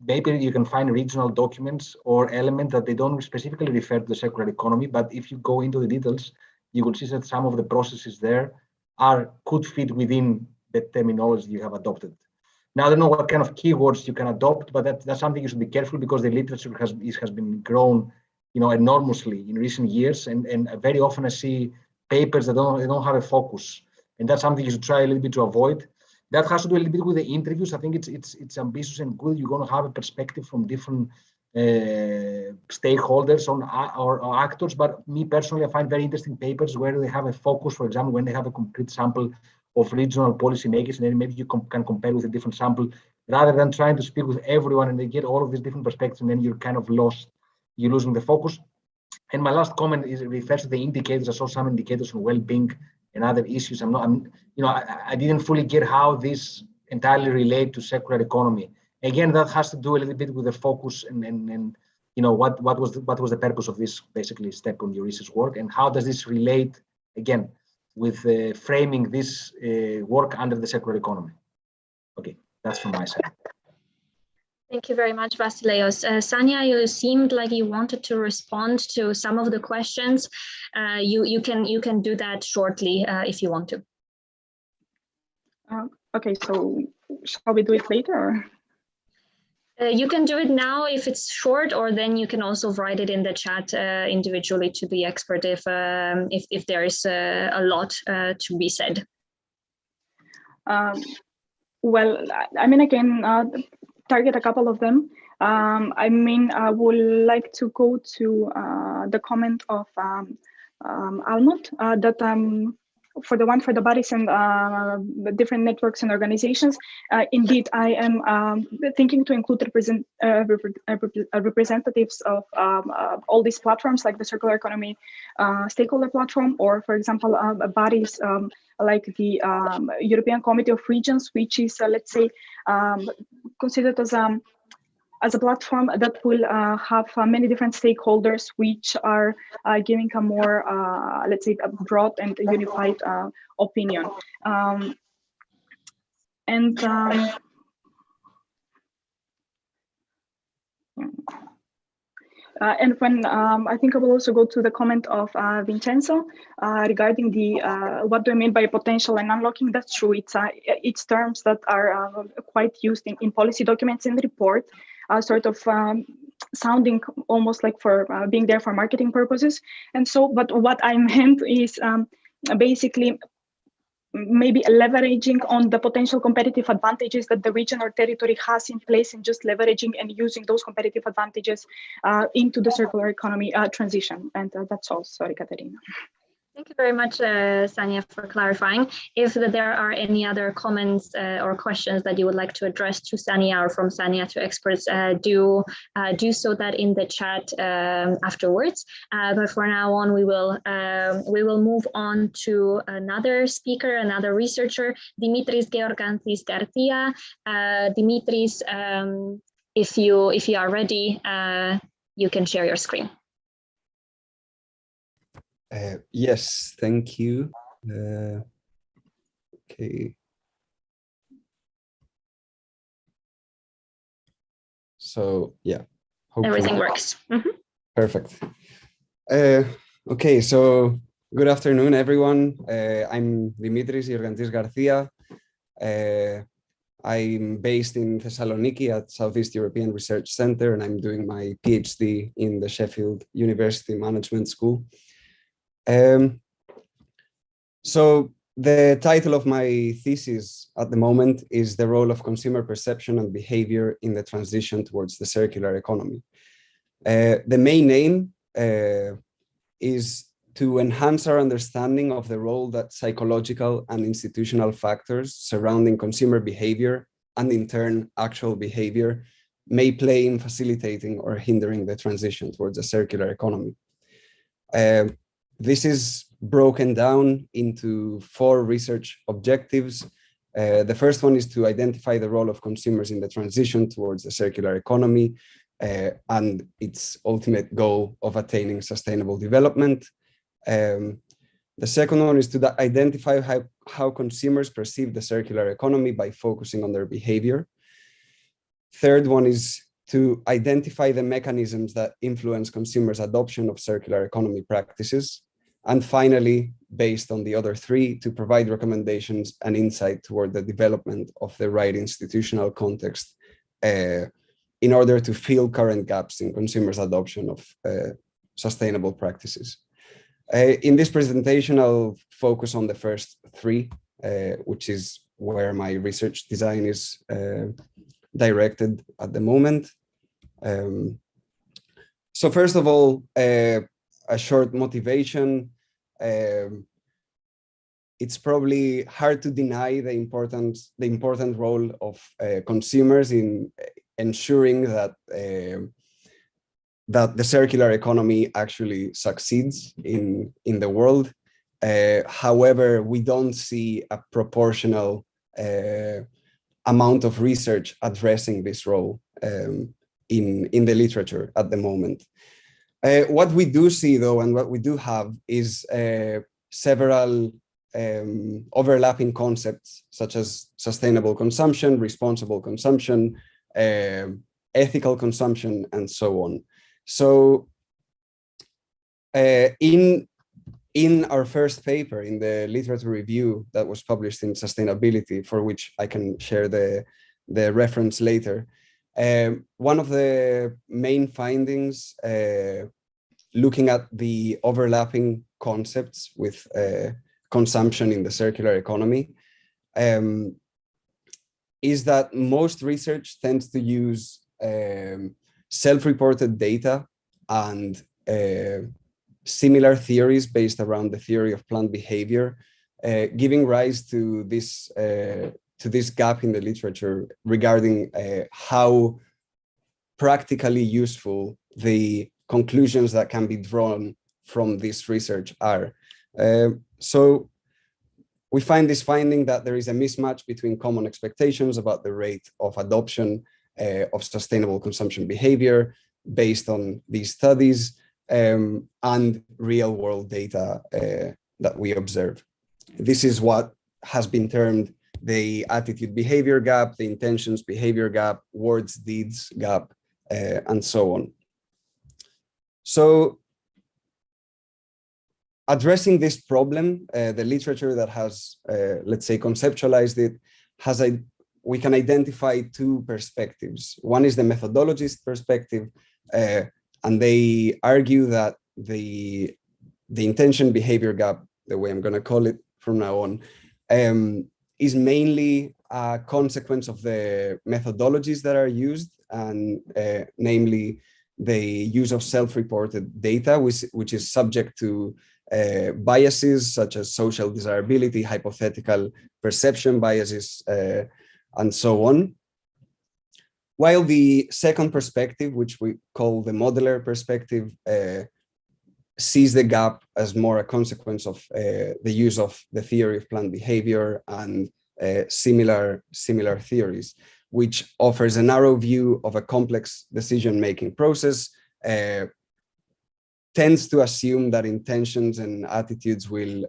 maybe you can find regional documents or elements that they don't specifically refer to the circular economy, but if you go into the details, you will see that some of the processes there could fit within the terminology you have adopted. Now, I don't know what kind of keywords you can adopt, but that's something you should be careful, because the literature has been grown, enormously in recent years, and very often I see papers that don't have a focus, and that's something you should try a little bit to avoid. That has to do a little bit with the interviews. I think it's ambitious and good. You're going to have a perspective from different stakeholders or actors, but me personally, I find very interesting papers where they have a focus. For example, when they have a complete sample of regional policymakers, and then maybe you can compare with a different sample, rather than trying to speak with everyone and they get all of these different perspectives, and then you're kind of lost. You're losing the focus. And my last comment refers to the indicators. I saw some indicators on well-being and other issues. I didn't fully get how these entirely relate to circular economy. Again, that has to do a little bit with the focus and what was the purpose of this basically step on your research work, and how does this relate again with framing this work under the circular economy? Okay, that's from my side. Thank you very much, Vasileios. Sania, you seemed like you wanted to respond to some of the questions. You can do that shortly if you want to. Okay, so shall we do it later? You can do it now if it's short, or then you can also write it in the chat individually to the expert if there is a lot to be said. Well, I mean, I can target a couple of them. I would like to go to the comment of Almut that for the bodies and the different networks and organizations, indeed, I am thinking to include representatives of all these platforms, like the Circular Economy Stakeholder Platform, or, for example, bodies like the European Committee of Regions, which is, let's say, considered as a platform that will have many different stakeholders, which are giving a more, let's say, a broad and unified opinion. And when I think I will also go to the comment of Vincenzo regarding the what do I mean by potential and unlocking. That's true. It's terms that are quite used in policy documents in the report, sort of sounding almost like for being there for marketing purposes. And so, but what I meant is basically maybe leveraging on the potential competitive advantages that the region or territory has in place, and just leveraging and using those competitive advantages into the circular economy transition. And that's all. Sorry, Katerina. Thank you very much, Sania, for clarifying. If there are any other comments or questions that you would like to address to Sania or from Sania to experts, do so that in the chat afterwards. But for now on, we will move on to another speaker, another researcher, Dimitris Georgantis Garcia. Dimitris, if you are ready, you can share your screen. Yes, thank you. Okay. So yeah, everything works. Mm-hmm. Perfect. Okay, so good afternoon, everyone. I'm Dimitris Georgantis Garcia. I'm based in Thessaloniki at Southeast European Research Center, and I'm doing my PhD in the Sheffield University Management School. So the title of my thesis at the moment is The Role of Consumer Perception and Behavior in the Transition Towards the Circular Economy. The main aim is to enhance our understanding of the role that psychological and institutional factors surrounding consumer behavior and in turn actual behavior may play in facilitating or hindering the transition towards a circular economy. This is broken down into 4 research objectives. The first one is to identify the role of consumers in the transition towards the circular economy and its ultimate goal of attaining sustainable development. The second one is to identify how consumers perceive the circular economy by focusing on their behavior. Third one is to identify the mechanisms that influence consumers' adoption of circular economy practices. And finally, based on the other 3, to provide recommendations and insight toward the development of the right institutional context in order to fill current gaps in consumers' adoption of sustainable practices. In this presentation, I'll focus on the first 3, which is where my research design is directed at the moment. So first of all, a short motivation. It's probably hard to deny the important role of consumers in ensuring that that the circular economy actually succeeds in the world. However, we don't see a proportional amount of research addressing this role in the literature at the moment. What we do see, though, and what we do have is several overlapping concepts, such as sustainable consumption, responsible consumption, ethical consumption, and so on. So in our first paper, in the literature review that was published in Sustainability, for which I can share the reference later, one of the main findings looking at the overlapping concepts with consumption in the circular economy is that most research tends to use self-reported data and similar theories based around the theory of planned behavior, giving rise to this gap in the literature regarding how practically useful the conclusions that can be drawn from this research are. So we find this finding that there is a mismatch between common expectations about the rate of adoption of sustainable consumption behavior based on these studies and real-world data that we observe. This is what has been termed the attitude behavior gap, the intentions behavior gap, words deeds gap, and so on. So addressing this problem, the literature that has, let's say, conceptualized it, we can identify 2 perspectives. One is the methodologist perspective, and they argue that the intention behavior gap, the way I'm going to call it from now on, is mainly a consequence of the methodologies that are used, and namely the use of self-reported data, which is subject to biases such as social desirability, hypothetical perception biases, and so on. While the second perspective, which we call the modeler perspective, sees the gap as more a consequence of the use of the theory of planned behavior and similar theories, which offers a narrow view of a complex decision-making process, tends to assume that intentions and attitudes will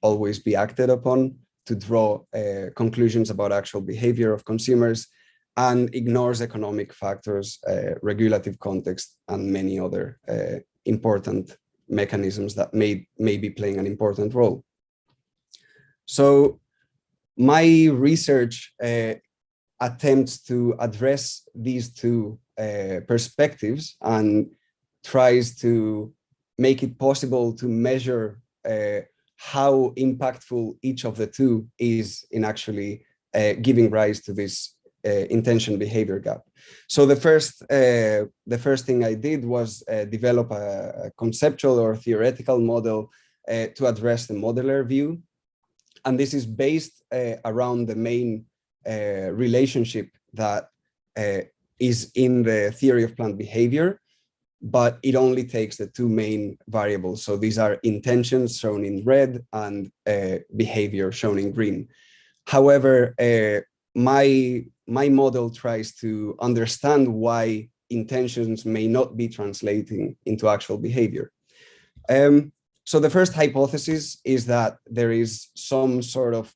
always be acted upon to draw conclusions about actual behavior of consumers, and ignores economic factors, regulative context, and many other important mechanisms that may be playing an important role. So My research attempts to address these two perspectives and tries to make it possible to measure how impactful each of the two is in actually giving rise to this intention behavior gap. So the first thing I did was develop a conceptual or theoretical model to address the modeler view. And this is based around the main relationship that is in the theory of plant behavior, but it only takes the two main variables. So these are intentions shown in red and behavior shown in green. However, my model tries to understand why intentions may not be translating into actual behavior. So the first hypothesis is that there is some sort of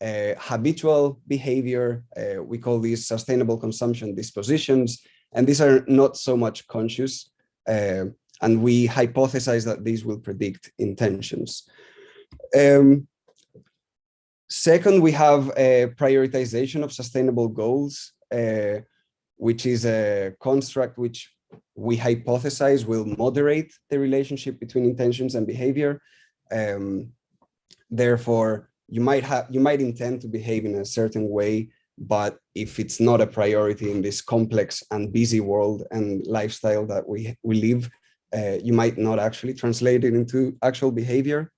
habitual behavior. We call these sustainable consumption dispositions, and these are not so much conscious. And we hypothesize that these will predict intentions. Second, we have a prioritization of sustainable goals, which is a construct which we hypothesize will moderate the relationship between intentions and behavior. Therefore, you might intend to behave in a certain way, but if it's not a priority in this complex and busy world and lifestyle that we live, you might not actually translate it into actual behavior.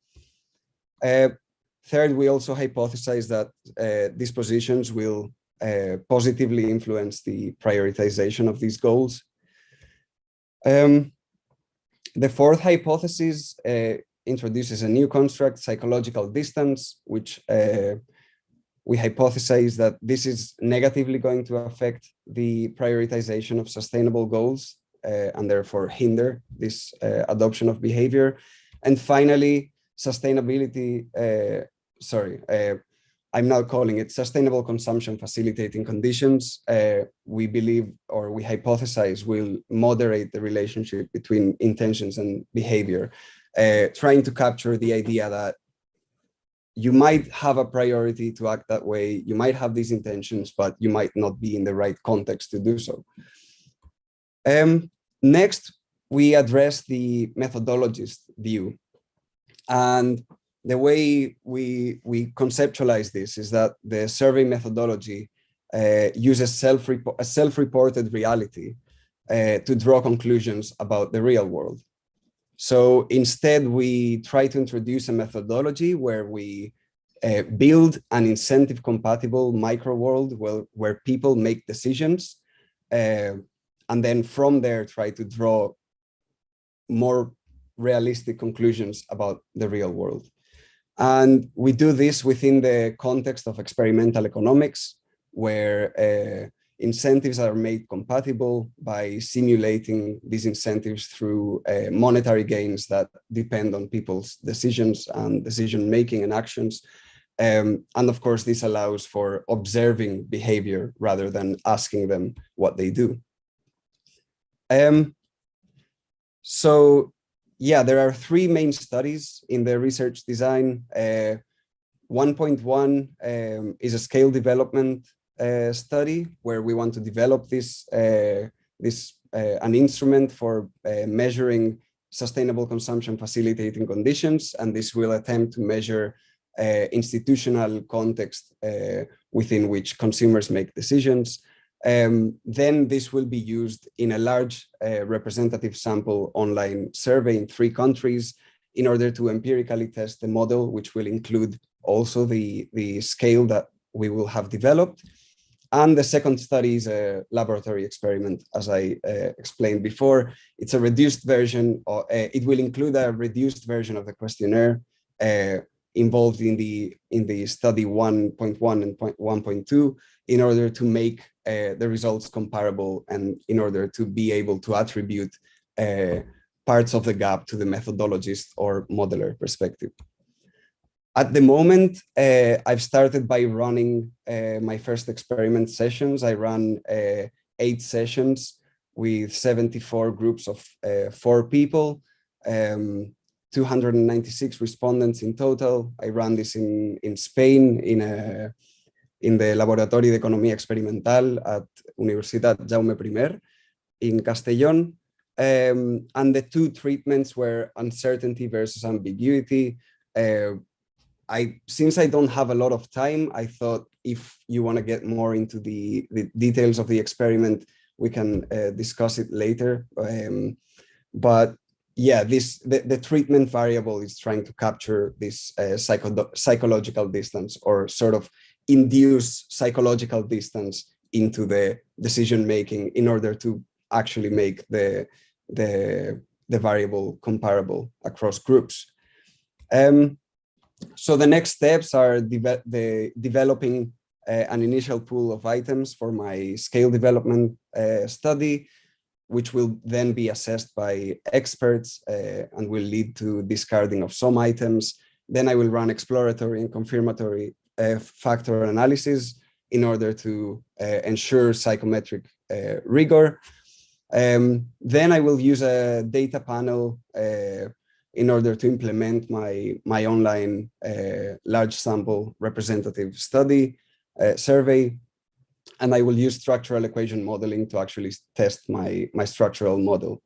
Third, we also hypothesize that dispositions will positively influence the prioritization of these goals. The fourth hypothesis introduces a new construct, psychological distance, which we hypothesize that this is negatively going to affect the prioritization of sustainable goals and therefore hinder this adoption of behavior. And finally, sustainability, I'm now calling it sustainable consumption facilitating conditions. We believe, or we hypothesize, will moderate the relationship between intentions and behavior, trying to capture the idea that you might have a priority to act that way, you might have these intentions, but you might not be in the right context to do so. Next, we address the methodologist view. And the way we conceptualize this is that the survey methodology uses a self-reported reality to draw conclusions about the real world. So instead, we try to introduce a methodology where we build an incentive-compatible micro world where people make decisions, and then from there try to draw more realistic conclusions about the real world. And we do this within the context of experimental economics, where incentives are made compatible by simulating these incentives through monetary gains that depend on people's decisions and decision-making and actions. And of course, this allows for observing behavior rather than asking them what they do. So yeah, there are three main studies in the research design. 1.1 is a scale development study where we want to develop an instrument for measuring sustainable consumption facilitating conditions, and this will attempt to measure institutional context within which consumers make decisions. Then this will be used in a large representative sample online survey in 3 countries in order to empirically test the model, which will include also the scale that we will have developed. And the second study is a laboratory experiment, as I explained before. It's a reduced version, or it will include a reduced version of the questionnaire involved in the study 1.1 and 1.2 in order to make the results comparable and in order to be able to attribute parts of the gap to the methodologist or modeler perspective. At the moment, I've started by running my first experiment sessions. I ran 8 sessions with 74 groups of 4 people 296 respondents in total. I ran this in Spain in the Laboratorio de Economía Experimental at Universitat Jaume I in Castellón. And the two treatments were uncertainty versus ambiguity. Since I don't have a lot of time, I thought if you want to get more into the details of the experiment, we can discuss it later. But yeah, the treatment variable is trying to capture this psychological distance, or sort of induce psychological distance into the decision making in order to actually make the variable comparable across groups. So the next steps are developing an initial pool of items for my scale development study, which will then be assessed by experts and will lead to discarding of some items. Then I will run exploratory and confirmatory factor analysis in order to ensure psychometric rigor. Then I will use a data panel in order to implement my online large sample representative study survey. And I will use structural equation modeling to actually test my structural model.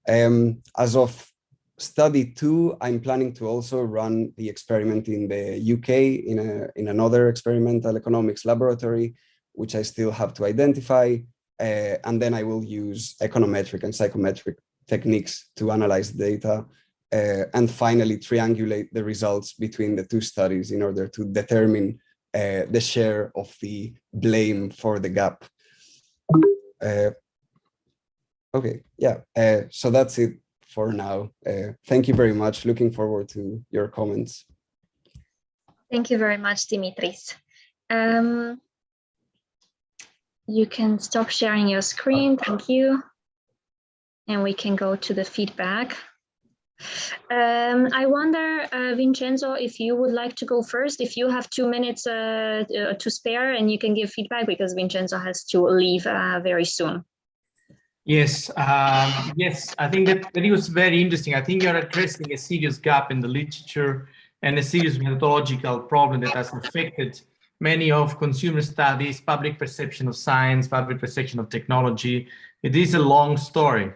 As of study 2, I'm planning to also run the experiment in the UK in another experimental economics laboratory, which I still have to identify. And then I will use econometric and psychometric techniques to analyze the data and finally triangulate the results between the two studies in order to determine the share of the blame for the gap. Okay, yeah, so that's it for now. Thank you very much. Looking forward to your comments. Thank you very much, Dimitris. You can stop sharing your screen, thank you. And we can go to the feedback. I wonder, Vincenzo, if you would like to go first, if you have 2 minutes to spare and you can give feedback, because Vincenzo has to leave very soon. Yes, yes, I think that it was very interesting. I think you're addressing a serious gap in the literature and a serious methodological problem that has affected many of consumer studies, public perception of science, public perception of technology. It is a long story.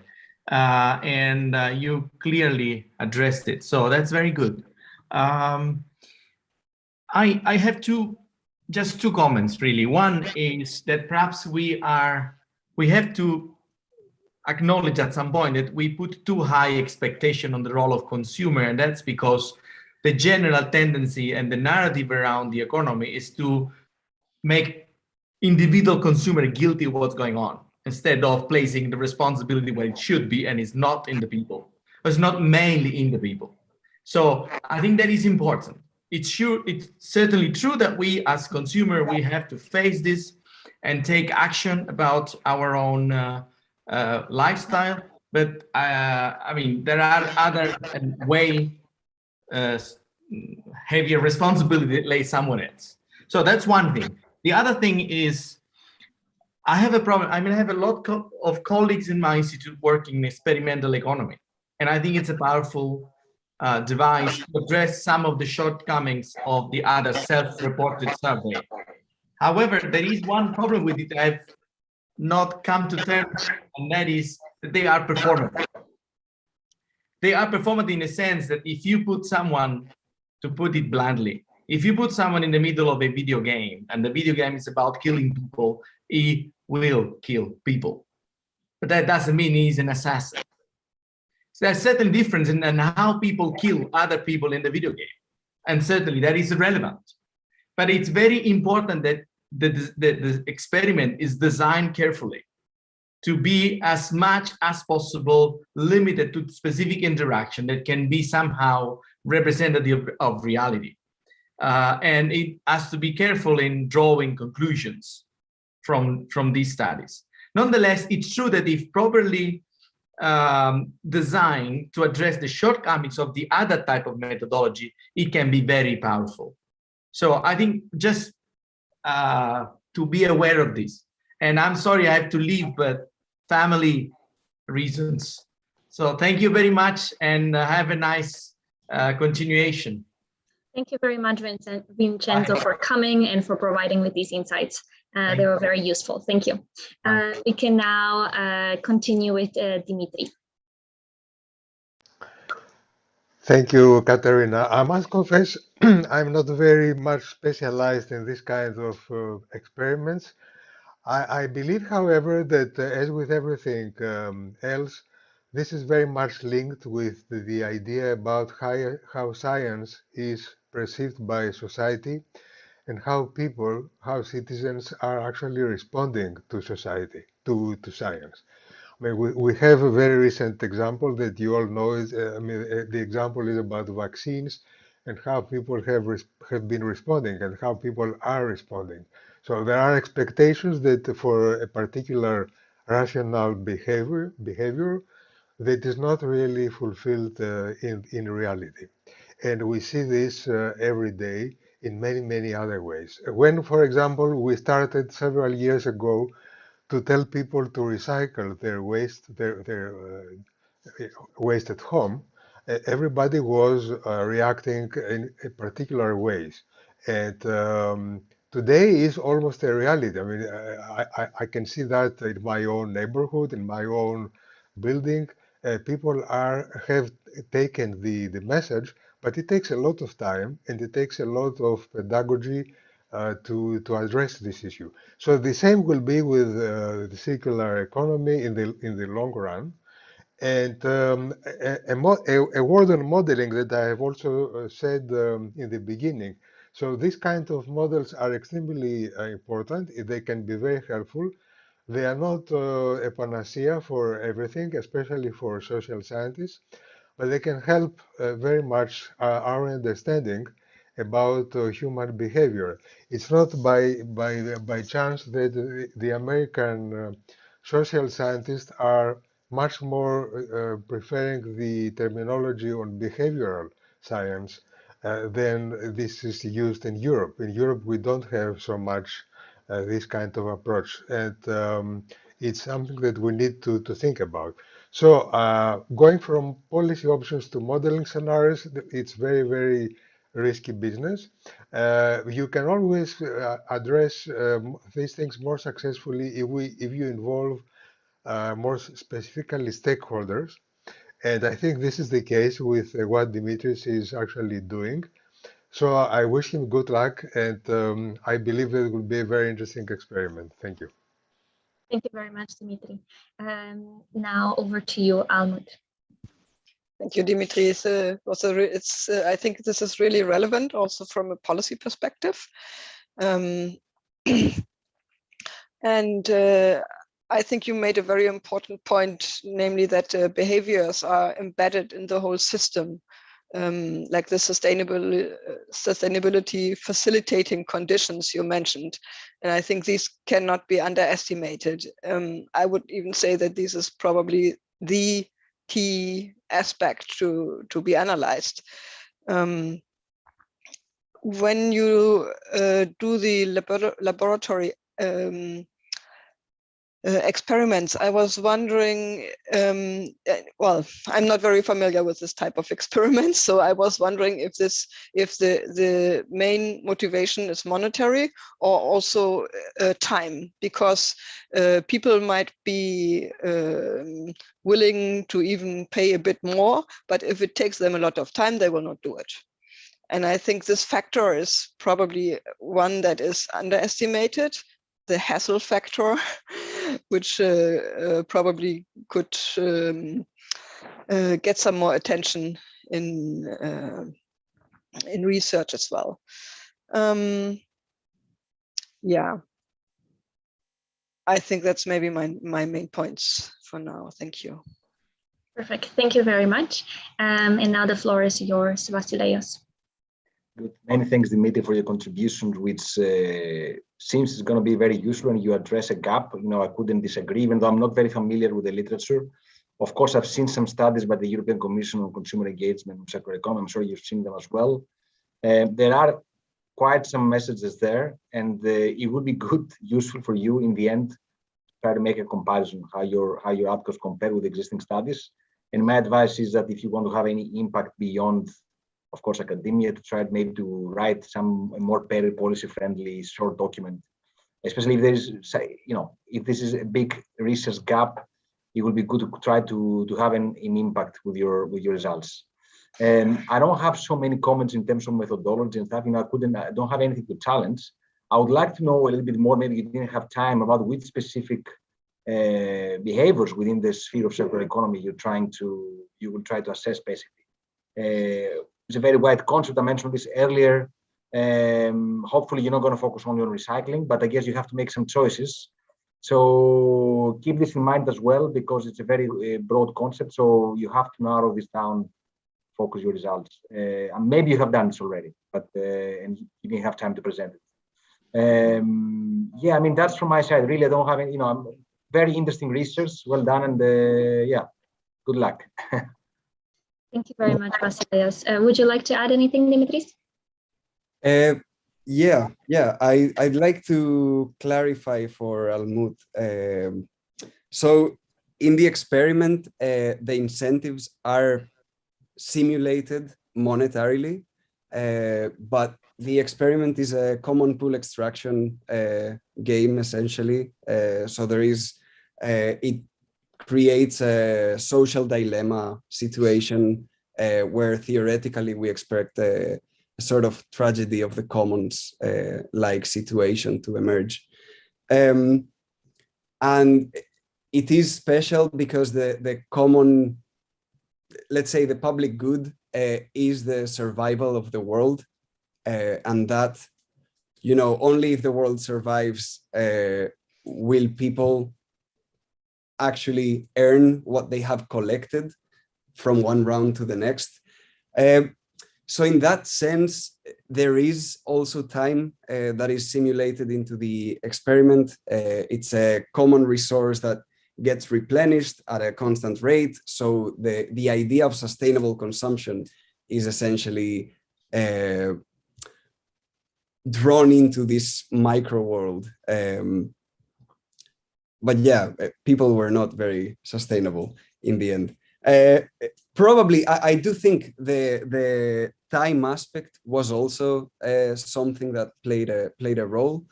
And you clearly addressed it, so that's very good. I have just two comments really. One is that perhaps we have to acknowledge at some point that we put too high expectation on the role of consumer, and that's because the general tendency and the narrative around the economy is to make individual consumer guilty of what's going on, instead of placing the responsibility where it should be, and it's not in the people. It's not mainly in the people. So I think that is important. It's certainly true that we as consumer, we have to face this and take action about our own lifestyle. But I mean, there are other way heavier responsibility that lays somewhere else. So that's one thing. The other thing is, I have a problem. I mean, I have a lot of colleagues in my institute working in experimental economy, and I think it's a powerful device to address some of the shortcomings of the other self-reported survey. However, there is one problem with it I've not come to terms, and that is that they are performative. They are performative in a sense that if you put someone, to put it bluntly, if you put someone in the middle of a video game and the video game is about killing people, he will kill people. But that doesn't mean he's an assassin. So there's certain difference in how people kill other people in the video game. And certainly that is relevant. But it's very important that the experiment is designed carefully to be as much as possible limited to specific interaction that can be somehow representative of reality. And it has to be careful in drawing conclusions from these studies. Nonetheless, it's true that if properly designed to address the shortcomings of the other type of methodology, it can be very powerful. So I think just to be aware of this. And I'm sorry I have to leave, but family reasons. So thank you very much, and have a nice continuation. Thank you very much, Vincenzo, for coming and for providing with these insights. They were very useful. Thank you. We can now continue with Dimitri. Thank you, Katerina. I must confess, I'm not very much specialized in this kind of experiments. I believe, however, that as with everything else, this is very much linked with the idea about how science is perceived by society and how people, how citizens are actually responding to society, to science. I mean, we have a very recent example that you all know. The example is about vaccines and how people have been responding and how people are responding. So there are expectations that for a particular rational behavior that is not really fulfilled in reality. And we see this every day in many other ways. When, for example, we started several years ago to tell people to recycle their waste, their waste at home, everybody was reacting in particular ways. And today is almost a reality. I mean, I can see that in my own neighborhood, in my own building. People have taken the message, but it takes a lot of time and it takes a lot of pedagogy to address this issue. So the same will be with the circular economy in the long run. And a word on modeling that I have also said in the beginning. So these kind of models are extremely important. They can be very helpful. They are not a panacea for everything, especially for social scientists, but they can help very much our understanding about human behavior. It's not by chance that the American social scientists are much more preferring the terminology on behavioral science than this is used in Europe. In Europe, we don't have so much this kind of approach, and it's something that we need to think about. So going from policy options to modeling scenarios, it's very risky business. You can always address these things more successfully if you involve more specifically stakeholders. And I think this is the case with what Dimitris is actually doing. So I wish him good luck, and I believe it will be a very interesting experiment. Thank you. Thank you very much, Dimitri. Now over to you, Almut. Thank you, Dimitri. I think this is really relevant also from a policy perspective. And I think you made a very important point, namely that behaviors are embedded in the whole system. Like the sustainability facilitating conditions you mentioned. And I think these cannot be underestimated. I would even say that this is probably the key aspect to be analyzed. When you do the laboratory experiments, I was wondering, well, I'm not very familiar with this type of experiments, so I was wondering if the main motivation is monetary or also time, because people might be willing to even pay a bit more, but if it takes them a lot of time, they will not do it. And I think this factor is probably one that is underestimated, the hassle factor, which probably could get some more attention in research as well. Yeah, I think that's maybe my main points for now. Thank you. Perfect. Thank you very much. And now the floor is yours, Vasileios. Good. Many thanks, Dimitri, for your contribution, which seems is going to be very useful, and you address a gap. You know, I couldn't disagree, even though I'm not very familiar with the literature. Of course, I've seen some studies by the European Commission on consumer engagement and circular economy. I'm sure you've seen them as well. There are quite some messages there, and it would be good, useful for you in the end, try to make a comparison how your outcomes compare with existing studies. And my advice is that if you want to have any impact beyond of course, academia to try maybe to write some more policy-friendly short document, especially if there is, if this is a big research gap, it will be good to try to have an impact with your results. I don't have so many comments in terms of methodology and stuff. I don't have anything to challenge. I would like to know a little bit more, maybe you didn't have time, about which specific behaviors within the sphere of circular economy you will try to assess, basically. It's a very wide concept. I mentioned this earlier. Hopefully you're not going to focus only on recycling, but I guess you have to make some choices. So keep this in mind as well, because it's a very broad concept. So you have to narrow this down, focus your results. And maybe you have done this already, but and you didn't have time to present it. Yeah, I mean, that's from my side. Really, I don't have any, I'm very interesting research. Well done. And yeah, good luck. Thank you very much, Vasilios. Would you like to add anything, Dimitris? Yeah. I'd like to clarify for Almut. So in the experiment, the incentives are simulated monetarily, but the experiment is a common pool extraction game, essentially. So there is, it creates a social dilemma situation where theoretically we expect a sort of tragedy of the commons like situation to emerge. And it is special because the common, let's say the public good is the survival of the world. And that, only if the world survives will people actually earn what they have collected from one round to the next. So in that sense, there is also time that is simulated into the experiment. It's a common resource that gets replenished at a constant rate. So the idea of sustainable consumption is essentially drawn into this micro world. But yeah, people were not very sustainable in the end. Probably, I do think the time aspect was also something that played a role,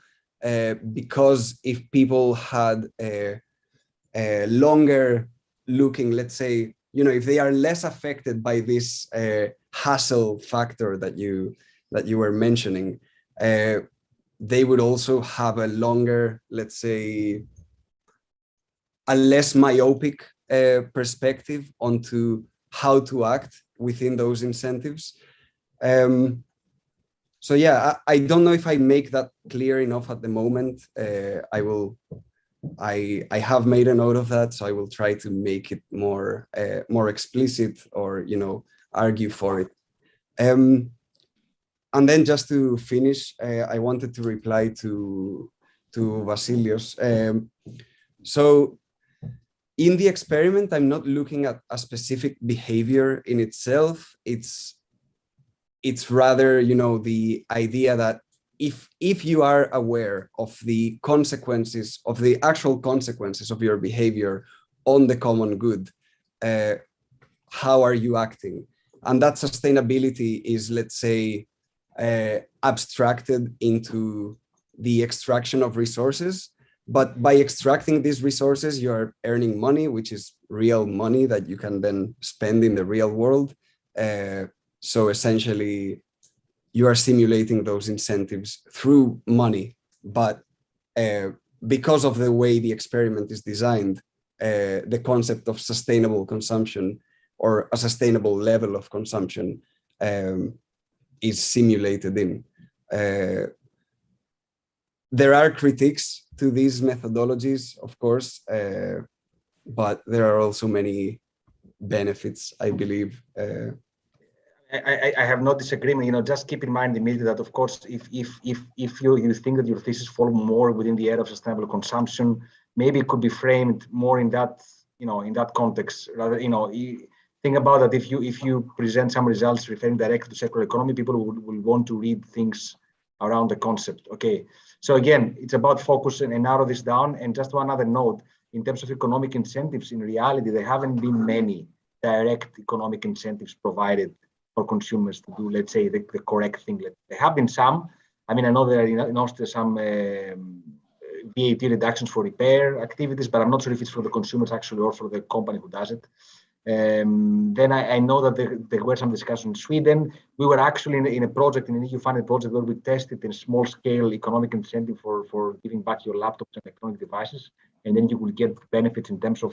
because if people had a longer looking, let's say, if they are less affected by this hassle factor that you were mentioning, they would also have a longer, let's say, a less myopic perspective onto how to act within those incentives. So yeah, I don't know if I make that clear enough at the moment. I have made a note of that, so I will try to make it more explicit, or argue for it. And then just to finish, I wanted to reply to Vasilios. So in the experiment, I'm not looking at a specific behavior in itself. It's rather, the idea that if you are aware of the consequences, of the actual consequences of your behavior on the common good, how are you acting? And that sustainability is, let's say, abstracted into the extraction of resources. But by extracting these resources, you are earning money, which is real money that you can then spend in the real world. So essentially, you are simulating those incentives through money. But because of the way the experiment is designed, the concept of sustainable consumption, or a sustainable level of consumption, is simulated in. There are critiques to these methodologies, of course, but there are also many benefits, I believe. I have no disagreement. Just keep in mind immediately that, of course, if you think that your thesis fall more within the area of sustainable consumption, maybe it could be framed more in that in that context. Rather, think about that. If you present some results referring directly to circular economy, people will want to read things around the concept. Okay, so again, it's about focus and narrow this down. And just one other note, in terms of economic incentives, in reality, there haven't been many direct economic incentives provided for consumers to do, let's say, the correct thing. There have been some. I mean, I know there are in Austria some VAT reductions for repair activities, but I'm not sure if it's for the consumers actually or for the company who does it. Then I know that there were some discussions in Sweden. We were actually in a project, in an EU-funded project, where we tested in small-scale economic incentive for giving back your laptops and electronic devices, and then you will get benefits in terms of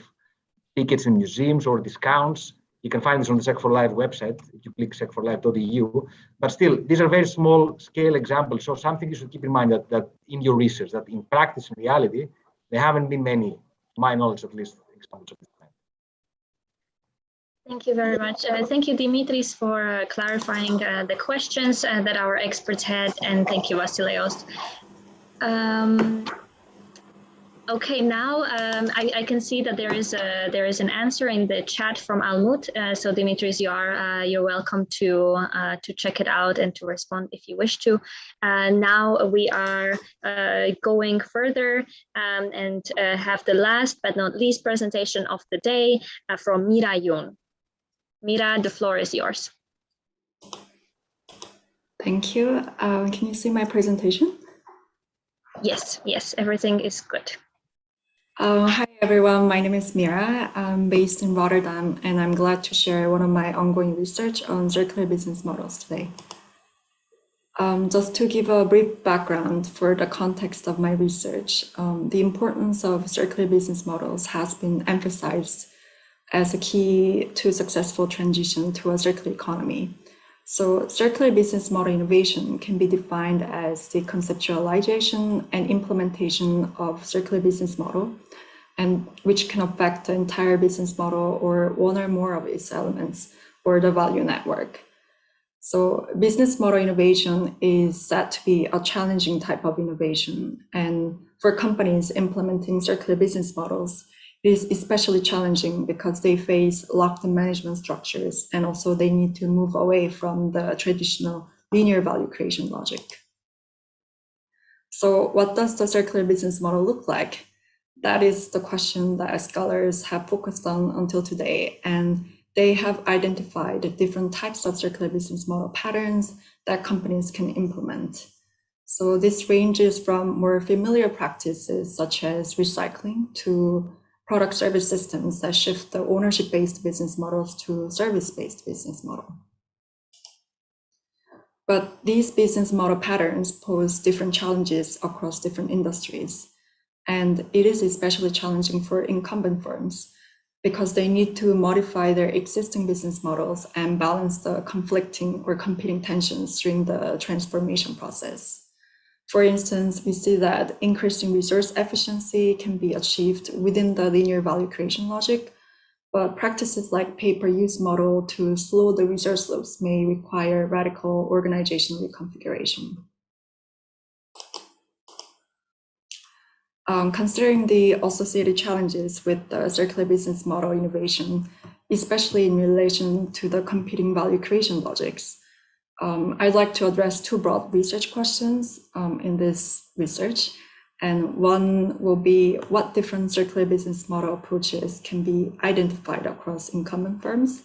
tickets in museums or discounts. You can find this on the Sec4Life website if you click sec4life.eu. But still, these are very small-scale examples. So something you should keep in mind that in your research, that in practice, in reality, there haven't been many, to my knowledge at least, examples of this kind. Thank you very much. Thank you, Dimitris, for clarifying the questions that our experts had, and thank you, Vasileios. Okay, now I can see that there is an answer in the chat from Almut. So Dimitris, you're welcome to check it out and to respond if you wish to. Now we are going further and have the last but not least presentation of the day from Mira Yun. Mira, the floor is yours. Thank you. Can you see my presentation? Yes, yes, everything is good. Hi everyone, my name is Mira. I'm based in Rotterdam and I'm glad to share one of my ongoing research on circular business models today. Just to give a brief background for the context of my research, the importance of circular business models has been emphasized as a key to successful transition to a circular economy. So circular business model innovation can be defined as the conceptualization and implementation of circular business model, and which can affect the entire business model or one or more of its elements or the value network. So business model innovation is said to be a challenging type of innovation. And for companies implementing circular business models, it is especially challenging because they face locked-in management structures, and also they need to move away from the traditional linear value creation logic. So what does the circular business model look like? That is the question that scholars have focused on until today, and they have identified different types of circular business model patterns that companies can implement. So this ranges from more familiar practices such as recycling to product service systems that shift the ownership-based business models to service-based business model. But these business model patterns pose different challenges across different industries. And it is especially challenging for incumbent firms because they need to modify their existing business models and balance the conflicting or competing tensions during the transformation process. For instance, we see that increasing resource efficiency can be achieved within the linear value creation logic, but practices like pay-per-use model to slow the resource loops may require radical organizational reconfiguration. Considering the associated challenges with the circular business model innovation, especially in relation to the competing value creation logics, I'd like to address two broad research questions in this research. And one will be what different circular business model approaches can be identified across incumbent firms.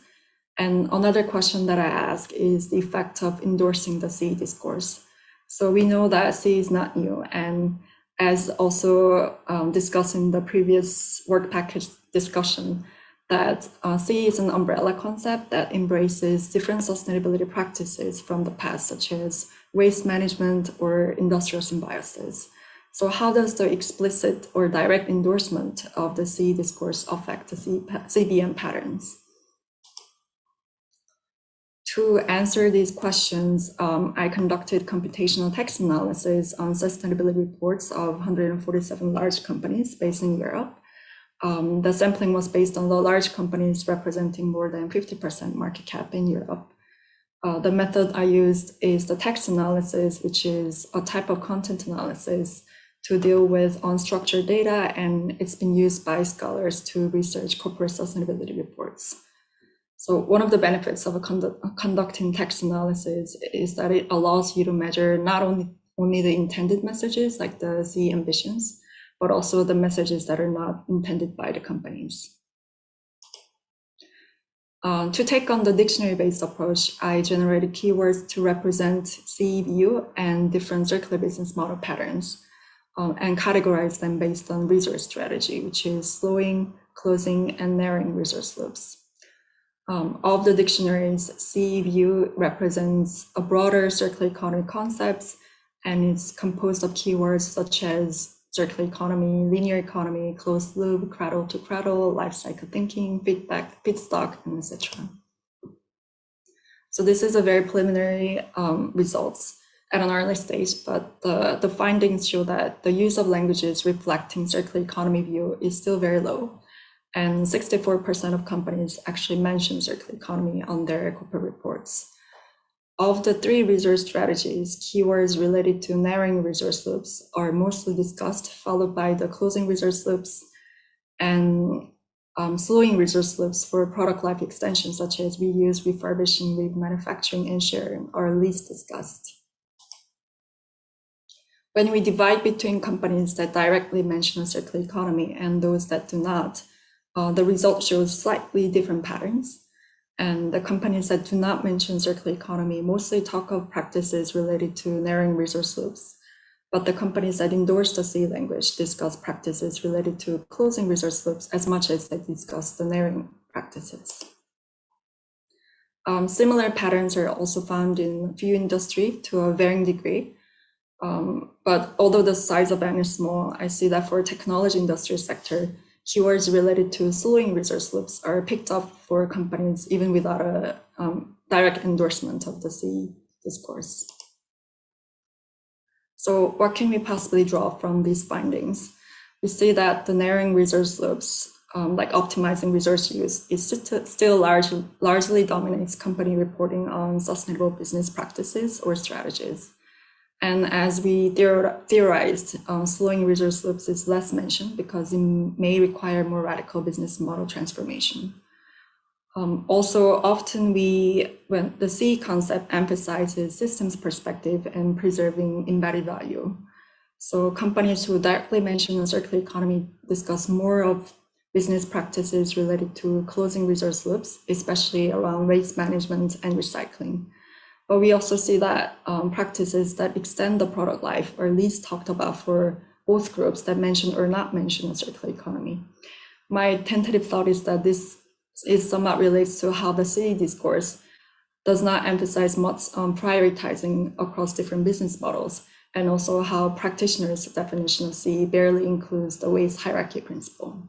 And another question that I ask is the effect of endorsing the CE discourse. So we know that CE is not new, and as also discussed in the previous work package discussion, that CE is an umbrella concept that embraces different sustainability practices from the past, such as waste management or industrial symbiosis. So how does the explicit or direct endorsement of the CE discourse affect the CBM patterns? To answer these questions, I conducted computational text analysis on sustainability reports of 147 large companies based in Europe. The sampling was based on the large companies representing more than 50% market cap in Europe. The method I used is the text analysis, which is a type of content analysis to deal with unstructured data, and it's been used by scholars to research corporate sustainability reports. So one of the benefits of conducting text analysis is that it allows you to measure not only the intended messages, like the CE ambitions, but also the messages that are not intended by the companies. To take on the dictionary-based approach, I generated keywords to represent CE view and different circular business model patterns, and categorize them based on resource strategy, which is slowing, closing, and narrowing resource loops. Of the dictionaries, CE view represents a broader circular economy concepts, and it's composed of keywords such as circular economy, linear economy, closed loop, cradle to cradle, life cycle thinking, feedback, feedstock, and etc. So this is a very preliminary results at an early stage, but the findings show that the use of languages reflecting circular economy view is still very low. And 64% of companies actually mention circular economy on their corporate reports. Of the 3 resource strategies, keywords related to narrowing resource loops are mostly discussed, followed by the closing resource loops and slowing resource loops for product life extension, such as reuse, refurbishing, remanufacturing, and sharing are least discussed. When we divide between companies that directly mention a circular economy and those that do not, the result shows slightly different patterns. And the companies that do not mention circular economy mostly talk of practices related to narrowing resource loops. But the companies that endorse the CE language discuss practices related to closing resource loops as much as they discuss the narrowing practices. Similar patterns are also found in few industry to a varying degree. But although the size of them is small, I see that for technology industry sector, keywords related to slowing resource loops are picked up for companies even without a direct endorsement of the CE discourse. So what can we possibly draw from these findings? We see that the narrowing resource loops, like optimizing resource use, is still largely dominates company reporting on sustainable business practices or strategies. And as we theorized, slowing resource loops is less mentioned because it may require more radical business model transformation. Also, often when the CE concept emphasizes systems perspective and preserving embedded value. So companies who directly mention a circular economy discuss more of business practices related to closing resource loops, especially around waste management and recycling. But we also see that practices that extend the product life are least talked about for both groups that mention or not mention a circular economy. My tentative thought is that this is somewhat relates to how the CE discourse does not emphasize much on prioritizing across different business models, and also how practitioners' definition of CE barely includes the waste hierarchy principle.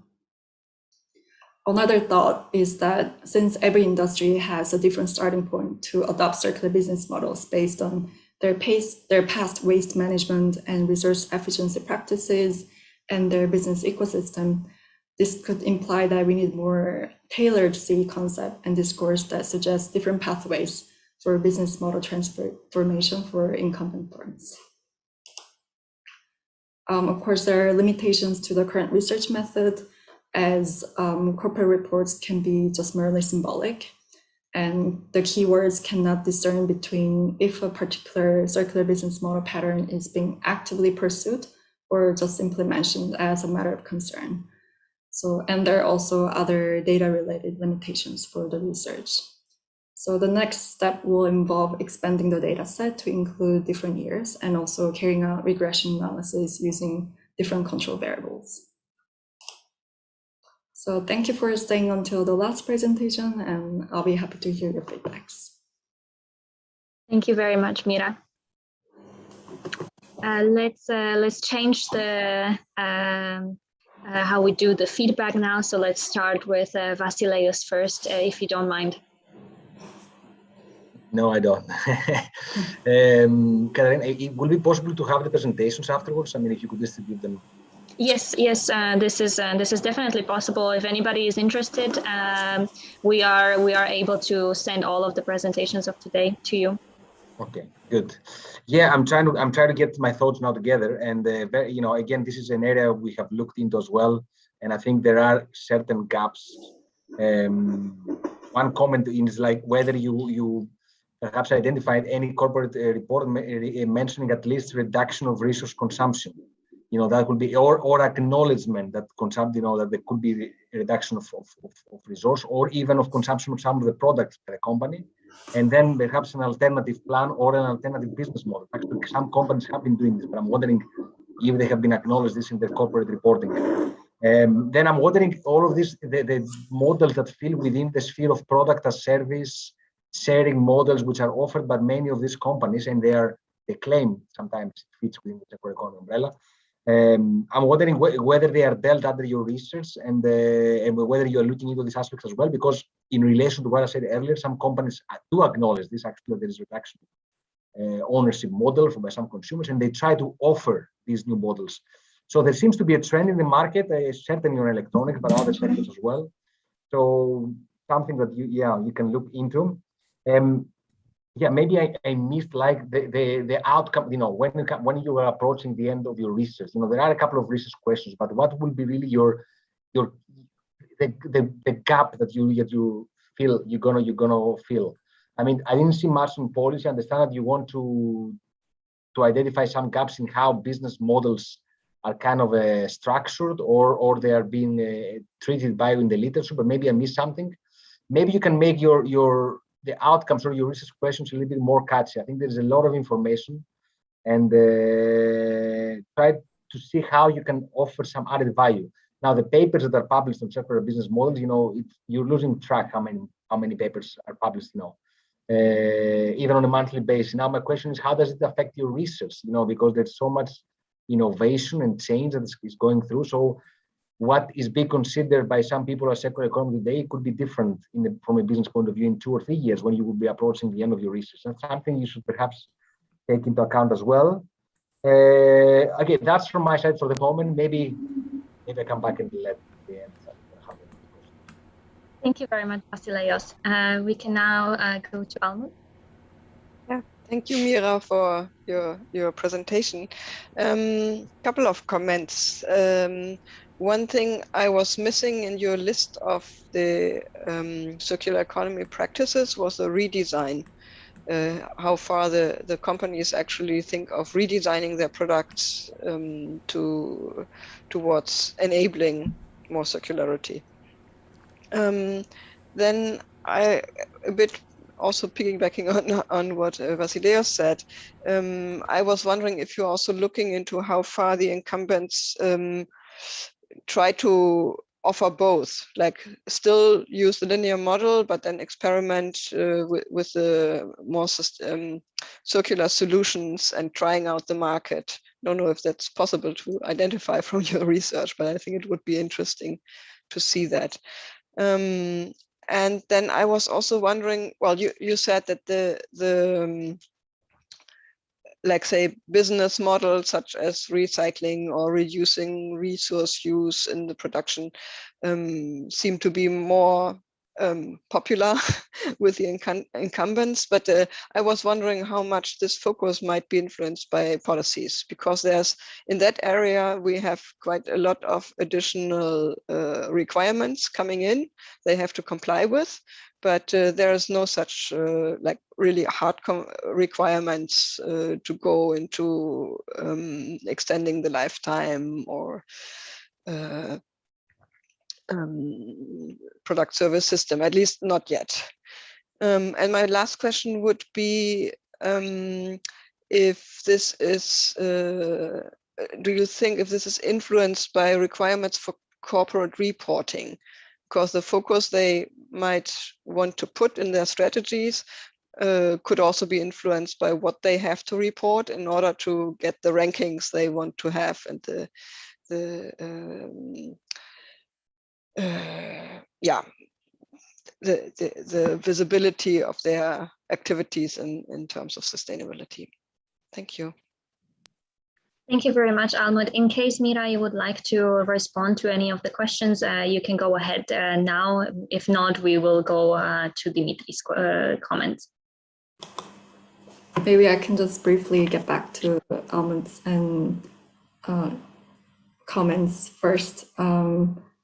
Another thought is that since every industry has a different starting point to adopt circular business models based on their past waste management and resource efficiency practices and their business ecosystem, this could imply that we need more tailored CE concept and discourse that suggests different pathways for business model transformation for incumbent firms. Of course, there are limitations to the current research method, as corporate reports can be just merely symbolic, and the keywords cannot discern between if a particular circular business model pattern is being actively pursued or just simply mentioned as a matter of concern. So, and there are also other data-related limitations for the research. So the next step will involve expanding the data set to include different years and also carrying out regression analysis using different control variables. So thank you for staying until the last presentation, and I'll be happy to hear your feedbacks. Thank you very much, Mira. Let's change the how we do the feedback now. So let's start with Vasileios first, if you don't mind. No, I don't. Karen, it will be possible to have the presentations afterwards. I mean, if you could distribute them. Yes, yes, this is definitely possible. If anybody is interested, we are able to send all of the presentations of today to you. Okay, good. Yeah, I'm trying to get my thoughts now together, and you know, again, this is an area we have looked into as well, and I think there are certain gaps. One comment is like whether you perhaps identified any corporate report mentioning at least reduction of resource consumption that could be, or acknowledgement that that there could be a reduction of resource, or even of consumption of some of the products by the company, and then perhaps an alternative plan or an alternative business model. Actually, some companies have been doing this, but I'm wondering if they have been acknowledged this in their corporate reporting. Then I'm wondering all of this, the models that fall within the sphere of product as service sharing models which are offered by many of these companies, and they claim sometimes it fits within the circular economy umbrella. I'm wondering whether they are dealt under your research and whether you are looking into these aspects as well, because in relation to what I said earlier, some companies do acknowledge this, actually, there is reduction ownership model by some consumers, and they try to offer these new models. So there seems to be a trend in the market, certainly on electronics, but other sectors as well. So something that you can look into. Maybe I missed like the outcome. When you are approaching the end of your research, there are a couple of research questions, but what will be really the gap that you feel you're gonna fill? I mean, I didn't see much in policy. I understand that you want to identify some gaps in how business models are kind of structured or they are being treated by in the literature, but maybe I missed something. Maybe you can make the outcomes or your research questions a little bit more catchy. I think there's a lot of information, and try to see how you can offer some added value. Now, the papers that are published on circular business models, you're losing track how many papers are published, even on a monthly basis. Now, my question is, how does it affect your research? Because there's so much innovation and change that is going through. So what is being considered by some people as circular economy today could be different from a business point of view in 2 or 3 years when you will be approaching the end of your research. That's something you should perhaps take into account as well. Okay, that's from my side for the moment. Maybe I come back and let the end. Thank you very much, Vasileios. We can now go to Almut. Yeah, thank you, Mira, for your presentation. Couple of comments. One thing I was missing in your list of the circular economy practices was the redesign. How far the companies actually think of redesigning their products towards enabling more circularity. Then a bit also piggybacking on what Vasileios said, I was wondering if you're also looking into how far the incumbents try to offer both, like still use the linear model, but then experiment with the more circular solutions and trying out the market. Don't know if that's possible to identify from your research, but I think it would be interesting to see that. And then I was also wondering, well, you said that the like say business models such as recycling or reducing resource use in the production seem to be more popular with the incumbents, but I was wondering how much this focus might be influenced by policies, because in that area we have quite a lot of additional requirements coming in they have to comply with, but there is no such like really hard requirements to go into extending the lifetime or product service system, at least not yet. And my last question would be if this is, do you think if this is influenced by requirements for corporate reporting? Because the focus they might want to put in their strategies could also be influenced by what they have to report in order to get the rankings they want to have and the visibility of their activities in terms of sustainability. Thank you. Thank you very much, Almut. In case, Mira, you would like to respond to any of the questions, you can go ahead now. If not, we will go to Dimitri's comments. Maybe I can just briefly get back to Almut's and comments first.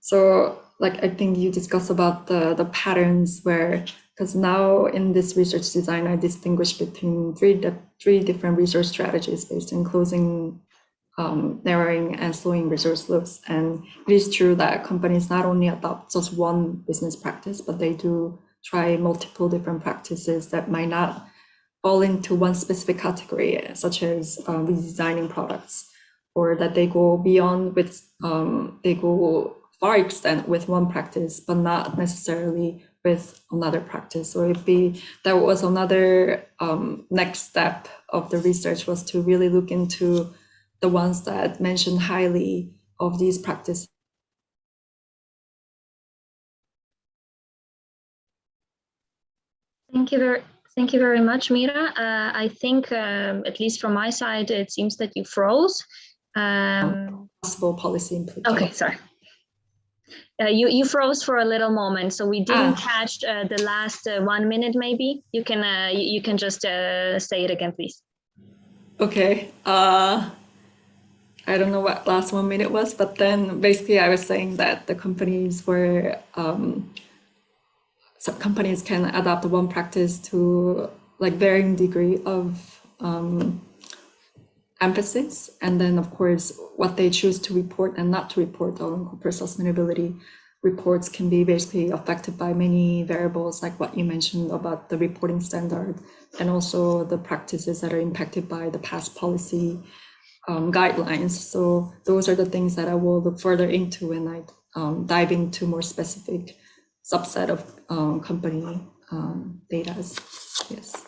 So, like, I think you discussed about the patterns where, because now in this research design, I distinguish between three different research strategies based on closing narrowing and slowing resource loops. And it is true that companies not only adopt just one business practice, but they do try multiple different practices that might not fall into one specific category, such as redesigning products, or that they go beyond with, they go far extent with one practice, but not necessarily with another practice. So that was another next step of the research, was to really look into the ones that mention highly of these practices. Thank you very much, Mira. I think, at least from my side, it seems that you froze. Possible policy implications. Okay, sorry. You froze for a little moment, so we didn't catch the last 1 minute. Maybe you can just say it again, please. Okay. I don't know what last 1 minute was, but then basically I was saying that the companies were some companies can adopt one practice to like varying degree of emphasis, and then of course what they choose to report and not to report on corporate sustainability reports can be basically affected by many variables, like what you mentioned about the reporting standard, and also the practices that are impacted by the past policy guidelines. So those are the things that I will look further into when I dive into more specific subset of company data. Yes.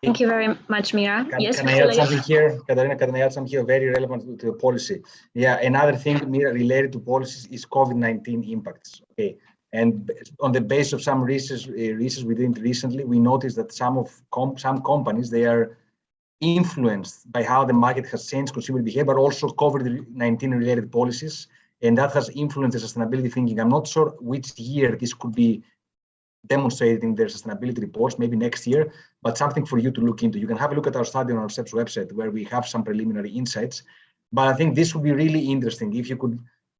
Thank you very much, Mira. Can I add something here, Katarina? Can I add something here very relevant to the policy? Yeah, another thing, Mira, related to policies is COVID-19 impacts. Okay, and on the basis of some research we did recently, we noticed that some companies, they are influenced by how the market has changed consumer behavior, but also COVID-19 related policies, and that has influenced the sustainability thinking. I'm not sure which year this could be demonstrated in their sustainability reports, maybe next year, but something for you to look into. You can have a look at our study on our SEP's website where we have some preliminary insights, but I think this would be really interesting if you could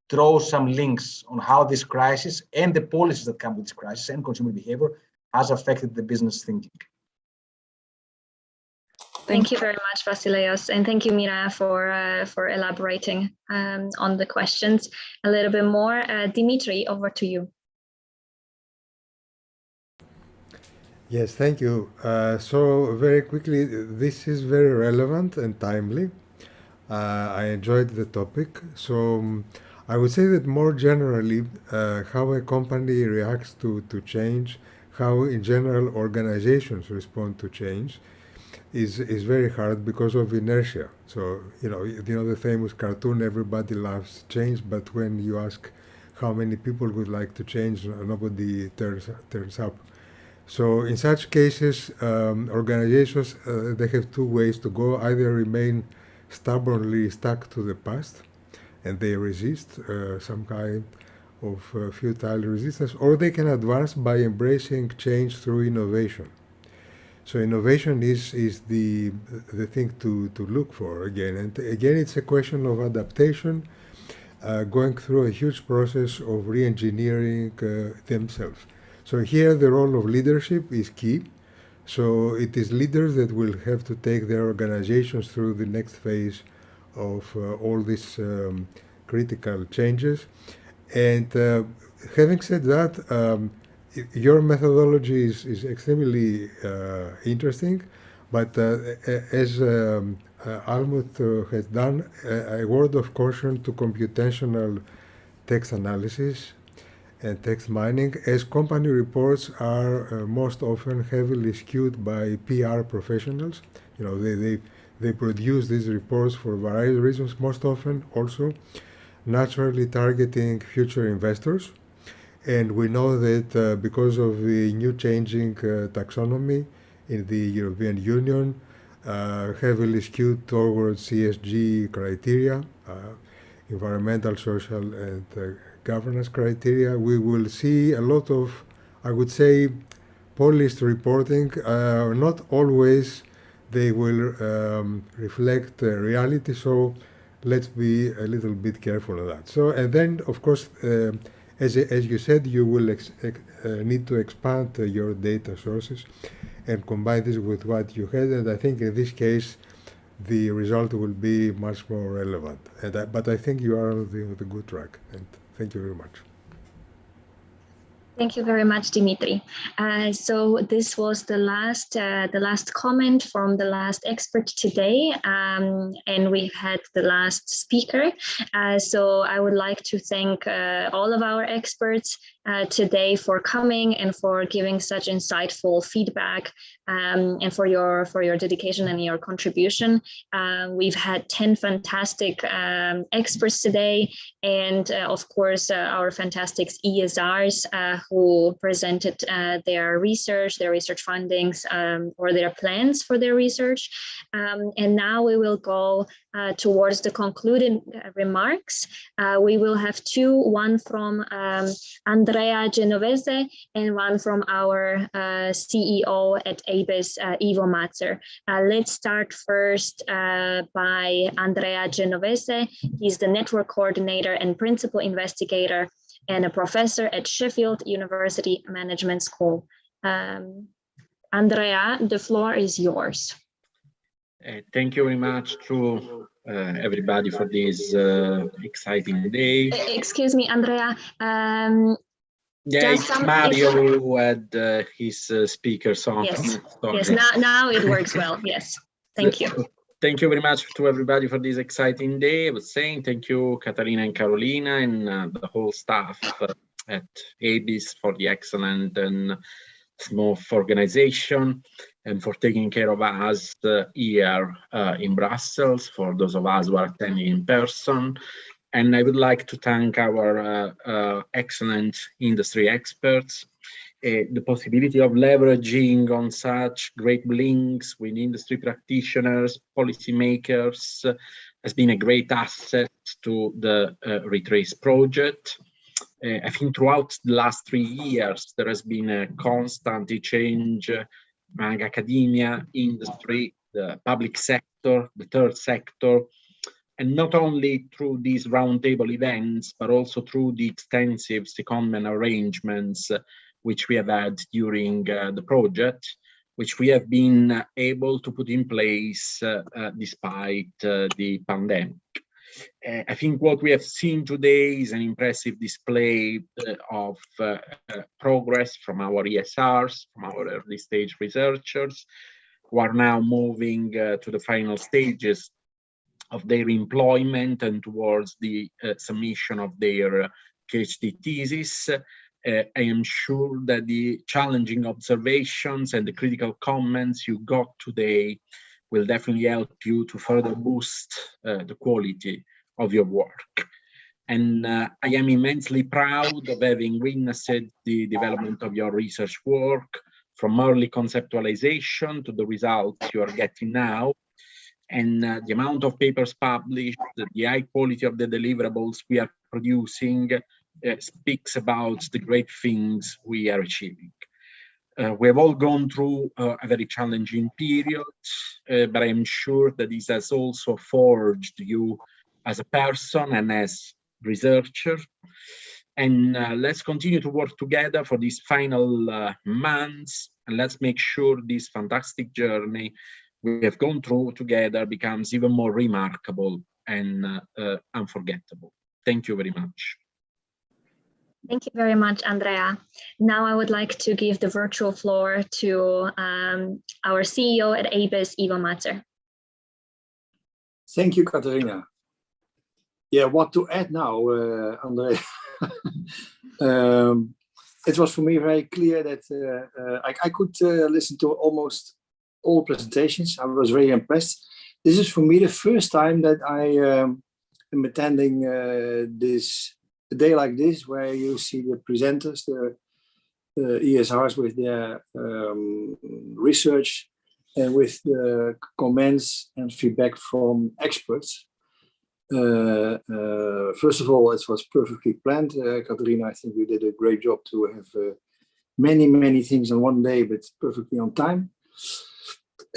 throw some links on how this crisis and the policies that come with this crisis and consumer behavior has affected the business thinking. Thank you very much, Vasileios, and thank you, Mira, for elaborating on the questions a little bit more. Dimitri, over to you. Yes, thank you. So very quickly, this is very relevant and timely. I enjoyed the topic. So I would say that more generally, how a company reacts to change, how in general organizations respond to change, is very hard because of inertia. So you know the famous cartoon, everybody loves change, but when you ask how many people would like to change, nobody turns up. So in such cases, organizations, they have two ways to go: either remain stubbornly stuck to the past and they resist some kind of futile resistance, or they can advance by embracing change through innovation. So innovation is the thing to look for again. And again, it's a question of adaptation, going through a huge process of re-engineering themselves. So here the role of leadership is key. So it is leaders that will have to take their organizations through the next phase of all these critical changes. And having said that, your methodology is extremely interesting, but as Almut has done, a word of caution to computational text analysis and text mining, as company reports are most often heavily skewed by PR professionals. You know, they produce these reports for various reasons, most often also naturally targeting future investors. And we know that because of the new changing taxonomy in the European Union, heavily skewed towards ESG criteria, environmental, social, and governance criteria, we will see a lot of, I would say, polished reporting. Not always they will reflect reality, so let's be a little bit careful of that. So, and then, of course, as you said, you will need to expand your data sources and combine this with what you had. And I think in this case, the result will be much more relevant. But I think you are on the good track, and thank you very much. Thank you very much, Dimitri. So this was the last comment from the last expert today, and we've had the last speaker. So I would like to thank all of our experts today for coming and for giving such insightful feedback, and for your dedication and your contribution. We've had 10 fantastic experts today, and of course our fantastic ESRs who presented their research findings, or their plans for their research. And now we will go towards the concluding remarks. We will have two, one from Andrea Genovese and one from our CEO at ABIS, Ivo Matzer. Let's start first by Andrea Genovese. He's the network coordinator and principal investigator and a professor at Sheffield University Management School. Andrea, the floor is yours. Thank you very much to everybody for this exciting day. Excuse me, Andrea. Yeah, it's Mario who had his speakers on. Yes, yes. Now it works well. Yes, thank you. Thank you very much to everybody for this exciting day. I was saying thank you, Katarina and Carolina, and the whole staff at ABIS for the excellent and smooth organization, and for taking care of us here in Brussels, for those of us who are attending in person. And I would like to thank our excellent industry experts. The possibility of leveraging on such great links with industry practitioners, policymakers, has been a great asset to the ReTraCE project. I think throughout the last 3 years, there has been a constant change among academia, industry, the public sector, the third sector, and not only through these roundtable events, but also through the extensive secondment arrangements which we have had during the project, which we have been able to put in place despite the pandemic. I think what we have seen today is an impressive display of progress from our ESRs, from our early stage researchers, who are now moving to the final stages of their employment and towards the submission of their PhD thesis. I am sure that the challenging observations and the critical comments you got today will definitely help you to further boost the quality of your work. And I am immensely proud of having witnessed the development of your research work, from early conceptualization to the results you are getting now. And the amount of papers published, the high quality of the deliverables we are producing speaks about the great things we are achieving. We have all gone through a very challenging period, but I am sure that this has also forged you as a person and as researcher. And let's continue to work together for these final months, and let's make sure this fantastic journey we have gone through together becomes even more remarkable and unforgettable. Thank you very much. Thank you very much, Andrea. Now I would like to give the virtual floor to our CEO at ABIS, Ivo Matzer. Thank you, Katarina. Yeah, what to add now, Andrea? It was for me very clear that I could listen to almost all presentations. I was very impressed. This is for me the first time that I am attending a day like this, where you see the presenters, the ESRs with their research and with the comments and feedback from experts. First of all, it was perfectly planned. Katarina, I think you did a great job to have many things in one day, but perfectly on time.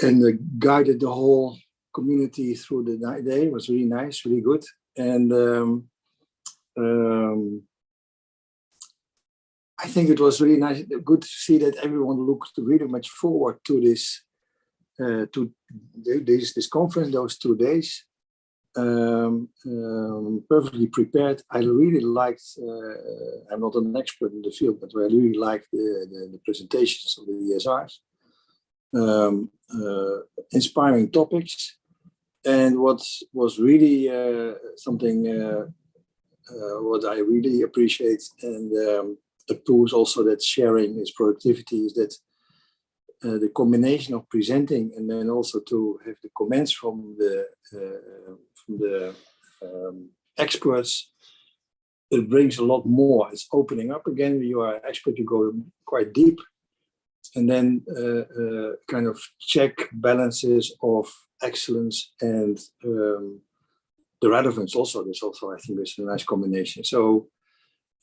And guided the whole community through the day. It was really nice, really good. And I think it was really nice, good to see that everyone looked really much forward to this this conference, those 2 days, perfectly prepared. I really liked, I'm not an expert in the field, but I really liked the presentations of the ESRs. Inspiring topics. And what was really something what I really appreciate and approves also that sharing is productivity is that the combination of presenting and then also to have the comments from the experts, it brings a lot more. It's opening up again. You are an expert, you go quite deep, and then kind of check balances of excellence and the relevance also. This also, I think, is a nice combination. So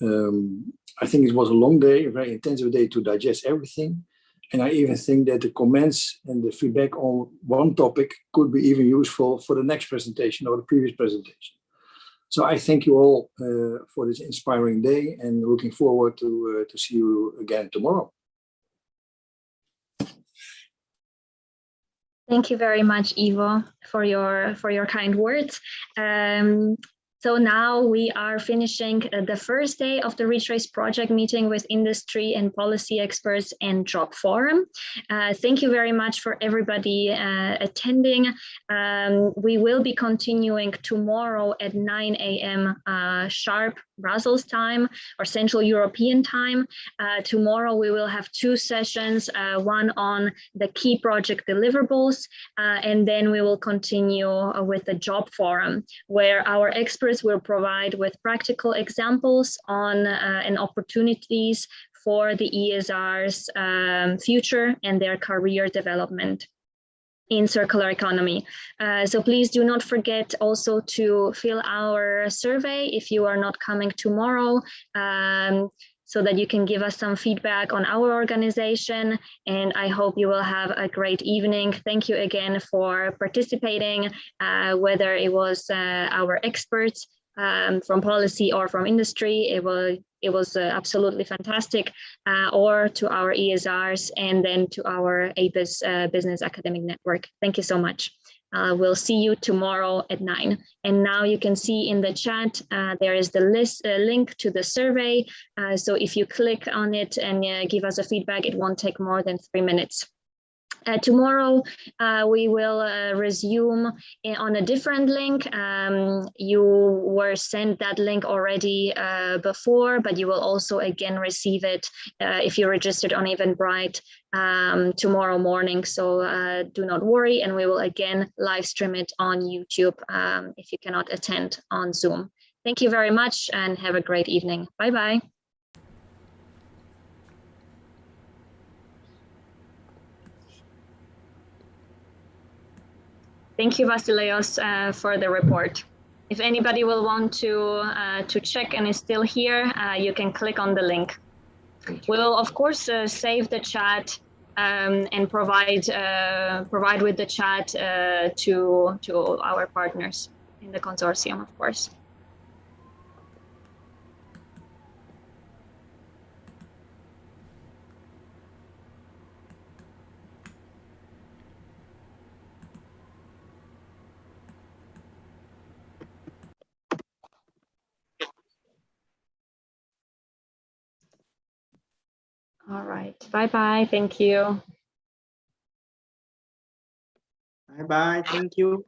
I think it was a long day, a very intensive day to digest everything. And I even think that the comments and the feedback on one topic could be even useful for the next presentation or the previous presentation. So I thank you all for this inspiring day and looking forward to see you again tomorrow. Thank you very much, Ivo, for your kind words. So now we are finishing the first day of the ReTraCE project meeting with industry and policy experts and job forum. Thank you very much for everybody attending. We will be continuing tomorrow at 9 a.m. Sharp Brussels time or Central European time. Tomorrow we will have 2 sessions, one on the key project deliverables, and then we will continue with the job forum, where our experts will provide with practical examples on and opportunities for the ESR's future and their career development in circular economy. So please do not forget also to fill our survey if you are not coming tomorrow, so that you can give us some feedback on our organization. And I hope you will have a great evening. Thank you again for participating, whether it was our experts from policy or from industry. It was absolutely fantastic, or to our ESRs and then to our ABIS Business Academic Network. Thank you so much. We'll see you tomorrow at 9. And now you can see in the chat, there is the link to the survey. So if you click on it and give us a feedback, it won't take more than 3 minutes. Tomorrow, we will resume on a different link. You were sent that link already before, but you will also again receive it if you registered on Eventbrite tomorrow morning. So do not worry, and we will again live stream it on YouTube if you cannot attend on Zoom. Thank you very much and have a great evening. Bye-bye. Thank you, Vasileios, for the report. If anybody will want to check and is still here, you can click on the link. We'll of course save the chat and provide with the chat to our partners in the consortium, of course. All right. Bye-bye. Thank you. Bye-bye. Thank you.